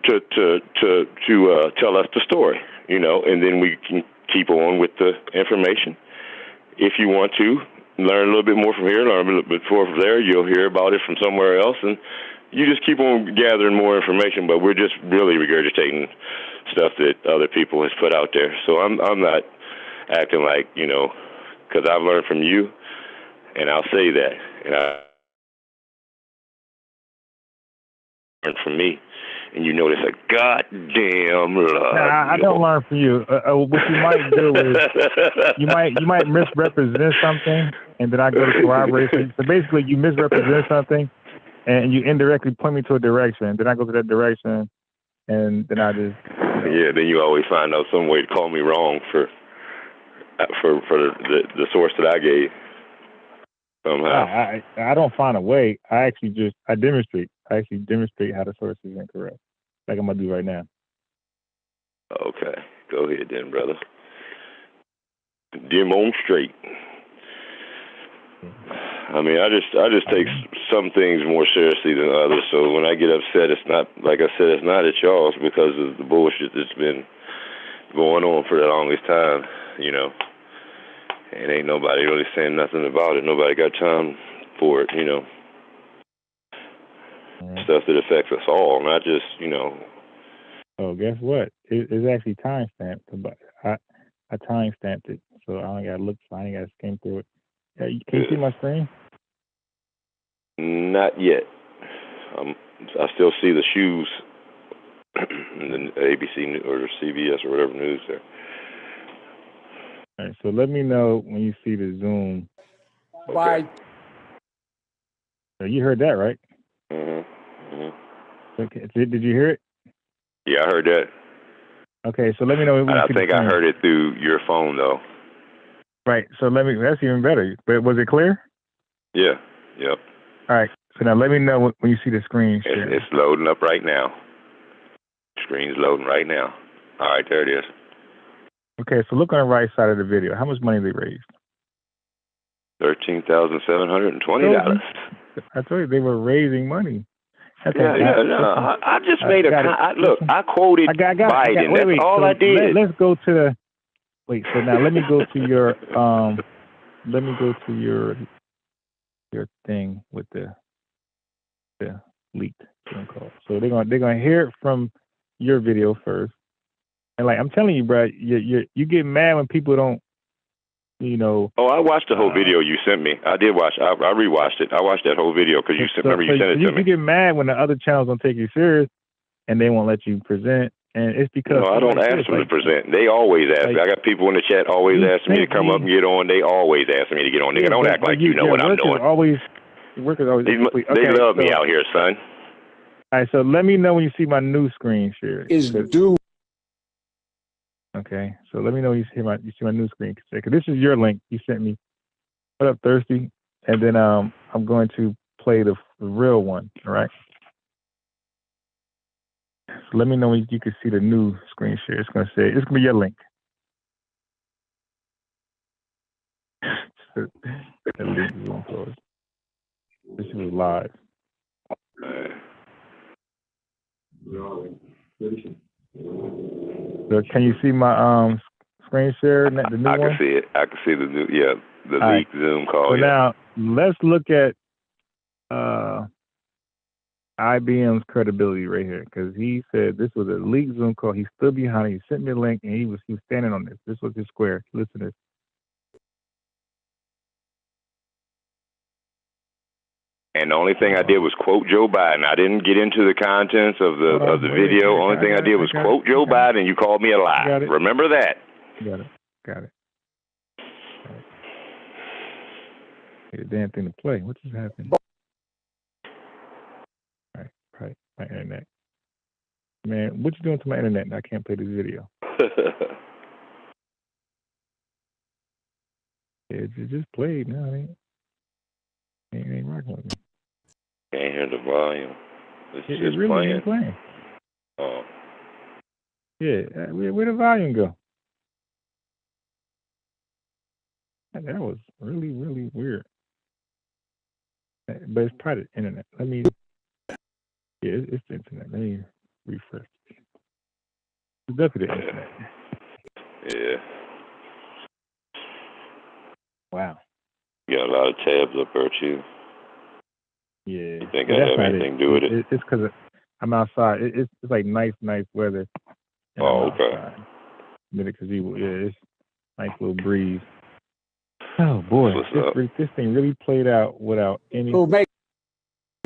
tell us the story, and then we can keep on with the information. If you want to learn a little bit more from here, learn a little bit more from there, you'll hear about it from somewhere else, and you just keep on gathering more information. But we're just really regurgitating stuff that other people has put out there. So I'm not acting like because I've learned from you. And I'll say that. And I learned from me. And there's a goddamn love. Nah, I don't learn from you. What you might do is you might misrepresent something, and then I go to corroborate it. So basically, you misrepresent something, and you indirectly point me to a direction. Then I go to that direction, and then I just yeah. Then you always find out some way to call me wrong for the source that I gave. Somehow. I don't find a way. I demonstrate. I actually demonstrate how the source is incorrect, like I'm gonna do right now. Okay, go ahead then, brother. Demonstrate. I mean, I just take some things more seriously than others. So when I get upset, it's not like I said. It's not at y'all. It's because of the bullshit that's been going on for the longest time. And ain't nobody really saying nothing about it. Nobody got time for it, Stuff that affects us all, not just, Oh, guess what? It's actually time stamped. But I time stamped it, so I only got to look. I ain't got to skim through it. Can you see my screen? Not yet. I still see the shoes in the ABC or CBS or whatever news there. All right, so let me know when you see the Zoom. Bye. You heard that, right? Okay. Did you hear it? Yeah, I heard that. Okay, so let me know when you I see think the I screen. heard it through your phone, though. Right, so that's even better. But was it clear? Yeah, yep. All right, so now let me know when you see the screen. It's loading up right now. Screen's loading right now. All right, there it is. Okay, so look on the right side of the video. How much money they raised? $13,720. I told you they were raising money. I just made I quoted Biden. That's all I did. Let's go to the. Wait. So now let me go to your. Let me go to your thing with the leaked phone call. So they're gonna hear it from your video first. And like I'm telling you, bro, you get mad when people don't, Oh, I watched the whole video you sent me. I did watch. I rewatched it. I watched that whole video because you sent it to me. You get mad when the other channels don't take you serious, and they won't let you present. And it's because No, I don't like ask this, them like, to present. They always ask like, me. I got people in the chat always you asking me to sent come up me- and get on. They always ask me to get on. Nigga, don't act like you know what I'm doing. Work is always They okay, love me so- out here, son. All right, so let me know when you see my new screen share. Is Okay, so let me know when you see my new screen share. Cause this is your link you sent me. What up, Thirsty? And then I'm going to play the real one. All right. So let me know when you can see the new screen share. It's gonna be your link. The link is on pause. This is live. So can you see my screen share? The new I one? can see it. I can see the new, the All leaked Zoom call. So yeah. now let's look at IBM's credibility right here, because he said this was a leaked Zoom call. He stood behind it. He sent me a link, and he was standing on this. This was his square. Listen to this. And the only thing I did was quote Joe Biden. I didn't get into the contents of the video. Only thing I did was quote Joe Biden. You called me a lie. Got it. Remember that. Got it. Need a damn thing to play. What just happened? All right, my internet. Man, what you doing to my internet? I can't play this video. It just played now. It ain't rocking with me. Can't hear the volume. It's It just really playing. ain't playing. Oh. Yeah, where the volume go? That was really, really weird. But it's probably the internet. It's the internet. Let me refresh. It's definitely the internet. Yeah. Wow. You got a lot of tabs up there, too. Yeah. You think But I that's have not anything to do with it? It's because I'm outside. It's like nice weather. And Oh, I'm okay. outside. Because it's nice little breeze. Oh boy, this thing really played out without any. Will make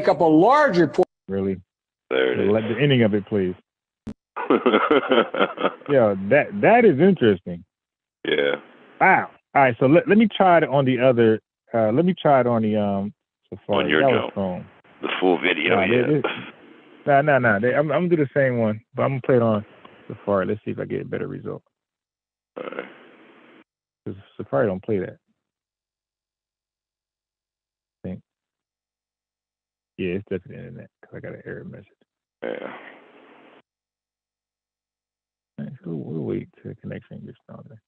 up a larger portion. Really. There it is. The ending of it, please. Yeah, that is interesting. Yeah. Wow. All right, so let me try it on the other. Let me try it on the Safari. On your that Joe. was Chrome. The full video, No. I'm gonna do the same one, but I'm gonna play it on Safari. Let's see if I get a better result. All right. 'Cause Safari don't play that. I think. Yeah, it's definitely the internet because I got an error message. Yeah. All right, so we'll wait till the connection gets stronger.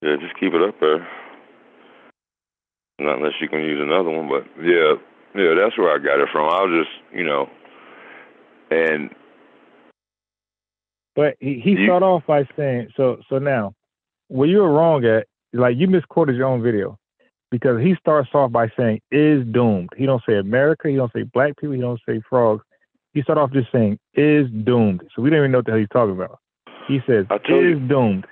Yeah, just keep it up there. Not unless you can use another one, but yeah, that's where I got it from. I was just, and. But he started off by saying, so now, where you were wrong at, like you misquoted your own video, because he starts off by saying is doomed. He don't say America, he don't say black people, he don't say frogs. He started off just saying is doomed. So we don't even know what the hell he's talking about. He says is doomed.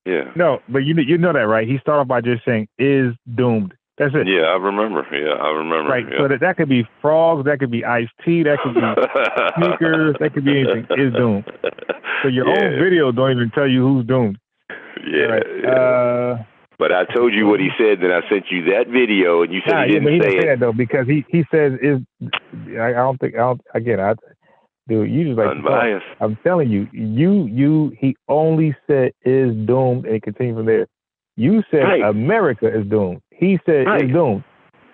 Yeah. No, but you know that, right? He started off by just saying is doomed. That's it. Yeah, I remember. Yeah, I remember. Right. Yeah. So that could be frogs, that could be iced tea, that could be sneakers, that could be anything. Is doomed. So your own video don't even tell you who's doomed. Yeah. Right. But I told you what he said, then I sent you that video, and you said he didn't but he say didn't say it. that though, because he says is. Dude, you just like unbiased. I'm telling you, he only said is doomed and continue from there. You said America is doomed. He said is doomed.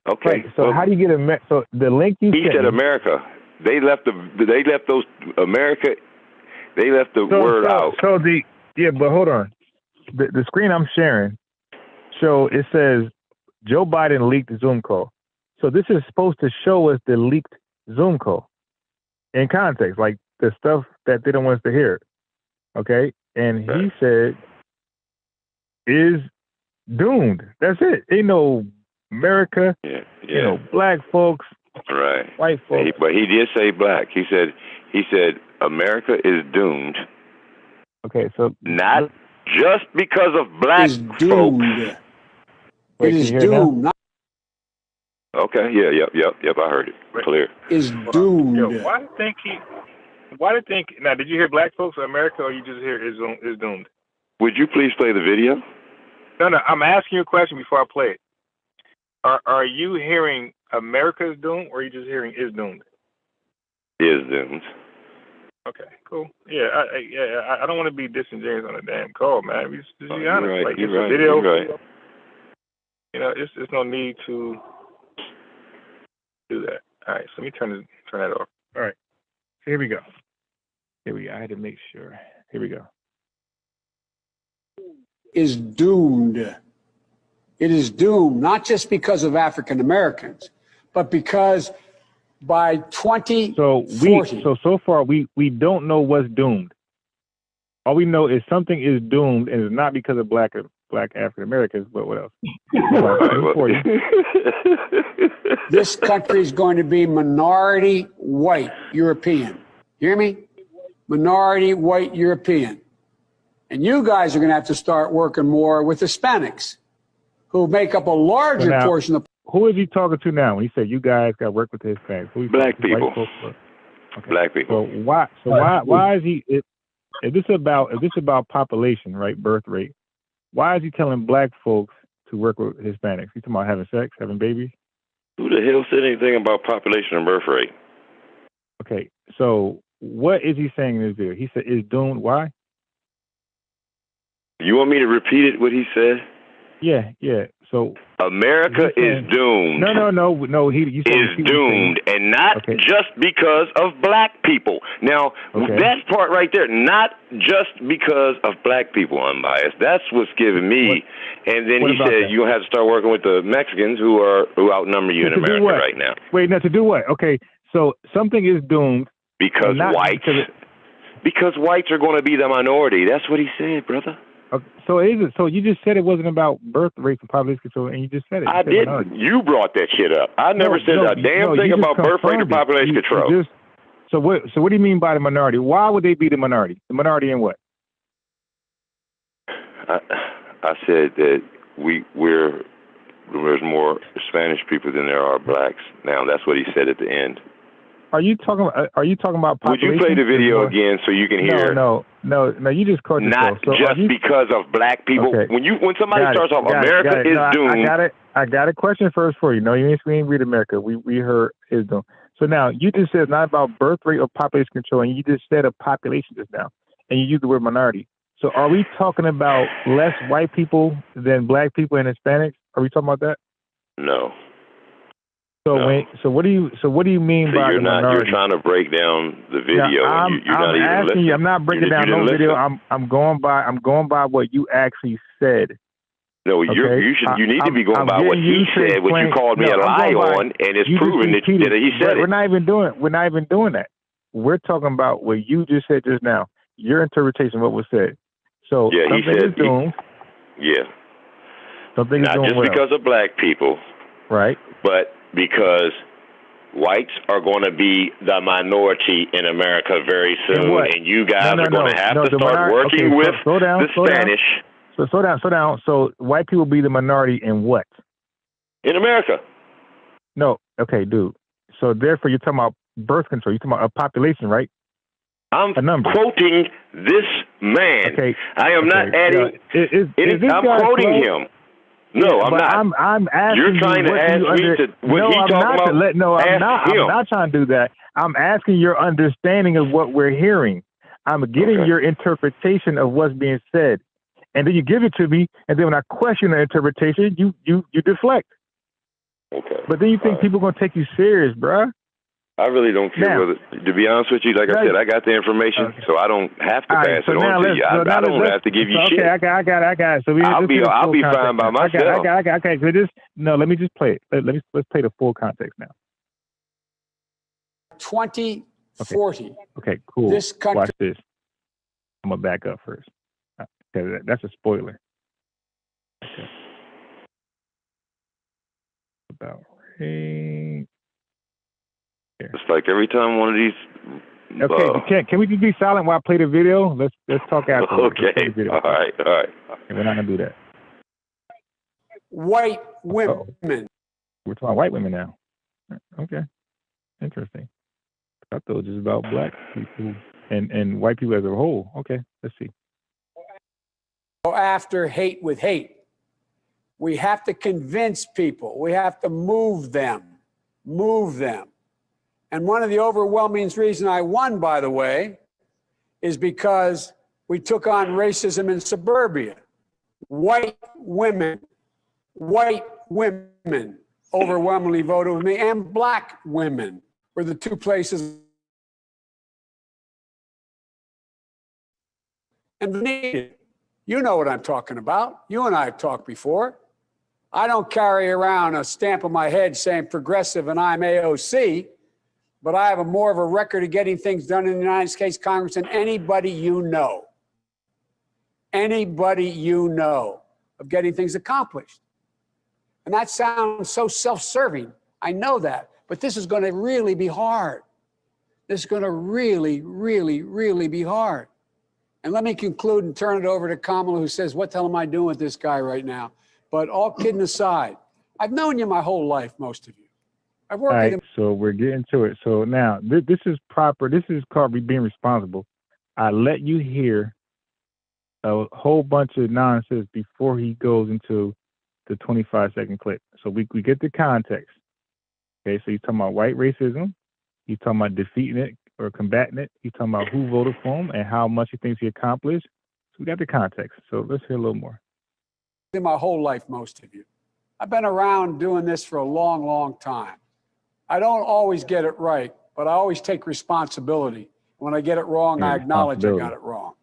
Okay. Right. So how do you get so the link you he sent said me, America. They left those America. They left the word out. So but hold on. The screen I'm sharing, so it says Joe Biden leaked the Zoom call. So this is supposed to show us the leaked Zoom call in context, like the stuff that they don't want us to hear. Okay? And he said is doomed. That's it. Ain't no America, you know, black folks, right, white folks. But he did say black. He said America is doomed. Okay, so not just because of black folks. It is doomed. Okay, yep. I heard it. Clear. Is doomed. Why do you think he? why do you think? Now, did you hear black folks in America, or you just hear is doomed? Would you please play the video? No, I'm asking you a question before I play it. Are you hearing America's doomed, or are you just hearing is doomed? Is doomed. Okay, cool. Yeah, I don't want to be disingenuous on a damn call, man. Just be honest. Right, like, you're it's right, a video. you're right. You know, it's no need to do that. All right, so let me turn that off. All right, so here we go. I had to make sure. Here we go. Is doomed. It is doomed, not just because of African Americans, but because by 2040. So far we don't know what's doomed. All we know is something is doomed, and it's not because of black African Americans, but what else? This country is going to be minority white European. Hear me? Minority white European. And you guys are going to have to start working more with Hispanics, who make up a larger portion of. Who is he talking to now when he said you guys got to work with the Hispanics? Black people. Okay. Black people. Why is he? If this about population, right, birth rate, why is he telling black folks to work with Hispanics? He's talking about having sex, having babies? Who the hell said anything about population and birth rate? Okay, so what is he saying in this video? He said is doomed. Why? You want me to repeat it, what he said? Yeah. So America is doomed. No. He is doomed, and not just because of black people. Now, that part right there, not just because of black people, unbiased. That's what's giving me. And then he said you're gonna have to start working with the Mexicans who outnumber you in America right now. Wait, now to do what? Okay, so something is doomed because whites. Because whites are going to be the minority. That's what he said, brother. Okay, so you just said it wasn't about birth rates and population control, and you just said it. I didn't. You brought that shit up. I never said a damn thing about birth rate or population control. So what do you mean by the minority? Why would they be the minority? The minority in what? I said that there's more Spanish people than there are blacks. Now that's what he said at the end. Are you talking about population? Would you play the video again so you can hear? No. You just caught yourself. Not just because of black people. Okay. When somebody starts off, America is doomed. I got a question first for you. No, we ain't read America. We heard is doomed. So now you just said it's not about birth rate or population control, and you just said a population just now, and you used the word minority. So are we talking about less white people than black people and Hispanics? Are we talking about that? No. So what do you mean by the minority? You're trying to break down the video. You're not even asking listening. you. I'm not breaking down no video. I'm going by what you actually said. No, you need to be going by what he said, what you called me a lie on, and it's proven that he said it. We're not even doing that. We're talking about what you just said just now. Your interpretation of what was said. So something is doomed. Something is doing not just because of black people, right? But because whites are going to be the minority in America very soon, and you guys are going to have to start working with the Spanish. So slow down. So white people be the minority in what? In America. No. Okay, dude. So therefore you're talking about birth control. You're talking about a population, right? I'm quoting this man. Okay. I am not adding I'm quoting him. No, I'm not. I'm asking You're trying to ask me to what he's talking about. No, I'm not. I'm not trying to do that. I'm asking your understanding of what we're hearing. I'm getting your interpretation of what's being said, and then you give it to me, and then when I question the interpretation, you deflect. Okay. But then you think people are gonna take you serious, bruh. I really don't care whether. To be honest with you, like I said, I got the information, so I don't have to pass it on to you. I don't have to give you shit. Okay, I got it. So I'll be fine by myself. Okay. So let me just play it. Let's play the full context now. 2040. Okay, cool. This country. Watch this. I'm gonna back up first. Okay, that's a spoiler. Okay. About right. It's like every time one of these. Okay, can we just be silent while I play the video? Let's talk after. Okay. All right. Okay, we're not gonna do that. White women. We're talking white women now. Okay, interesting. I thought it was just about black people and white people as a whole. Okay, let's see. Go after hate with hate. We have to convince people. We have to move them. Move them. And one of the overwhelming reasons I won, by the way, is because we took on racism in suburbia. White women overwhelmingly voted with me, and black women were the two places. And needed. You know what I'm talking about. You and I have talked before. I don't carry around a stamp on my head saying progressive and I'm AOC, but I have more of a record of getting things done in the United States Congress than anybody you know. Anybody you know of getting things accomplished. And that sounds so self-serving. I know that, but this is going to really be hard. This is going to really, really, really be hard. And let me conclude and turn it over to Kamala, who says, what the hell am I doing with this guy right now? But all kidding aside, I've known you my whole life, most of you. I've worked All right, with him. so we're getting to it. So now this is proper. This is called being responsible. I let you hear a whole bunch of nonsense before he goes into the 25-second clip. So we get the context. Okay, so he's talking about white racism. He's talking about defeating it or combating it. He's talking about who voted for him and how much he thinks he accomplished. So we got the context. So let's hear a little more. In my whole life, most of you. I've been around doing this for a long, long time. I don't always get it right, but I always take responsibility. When I get it wrong, I acknowledge I got it wrong.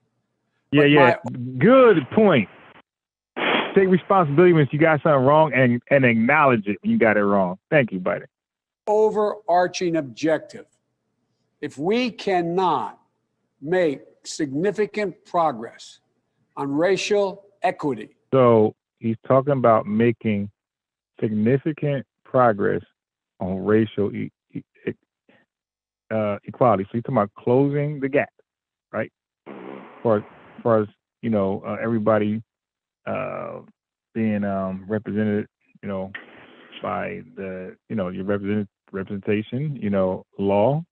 Yeah. Good point. Take responsibility when you got something wrong and acknowledge it when you got it wrong. Thank you, buddy. Overarching objective. If we cannot make significant progress on racial equity. So he's talking about making significant progress on racial equality. So he's talking about closing the gap, right? For as you know, everybody being represented, by the, your representation, law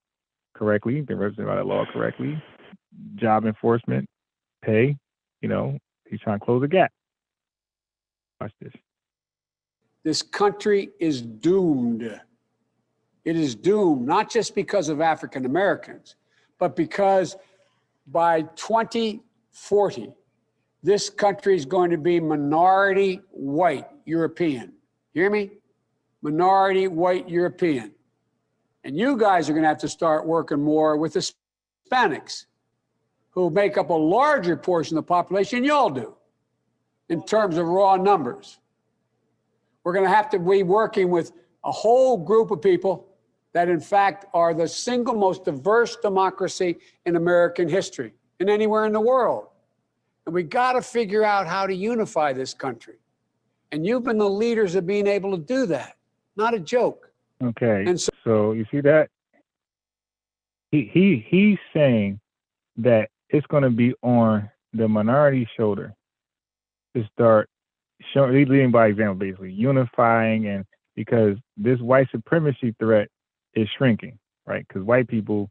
correctly, being represented by the law correctly, job enforcement, pay, he's trying to close the gap. Watch this. This country is doomed. It is doomed, not just because of African Americans, but because by 2040, this country is going to be minority white European. Hear me? Minority white European. And you guys are going to have to start working more with the Hispanics, who make up a larger portion of the population than y'all do in terms of raw numbers. We're going to have to be working with a whole group of people that, in fact, are the single most diverse democracy in American history and anywhere in the world. And we got to figure out how to unify this country. And you've been the leaders of being able to do that. Not a joke. Okay. And so you see that? He's saying that it's going to be on the minority shoulder to start showing, leading by example, basically unifying, and because this white supremacy threat is shrinking, right? Because white people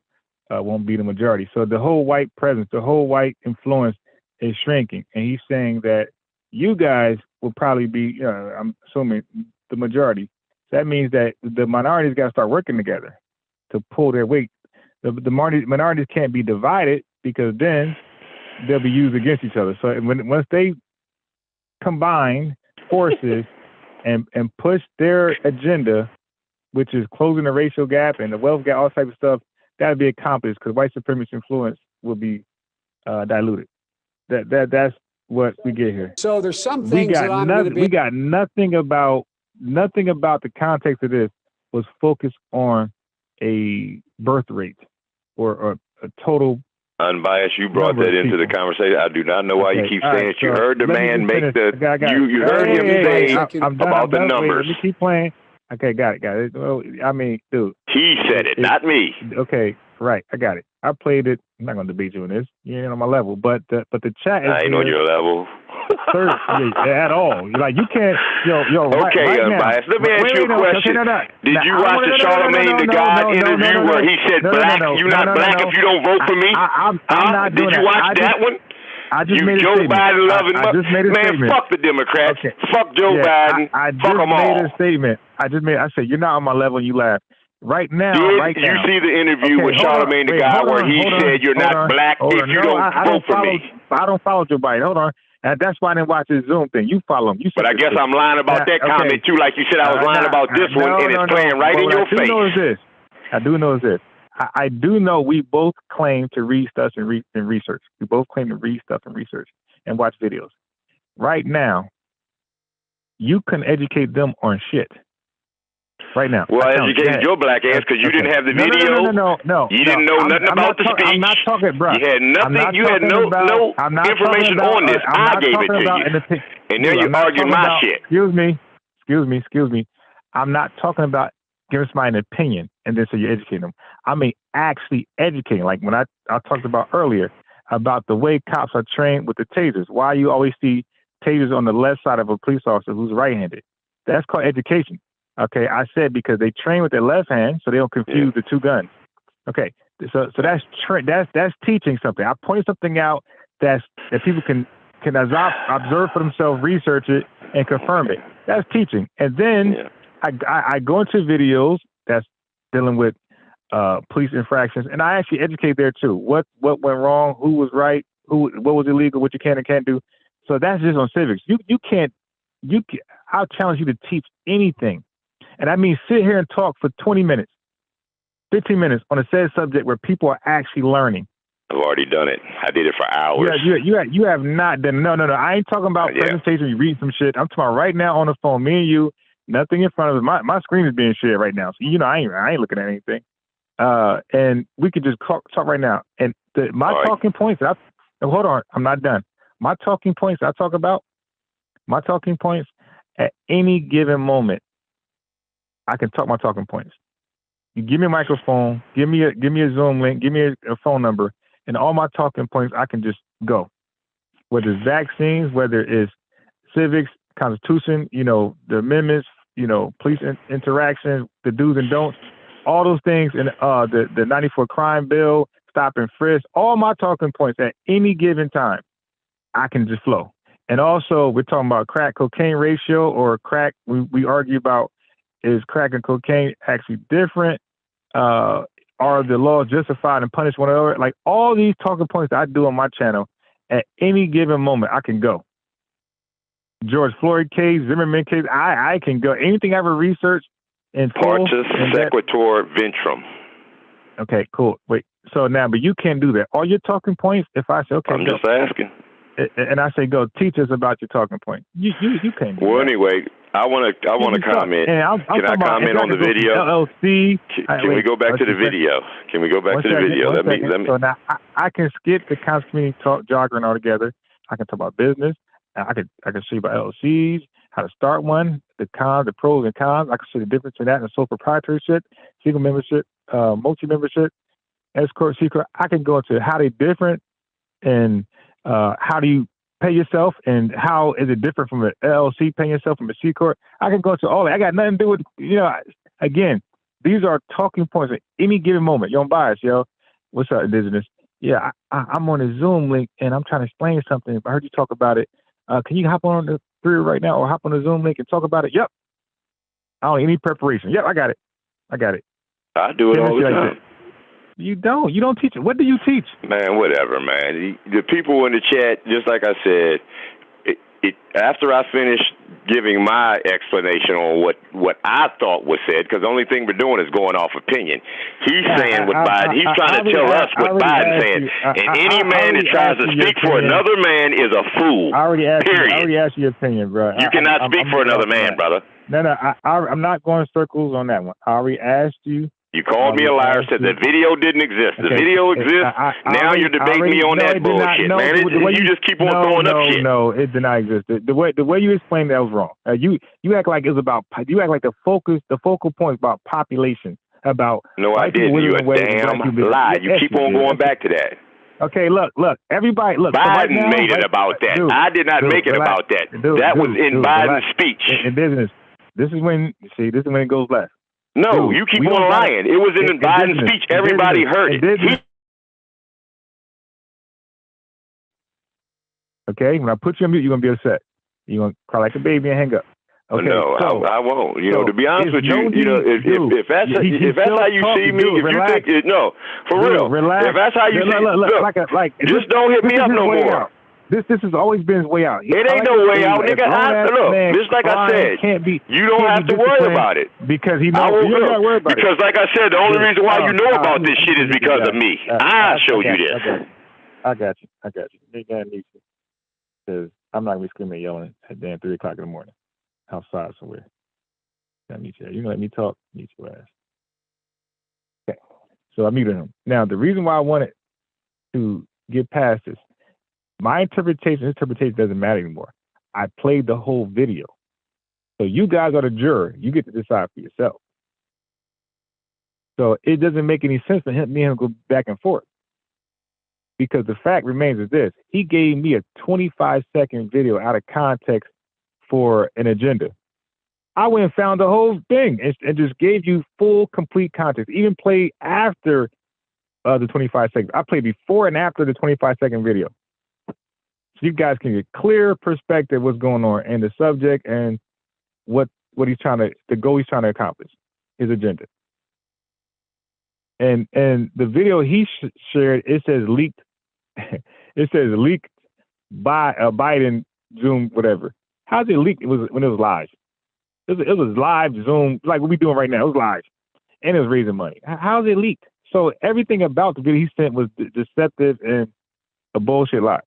won't be the majority. So the whole white presence, the whole white influence is shrinking. And he's saying that you guys will probably be, I'm assuming, the majority. So that means that the minorities got to start working together to pull their weight. The minorities can't be divided, because then they'll be used against each other. So once they combine forces and push their agenda, which is closing the racial gap and the wealth gap, all types of stuff, that'll be accomplished, because white supremacist influence will be diluted. That's what we get here. So there's some things that I'm going to be. We got nothing about the context of this was focused on a birth rate or a total. Unbiased, you brought that into the conversation. I do not know why you keep saying it. You heard the man make the. You heard him say about the numbers. Let me keep playing. Okay, got it. Well, I mean, dude. He said it, not me. Okay, right. I got it. I played it. I'm not going to debate you on this. You ain't on my level, but the chat is. I ain't on your level. at all. Like you can't, Okay, right now. unbiased. Let me ask you a question. Did you watch the Charlamagne the God interview where he said, "Black, you're not black if you don't vote for me"? I'm not doing Did you watch that one? I just You made a Joe statement. Biden loving I just made a man. statement. Fuck the Democrats. Okay. Fuck Joe Biden. I fuck just them made all. a statement. I said you're not on my level. And you laugh. Right now, Did you see the interview with Charlamagne the God where he said you're not black if you don't vote for me? I don't follow Joe Biden. Hold on. And that's why I didn't watch his Zoom thing. You follow him. But I guess I'm lying about that comment too. Like you said, I was lying about this one, and it's playing right in your face. I do know is this. I do know we both claim to read stuff and research. We both claim to read stuff and research and watch videos. Right now, you can educate them on shit. Right now. Well, I educated your black ass because you didn't have the video. No. You didn't know nothing about the speech. I'm not talking, bro. You had nothing. You had no information on this. I gave it to you. And now you're arguing my shit. Excuse me. I'm not talking about giving somebody an opinion and then so you educate them. I mean actually educating. Like when I talked about earlier about the way cops are trained with the tasers. Why you always see tasers on the left side of a police officer who's right-handed. That's called education. Okay, I said because they train with their left hand, so they don't confuse the two guns. Okay, so that's teaching something. I pointed something out that people can observe for themselves, research it, and confirm it. That's teaching. And then I go into videos that's dealing with police infractions, and I actually educate there too. What went wrong? Who was right? What was illegal? What you can and can't do. So that's just on civics. You can't. I'll challenge you to teach anything. And I mean, sit here and talk for 20 minutes, 15 minutes on a said subject where people are actually learning. I've already done it. I did it for hours. You have not done. No. I ain't talking about presentation. You read some shit. I'm talking about right now on the phone. Me and you, nothing in front of us. My screen is being shared right now. So I ain't looking at anything. And we could just talk right now. And talking points. Hold on. I'm not done. My talking points I talk about. My talking points at any given moment. I can talk my talking points. You give me a microphone, give me a Zoom link, give me a phone number, and all my talking points, I can just go. Whether it's vaccines, whether it's civics, Constitution, the amendments, police interactions, the do's and don'ts, all those things, and the 94 crime bill, stop and frisk, all my talking points at any given time, I can just flow. And also, we're talking about crack cocaine ratio or crack. We argue about. Is crack and cocaine actually different? Are the laws justified and punish one another? Like all these talking points that I do on my channel, at any given moment, I can go. George Floyd case, Zimmerman case, I can go. Anything I ever researched in Partus sequitur ventrum. Okay, cool. Wait, so now, but you can't do that. All your talking points, if I say, okay, I'm just asking. And I say, go teach us about your talking point. You can't do Well, that. anyway, I want to comment. Can I comment on the video? LLC. Can we go back to the video? Can we go back to the video? Let me. So now I can skip the council community talk jargon altogether. I can talk about business. I can show you about LLCs, how to start one, the cons, the pros and cons. I can show you the difference in that and sole proprietorship, single membership, multi-membership, escort, secret. I can go into how they different and how do you pay yourself and how is it different from an LLC paying yourself from a C Corp? I can go into all that. I got nothing to do with, again, these are talking points at any given moment. Yo, I'm biased, yo. What's up, Indigenous? Yeah, I'm on a Zoom link and I'm trying to explain something. If I heard you talk about it, can you hop on the thread right now or hop on the Zoom link and talk about it? Yep. I don't need any preparation. Yep, I got it. I do it all the time. You don't teach it. What do you teach? Man, whatever, man. The people in the chat, just like I said, after I finished giving my explanation on what I thought was said, because the only thing we're doing is going off opinion. He's saying what Biden, he's trying to tell us what Biden said. And any man that tries to speak for another man is a fool. I already asked you your opinion, bro. You cannot speak for another man, brother. No, I'm not going in circles on that one. I already asked you. You called me a liar, said the video didn't exist. The video exists. Now you're debating me on that bullshit, man. You just keep on throwing up shit. No, it did not exist. The way you explained that was wrong. You act like it's about. You act like the focal point is about population. About no, I didn't. You a damn lie. You keep on going back to that. Okay, look. Everybody, look. Biden so right now, made it about that. Dude, I did not make it relax. about that. That was in Biden's speech. In business, this is when it goes left. No, you keep on lying. It was in Biden's speech. Everybody heard it. Okay, when I put you on mute, you're gonna be upset. You're gonna cry like a baby and hang up. Okay, no, I won't. You know, to be honest with you, if that's how you see me, if you think for real, if that's how you see, look, just don't hit me up no more. This has always been his way out. It ain't no way out, nigga. Look, just like I said, you don't have to worry about it because he knows. You don't worry about it. Because, like I said, the only reason why you know about this shit is because of me. I show you this. I got you. Big guy needs you. Because I'm not gonna be screaming and yelling at damn 3 o'clock in the morning outside somewhere. I meet you. You gonna let me talk? Meet your ass. Okay. So I muted him. Now the reason why I wanted to get past this, my interpretation doesn't matter anymore. I played the whole video. So you guys are the juror. You get to decide for yourself. So it doesn't make any sense for me and him go back and forth. Because the fact remains is this: he gave me a 25-second video out of context for an agenda. I went and found the whole thing and just gave you full, complete context. Even played after the 25 seconds. I played before and after the 25-second video. So you guys can get clear perspective what's going on and the subject and what he's trying to, the goal he's trying to accomplish, his agenda. And the video he shared, it says leaked. It says leaked by Biden Zoom, whatever. How's it leaked? It was when it was live. It was live Zoom, like what we doing right now. It was live, and it was raising money. How's it leaked? So everything about the video he sent was deceptive and a bullshit lie.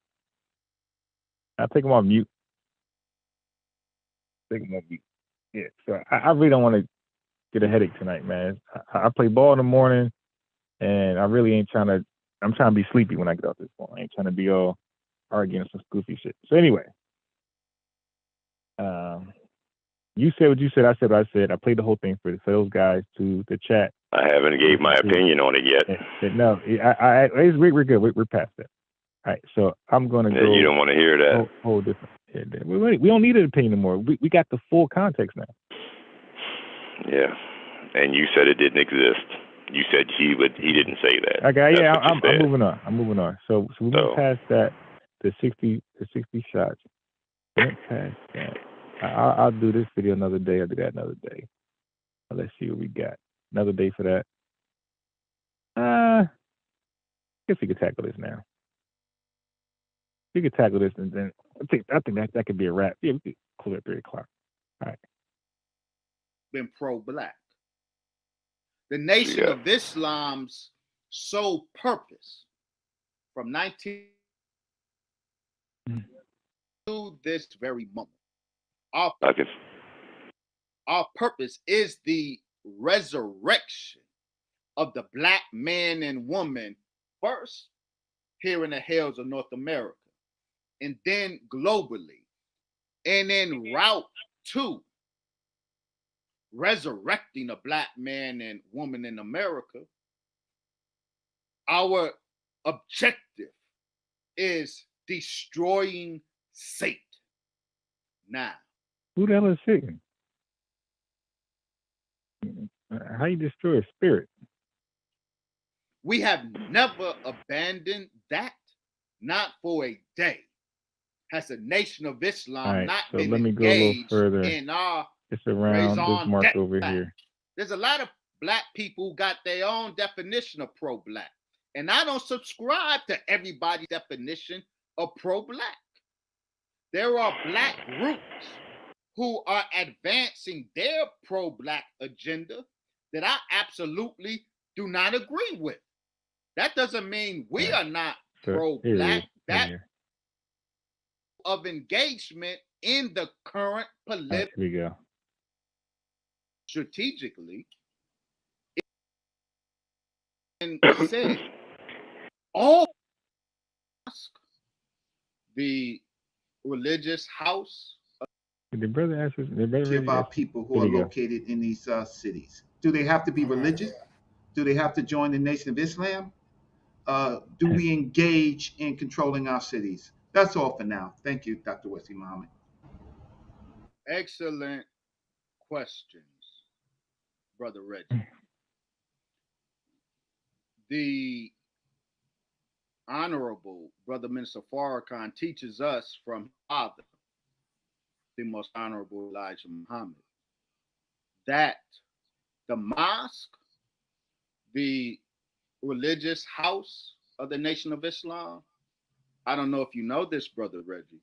I'll take him on mute. Take him on mute. Yeah. So I really don't want to get a headache tonight, man. I play ball in the morning, and I really ain't trying to. I'm trying to be sleepy when I get off this phone. I ain't trying to be all arguing some goofy shit. So anyway, you said what you said. I said what I said. I played the whole thing for those guys to the chat. I haven't gave my opinion on it yet. No, we're good. We're past that. All right, so I'm going to go. You don't want to hear that. Whole different. Yeah, we don't need an opinion anymore. We got the full context now. Yeah, and you said it didn't exist. You said he didn't say that. Okay, yeah, I'm moving on. I'm moving on. So we went past that. The 60 shots. Went past that. I'll do this video another day. I'll do that another day. Let's see what we got. Another day for that. I guess we could tackle this now. We could tackle this, and then I think that could be a wrap. Yeah, we could clear at 3 o'clock. All right. Been pro-black. The Nation of Islam's sole purpose from 19 to this very moment. Our purpose is the resurrection of the black man and woman, first here in the hills of North America, and then globally, and en route to resurrecting a black man and woman in America. Our objective is destroying Satan. Now, who the hell is Satan? How you destroy a spirit? We have never abandoned that, not for a day. Has the Nation of Islam not been engaged in our it's around this mark over here. There's a lot of black people who got their own definition of pro-black. And I don't subscribe to everybody's definition of pro-black. There are black groups who are advancing their pro-black agenda that I absolutely do not agree with. That doesn't mean we are not pro-black. That of engagement in the current political. Here we go. Strategically, and said all the religious house. The brother asks about people who are located in these cities. Do they have to be religious? Do they have to join the Nation of Islam? do we engage in controlling our cities? That's all for now. Thank you, Dr. Wesley Muhammad. Excellent questions, Brother Reggie. The Honorable Brother Minister Farrakhan teaches us from Father, the Most Honorable Elijah Muhammad, that the mosque, the religious house of the Nation of Islam, I don't know if you know this, Brother Reggie,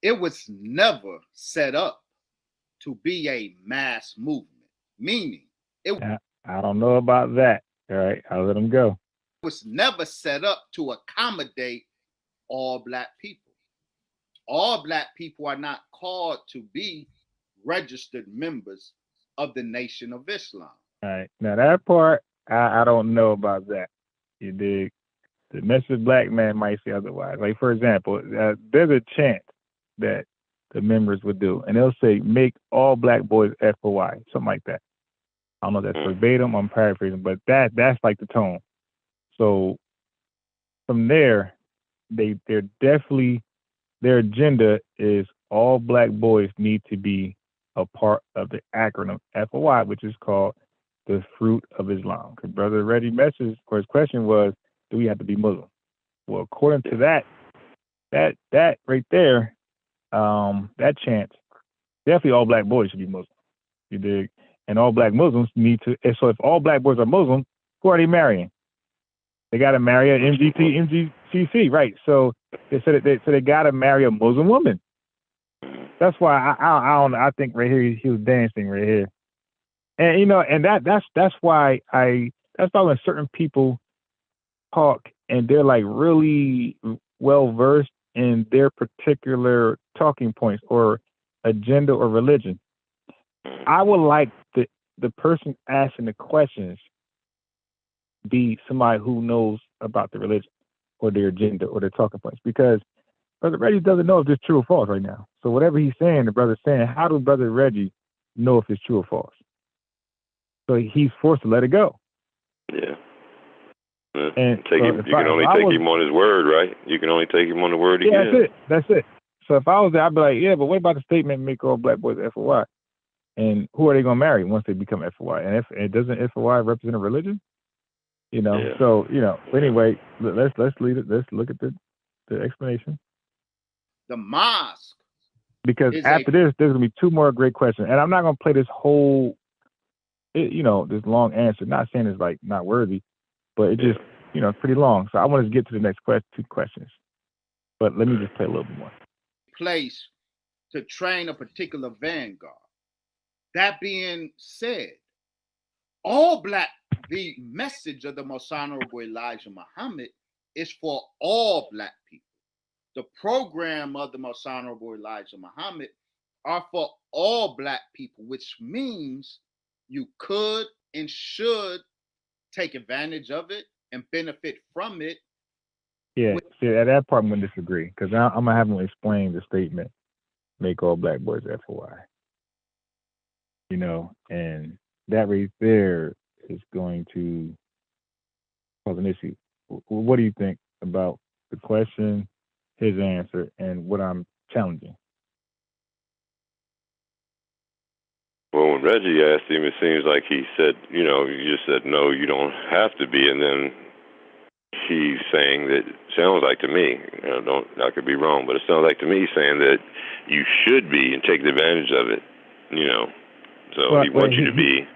it was never set up to be a mass movement, meaning I don't know about that. All right, I'll let him go. Was never set up to accommodate all Black people. All Black people are not called to be registered members of the Nation of Islam. All right, now that part, I don't know about that. You dig? The message Black man might say otherwise. Like, for example, there's a chant that the members would do, and they'll say, make all Black boys FOI, something like that. I don't know if that's verbatim, I'm paraphrasing, but that's like the tone. So from there, they're definitely, their agenda is all Black boys need to be a part of the acronym FOI, which is called the Fruit of Islam. Because Brother Reggie's message, or his question was, do we have to be Muslim? Well, according to that right there, that chant, definitely all Black boys should be Muslim. You dig? And all Black Muslims need to. And so if all Black boys are Muslim, who are they marrying? They got to marry a MGCC, right? So they said they got to marry a Muslim woman. That's why I don't. I think right here he was dancing right here, and you know, and that's why when certain people talk and they're like really well versed in their particular talking points or agenda or religion. I would like the person asking the questions be somebody who knows about the religion or their agenda or their talking points, because Brother Reggie doesn't know if it's true or false right now. So whatever he's saying, the brother's saying, how does Brother Reggie know if it's true or false? So he's forced to let it go. Yeah. And you can only take him on his word, right? You can only take him on the word he gives. That's it. So if I was there, I'd be like, yeah, but what about the statement, make all Black boys FOI? And who are they going to marry once they become FOI? And if doesn't FOI represent a religion? You know, so, you know, anyway, let's leave it. Let's look at the explanation. The mosque. Because after this, there's going to be two more great questions. And I'm not going to play this whole, this long answer. Not saying it's like not worthy, but it just, it's pretty long. So I want to get to the next two questions. But let me just play a little bit more. Place to train a particular vanguard. That being said, the message of the Most Honorable Elijah Muhammad is for all Black people. The program of the Most Honorable Elijah Muhammad are for all Black people, which means you could and should take advantage of it and benefit from it. Yeah, see, at that part I'm going to disagree, because I'm going to have him explain the statement, make all Black boys FOI. And that right there is going to cause an issue. What do you think about the question, his answer, and what I'm challenging? Well, when Reggie asked him, it seems like he said, you just said, no, you don't have to be. And then he's saying that, sounds like to me, I could be wrong, but it sounds like to me saying that you should be and take advantage of it, So he wants you to be.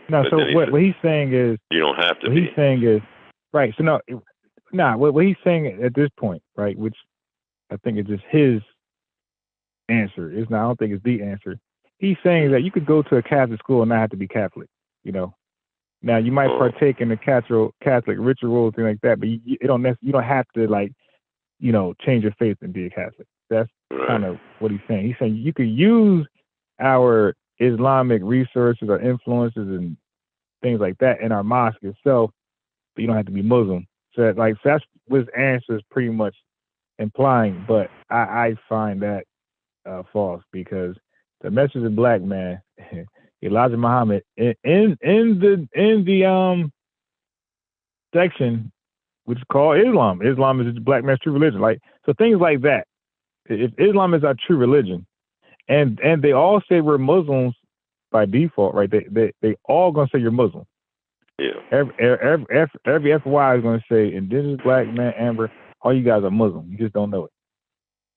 No, so what he's saying is you don't have to be. What he's saying is, right, so what he's saying at this point, right, which I think is just his answer. I don't think it's the answer. He's saying that you could go to a Catholic school and not have to be Catholic, Now you might partake in the Catholic ritual, thing like that, but you don't have to change your faith and be a Catholic. That's kind of what he's saying. He's saying you could use our Islamic resources or influences and things like that in our mosque itself, but you don't have to be Muslim. So that's what his answer is pretty much implying. But I find that false, because the message of Black man, Elijah Muhammad, in the section which is called Islam. Islam is the black man's true religion. Like, so things like that. If Islam is our true religion, and they all say we're Muslims by default, right? They all gonna say you're Muslim. Yeah. Every FY is gonna say indigenous, black man, Amber, all you guys are Muslim. You just don't know it.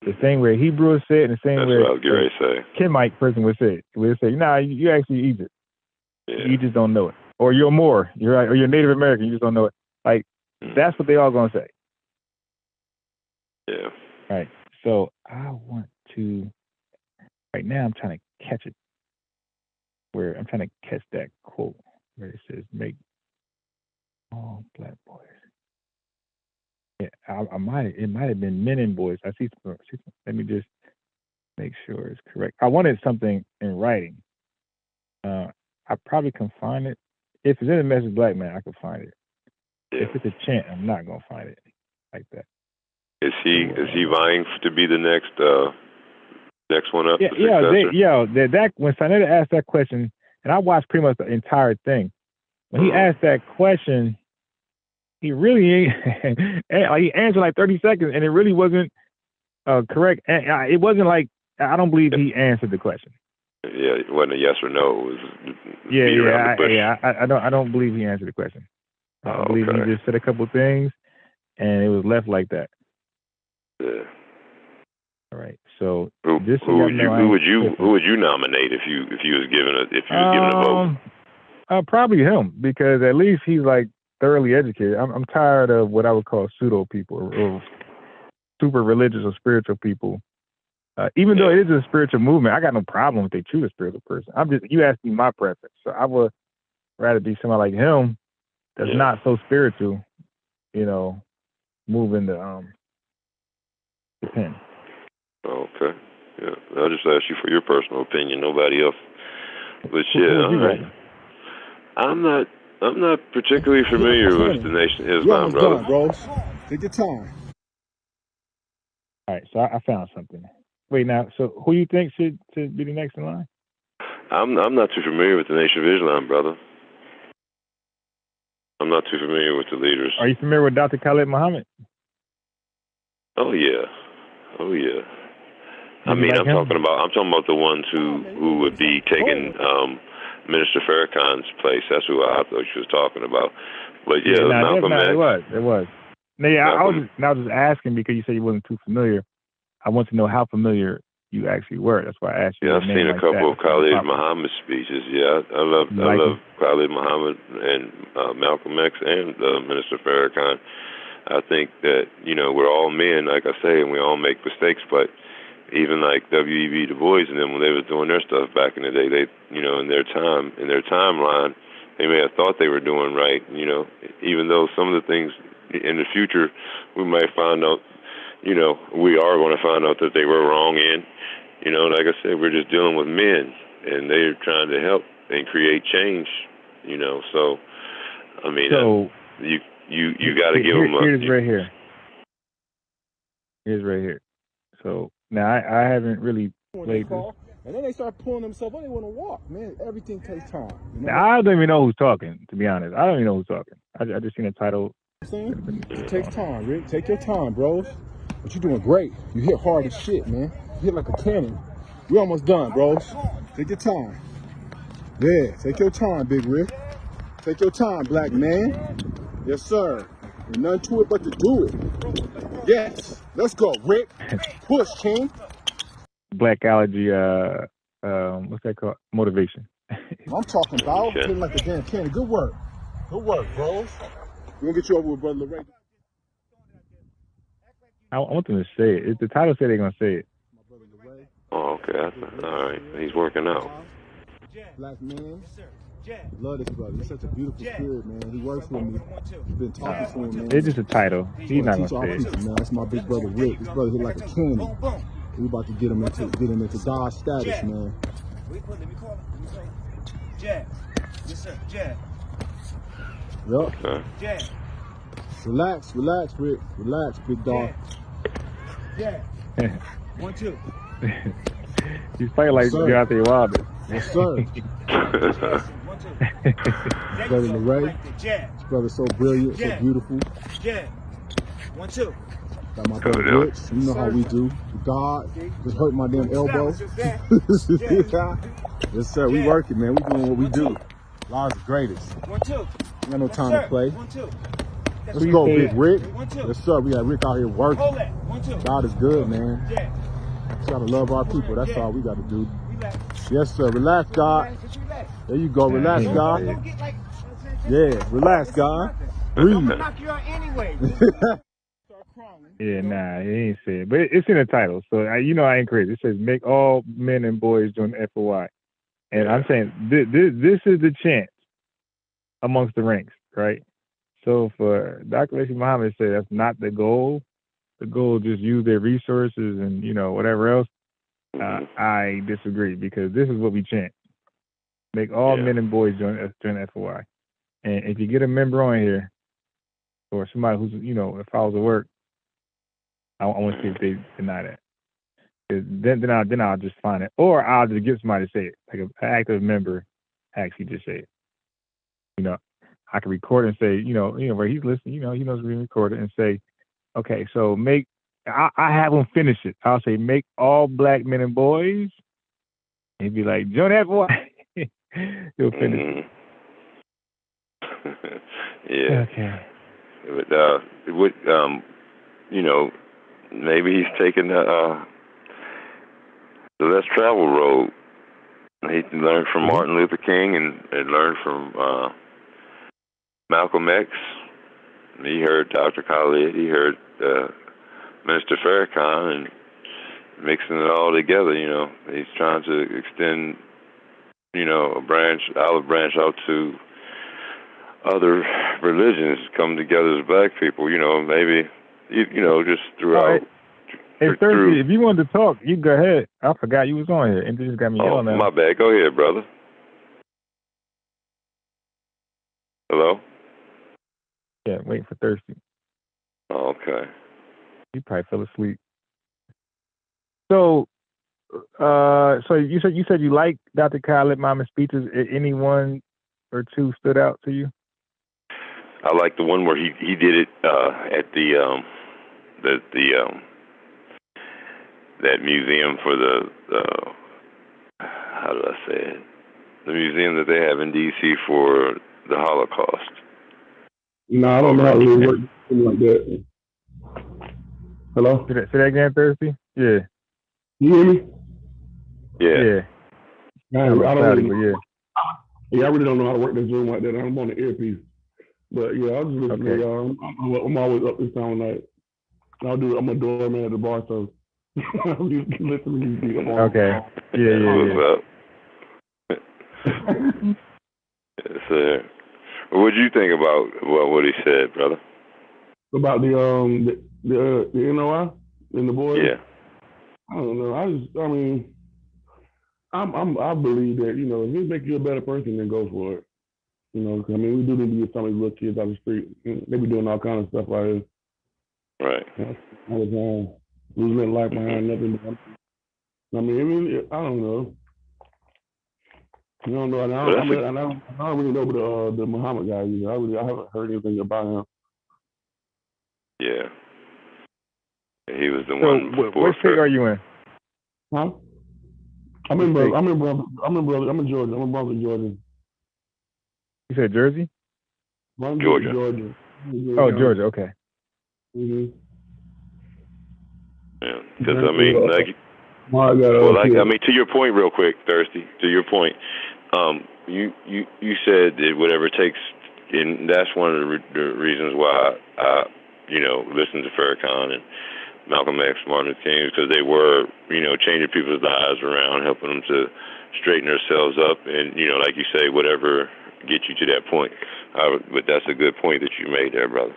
The same way Hebrew said, and the same That's way what I was getting ready to say. Kenite person would say it. Would say, nah, you actually Egypt. Yeah. You just don't know it. Or you're Moor, you're right, or you're Native American, you just don't know it. Like, that's what they all gonna say. Yeah. Right. So I want to right now I'm trying to catch it. Where I'm trying to catch that quote where it says make all black boys. Yeah, it might have been men and boys. I see some, let me just make sure it's correct. I wanted something in writing. I probably can find it. If it's in a message black man, I can find it. Yeah. If it's a chant, I'm not gonna find it like that. Is he vying to be the next one up? Yeah, that when Sanetta asked that question, and I watched pretty much the entire thing. When he asked that question, he really he answered like 30 seconds, and it really wasn't correct. And it wasn't like I don't believe he answered the question. Yeah, it wasn't a yes or no. It was I don't believe he answered the question. I believe he just said a couple things, and it was left like that. Yeah. All right. So who would you nominate if you was given a vote? Probably him, because at least he's like thoroughly educated. I'm tired of what I would call pseudo people or super religious or spiritual people. Even though it is a spiritual movement, I got no problem if they choose a spiritual person. You asked me my preference, so I would rather be somebody like him that's not so spiritual, moving the pen. Okay. Yeah. I'll just ask you for your personal opinion, nobody else. But I'm not particularly familiar with the Nation of Islam, brother. Bros. Take your time. All right, so I found something. Wait, now, so who you think should be the next in line? I'm not too familiar with the Nation of Islam, brother. I'm not too familiar with the leaders. Are you familiar with Dr. Khalid Muhammad? Oh yeah. I'm talking about the ones who would be taking Minister Farrakhan's place. That's who I thought she was talking about. But Malcolm X. It was. No, yeah, I was just asking because you said you wasn't too familiar. I want to know how familiar you actually were. That's why I asked you. Yeah, I've seen a couple of Khalid Muhammad speeches. Yeah, I love Khalid Muhammad and Malcolm X and Minister Farrakhan. I think that we're all men, like I say, and we all make mistakes. But even like W.E.B. Du Bois and them, when they was doing their stuff back in the day, they in their timeline, they may have thought they were doing right. Even though some of the things in the future we might find out. We are going to find out that they were wrong in. Like I said, we're just dealing with men, and they're trying to help and create change. So I mean, you got to give them a. Here's right here. Here's right here. So now I haven't really played this. And then they start pulling themselves up. They want to walk, man. Everything takes time. Now, I don't even know who's talking. To be honest, I don't even know who's talking. I just seen the title. It takes time, Rick. Take your time, bros. But you're doing great. You hit hard as shit, man. You hit like a cannon. We're almost done, bros. Take your time. Yeah, take your time, Big Rick. Take your time, black man. Yes, sir. There's nothing to it but to do it. Yes. Let's go, Rick. Push, King. Black allergy, what's that called? Motivation. I'm talking about hitting like a damn cannon. Good work. Good work, bros. We're going to get you over with Brother LeRae. I want them to say it. If the title say they're gonna say it. Oh, okay. All right. He's working out. Black man. Love this brother. He's such a beautiful spirit, man. He works with me. We've been talking to him, man. It's just a title. He's not gonna say it. Man, that's my big brother Rick. This brother hit like a cannon. We about to get him into Dodge status, man. Jab. Yes, sir. Jab. Yup. Jab. Relax, Rick. Relax, big dog. Yeah. 1, 2. He's playing like Deontay Wilder. Yes, sir. Brother LeRae. This brother's so brilliant, so beautiful. Yeah. 1, 2. Got my brother Rich. You know how we do. God just hurt my damn elbow. Yes, sir. We working, man. We doing what we do. Law's the greatest. 1, 2. We got no time to play. 1, 2. Let's go, Big Rick. Yes, sir. We got Rick out here working. Hold that. 1, 2. God is good, man. Yeah. Just gotta love our people. That's all we gotta do. Yes, sir. Relax, God. There you go. Relax, God. Yeah, relax, God. Breathe. Knock you out anyway. Yeah, nah, he ain't said, but it's in the title, so I ain't crazy. It says make all men and boys join the FOI, and I'm saying this is the chance amongst the ranks, right? So for Dr. Lacy Muhammad to say that's not the goal. The goal is just use their resources and whatever else. I disagree because this is what we chant: make all men and boys join the FOI. And if you get a member on here or somebody who's follows the work, I want to see if they deny that. Then I'll just find it, or I'll just get somebody to say it, like an active member actually just say it. I can record and say, where he's listening, he knows we record it and say, okay, so I have him finish it. I'll say make all black men and boys. And he'd be like, join that boy. He'll finish it. Yeah. Okay. But maybe he's taking the less traveled road. He learned from Martin Luther King and learned from Malcolm X. He heard Dr. Khalid. He heard Minister Farrakhan, and mixing it all together. He's trying to extend, olive branch out to other religions, come together as black people. Maybe just throughout. Hey, Thursday, if you wanted to talk, you go ahead. I forgot you was on here, and you just got me yelling at. My bad. Go ahead, brother. Hello? Yeah, waiting for Thirsty. Okay. You probably fell asleep. So you said you like Dr. Khalid Muhammad's speeches. Any one or two stood out to you? I like the one where he did it at the that museum for the how do I say it? The museum that they have in D.C. for the Holocaust. No, I don't know how to really work like that. Hello? Say that again, Thursday? Yeah. You hear me? Yeah. I don't really, I really don't know how to work this Zoom like that. I'm on the earpiece. But yeah, I'll just listen to y'all. I'm always up this time of night. I'm a doorman at the bar, so I'm just listening to you. Okay. Yeah. Yes, sir. What did you think about what he said, brother? About the NOI and the boys? Yeah. I don't know. I believe that, if it makes you a better person, then go for it. We do need to get some of these little kids out the street. They be doing all kinds of stuff out here. Right. All the time. Losing their life behind nothing. I don't know. I don't know. I don't really know about the Muhammad guy either. I haven't heard anything about him. Yeah. He was the one. What state are you in? Huh? I'm in Georgia. I'm in Georgia. You said Jersey? Georgia. Oh, Georgia. Okay. Mm-hmm. Yeah, because to your point, real quick, Thirsty. To your point, you said that whatever it takes, and that's one of the reasons why I listened to Farrakhan and Malcolm X, Martin Luther King, because they were changing people's lives around, helping them to straighten themselves up, and like you say, whatever gets you to that point. But that's a good point that you made there, brother.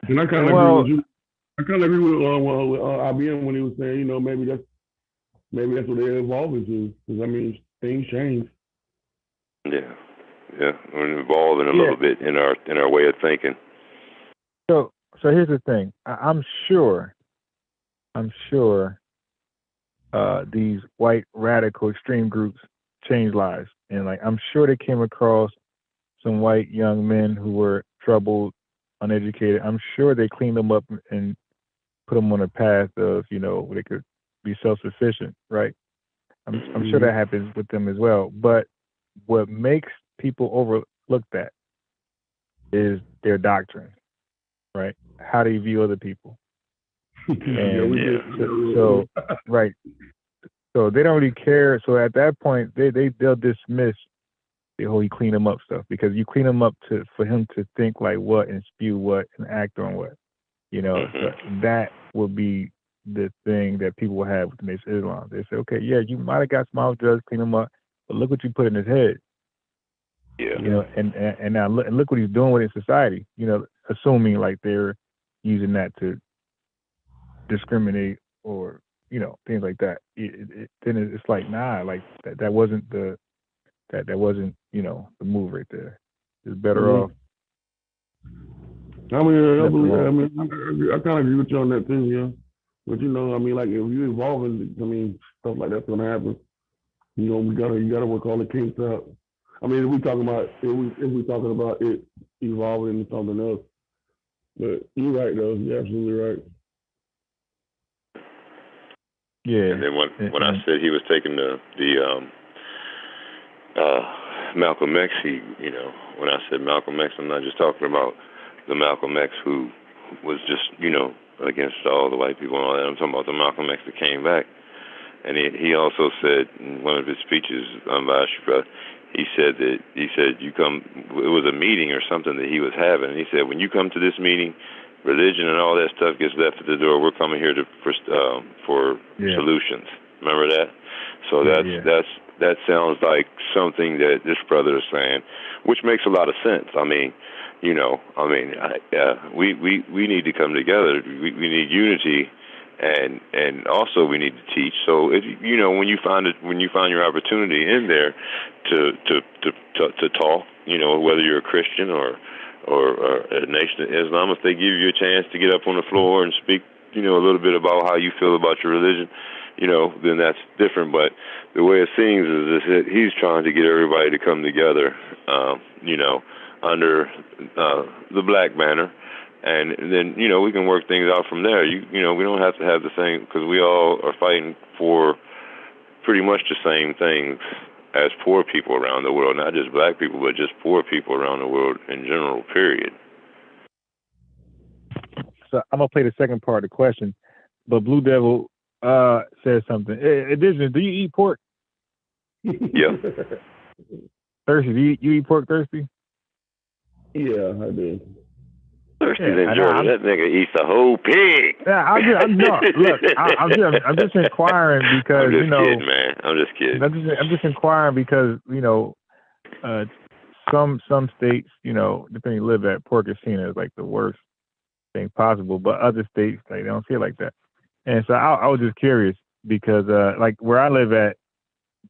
And I kind of agree with you. I kind of agree with IBM when he was saying, maybe that's what they're evolving to. Because things change. Yeah, we're evolving a little bit in our way of thinking. So here's the thing. I'm sure these white radical extreme groups change lives. And like, I'm sure they came across some white young men who were troubled, uneducated. I'm sure they cleaned them up and put them on a path of, where they could be self-sufficient, right? I'm sure that happens with them as well. But what makes people overlook that is their doctrine, right? How they view other people. So right. So they don't really care. So at that point, they'll dismiss the whole you clean them up stuff, because you clean them up for him to think like what and spew what and act on what, So that will be the thing that people will have with the Nation of Islam. They say, okay, yeah, you might have got small drugs, clean them up, but look what you put in his head. Yeah. And now look what he's doing with his society. Assuming like they're using that to discriminate or things like that. Then it's like, nah, like that wasn't the move right there. It's better off. I kind of agree with you on that too, yeah. But like if you evolving, stuff like that's gonna happen. You gotta work all the kinks out. If we talking about it evolving into something else. But you're right though. You're absolutely right. Yeah. And then when I said he was taking the Malcolm X, when I said Malcolm X, I'm not just talking about the Malcolm X who was just, against all the white people and all that. I'm talking about the Malcolm X that came back. And he also said in one of his speeches, he said you come, it was a meeting or something that he was having, and he said, when you come to this meeting, religion and all that stuff gets left at the door. We're coming here for solutions. Remember that? So that sounds like something that this brother is saying, which makes a lot of sense. We need to come together. We need unity, and also we need to teach. So if when you find your opportunity in there to talk, whether you're a Christian or a Nation of Islam, if they give you a chance to get up on the floor and speak, a little bit about how you feel about your religion, then that's different. But the way it seems is that he's trying to get everybody to come together, under the black banner. And then, we can work things out from there. We don't have to have the same, because we all are fighting for pretty much the same things as poor people around the world, not just black people, but just poor people around the world in general, period. So I'm going to play the second part of the question, but Blue Devil says something. Hey, Edition, do you eat pork? Yeah. Thirsty, do you eat pork, Thirsty? Yeah, I do. Thirsty's in Georgia. That nigga eats the whole pig. Yeah, I'm just inquiring because I'm just kidding, man. I'm just kidding. I'm just inquiring because some states, depending you live at, pork is seen as like the worst thing possible, but other states they don't see it like that. And so I was just curious because like where I live at,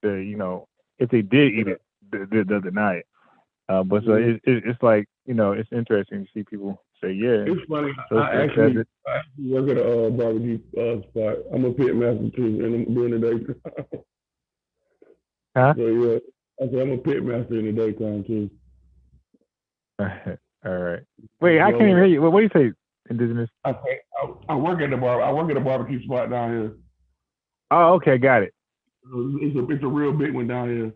if they did eat it, they'll deny it. But so it's like it's interesting to see people say yeah. It's funny. So I actually work at a barbecue spot. I'm a pit master too, and I'm doing the daytime. Huh? So yeah, I said I'm a pit master in the daytime too. All right. Wait, I can't even hear you. What do you say, Indigenous? I work at the barbecue spot down here. Oh, okay, got it. It's a real big one down here.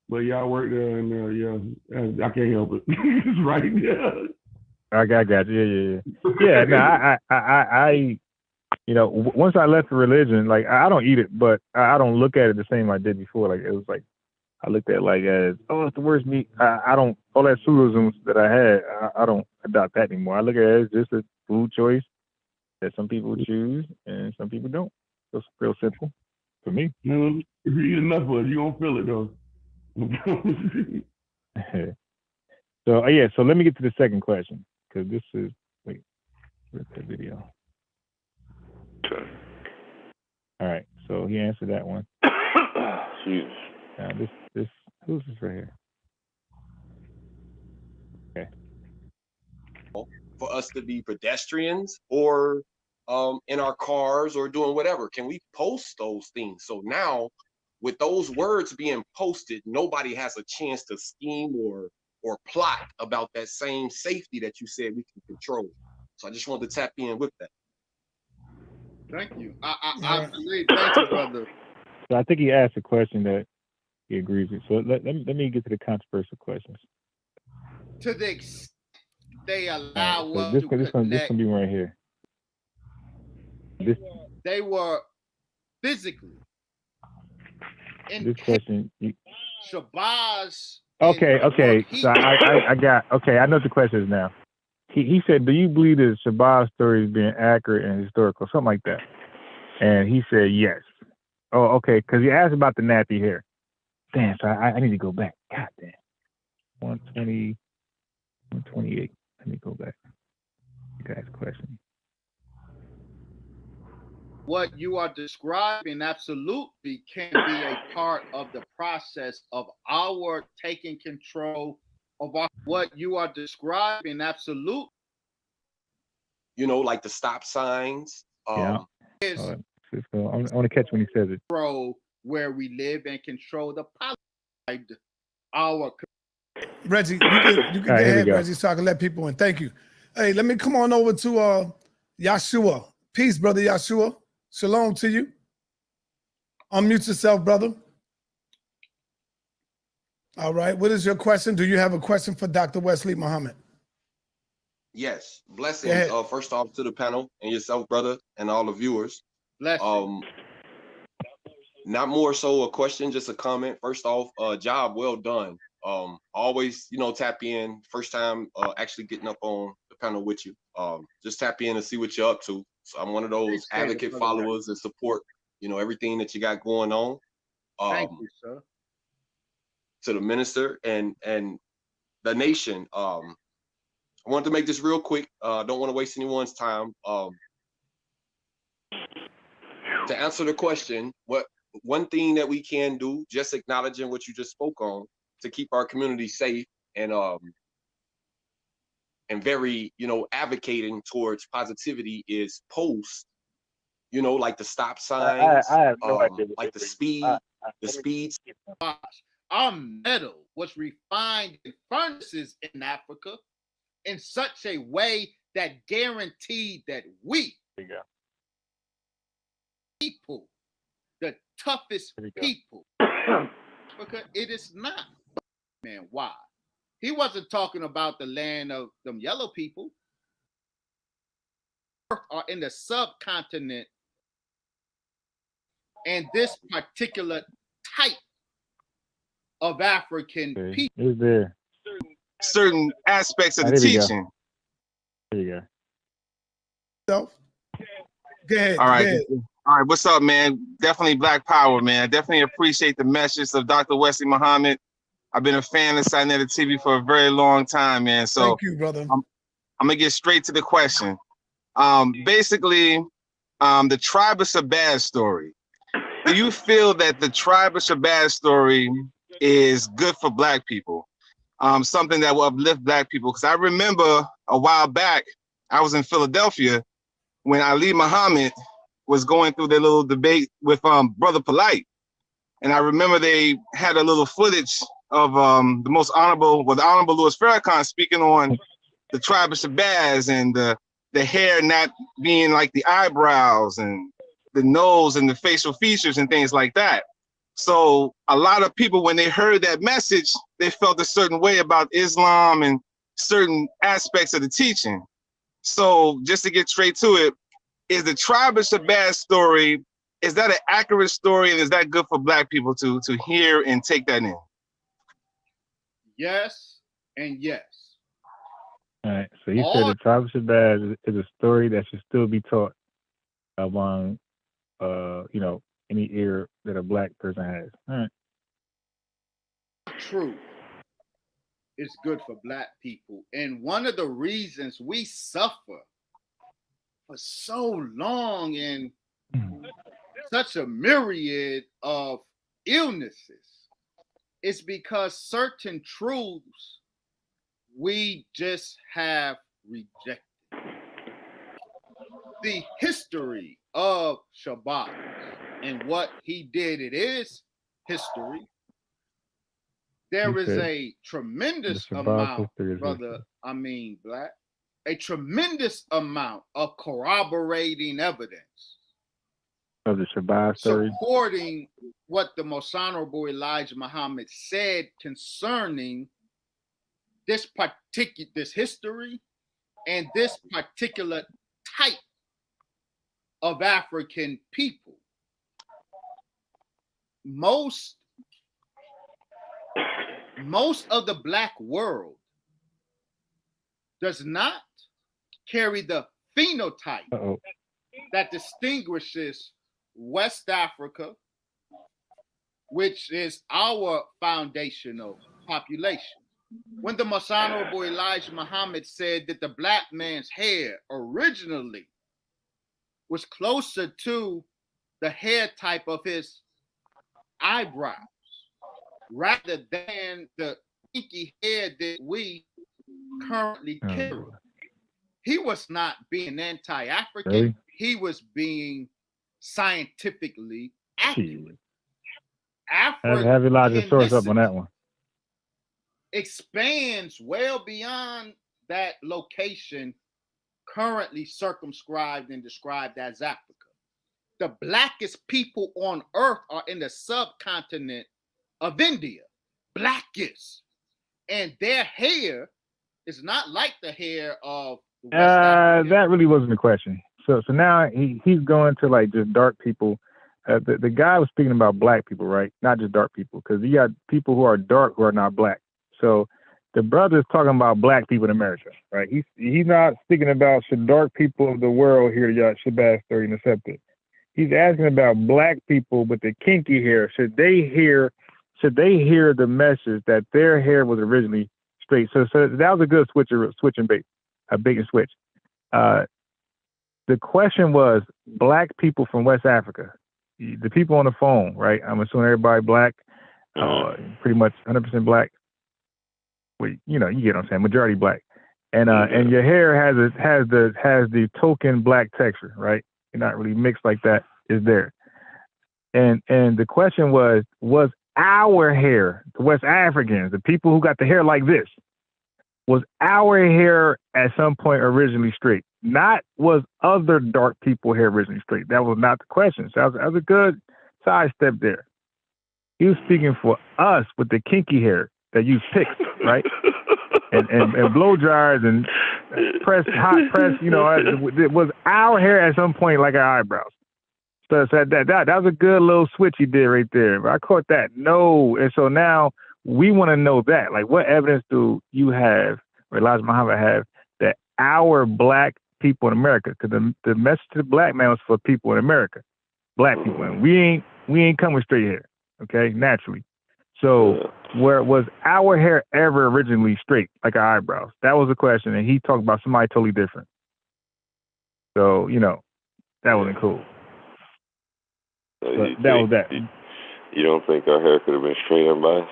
But y'all work there, and I can't help it. It's right there. I got you. Yeah. No, I once I left the religion, like I don't eat it, but I don't look at it the same I did before. Like it was like I looked at it like as it's the worst meat. I don't all that pseudoisms that I had. I don't adopt that anymore. I look at it as just a food choice that some people choose and some people don't. It's real simple for me. If you eat enough of it, you don't feel it though. So let me get to the second question because this is where's that video? Okay. All right, so he answered that one. Now this who's this right here? Okay. For us to be pedestrians or in our cars or doing whatever, can we post those things? So now with those words being posted, nobody has a chance to scheme or plot about that same safety that you said we can control. So I just wanted to tap in with that. Thank you. I believe. Thank you, brother. So I think he asked a question that he agrees with. So let me get to the controversial questions. To the extent they allow So us this to gonna connect, be right here. they were physically This question. Shabazz. Okay. So I got. Okay, I know what the question is now. He said, "Do you believe that Shabazz story is being accurate and historical, something like that?" And he said, "Yes." Oh, okay, because he asked about the nappy hair. Damn, so I need to go back. God damn. 120, 128. Let me go back. You guys' question. What you are describing absolutely can be a part of the process of our taking control of what you are describing absolutely. You know, like the stop signs. Yeah. Is I want to catch when he says it. Control where we live and control the policy. Our Reggie, you can go ahead, Reggie, so I can let people in. Thank you. Hey, let me come on over to Yahshua. Peace, brother Yahshua. Shalom to you. Unmute yourself, brother. All right. What is your question? Do you have a question for Dr. Wesley Muhammad? Yes. Blessings. First off to the panel and yourself, brother, and all the viewers. Blessings. Not more so a question, just a comment. First off, job well done. Always, tap in. First time actually getting up on the panel with you. Just tap in and see what you're up to. So I'm one of those advocate followers and support, everything that you got going on. Thank you, sir. To the minister and the nation. I wanted to make this real quick. Don't want to waste anyone's time. To answer the question, one thing that we can do, just acknowledging what you just spoke on, to keep our community safe and very, advocating towards positivity is post, like the stop signs, I have no idea like the speeds. Our metal was refined in furnaces in Africa in such a way that guaranteed that we, people, the toughest people, because it is not. Man, why? He wasn't talking about the land of them yellow people or in the subcontinent and this particular type of African people. Is there certain aspects of the teaching? There you go. Go ahead. All right. Go ahead. All right. What's up, man? Definitely Black Power, man. I definitely appreciate the message of Dr. Wesley Muhammad. I've been a fan of Sinetta TV for a very long time, man. So thank you, brother. I'm gonna get straight to the question. Basically, the Tribe of Shabazz story. Do you feel that the Tribe of Shabazz story is good for Black people? Something that will uplift Black people? Because I remember a while back, I was in Philadelphia when Ali Muhammad was going through their little debate with Brother Polite. And I remember they had a little footage of the Honorable Louis Farrakhan speaking on the Tribe of Shabazz and the hair not being like the eyebrows and the nose and the facial features and things like that. So a lot of people, when they heard that message, they felt a certain way about Islam and certain aspects of the teaching. So just to get straight to it, is the Tribe of Shabazz story, is that an accurate story, and is that good for Black people to hear and take that in? Yes and yes. All right. So he said the Tribe of Shabazz is a story that should still be taught among, any ear that a Black person has. All right. True. It's good for Black people. And one of the reasons we suffer for so long in such a myriad of illnesses is because certain truths we just have rejected. The history of Shabazz and what he did, it is history. There is a tremendous amount, brother, Black, a tremendous amount of corroborating evidence of the Shabbat story, supporting what the Most Honorable Elijah Muhammad said concerning this history and this particular type of African people. Most of the Black world does not carry the phenotype that distinguishes West Africa, which is our foundational population. When the Most Honorable Elijah Muhammad said that the Black man's hair originally was closer to the hair type of his eyebrows, rather than the kinky hair that we currently carry. He was not being anti-African. Really? He was being scientifically accurate. Have Elijah source up on that one. Expands well beyond that location currently circumscribed and described as Africa. The blackest people on earth are in the subcontinent of India, blackest, and their hair is not like the hair of the West African. That really wasn't the question. So now he's going to like just dark people. The guy was speaking about black people, right? Not just dark people, because you got people who are dark who are not black. So the brother is talking about black people in America, right? He's not speaking about should dark people of the world hear the Shabbat story and accept it. He's asking about black people with the kinky hair. Should they hear the message that their hair was originally straight? So that was a good switch and bait, a bait and switch. The question was black people from West Africa, the people on the phone, right? I'm assuming everybody black, pretty much 100% black. Well, you get what I'm saying, majority black, and your hair has the token black texture, right? You're not really mixed like that. Is there? And the question was our hair, the West Africans, the people who got the hair like this, was our hair at some point originally straight? Not was other dark people hair originally straight. That was not the question. So that was a good sidestep there. He was speaking for us with the kinky hair that you picked, right? and blow dryers and hot press, it was our hair at some point like our eyebrows. So that was a good little switch he did right there. I caught that. No. And so now we want to know that. Like, what evidence do you have, or Elijah Muhammad have, that our black people in America, because the message to the black man was for people in America, black people, and we ain't come with straight hair, okay, naturally. So where was our hair ever originally straight, like our eyebrows? That was the question, and he talked about somebody totally different. So, that wasn't cool. So that was that. You don't think our hair could have been straight unbiased?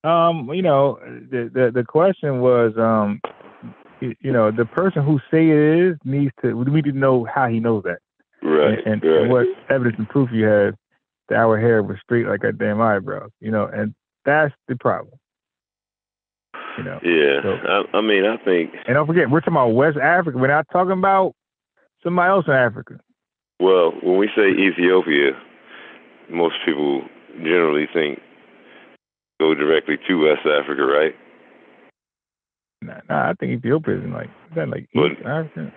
The question was, the person who say it is we need to know how he knows that. Right. And what evidence and proof you have that our hair was straight like our damn eyebrows, and that's the problem. Yeah. So, I think. And don't forget, we're talking about West Africa. We're not talking about somebody else in Africa. Well, when we say Ethiopia, most people generally think go directly to West Africa, right? Nah, I think Ethiopia is like East Africa.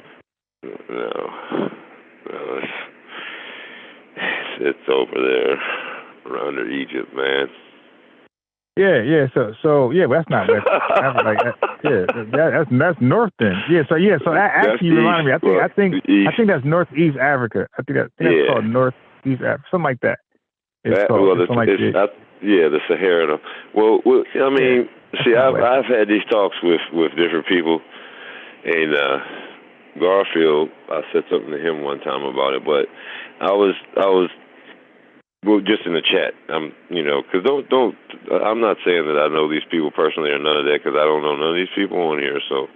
No, it's over there, around Egypt, man. Yeah. So yeah, but that's not West Africa. That's north then. So actually, you reminded me. I think that's Northeast Africa. I think that's called Northeast Africa, something like that. It's called something like that. The Sahara. Well, I mean, see, I've had these talks with different people, and Garfield, I said something to him one time about it, but I was just in the chat. Because don't. I'm not saying that I know these people personally or none of that, because I don't know none of these people on here. So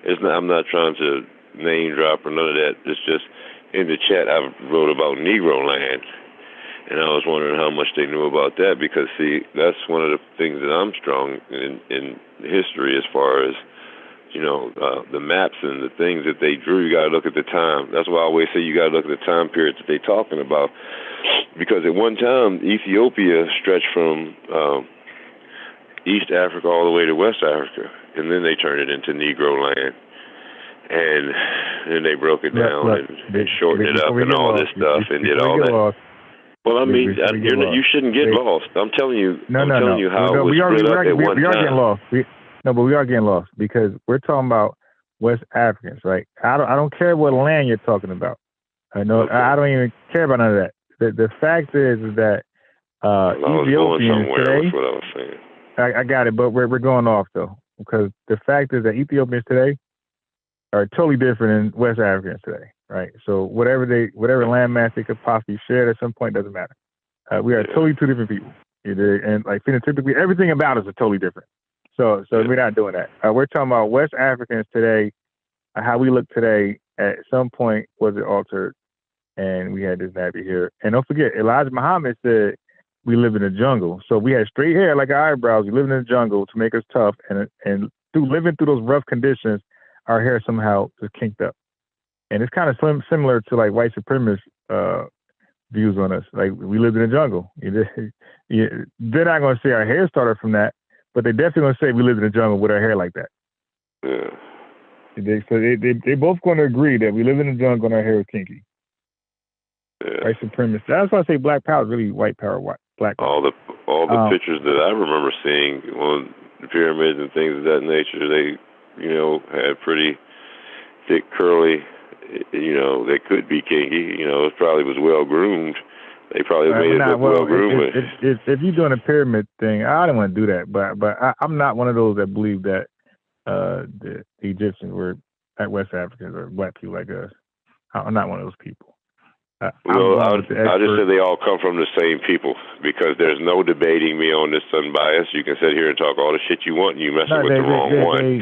I'm not trying to name drop or none of that. It's just in the chat I wrote about Negro land, And I was wondering how much they knew about that, because see, that's one of the things that I'm strong in history as far as, you know, the maps and the things that they drew. You got to look at the time. That's why I always say you got to look at the time period that they're talking about, because at one time Ethiopia stretched from East Africa all the way to West Africa, and then they turned it into Negro land, and then they broke it down and shortened it up and all this stuff and did all that. Well, I mean, you shouldn't get lost. I'm telling you. I'm telling you how it was split up at one time. We are getting lost. But we are getting lost because we're talking about West Africans, right? I don't care what land you're talking about. I know. Okay. I don't even care about none of that. The fact is that Ethiopians today. That's what I was saying. I got it, but we're going off though, because the fact is that Ethiopians today are totally different than West Africans today, right? So whatever landmass they could possibly share at some point doesn't matter. We are totally two different people, and like phenotypically, everything about us is totally different. So we're not doing that. We're talking about West Africans today, how we look today. At some point, was it altered, and we had this nappy here. And don't forget, Elijah Muhammad said we live in the jungle. So we had straight hair like our eyebrows. We live in the jungle to make us tough, and through living through those rough conditions, our hair somehow is kinked up. And it's kind of similar to like white supremacist views on us. Like we lived in the jungle. They're not going to say our hair started from that, but they're definitely going to say we lived in the jungle with our hair like that. Yeah. They both going to agree that we live in the jungle and our hair is kinky. Yeah. White supremacist. That's why I say black power is really white power, black power. All the pictures that I remember seeing on the pyramids and things of that nature, they, had pretty thick, curly, they could be kinky. It probably was well groomed. They probably made it look well groomed. If you're doing a pyramid thing, I don't want to do that. But I'm not one of those that believe that the Egyptians were West Africans or black people like us. I'm not one of those people. I just said they all come from the same people, because there's no debating me on this unbiased. You can sit here and talk all the shit you want, and you messing with the wrong one.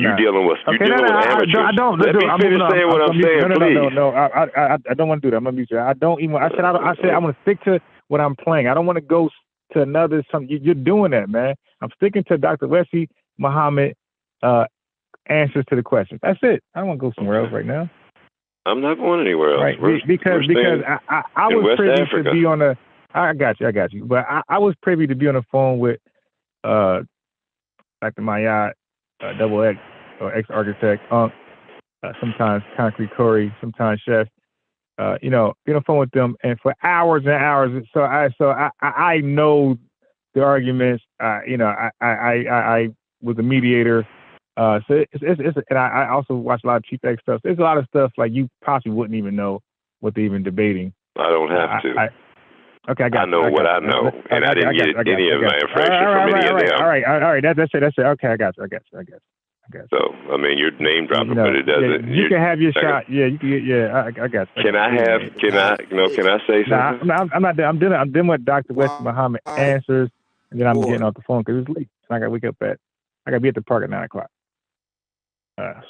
You're dealing with amateurs. Let me finish saying what I'm saying, please. No. I don't want to do that. I'm gonna mute you. I said I want to stick to what I'm playing. I don't want to go to another something. You're doing that, man. I'm sticking to Dr. Wesley Muhammad answers to the questions. That's it. I don't want to go somewhere else right now. I'm not going anywhere else. Right, because I was privy to be on a. I got you. But I was privy to be on the phone with Dr. Mayat, Double X, or ex-architect, sometimes Concrete Corey, sometimes Chef. Be on the phone with them, and for hours and hours. So I know the arguments. I was a mediator. So it's and I also watch a lot of Chief X stuff. There's a lot of stuff like you possibly wouldn't even know what they're even debating. I don't have to. I know what I know, and I didn't get any of my information from any of them. All right. That's it. Okay, I got you. So I mean, you're name dropping, but it doesn't. You can have your shot. Yeah, you can. Yeah, I got you. Can I say something? No, I'm not. I'm dealing with Dr. West Muhammad answers, and then I'm getting off the phone because it's late. So I got to wake up I got to be at the park at 9:00.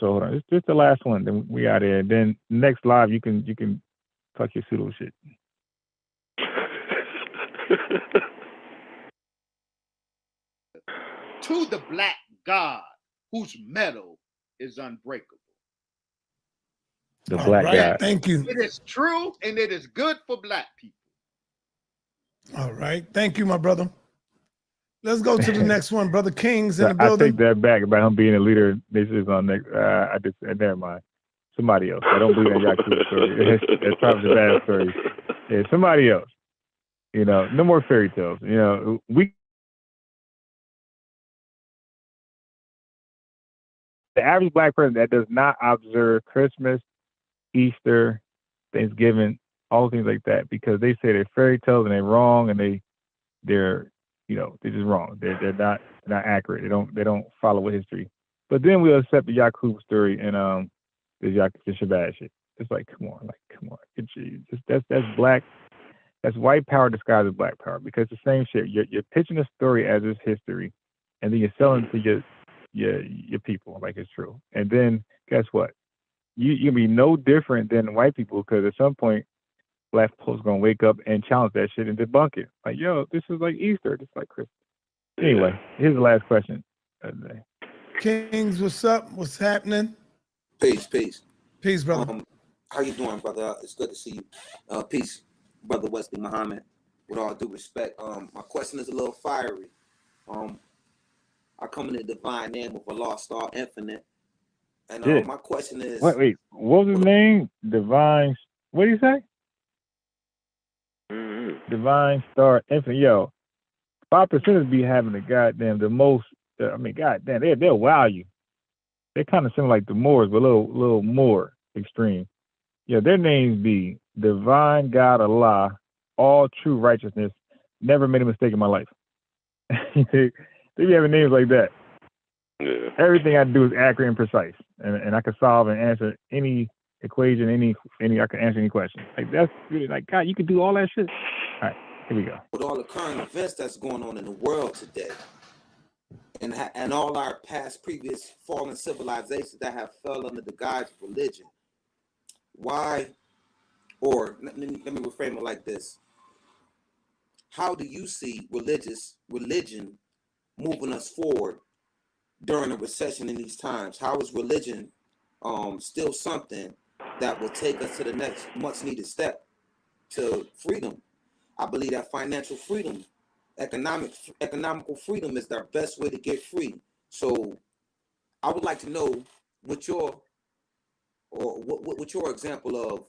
So hold on, it's the last one. Then we out there. Then next live, you can talk your pseudo shit. To the black God, whose metal is unbreakable. The black God. Thank you. It is true, and it is good for black people. All right, thank you, my brother. Let's go to the next one, Brother King's in the building. I take that back about him being a leader. This is on next. I just never mind. Somebody else. I don't believe that Yakuza story. It's probably a bad story. Yeah, somebody else. No more fairy tales. The average black person that does not observe Christmas, Easter, Thanksgiving, all things like that, because they say they're fairy tales and they're wrong, and they're just wrong. They're not accurate. They don't follow with history. But then we'll accept the Yakub story and the Shabbat shit. It's like, come on. That's black. That's white power disguised as black power, because it's the same shit. You're pitching a story as it's history, and then you're selling it to your people like it's true. And then guess what? You can be no different than white people, because at some point black folks gonna wake up and challenge that shit and debunk it. Like, yo, this is like Easter. This is like Christmas. Anyway, here's the last question of the day. Kings, what's up? What's happening? Peace, peace. Peace, brother. How you doing, brother? It's good to see you. Peace, brother Wesley Muhammad. With all due respect, my question is a little fiery. I come in the divine name of Allah Star Infinite, and Yeah. my question is, Wait, what was his name? Divine. What do you say? Divine Star Infinite. Yo, 5% be having the most. I mean, goddamn, they'll wow you. They kind of seem like the Moors, but a little more extreme. Yeah, their names be Divine God Allah, All True Righteousness. Never made a mistake in my life. They be having names like that. Yeah. Everything I do is accurate and precise, and I can solve and answer any equation, any I can answer any question. Like, that's really like, God, you can do all that shit. All right, here we go. with all the current events that's going on in the world today, and all our previous fallen civilizations that have fell under the guise of religion, why, or let me reframe it like this: how do you see religion moving us forward during a recession in these times? How is religion still something that will take us to the next much needed step to freedom? I believe that financial freedom, economical freedom is our best way to get free. So I would like to know what your example of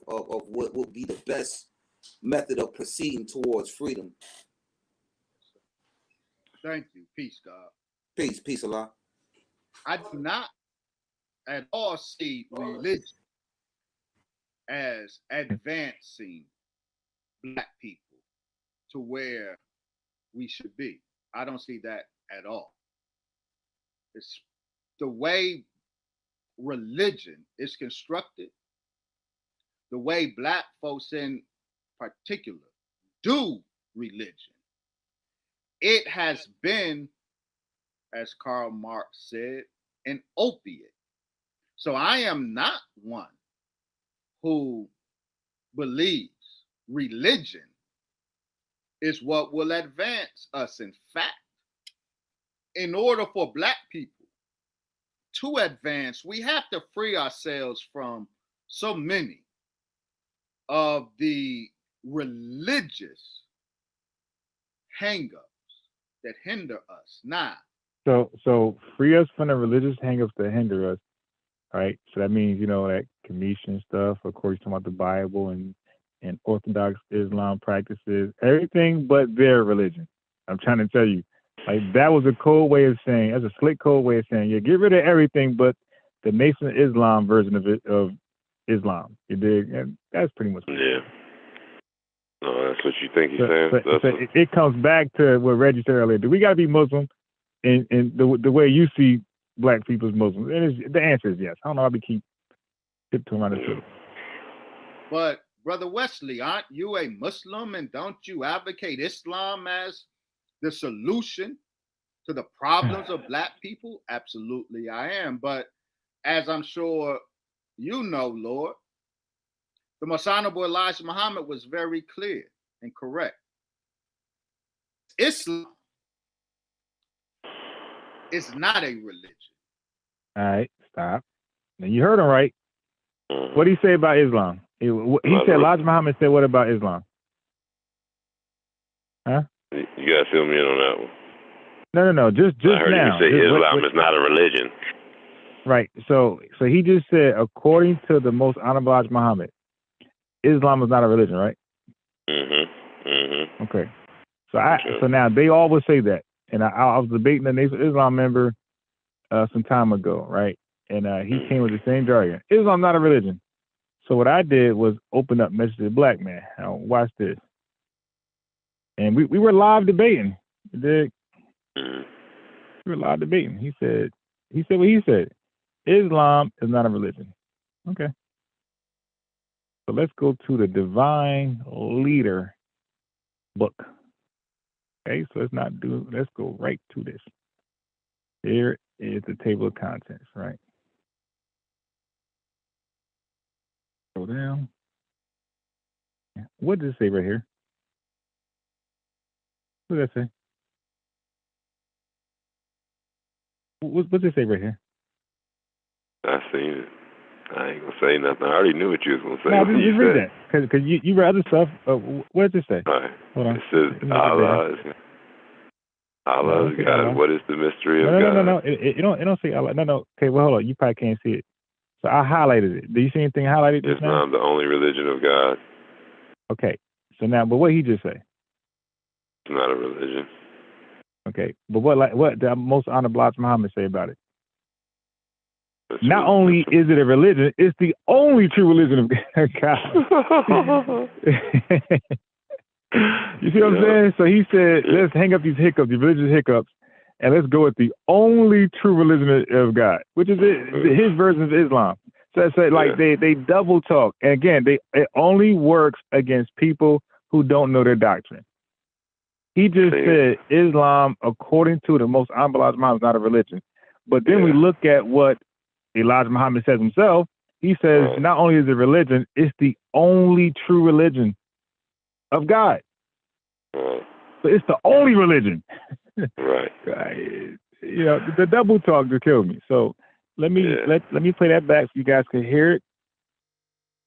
what would be the best method of proceeding towards freedom. Thank you. Peace, God. Peace, Allah. I do not at all see religion as advancing Black people to where we should be. I don't see that at all. It's the way religion is constructed, the way Black folks in particular do religion. It has been, as Karl Marx said, an opiate. So I am not one who believes religion is what will advance us. In fact, in order for Black people to advance, we have to free ourselves from so many of the religious hang-ups that hinder us. Now, So free us from the religious hang-ups that hinder us, right? So that means, that Commission stuff, of course, talking about the Bible and Orthodox Islam practices, everything but their religion. I'm trying to tell you, like, that was a cold way of saying, that's a slick code way of saying, yeah, get rid of everything but the Nation of Islam version of Islam. You dig? And that's pretty much it. Yeah. No, that's what you think he's saying. So it comes back to what Reggie said earlier. Do we got to be Muslim in the way you see Black people as Muslims? And the answer is yes. I don't know how we keep tiptoeing around this. But Brother Wesley, aren't you a Muslim, and don't you advocate Islam as the solution to the problems of Black people? Absolutely, I am. But as I'm sure you know, Lord, the Most Honorable Elijah Muhammad was very clear and correct. Islam is not a religion. All right, stop. Now you heard him right. What did he say about Islam? He said, Elijah Muhammad said, what about Islam? Huh? You gotta fill me in on that one. No. Just I heard now. you say Islam is not a religion. Right. So he just said, according to the Most Honorable Elijah Muhammad, Islam is not a religion, right? Okay. So now they always say that, and I was debating a Nation of Islam member some time ago, right? And he came with the same jargon. Islam not a religion. So what I did was open up Message to the Black Man. Now watch this. And we were live debating. We were live debating. He said what he said. Islam is not a religion. Okay. So let's go to the Divine Leader book. Okay, so let's go right to this. Here is the table of contents, right? Go down. What does it say right here? What does that say? What does it say right here? I seen it. I ain't gonna say nothing. I already knew what you was gonna say. No, when just you read said that. Because you read other stuff. What does it say? All right. Hold on. It says Allah is God. What is the mystery of God? No. It don't say Allah. No. Okay, well, hold on. You probably can't see it. So I highlighted it. Do you see anything highlighted just now? Islam, the only religion of God. Okay. So now, but what he just say? It's not a religion. Okay. But what the most honorable Elijah Muhammad say about it? Not only is it a religion, it's the only true religion of God. You see what I'm saying? So he said, let's hang up these hiccups, these religious hiccups, and let's go with the only true religion of God, which is his version of Islam. So it's like they double talk. And again, it only works against people who don't know their doctrine. He just said Islam, according to the most honorable Elijah Muhammad, is not a religion. But then we look at what Elijah Muhammad says himself. He says not only is it religion, it's the only true religion of God. So it's the only religion. Right. You know, the double talk just killed me. So let me play that back so you guys can hear it.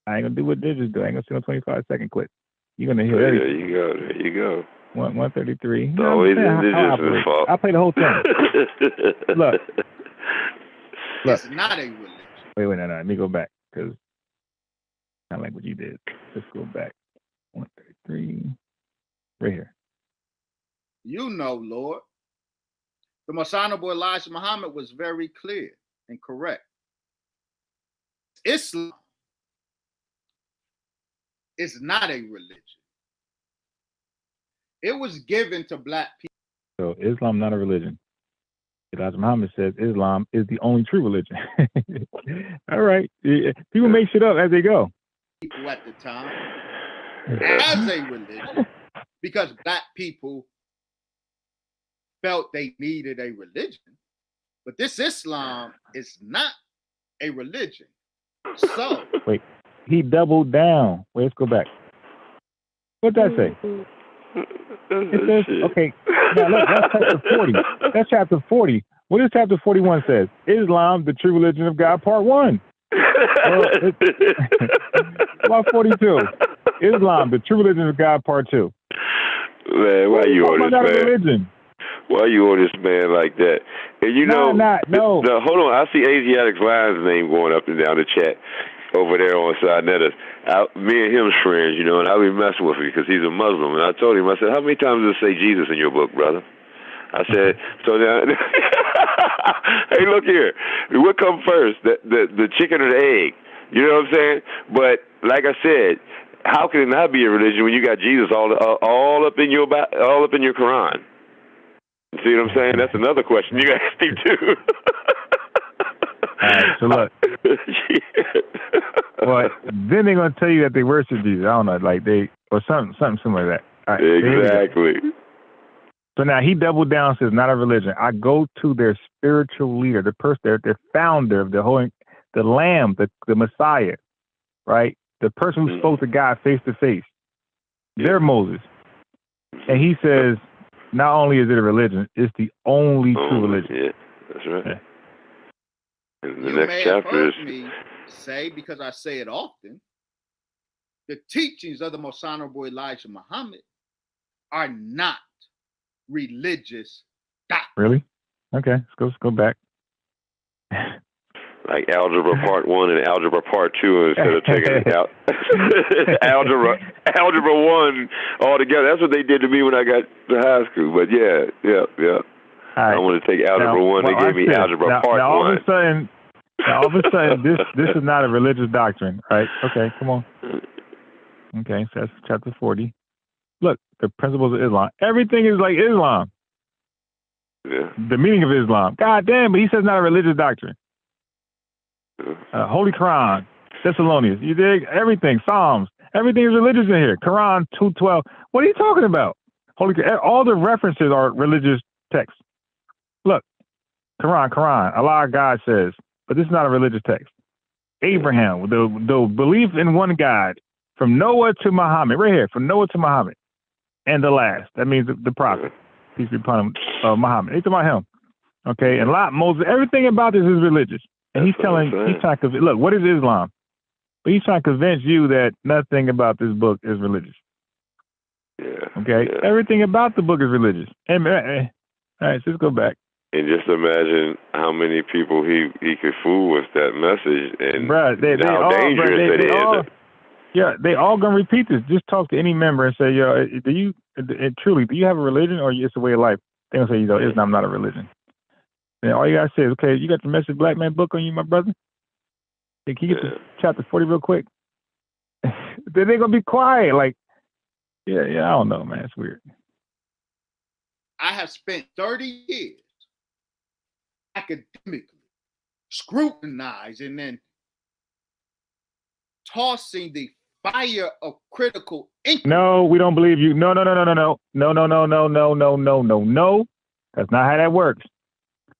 I ain't gonna do what they just do. I ain't gonna send a 25-second clip. You're gonna hear it. There you go. There you go. 133. It's always indigenous' fault. I'll play the whole thing. Look. It's not a religion. Wait, no. Let me go back because kind of like what you did. Let's go back. 133. Right here. You know, Lord. The most honorable Elijah Muhammad was very clear and correct. Islam is not a religion. It was given to black people. So Islam not a religion. Elijah Muhammad says Islam is the only true religion. All right. People make shit up as they go. People at the time as a religion because black people felt they needed a religion. But this Islam is not a religion. So wait, he doubled down. Wait, let's go back. What'd that say? It says, okay, now look, that's chapter 40. That's chapter 40. What does chapter 41 says? Islam, the true religion of God, part 1. About 42. Islam, the true religion of God, part 2. Man, why you on this man? Religion? Why you on this man like that? And you know, no. Hold on, I see Asiatic Lion's name going up and down the chat over there on side netters. Me and him's friends, you know, and I be messing with him because he's a Muslim. And I told him, I said, how many times does it say Jesus in your book, brother? I said, so now, hey, look here. What come first, the chicken or the egg? You know what I'm saying? But like I said, how can it not be a religion when you got Jesus all up in your Quran? See what I'm saying? That's another question you got to ask him too. All right, so look. Well, then they're gonna tell you that they worship Jesus. I don't know, like or something similar to that. All right, exactly. So now he doubled down and says, not a religion. I go to their spiritual leader, the person, their founder of the Lamb, the Messiah, right? The person who spoke to God face to face. They're Moses. And he says, not only is it a religion, it's the only true religion. Yeah, that's right. Yeah. And the you next may chapter have is heard me say, because I say it often, the teachings of the most honorable Elijah Muhammad are not religious doctrine. Really? Okay, let's go back. Like algebra part 1 and algebra part 2 instead of taking it out. algebra 1 all together. That's what they did to me when I got to high school. But yeah. Right. I want to take algebra 1. They gave me algebra part 1. All of a sudden, this is not a religious doctrine, right? Okay, come on. Okay, so that's chapter 40. Look, the principles of Islam. Everything is like Islam. Yeah. The meaning of Islam. God damn, but he says not a religious doctrine. Holy Quran, Thessalonians, you dig? Everything, Psalms, everything is religious in here. Quran 2:12. What are you talking about? All the references are religious texts. Look, Quran, Allah, God says, but this is not a religious text. Abraham, the belief in one God, From Noah to Muhammad, right here, from Noah to Muhammad, and the last. That means the prophet, peace be upon him, Muhammad. He's talking about him. Okay, and Moses, everything about this is religious. And he's trying to, look, what is Islam? But he's trying to convince you that nothing about this book is religious. Yeah. Okay, yeah. Everything about the book is religious. And, all right, so let's go back. And just imagine how many people he could fool with that message, and how dangerous it is. Yeah, they all gonna repeat this. Just talk to any member and say, "Yo, do you have a religion or it's a way of life?" They gonna say, Islam not a religion. And all you gotta say is, "Okay, you got the Message Black Man book on you, my brother? Hey, can you get to chapter 40 real quick?" Then they gonna be quiet. Like, yeah, I don't know, man. It's weird. I have spent 30 years academically scrutinizing and then tossing the fire of critical inquiry. No, we don't believe you. No. That's not how that works.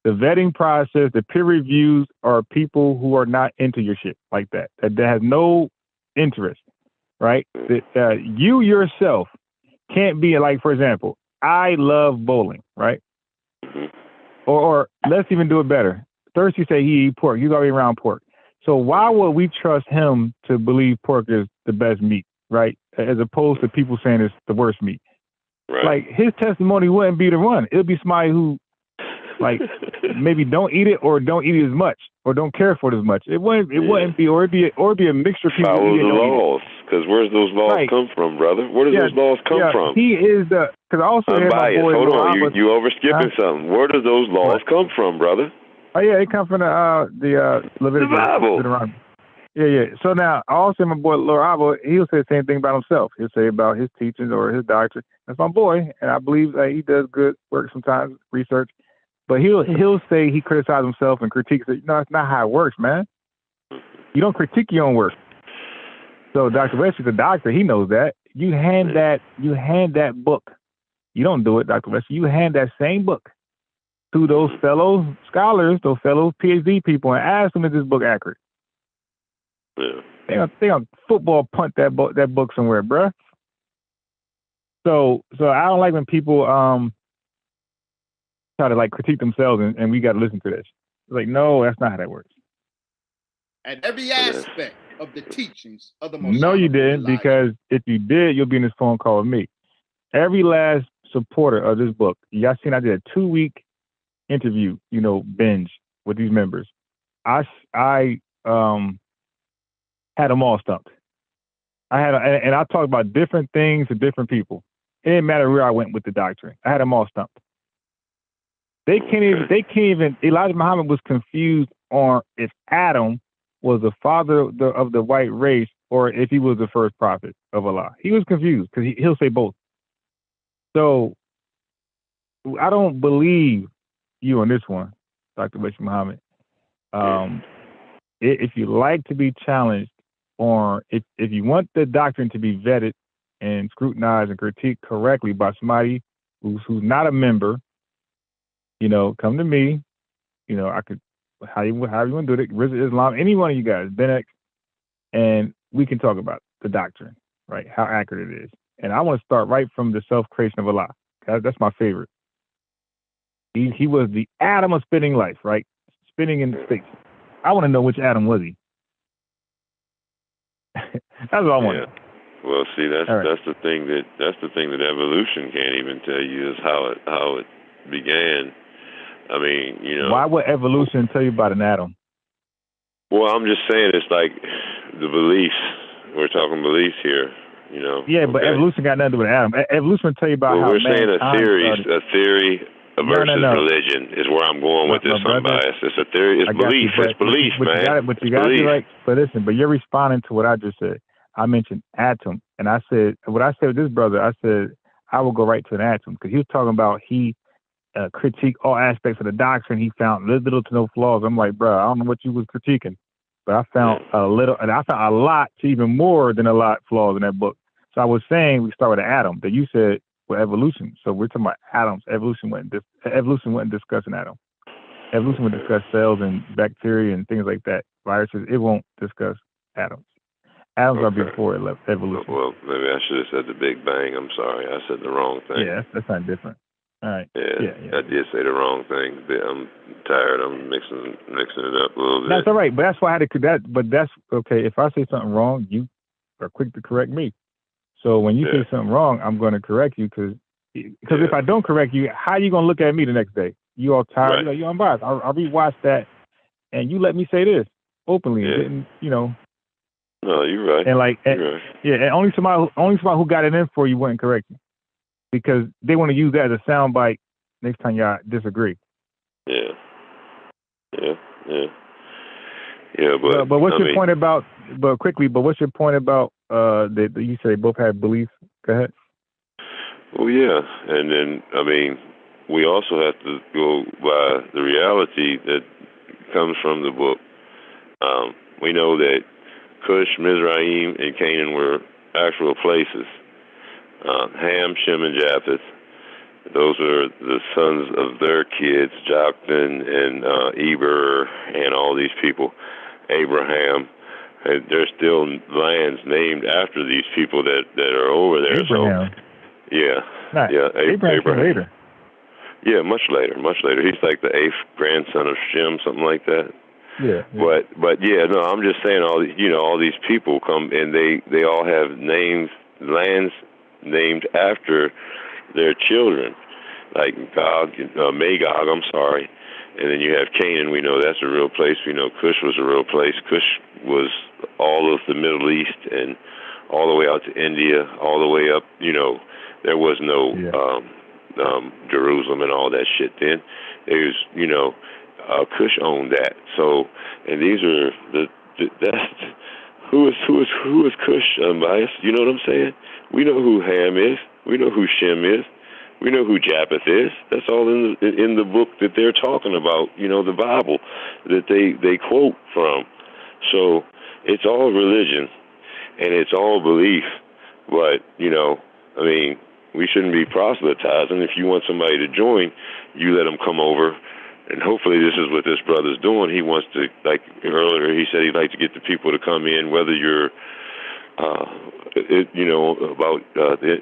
The vetting process, the peer reviews are people who are not into your shit like that. That has no interest, right? You yourself can't be like, for example, I love bowling, right? Or let's even do it better. Thirsty say he eat pork. He's already around pork. So why would we trust him to believe pork is the best meat, right? As opposed to people saying it's the worst meat. Right. Like his testimony wouldn't be the one. It would be somebody who, like, maybe don't eat it or don't eat it as much or don't care for it as much. It wouldn't be, or it'd be a mixture of people. Follow the laws, because where's those laws come from, brother? Where do those laws come from? He is because I also hear my boy. Hold on, you overskipping something. Where do those laws come from, brother? Oh yeah, they come from the Leviticus. The Bible. Yeah. So now I also hear my boy Lord Abba, he'll say the same thing about himself. He'll say about his teachings or his doctrine. That's my boy, and I believe that he does good work sometimes, research. But he'll say he criticizes himself and critiques it. No, that's not how it works, man. You don't critique your own work. So Dr. West is a doctor. He knows that. You hand that book. You don't do it, Dr. West. You hand that same book to those fellow scholars, those fellow PhD people, and ask them, is this book accurate? Yeah. They on football punt that book somewhere, bruh. So I don't like when people try to like critique themselves and we got to listen to this. It's like, no, that's not how that works. At every aspect of the teachings of the Most. No, you didn't, because if you did, you'll be in this phone call with me. Every last supporter of this book, y'all seen I did a 2-week interview, binge with these members. I had them all stumped. And I talked about different things to different people. It didn't matter where I went with the doctrine. I had them all stumped. They can't even, Elijah Muhammad was confused on if Adam was the father of the white race or if he was the first prophet of Allah. He was confused because he'll say both. So I don't believe you on this one, Dr. Bashir Muhammad. If you like to be challenged, or if you want the doctrine to be vetted and scrutinized and critiqued correctly by somebody who's not a member, come to me. I could, however you want to do it, Rizal Islam, any one of you guys, Benex, and we can talk about the doctrine, right? How accurate it is. And I want to start right from the self-creation of Allah. That's my favorite. He was the Adam of spinning life, right? Spinning in space. I want to know which Adam was he. That's what I want. Yeah. Well, see, that's the thing that evolution can't even tell you is how it began. I mean, Why would evolution tell you about an atom? Well, I'm just saying it's like the beliefs. We're talking beliefs here, Yeah, but evolution got nothing to do with an atom. Evolution will tell you about how we're saying a theory versus no. religion is where I'm going with this unbiased. It's a theory. It's belief. It's belief, man. You got to like. But listen, you're responding to what I just said. I mentioned atom, and I said what I said with this brother. I said I will go right to an atom because he was talking about he critiqued all aspects of the doctrine. He found little to no flaws. I'm like, bro, I don't know what you was critiquing, but I found a little, and I found a lot to even more than a lot flaws in that book. So I was saying we start with an atom that you said with evolution. So we're talking about atoms. Evolution wouldn't discuss an atom. Evolution would discuss cells and bacteria and things like that. Viruses, it won't discuss atoms. Atoms are before evolution. Well, maybe I should have said the Big Bang. I'm sorry. I said the wrong thing. Yeah, that's not different. All right. Yeah, I did say the wrong thing. I'm tired. I'm mixing it up a little bit. That's all right, but that's why I had to that. But that's okay. If I say something wrong, you are quick to correct me. So when you say something wrong, I'm going to correct you because if I don't correct you, how are you going to look at me the next day? You all tired? Right. You're like, yo, I'm biased. I'll rewatch that, and you let me say this openly. And didn't, No, you're right. And like, you're right. and only somebody who got it in for you wouldn't correct you because they want to use that as a soundbite next time y'all disagree. Yeah. But what's your point about? But quickly, what's your point about? That you say both have beliefs. Go ahead. Well, yeah, and then we also have to go by the reality that comes from the book. We know that Cush, Mizraim, and Canaan were actual places. Ham, Shem, and Japheth. Those are the sons of their kids, Joktan and Eber, and all these people. Abraham. And there's still lands named after these people that are over there. Abraham. So, Abraham. Later. Yeah, much later. He's like the 8th grandson of Shem, something like that. Yeah. But yeah, no, I'm just saying all these people come and they all have lands named after their children, like Magog. I'm sorry. And then you have Canaan. We know that's a real place. We know Cush was a real place. Cush was all of the Middle East and all the way out to India, all the way up. There was no Jerusalem and all that shit then. There's, Cush owned that. So, and these are who is Cush unbiased? You know what I'm saying? We know who Ham is. We know who Shem is. We know who Japheth is. That's all in the book that they're talking about, the Bible that they quote from. So it's all religion and it's all belief. But, we shouldn't be proselytizing. If you want somebody to join, you let them come over. And hopefully this is what this brother's doing. He wants to, like earlier, he said he'd like to get the people to come in, whether you're about the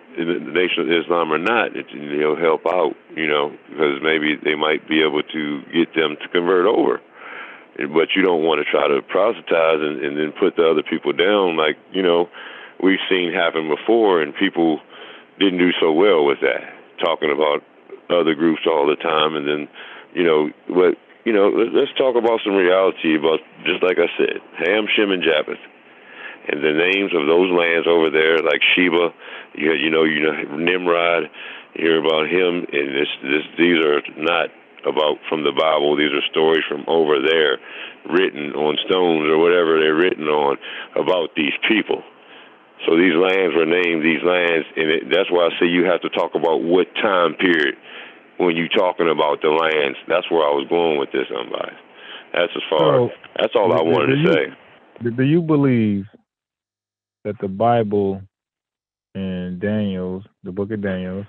Nation of Islam or not, he'll help out, because maybe they might be able to get them to convert over. But you don't want to try to proselytize and then put the other people down like, we've seen happen before, and people didn't do so well with that, talking about other groups all the time. And then, let's talk about some reality about, just like I said, Ham, Shem, and Japheth. And the names of those lands over there, like Sheba, Nimrod, you hear about him, and these are not about from the Bible. These are stories from over there, written on stones or whatever they're written on about these people. So these lands were named these lands, and that's why I say you have to talk about what time period when you're talking about the lands. That's where I was going with this, unbiased. That's all I wanted to say. Do you believe that the Bible and the book of Daniel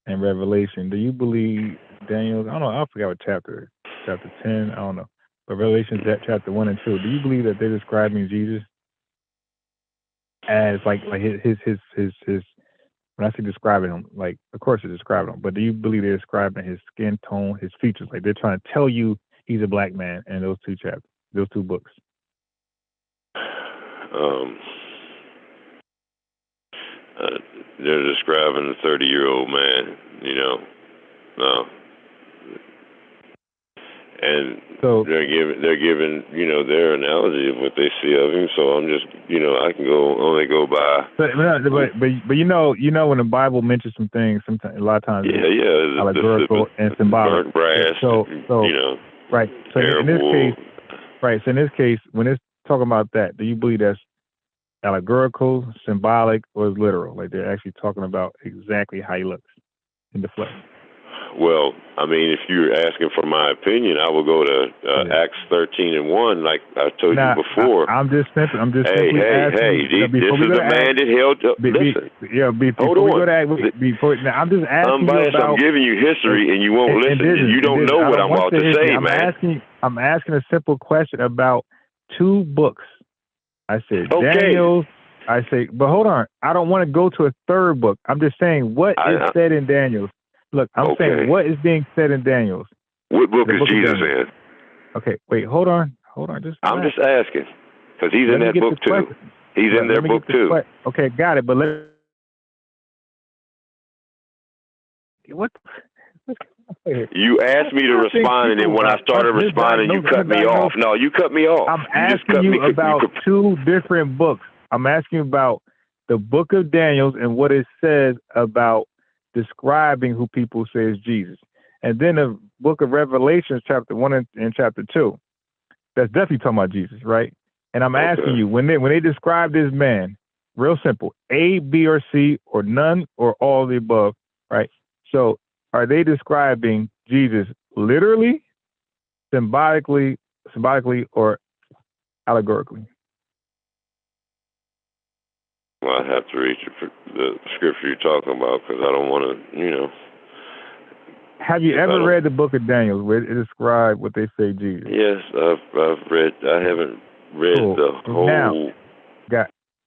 and Revelation, do you believe Daniel, I don't know, I forgot what chapter 10, I don't know, but Revelation chapter 1 and 2, do you believe that they're describing Jesus as like his when I say describing him, like, of course they're describing him, but do you believe they're describing his skin tone, his features, like they're trying to tell you he's a black man in those two books? They're describing a 30-year-old man, and so they're giving their analogy of what they see of him. So I'm just I can only go by. But when the Bible mentions some things, sometimes a lot of times allegorical and symbolic. Burnt brass. So right. So in this case, when it's talking about that, do you believe that's allegorical, symbolic, or is literal? Like they're actually talking about exactly how he looks in the flesh? Well, if you're asking for my opinion, I will go to Acts 13:1, like I told you before. I'm just simply asking. This is a man that held up. Listen. Hold on. I'm just asking you about. I'm giving you history, and you won't listen. You don't know what I'm about to say, man. I'm asking a simple question about two books. I said Daniel I say, but hold on. I don't want to go to a third book. I'm just saying what is said in Daniel's. Look, I'm saying what is being said in Daniel's. What book is Jesus in? Okay, wait, hold on. I'm just asking because he's in that book too. He's in their book too. Okay, got it. But what? You asked me to respond, and then when I started responding, you cut me off. No, you cut me off. I'm asking you about two different books. I'm asking about the book of Daniel and what it says about describing who people say is Jesus. And then the book of Revelation, chapter 1 and chapter 2. That's definitely talking about Jesus, right? And I'm asking you, when they describe this man, real simple, A, B, or C, or none, or all of the above, right? So are they describing Jesus literally, symbolically, or allegorically? Well, I have to read the scripture you're talking about because I don't want to, Have you ever read the book of Daniel where it describes what they say Jesus? Yes, I've read. I haven't read the whole. Now,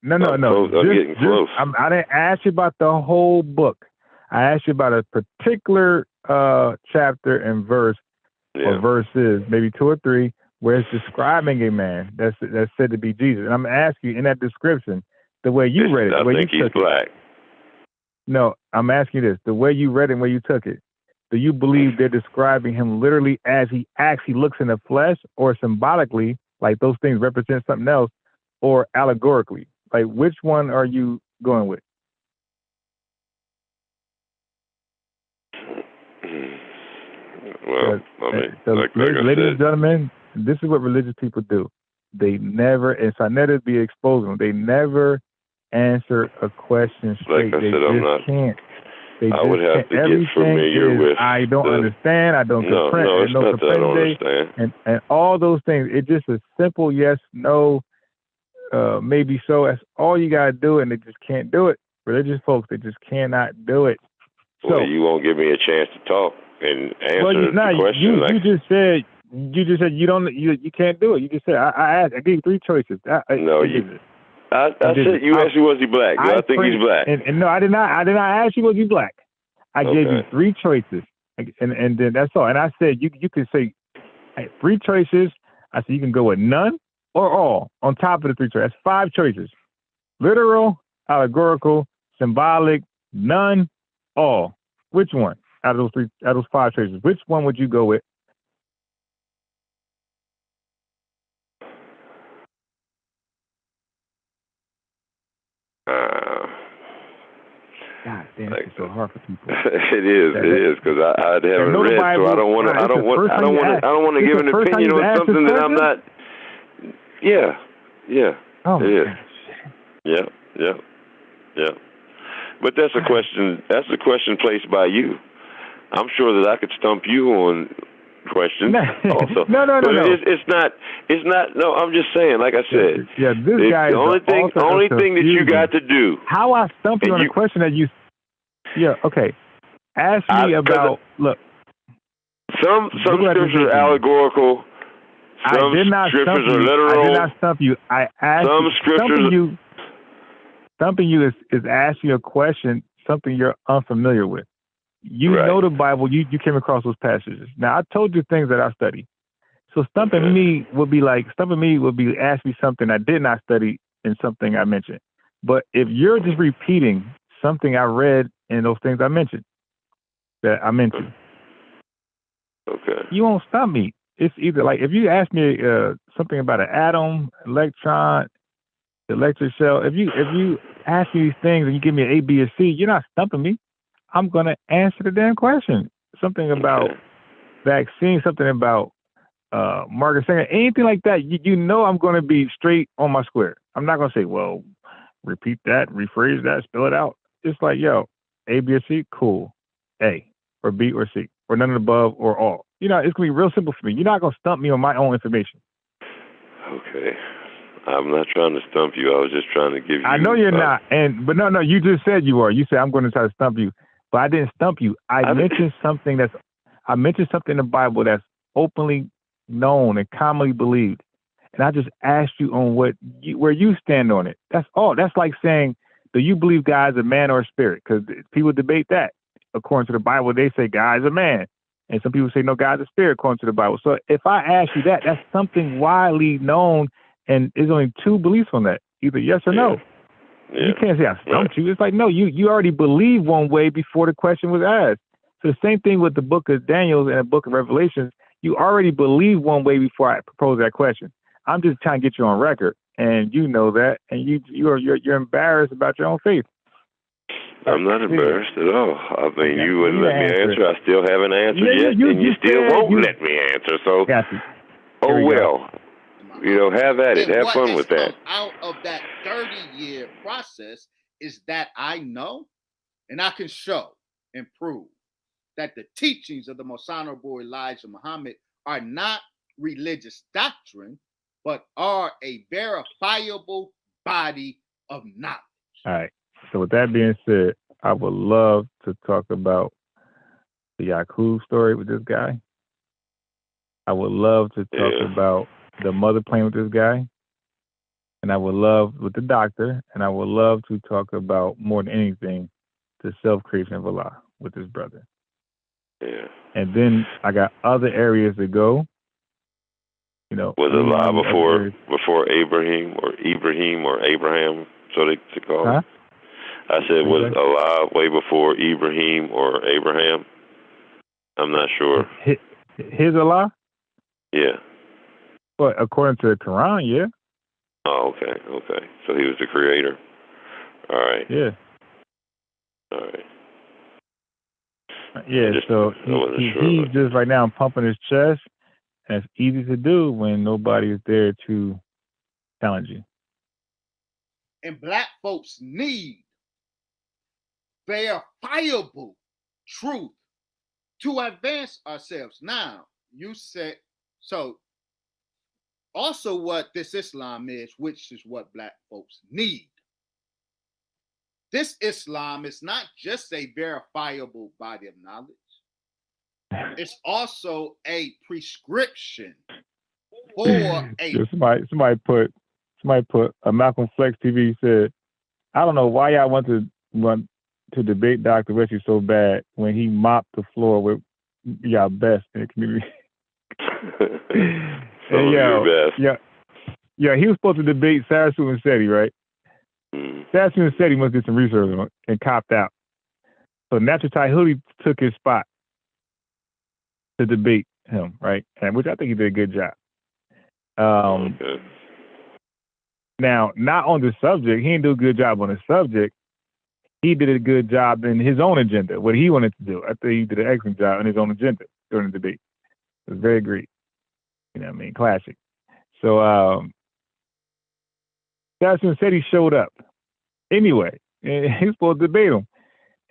no. I'm getting close. I didn't ask you about the whole book. I asked you about a particular chapter and verse or verses, maybe 2 or 3, where it's describing a man that's said to be Jesus. And I'm asking you in that description, the way you read it, the way you took it. I think he's black. No, I'm asking you this: the way you read it, and where you took it. Do you believe they're describing him literally as he actually looks in the flesh, or symbolically, like those things represent something else, or allegorically? Like, which one are you going with? Well, ladies and gentlemen, this is what religious people do. They never, and so I never be exposing them. They never answer a question straight. Like I said, I'm not. Can't. I would have to get familiar with. I don't understand. I don't comprehend. No, it's not that I don't understand. And all those things. It's just a simple yes, no, maybe so. That's all you gotta do, and they just can't do it. Religious folks, they just cannot do it. Well, you won't give me a chance to talk and answer the question. You just said you can't do it. You just said I asked. I gave you 3 choices. I said you asked me was he black. I think he's black. And no, I did not. I did not ask you was he black. I gave you 3 choices, and then that's all. And I said you can say 3 choices. I said you can go with none or all on top of the 3 choices. That's 5 choices: literal, allegorical, symbolic, none, all. Which one out of those 5 choices? Which one would you go with? God damn, it's so hard for people. It is because I haven't read, so I don't want to give an opinion on something that I'm not. Yeah. Oh, it is. Yeah. But that's a question. That's a question placed by you. I'm sure that I could stump you on questions also. No. It's not. No, I'm just saying. Like I said, this guy. The only thing that you got to do. How I stump you on a question that you. Yeah. Okay. Ask me about. Look. Some scriptures are allegorical. Some scriptures are literal. I did not stump you. I asked some scriptures. Stumping you is asking you a question, something you're unfamiliar with. You know the Bible. You came across those passages. Now I told you things that I study. So stumping me would be ask me something I did not study and something I mentioned. But if you're just repeating something I read in those things I mentioned, that I mentioned, you won't stump me. It's either like if you ask me something about an atom, electron, electric shell. If you ask me these things and you give me an A, B, or C, you're not stumping me. I'm gonna answer the damn question. Something about vaccine, something about Margaret Sanger, anything like that. You know I'm gonna be straight on my square. I'm not gonna say, well, repeat that, rephrase that, spell it out. It's like, yo, A, B, or C, cool. A or B or C or none of the above or all. You know, it's gonna be real simple for me. You're not gonna stump me on my own information. Okay. I'm not trying to stump you. I was just trying to give you. I know you're not, but no. You just said you are. You said I'm going to try to stump you, but I didn't stump you. I mentioned something in the Bible that's openly known and commonly believed, and I just asked you on where you stand on it. That's all. That's like saying, do you believe God is a man or a spirit? Because people debate that. According to the Bible, they say God is a man. And some people say, no, God's a spirit, according to the Bible. So if I ask you that, that's something widely known, and there's only two beliefs on that, either yes or no. Yeah. You can't say I stumped you. It's like, no, you already believed one way before the question was asked. So the same thing with the book of Daniel and the book of Revelations. You already believed one way before I proposed that question. I'm just trying to get you on record, and you know that, and you're embarrassed about your own faith. I'm not embarrassed at all. I mean, you wouldn't let me answer. I still haven't answered yet, and you still won't let me answer. So, oh well. You know, have at it. Have fun with that. Out of that 30-year process is that I know, and I can show and prove that the teachings of the Most Honorable Elijah Muhammad are not religious doctrine, but are a verifiable body of knowledge. All right. So with that being said, I would love to talk about the Yakub story with this guy. I would love to talk about the mother playing with this guy. And I would love with the doctor. And I would love to talk about, more than anything, the self-creation of Allah with this brother. Yeah. And then I got other areas to go. You know, was Allah before Abraham or Abraham, so they call it? I said, was Allah way before Ibrahim or Abraham? I'm not sure. His Allah? Yeah. Well, according to the Quran, yeah. Oh, okay. So he was the creator. All right. Yeah. All right. Yeah, so he's just right now pumping his chest, and it's easy to do when nobody is there to challenge you. And Black folks need verifiable truth to advance ourselves. Now, you said, so also what this Islam is, which is what Black folks need. This Islam is not just a verifiable body of knowledge. It's also a prescription for a. Somebody put Malcolm Flex TV said, I don't know why y'all want to debate Dr. Wesley so bad when he mopped the floor with y'all best in the community. Yeah, he was supposed to debate Sarah Suman-Seti, right? Sarah Suman-Seti must do some research on and copped out. So Natural Taihudi took his spot to debate him, right? And which I think he did a good job. Now, not on the subject. He didn't do a good job on the subject. He did a good job in his own agenda, what he wanted to do. I think he did an excellent job in his own agenda during the debate. It was very great. You know what I mean? Classic. So Jackson said he showed up anyway. And he was supposed to debate him.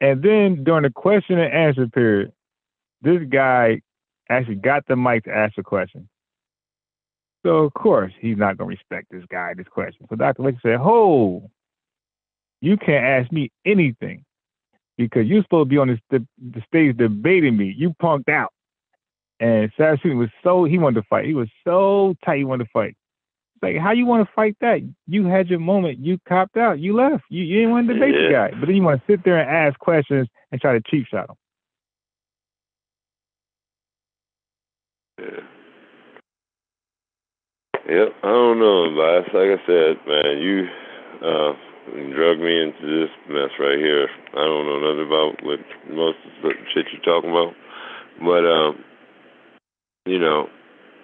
And then during the question and answer period, this guy actually got the mic to ask a question. So, of course, he's not going to respect this question. So Dr. Lake said, "Ho, you can't ask me anything because you're supposed to be on the stage debating me. You punked out." And Saracen he wanted to fight. He was so tight, he wanted to fight. It's like, how you want to fight that? You had your moment. You copped out. You left. You didn't want to debate the guy. But then you want to sit there and ask questions and try to cheap shot him. Yeah. Yep, I don't know, Elias. Like I said, man, you drug me into this mess right here. I don't know nothing about what most of the shit you're talking about. But, you know,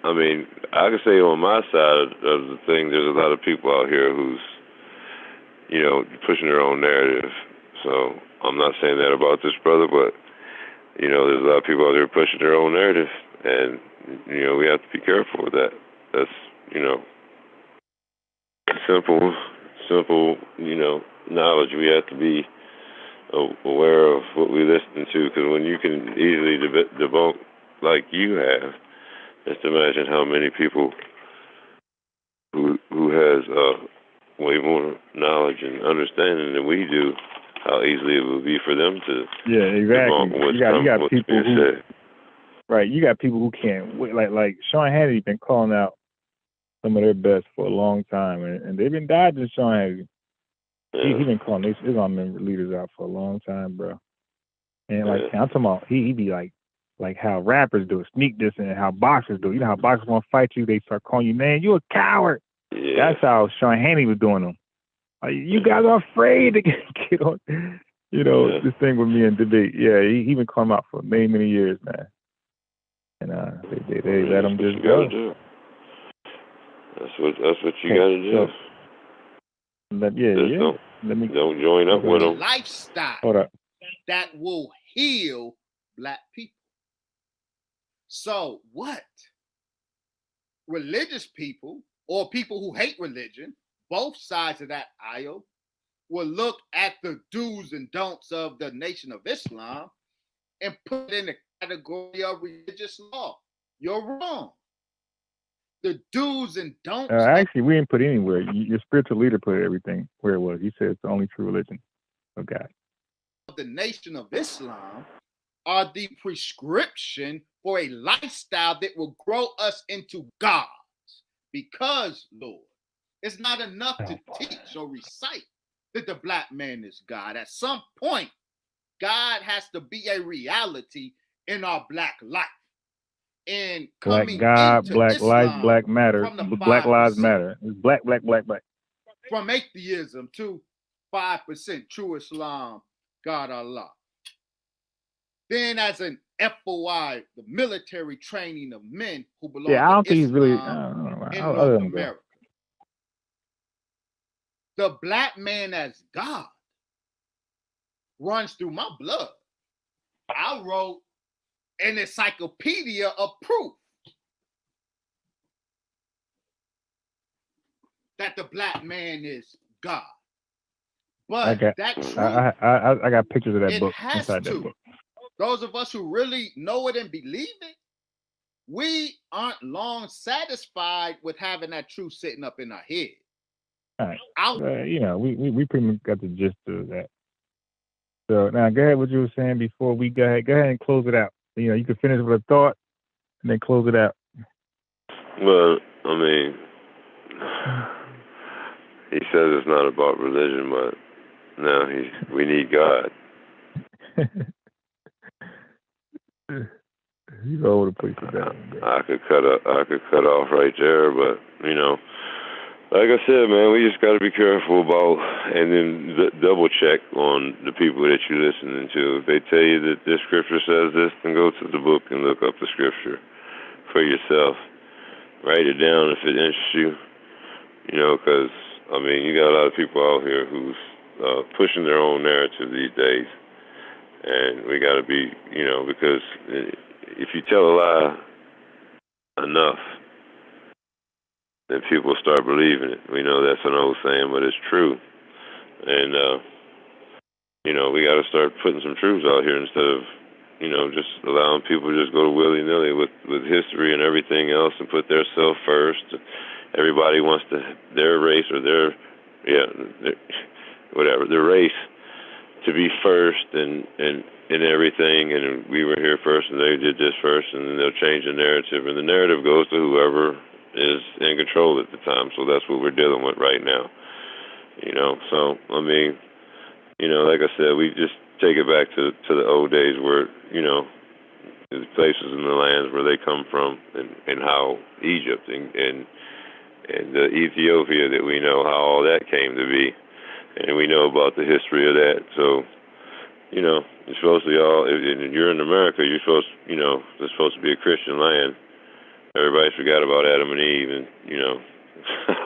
I mean, I can say on my side of the thing, there's a lot of people out here who's, you know, pushing their own narrative. So I'm not saying that about this brother, but, you know, there's a lot of people out there pushing their own narrative. And, you know, we have to be careful with that. That's, you know, simple, you know, knowledge. We have to be aware of what we listen to, because when you can easily debunk like you have, just imagine how many people who has way more knowledge and understanding than we do, how easily it would be for them to debunk what's being said. Right, you got people who can't wait, like Sean Hannity been calling out some of their best for a long time, and they've been dodging Sean Hannity. He been calling these Islam leaders out for a long time, bro. And like I'm talking about, he be like how rappers do it, sneak this, and how boxers do it. You know how boxers want to fight you, they start calling you, man, you a coward. Yeah. That's how Sean Hannity was doing them. Like, you guys are afraid to get on, this thing with me in debate. Yeah, he been calling out for many, many years, man. And they let him just go. Do. That's what you gotta do. Don't join up with them. Lifestyle that will heal Black people. So what? Religious people or people who hate religion, both sides of that aisle, will look at the do's and don'ts of the Nation of Islam and put it in the category of religious law. You're wrong. The do's and don'ts. Actually, we didn't put it anywhere. Your spiritual leader put everything where it was. He said it's the only true religion of God. The Nation of Islam are the prescription for a lifestyle that will grow us into gods. Because, Lord, it's not enough to teach or recite that the Black man is God. At some point, God has to be a reality in our Black life. And coming Black God, into Black Islam, life, Black matter, Black lives matter. It's black. From atheism to 5% true Islam, God Allah. Then as an FOI, the military training of men who belong I don't to think he's really in North America. The Black man as God runs through my blood. I wrote an encyclopedia of proof that the Black man is God. But that truth, I got pictures of that book inside that book. Those of us who really know it and believe it, we aren't long satisfied with having that truth sitting up in our head. All right. We pretty much got the gist of that. So now go ahead what you were saying before we go ahead and close it out. You can finish with a thought and then close it out. Well, I mean, he says it's not about religion, but no, we need God. He's all over the place with that. I could cut off right there, but like I said, man, we just got to be careful about and then double check on the people that you're listening to. If they tell you that this scripture says this, then go to the book and look up the scripture for yourself. Write it down if it interests you. Because I mean, you got a lot of people out here who's pushing their own narrative these days. And we got to be, because if you tell a lie enough, then people start believing it. We know that's an old saying, but it's true. And, we got to start putting some truths out here instead of, just allowing people to just go willy-nilly with history and everything else and put their self first. Everybody wants their race or their race to be first and everything, and we were here first and they did this first, and then they'll change the narrative, and the narrative goes to whoever is in control at the time. So that's what we're dealing with right now. So I mean, like I said, we just take it back to the old days where, the places and the lands where they come from, and how Egypt and Ethiopia that we know how all that came to be, and we know about the history of that. So, you're supposed to be if you're in America, you're supposed, it's supposed to be a Christian land. Everybody forgot about Adam and Eve, and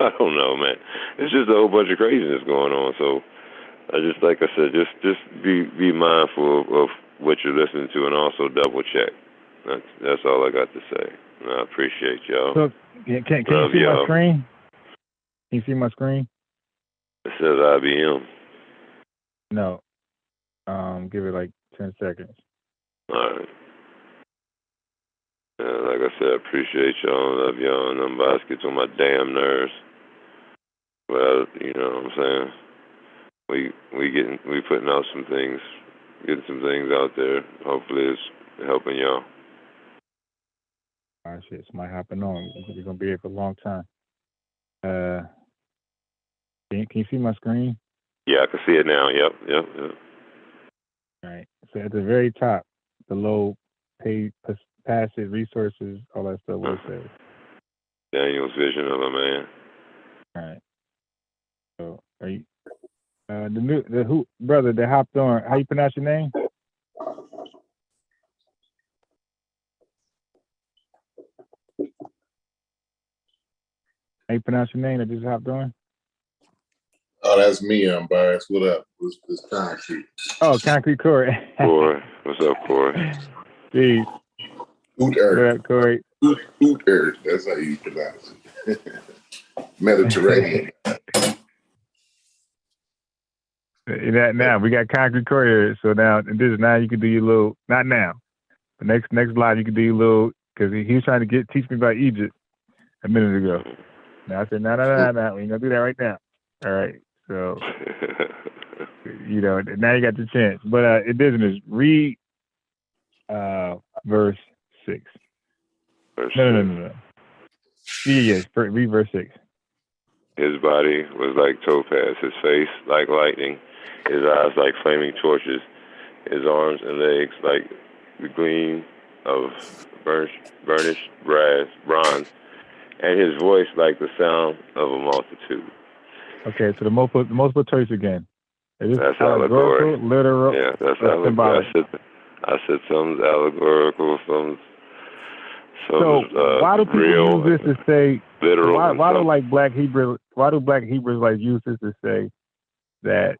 I don't know, man. It's just a whole bunch of craziness going on. So, like I said, just be mindful of what you're listening to, and also double check. That's all I got to say. And I appreciate y'all. So, can you see my screen? Can you see my screen? It says IBM. No. Give it like 10 seconds. All right. Like I said, I appreciate y'all. Love y'all. And them baskets on my damn nerves. But you know what I'm saying? We putting out some things, getting some things out there. Hopefully it's helping y'all. All right, shit. Somebody hopping on. We're gonna be here for a long time. Can you see my screen? Yeah, I can see it now. Yep. All right. So at the very top, below paid passive resources, all that stuff. What it says. Daniel's vision of a man. All right. So are you the brother that hopped on? How you pronounce your name? How you pronounce your name that just hopped on? Oh, that's me, unbiased. What up? It's Concrete. Oh, Concrete Corey. Corey. What's up, Corey? Jeez. What up, Corey? Oot That's how you pronounce it. Mediterranean. Now we got Concrete Corey here. So now you can do your little, not now, the next live you can do your little, because he was trying to teach me about Egypt a minute ago. Now I said, no, we ain't gonna do that right now. All right. So now you got the chance. But it doesn't read verse 6. No. Yes, read verse 6. His body was like topaz, his face like lightning, his eyes like flaming torches, his arms and legs like the gleam of burnished bronze, and his voice like the sound of a multitude. Okay, so the multiple choice again. That's allegorical, literal, yeah, that's symbolic. I said some's allegorical, some's so why do people real, use this to say literal? Why do black Hebrews like use this to say that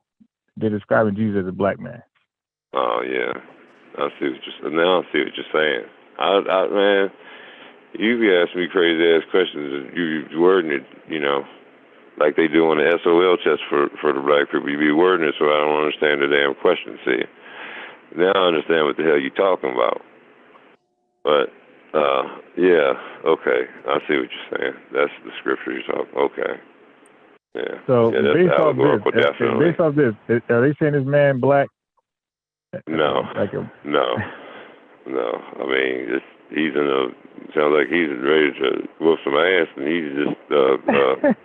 they're describing Jesus as a black man? Oh yeah, now I see what you're saying. Man, you be asking me crazy ass questions. You wording it, like they do on the SOL test for the black people. You be wording it so I don't understand the damn question. See, now I understand what the hell you talking about. But yeah, okay, I see what you're saying. That's the scripture you're talking. Okay, yeah. So yeah, that's allegorical, definitely. Based off this, are they saying this man black? No, no. I mean, sounds like he's ready to whoop some ass, and he's just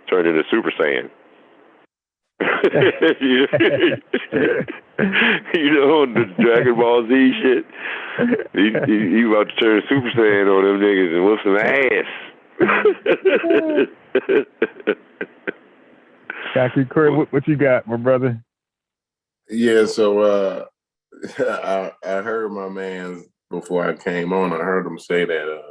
turned into Super Saiyan. The Dragon Ball Z shit. He about to turn Super Saiyan on them niggas and whoop some ass. Concrete Corey, what you got, my brother? Yeah, so I heard my man before I came on. I heard him say that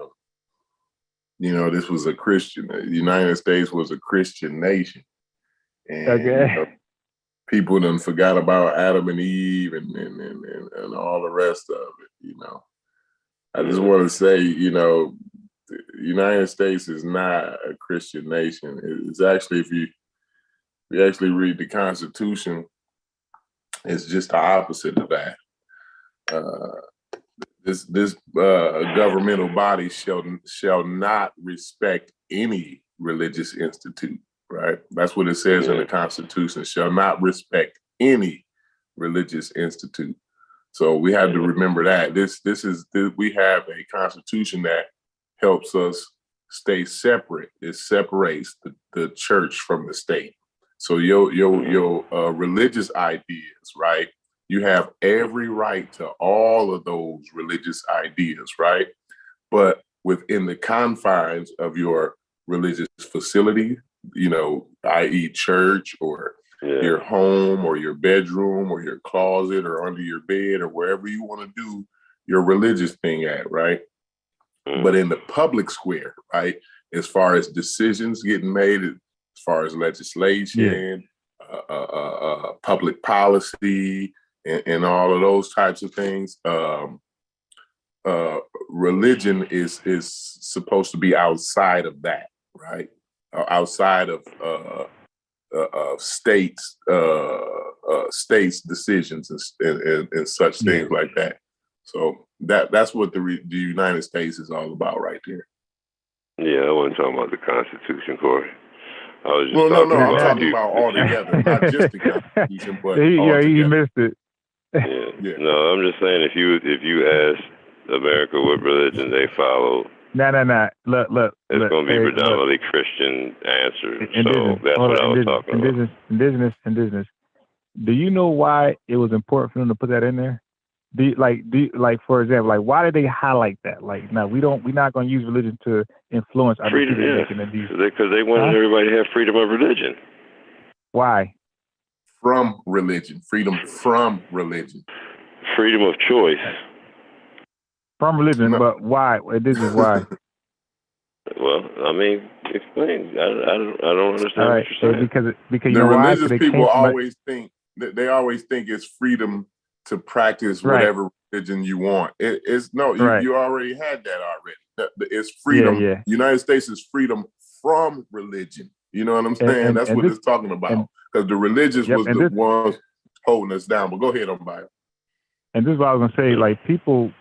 this was a Christian. The United States was a Christian nation, and people done forgot about Adam and Eve and all the rest of it. I just want to say, the United States is not a Christian nation. It's actually, if you actually read the Constitution, it's just the opposite of that. This governmental body shall not respect any religious institute. Right, that's what it says in the Constitution. Shall not respect any religious institute. So we have to remember that we have a constitution that helps us stay separate. It separates the church from the state. So your religious ideas, right? You have every right to all of those religious ideas, right? But within the confines of your religious facility, i.e. church or your home or your bedroom or your closet or under your bed or wherever you want to do your religious thing at, right? But in the public square, right, as far as decisions getting made, as far as legislation, public policy, and all of those types of things, religion is supposed to be outside of that, right? Outside of states decisions and such things like that. So that's what the United States is all about right there. Yeah, I wasn't talking about the Constitution, Corey. I was just I'm about talking about altogether, not just the Constitution, but you missed it. Yeah. No, I'm just saying if you ask America what religion they follow, Nah. Look. It's going to be hey, predominantly Christian answers. So indigenous. that's Hold what on, I was talking about. Indigenous. Do you know why it was important for them to put that in there? For example, like why did they highlight that? Like, now we're not going to use religion to influence other Freedom, people yeah. making these. Because they wanted everybody to have freedom of religion. Why? From religion. Freedom from religion. Freedom of choice. From religion, No. but why? This is why. Well, I mean, explain. I don't understand what you're saying. Because you the know why? religious They people came from always think that they always think it's freedom to practice whatever religion you want. It's no, you already had that already. It's freedom. Yeah. United States is freedom from religion. You know what I'm saying? That's what it's talking about. Because the religious was the ones holding us down. But go ahead, Umbio. And this is what I was gonna say. Like people,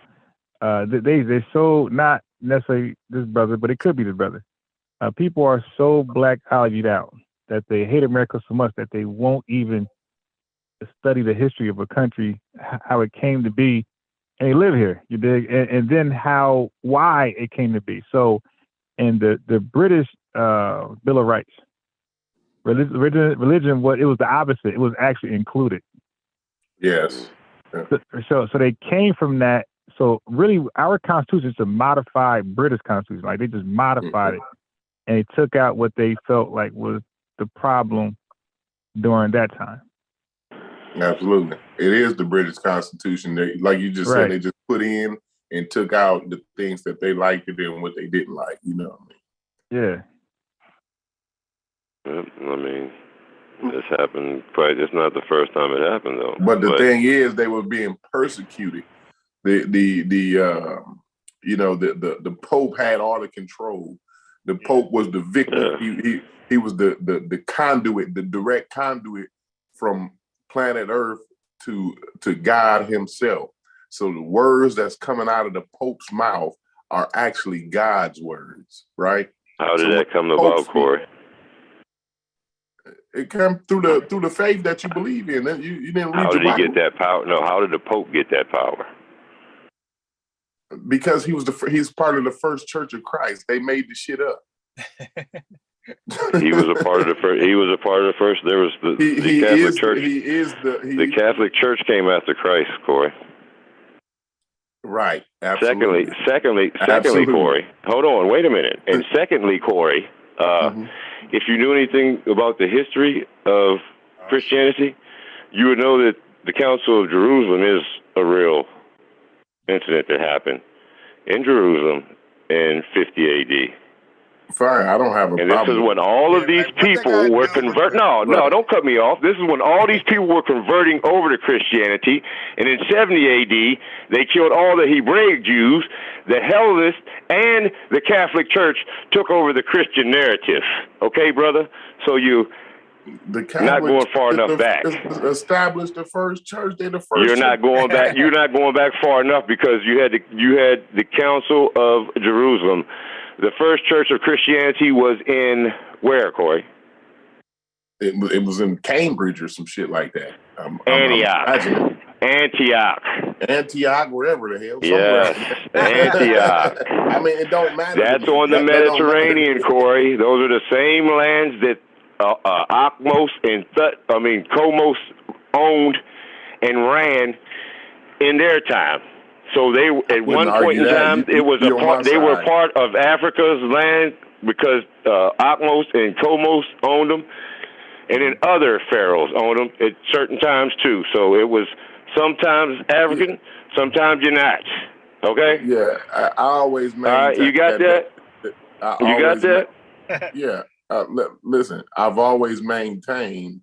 they're so not necessarily this brother, but it could be this brother. People are so black-ideologied out that they hate America so much that they won't even study the history of a country, how it came to be, and they live here. You dig? And then why it came to be. So, in the British Bill of Rights, religion, what it was the opposite. It was actually included. Yes. Yeah. So they came from that. So really, our Constitution is a modified British Constitution. Like they just modified it, and they took out what they felt like was the problem during that time. Absolutely. It is the British Constitution. Like you just said, they just put in and took out the things that they liked and what they didn't like, you know what I mean? Yeah. I mean, this happened, but it's not the first time it happened, though. But the thing is, they were being persecuted. The Pope had all the control. The Pope was the victim. Yeah. He was the conduit, the direct conduit from planet Earth to God himself. So the words that's coming out of the Pope's mouth are actually God's words, right? How did that come about, Corey? It came through the faith that you believe in. You didn't read How did your he Bible. get that power? No, how did the Pope get that power? Because he's part of the first Church of Christ. They made the shit up. He was a part of the first. He was a part of the first. There was the Catholic Church. The Catholic Church came after Christ, Corey. Right. Absolutely. Secondly, Corey. Hold on. Wait a minute. And secondly, Corey, if you knew anything about the history of Christianity, you would know that the Council of Jerusalem is a real incident that happened in Jerusalem in 50 A.D. Fine, I don't have a problem. And this is when all of these people were converting. No, don't cut me off. This is when all these people were converting over to Christianity. And in 70 A.D., they killed all the Hebraic Jews. The Hellenists and the Catholic Church took over the Christian narrative. Okay, brother? So you're not going far enough back. Established the first church. They're the first. You're not going back. You're not going back far enough because you had the Council of Jerusalem. The first church of Christianity was in where, Corey? It was in Cambridge or some shit like that. Antioch, wherever the hell. Yes, Antioch. I mean, it don't matter. That's on the Mediterranean, Corey. Those are the same lands that Akmos and Komos owned and ran in their time. So they, at one point in time, they were part of Africa's land because Akmos and Komos owned them, and then other pharaohs owned them at certain times too. So it was sometimes African, sometimes you're not. Okay? Yeah, I always maintain. All right, you got that? You got that? Yeah. Listen, I've always maintained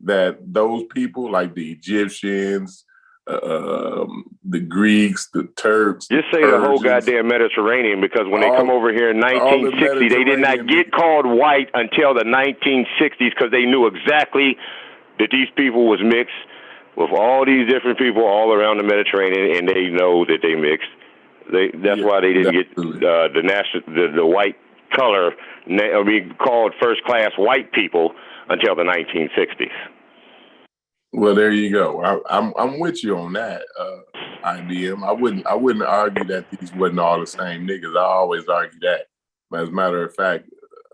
that those people, like the Egyptians, the Greeks, the Turks. Just say the whole goddamn Mediterranean, because when they come over here in 1960, they did not get called white until the 1960s because they knew exactly that these people was mixed with all these different people all around the Mediterranean, and they know that they mixed. That's why they didn't get the white color called first class white people until the 1960s. Well, there you go. I'm with you on that. IBM. I wouldn't argue that these wasn't all the same niggas. I always argue that. As a matter of fact,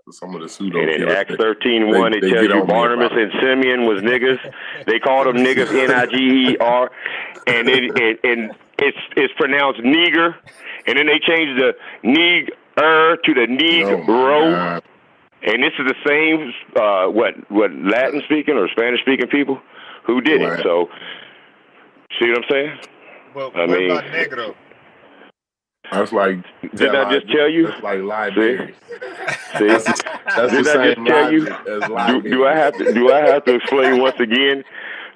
some of the pseudo And in killers, Acts 13:1, it tells you Barnabas and Simeon was niggas. They called them niggas, Niger, and it's pronounced nigger, and then they changed the nigger to the negro. And this is the same what Latin speaking or Spanish speaking people who did it. So see what I'm saying? Well, what about negro? That's like. Didn't I just tell you? That's like library. See? That's the Didn't I same just tell you? logic as library. Do I have to explain once again?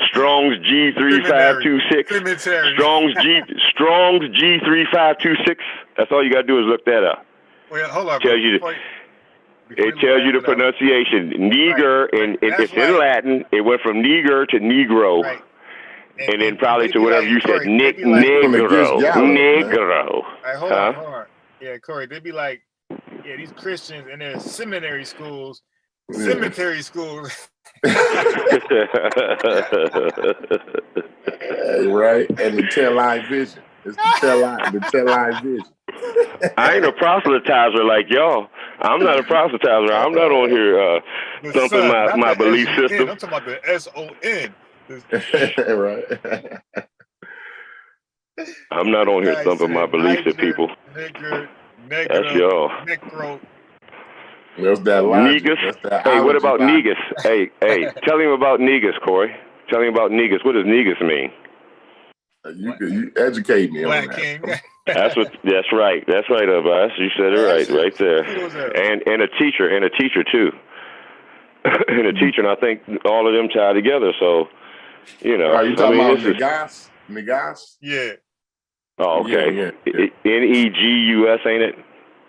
Strong's G3526. Strong's G3526. That's all you gotta do is look that up. Well, hold on. It tells you the pronunciation. Niger, and it's in Latin. It went from Niger to Negro. Right. And then probably to whatever you said, Negro. All right, hold on. Yeah, Corey, they'd be like, yeah, these Christians in their seminary schools, cemetery schools. Right, and the tail-line vision. It's the tail-line vision. I ain't a proselytizer like y'all. I'm not a proselytizer. I'm not on here thumping my belief system. I'm talking about the S-O-N. Right. I'm not on here thumping my beliefs at people. That's y'all. That's that logic. Negus. Hey, what about negus? Hey, tell him about negus, Corey. Tell him about negus. What does negus mean? You educate me on that. That's right. That's right, Abbas. You said it right there. And a teacher too. And a teacher, and I think all of them tie together. So, you know. Are you talking about Negas? Negas? Yeah. Oh, okay. Yeah. Negus, ain't it?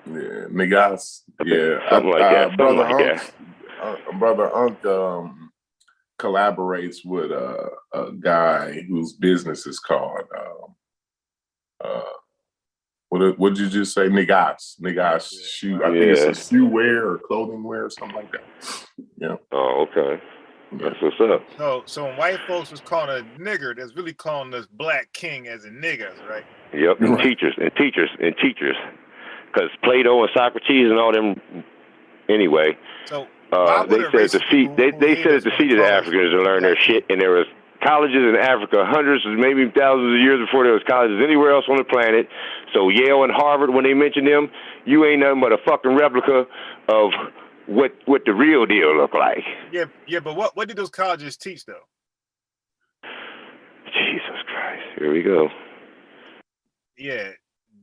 Yeah, Negas. Yeah. Something like that. Brother Unk collaborates with a guy whose business is called what did you just say? Negas shoe. I think it's a shoe wear or clothing wear or something like that. Yeah. Oh, okay. That's what's up. So when white folks was calling a nigger, that's really calling us black king as a niggas, right? Yep. And teachers. Because Plato and Socrates and all them. Anyway. So they said the seat of the Africans to learn their shit, and there was colleges in Africa, hundreds, maybe thousands of years before there was colleges anywhere else on the planet. So Yale and Harvard, when they mention them, you ain't nothing but a fucking replica of what the real deal look like. Yeah, but what did those colleges teach though? Jesus Christ, here we go. Yeah,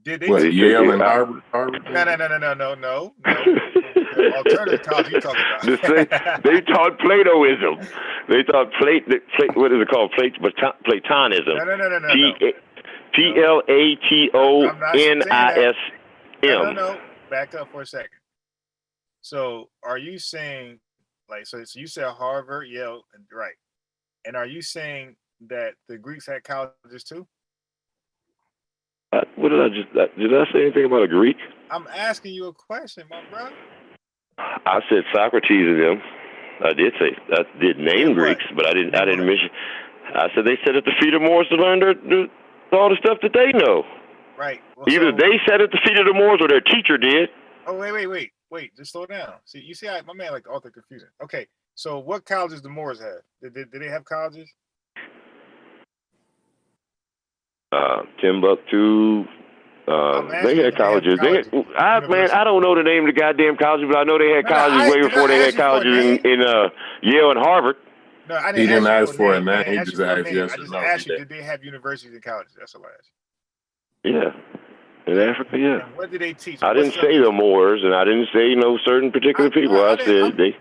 did they? Yale and Harvard? No. Alternative college you talking about? They taught Platoism. They taught what is it called? Platonism. No. Platonism. No. Back up for a second. So are you saying, like, so you said Harvard, Yale, right? And are you saying that the Greeks had colleges too? What did I say anything about a Greek? I'm asking you a question, my brother. I said Socrates and them. I did name Greeks, but I didn't mention. I said they sat at the feet of Moors to learn all the stuff that they know. Right. Well, either they sat at the feet of the Moors or their teacher did. Oh, wait, just slow down. See, you see how my man like author confusion. Okay, so what colleges the Moors have? Did they have colleges? Timbuktu. They had colleges. I don't know the name of the goddamn colleges, but I know they had colleges way before they had colleges in Yale and Harvard. No, I didn't. He didn't ask for a name. He just asked yes or no. I asked you, did they have universities and colleges? That's all I asked. Yeah. In Africa, yeah. And what did they teach? I didn't say the Moors, and I didn't say certain particular people. I said they.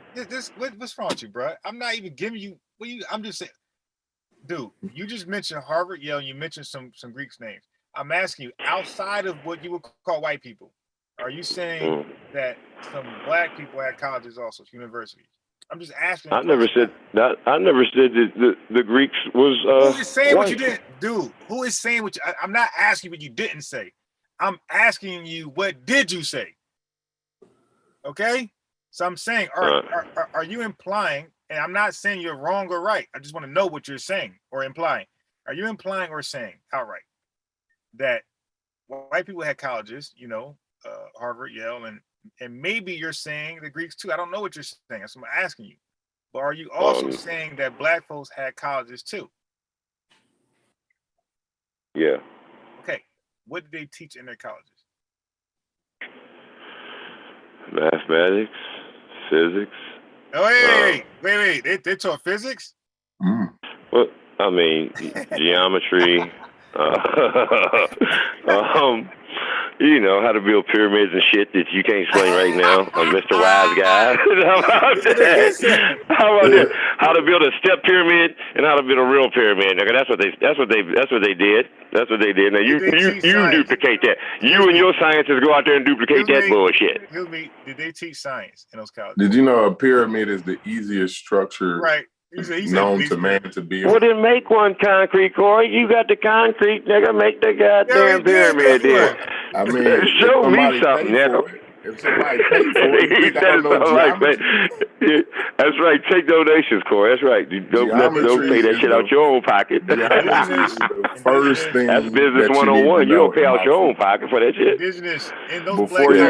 What's wrong with you, bro? I'm not even giving you. I'm just saying, dude. You just mentioned Harvard, Yale, and you mentioned some Greeks names. I'm asking you, outside of what you would call white people, are you saying that some black people had colleges also, universities? I'm just asking. I never said that. I never said that the Greeks was. Who is saying white. What you didn't, dude? Who is saying what you? I'm not asking what you didn't say. I'm asking you, what did you say? Okay, so I'm saying, are you implying? And I'm not saying you're wrong or right. I just want to know what you're saying or implying. Are you implying or saying outright that white people had colleges, Harvard, Yale, and maybe you're saying the Greeks too. I don't know what you're saying. That's what I'm asking you. But are you also saying that black folks had colleges too? Yeah. Okay. What did they teach in their colleges? Mathematics, physics. Oh, wait. They taught physics? Well, I mean, geometry. How to build pyramids and shit that you can't explain right now. Mr. Wise Guy. How about that? How to build a step pyramid and how to build a real pyramid. Okay, that's what they did. That's what they did. Now you duplicate that. You and your scientists go out there and duplicate that bullshit. Excuse me. Did they teach science in those colleges? Did you know a pyramid is the easiest structure known to man to build? Well, then make one concrete, Corey. You got the concrete, nigga. Make the goddamn pyramid then. I mean, show me something, nigga. If somebody paid for it, you think I don't know geometry? That's right. Take donations, Corey. That's right. Don't pay that shit out your own pocket. The first thing that's business 101. You don't pay out your own pocket for that shit. Business in those before you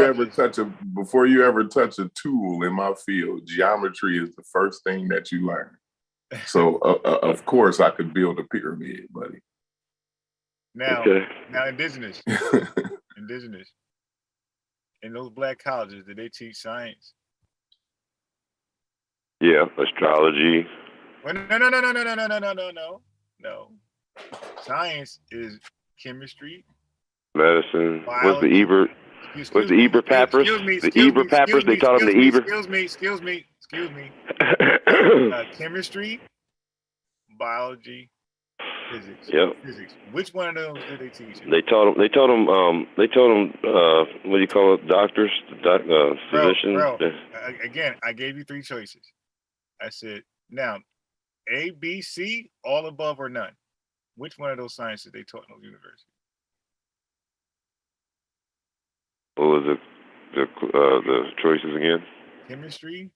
ever touch a tool in my field, geometry is the first thing that you learn. So of course I could build a pyramid, buddy. Now indigenous. In those black colleges, did they teach science? Yeah, astrology. Well, no. Science is chemistry, medicine. biology. What's the Eber Papyrus? The Eber Papyrus. They taught them the Eber. Excuse me. Chemistry, biology, physics. Yep. Physics. Which one of those did they teach? They taught them. What do you call it? Doctors, physicians. Bro. Again, I gave you three choices. I said, now, A, B, C, all above or none. Which one of those sciences they taught in those universities? What was the choices again? Chemistry,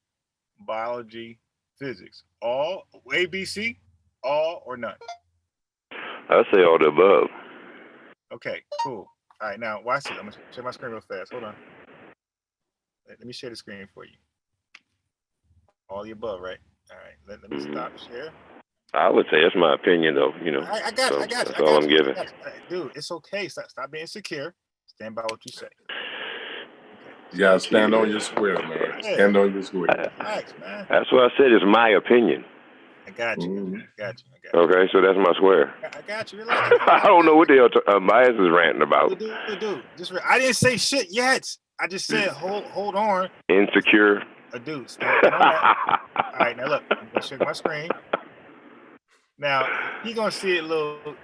biology, physics. All A, B, C, all or none. I say all the above. Okay, cool. All right, now watch it. I'm gonna share my screen real fast. Hold on. Let me share the screen for you. All the above, right? All right. Let me stop share. I would say that's my opinion, though. I got you. That's all I'm giving. Dude, it's okay. Stop being insecure. Stand by what you say. You gotta stand on your square, man. Yeah. Stand on your square. Relax, man. That's what I said. Is my opinion. I got you. Okay, so that's my square. I got you. Relax. I don't know what the hell my ass is ranting about. Dude, I didn't say shit yet. I just said hold on. Insecure. Dude, stand on that. All right, now look. I'm gonna share my screen. Now he's gonna see it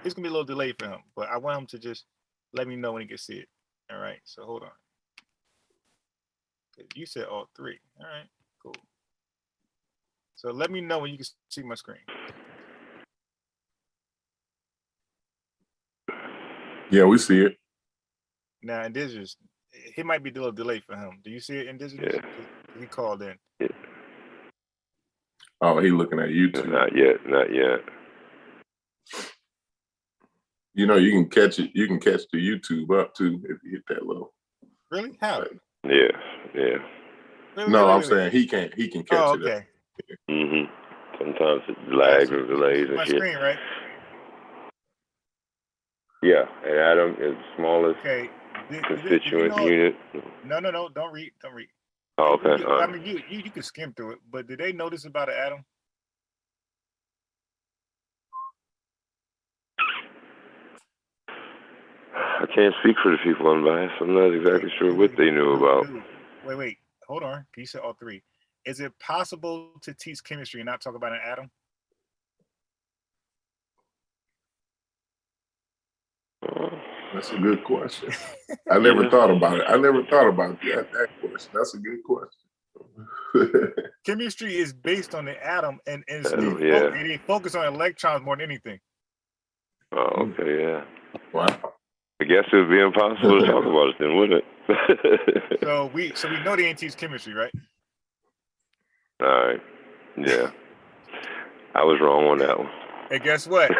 it's gonna be a little delay for him, but I want him to just let me know when he can see it. All right, so hold on. You said all three. All right, cool. So let me know when you can see my screen. Yeah, we see it. Now, indigenous, it might be a little delay for him. Do you see it, indigenous? Yeah. He called in. Yeah. Oh, he looking at YouTube. Not yet. You know, you can catch it. You can catch the YouTube up too if you hit that low. Really? How? Yeah. No, I'm saying he can catch it. Okay. Mm-hmm. Sometimes it lags or delays and My shit. screen, right? Yeah, and Adam is the smallest constituent unit. No, don't read. Oh, okay. I mean, you can skim through it, but did they notice about an atom? I can't speak for the people unbiased. I'm not exactly sure what they knew about. Wait, hold on. You said all three. Is it possible to teach chemistry and not talk about an atom? That's a good question. I never thought about it. I never thought about that question. That's a good question. Chemistry is based on the atom, and they focus on electrons more than anything. Oh, okay, yeah. Wow. I guess it would be impossible to talk about it then, wouldn't it? So we know they ain't teach chemistry, right? All right. Yeah. I was wrong on that one. And guess what?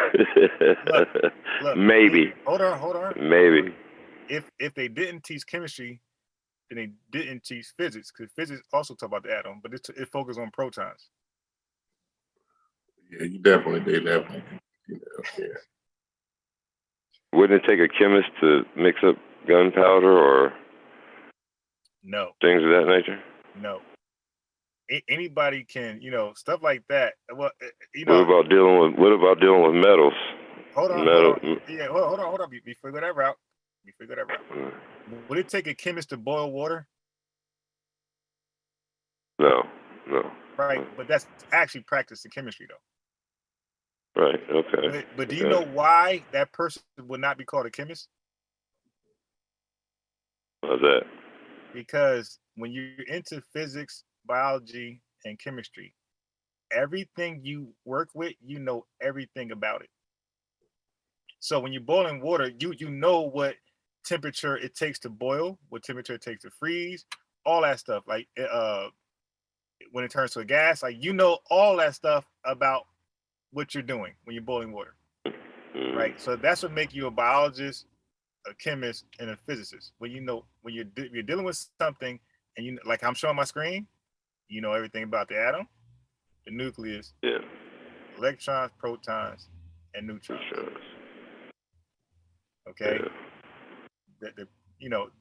Look, Maybe. Hold on. Maybe. If they didn't teach chemistry, then they didn't teach physics, because physics also talk about the atom, but it focuses on protons. Yeah, you definitely did. Definitely. Yeah. Wouldn't it take a chemist to mix up gunpowder or no things of that nature? No. Anybody can, stuff like that. Well, What about dealing with metals? Hold on. Yeah, hold on. You figure that out. Would it take a chemist to boil water? No. Right, but that's actually practice in chemistry, though. Right. Okay. But do you know why that person would not be called a chemist? How's that? Because when you're into physics, biology, and chemistry, everything you work with, you know everything about it. So when you're boiling water, you know what temperature it takes to boil, what temperature it takes to freeze, all that stuff. Like when it turns to a gas, like all that stuff about what you're doing when you're boiling water, right? So that's what makes you a biologist, a chemist, and a physicist. When you're dealing with something, and like I'm showing my screen, you know everything about the atom, the nucleus, electrons, protons, and neutrons. Okay,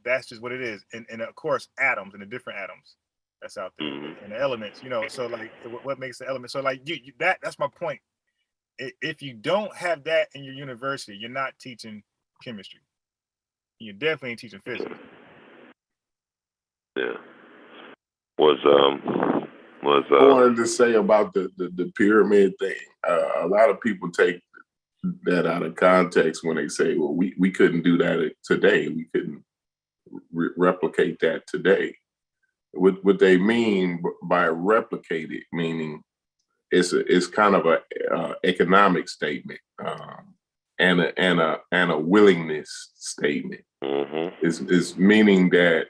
that's just what it is, and of course atoms and the different atoms that's out there, and the elements. So like what makes the element? So like that's my point. If you don't have that in your university, you're not teaching chemistry. You're definitely ain't teaching physics. Yeah. I wanted to say about the pyramid thing. A lot of people take that out of context when they say, well, we couldn't do that today. We couldn't replicate that today. What they mean by replicate it, meaning it's kind of a economic statement and a willingness statement. Is meaning that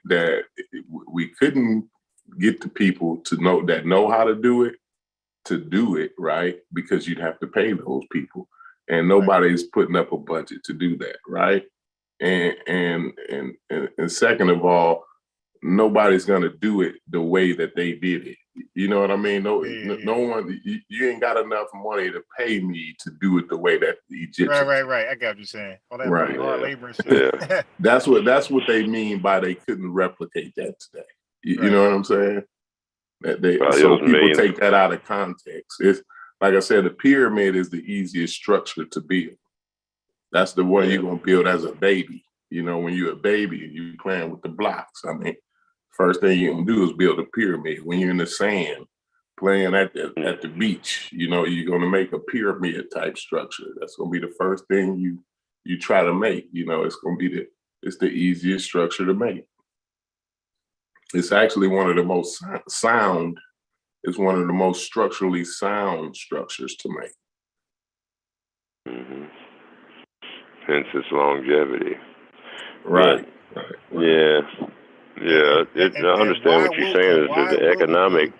we couldn't get the people to know how to do it right, because you'd have to pay those people, and nobody's putting up a budget to do that, right? And second of all, nobody's gonna do it the way that they did it. You know what I mean? No one. You ain't got enough money to pay me to do it the way that the Egyptians. Right. I got what you're saying. All that hard labor and shit. Yeah. That's what they mean by they couldn't replicate that today. You know what I'm saying? So people take that out of context. It's like I said, the pyramid is the easiest structure to build. That's the one you're gonna build as a baby. When you're a baby and you playing with the blocks. I mean, first thing you're gonna do is build a pyramid. When you're in the sand playing at the beach, you're gonna make a pyramid type structure. That's gonna be the first thing you try to make. It's gonna be it's the easiest structure to make. It's actually one of the most sound. It's one of the most structurally sound structures to make. Hence its longevity. Right. Yeah. I understand what you're saying. Is the economic.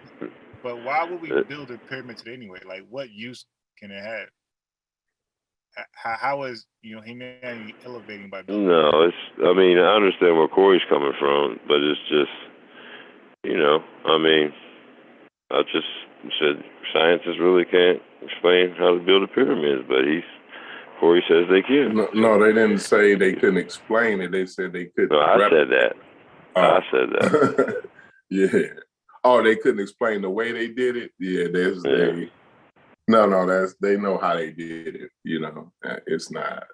But why would we build a pyramid today anyway? Like, what use can it have? How is humanity elevating by building? No, I understand where Corey's coming from, but it's just, I just said scientists really can't explain how to build a pyramid, but Corey says they can. No, they didn't say they couldn't explain it. They said they couldn't. No, I said that. I said that. Yeah. Oh, they couldn't explain the way they did it. Yeah, they know how they did it. It's not.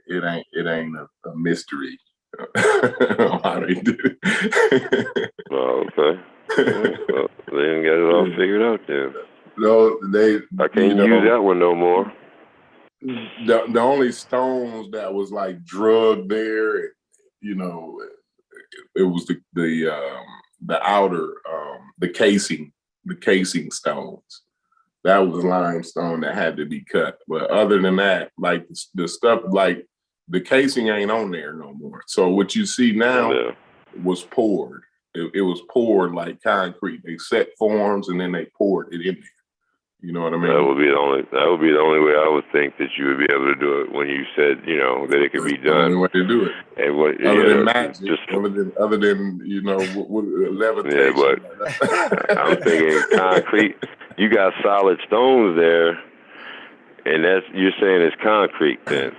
It ain't a mystery how they did it. Oh, okay. Well, they didn't get it all figured out then. No, I can't use that one no more. The only stones that was like drugged there, it was the outer the casing stones. That was limestone that had to be cut. But other than that, like the stuff, like the casing ain't on there no more. So what you see now was poured. It was poured like concrete. They set forms and then they poured it in there. You know what I mean? That would be the only way I would think that you would be able to do it when you said, you know, that it could be The only done. way to do it. And what, Other than yeah, magic, just other than you know yeah, levitation. but I'm thinking concrete. You got solid stones there, and you're saying it's concrete then.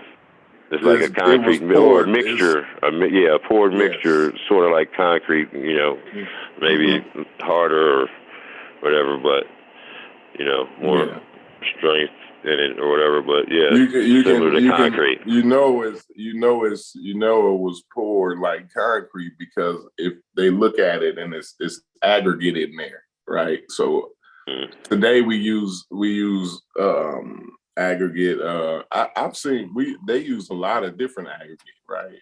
It's like a concrete or a mixture. A poured mixture, sort of like concrete. You know, maybe harder or whatever, but you know, more strength in it or whatever. But yeah, similar to concrete. It was poured like concrete because if they look at it and it's aggregate in there, right? So today we use aggregate. I've seen they use a lot of different aggregate, right?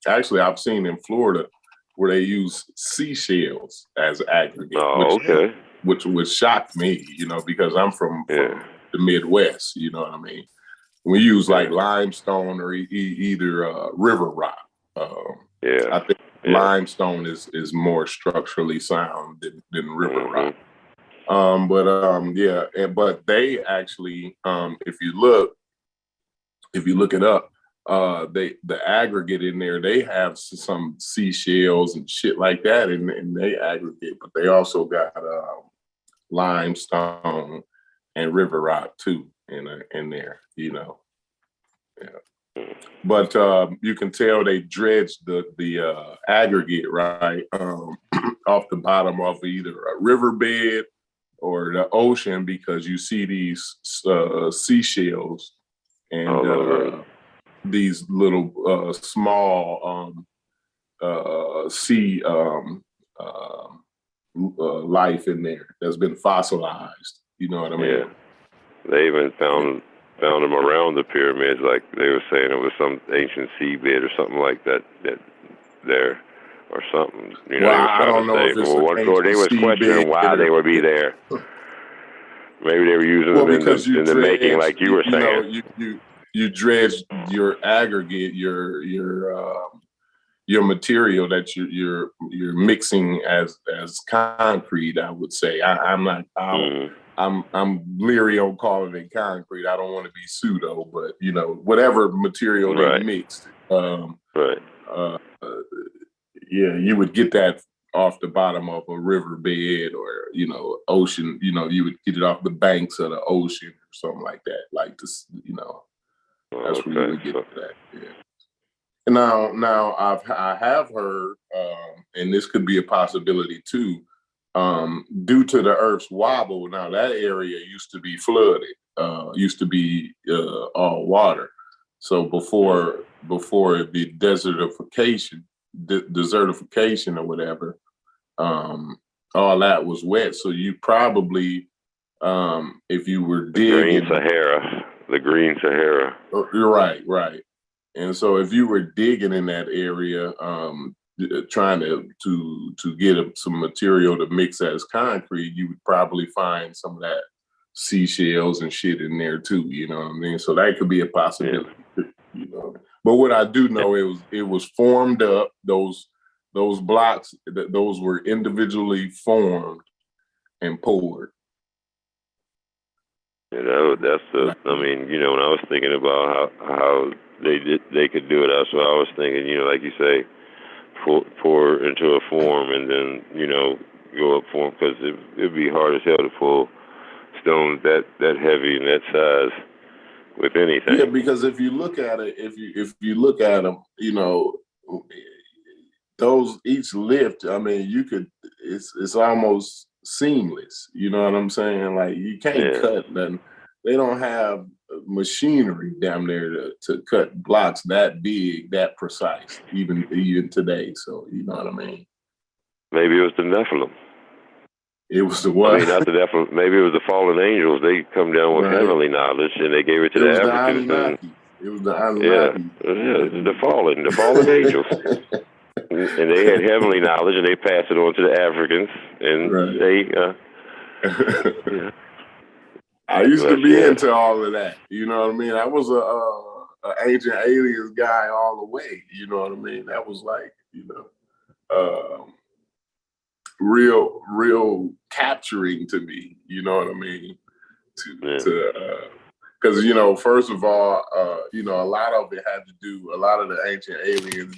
Actually, I've seen in Florida where they use seashells as aggregate. Oh, okay. Which shocked me, you know, because I'm from the Midwest. You know what I mean? We use like limestone or either river rock. I think limestone is more structurally sound than river rock. But they actually, if you look it up, the aggregate in there, they have some seashells and shit like that, and they aggregate, but they also got limestone and river rock too in there, you know. Yeah. But you can tell they dredged the aggregate right off the bottom of either a riverbed or the ocean, because you see these seashells and these little small sea life in there that's been fossilized. You know what I mean? Yeah. They even found them around the pyramids, like they were saying it was some ancient seabed or something like that there or something. You know, well, I don't know if it's they was questioning why they would be there. Maybe they were using them in the making, like you were saying. You dredge your aggregate, your material that you're mixing as concrete. I would say I'm leery on calling it concrete. I don't want to be pseudo, but you know, whatever material they mixed, you would get that off the bottom of a riverbed or, you know, ocean. You know, you would get it off the banks of the ocean or something like that. Like this, you know, that's where you would get that. Yeah. Now I have heard, and this could be a possibility too, due to the Earth's wobble. Now that area used to be flooded, used to be all water. So before the desertification or whatever, all that was wet. So you probably, if you were digging the green Sahara. You're right. And so if you were digging in that area, trying to get some material to mix as concrete, you would probably find some of that seashells and shit in there too. You know what I mean? So that could be a possibility. You know. But what I do know, it was formed up. Those blocks, those were individually formed and poured. You know, I mean, you know, when I was thinking about how they could do it, that's what I was thinking, you know, like you say, pour into a form and then, you know, go up form, because it'd be hard as hell to pull stones that heavy and that size with anything. Yeah, because if you look at it, if you look at them, you know, those each lift, I mean, it's almost seamless. You know what I'm saying? Like you can't cut nothing. They don't have machinery down there to cut blocks that big, that precise, even today. So you know what I mean? Maybe it was the Nephilim. It was the what? I mean, not the Nephilim. Maybe it was the fallen angels. They come down with heavenly knowledge, and they gave it to the Africans. It was the Anunnaki. The fallen angels. And they had heavenly knowledge, and they passed it on to the Africans, and they. I used to be into all of that. You know what I mean? I was a ancient aliens guy all the way. You know what I mean? That was like, you know, real capturing to me. You know what I mean? Because first of all, a lot of it had to do, a lot of the ancient aliens,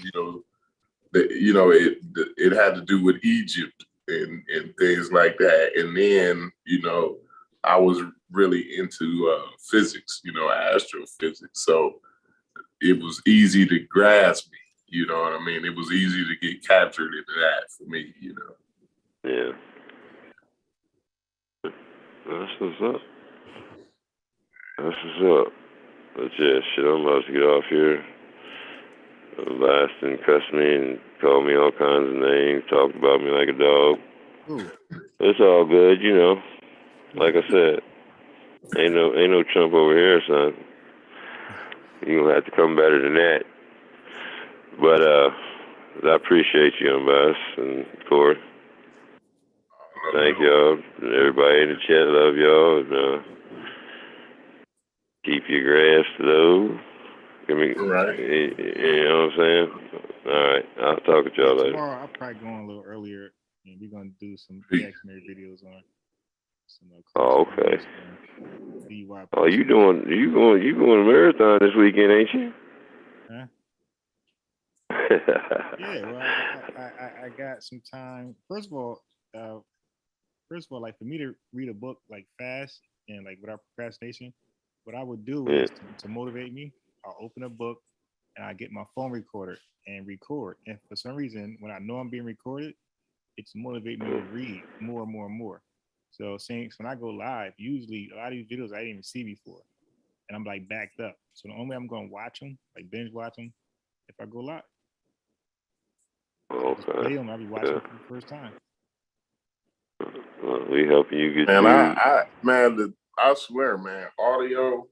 it had to do with Egypt and things like that. And then, I was really into physics, astrophysics. So it was easy to grasp me, you know what I mean? It was easy to get captured into that for me, Yeah. That's what's up. But yeah, shit, I'm about to get off here. Last and cussed me and called me all kinds of names, talked about me like a dog. It's all good, Like I said, ain't no Trump over here, son. You gonna have to come better than that. But I appreciate you, Bass and Corey. Thank y'all. Everybody in the chat, love y'all. And, keep your grass low. Right. You know what I'm saying? All right. I'll talk to y'all later. Tomorrow I'll probably go on a little earlier, and we're gonna do some reactionary videos on some. Okay. Oh, you going a marathon this weekend, ain't you? Huh? Yeah. Well, I got some time. First of all, like for me to read a book like fast and like without procrastination, what I would do is to motivate me, I'll open a book and I get my phone recorder and record. And for some reason, when I know I'm being recorded, it's motivate me to read more and more and more. So since when I go live, usually a lot of these videos I didn't even see before, and I'm like backed up. So the only way I'm going to watch them, like binge watch them, if I go live. Okay. Play them, I'll be watching them for the first time. We helping you get through. I swear, man, audio,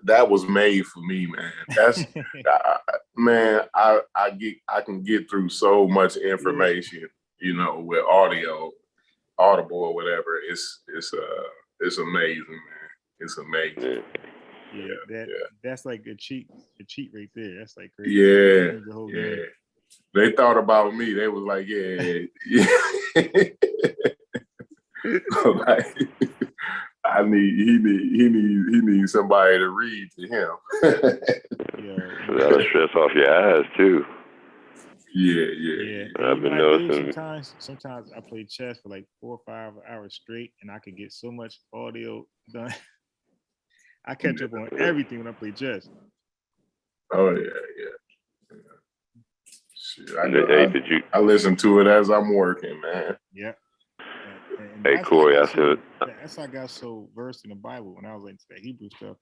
that was made for me, man. That's I can get through so much information, with audio, Audible or whatever. It's amazing, man. It's amazing. That's like a cheat right there. That's like crazy. Yeah. The whole yeah. game. They thought about me. They was like, yeah. Like, he needs somebody to read to him. That'll stress off your eyes too. Yeah. I've been noticing. Sometimes I play chess for like 4 or 5 hours straight, and I could get so much audio done. I catch up on everything when I play chess. Oh yeah. Shit, I listen to it as I'm working, man. Yeah. Hey Corey, that's how I got so versed in the Bible. When I was into that Hebrew stuff,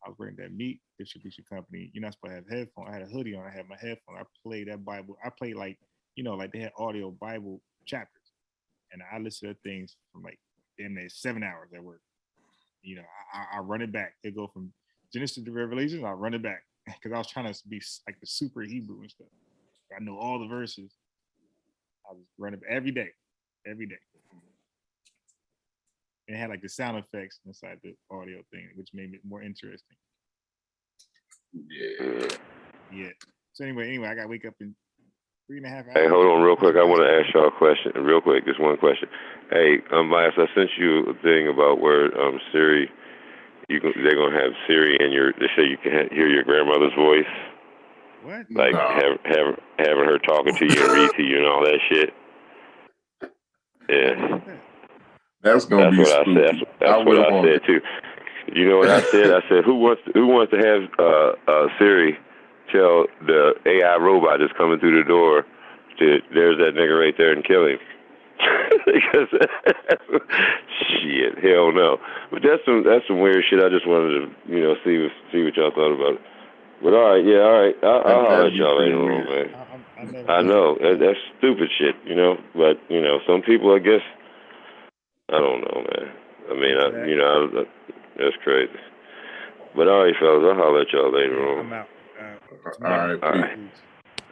I was working at that meat distribution company. You're not supposed to have headphones. I had a hoodie on. I had my headphones. I played that Bible. I played like they had audio Bible chapters, and I listened to things from like in there 7 hours at work. I run it back. They go from Genesis to Revelation. I run it back because I was trying to be like the super Hebrew and stuff. I know all the verses. I was running every day. And it had like the sound effects inside the audio thing, which made it more interesting. Yeah. So anyway, I gotta wake up in 3.5 hours. Hey, hold on real quick. I want to ask y'all a question. Real quick, just one question. Hey, Bias, I sent you a thing about where Siri, they're gonna have Siri in they say you can hear your grandmother's voice. What? Like having her talking to you and read to you and all that shit. Yeah. That's gonna be what I said. That's what I said too. You know what I said? I said, who wants to have Siri tell the AI robot that's coming through the door there's that nigga right there and kill him? Because shit, hell no. But that's some weird shit. I just wanted to see what y'all thought about it. But all right. I'll holler at y'all later on, man. I know that's stupid shit, But some people, I guess, I don't know, man. I mean, that's crazy. But all right, fellas, I'll holler at y'all later on. I'm out. All right. All right.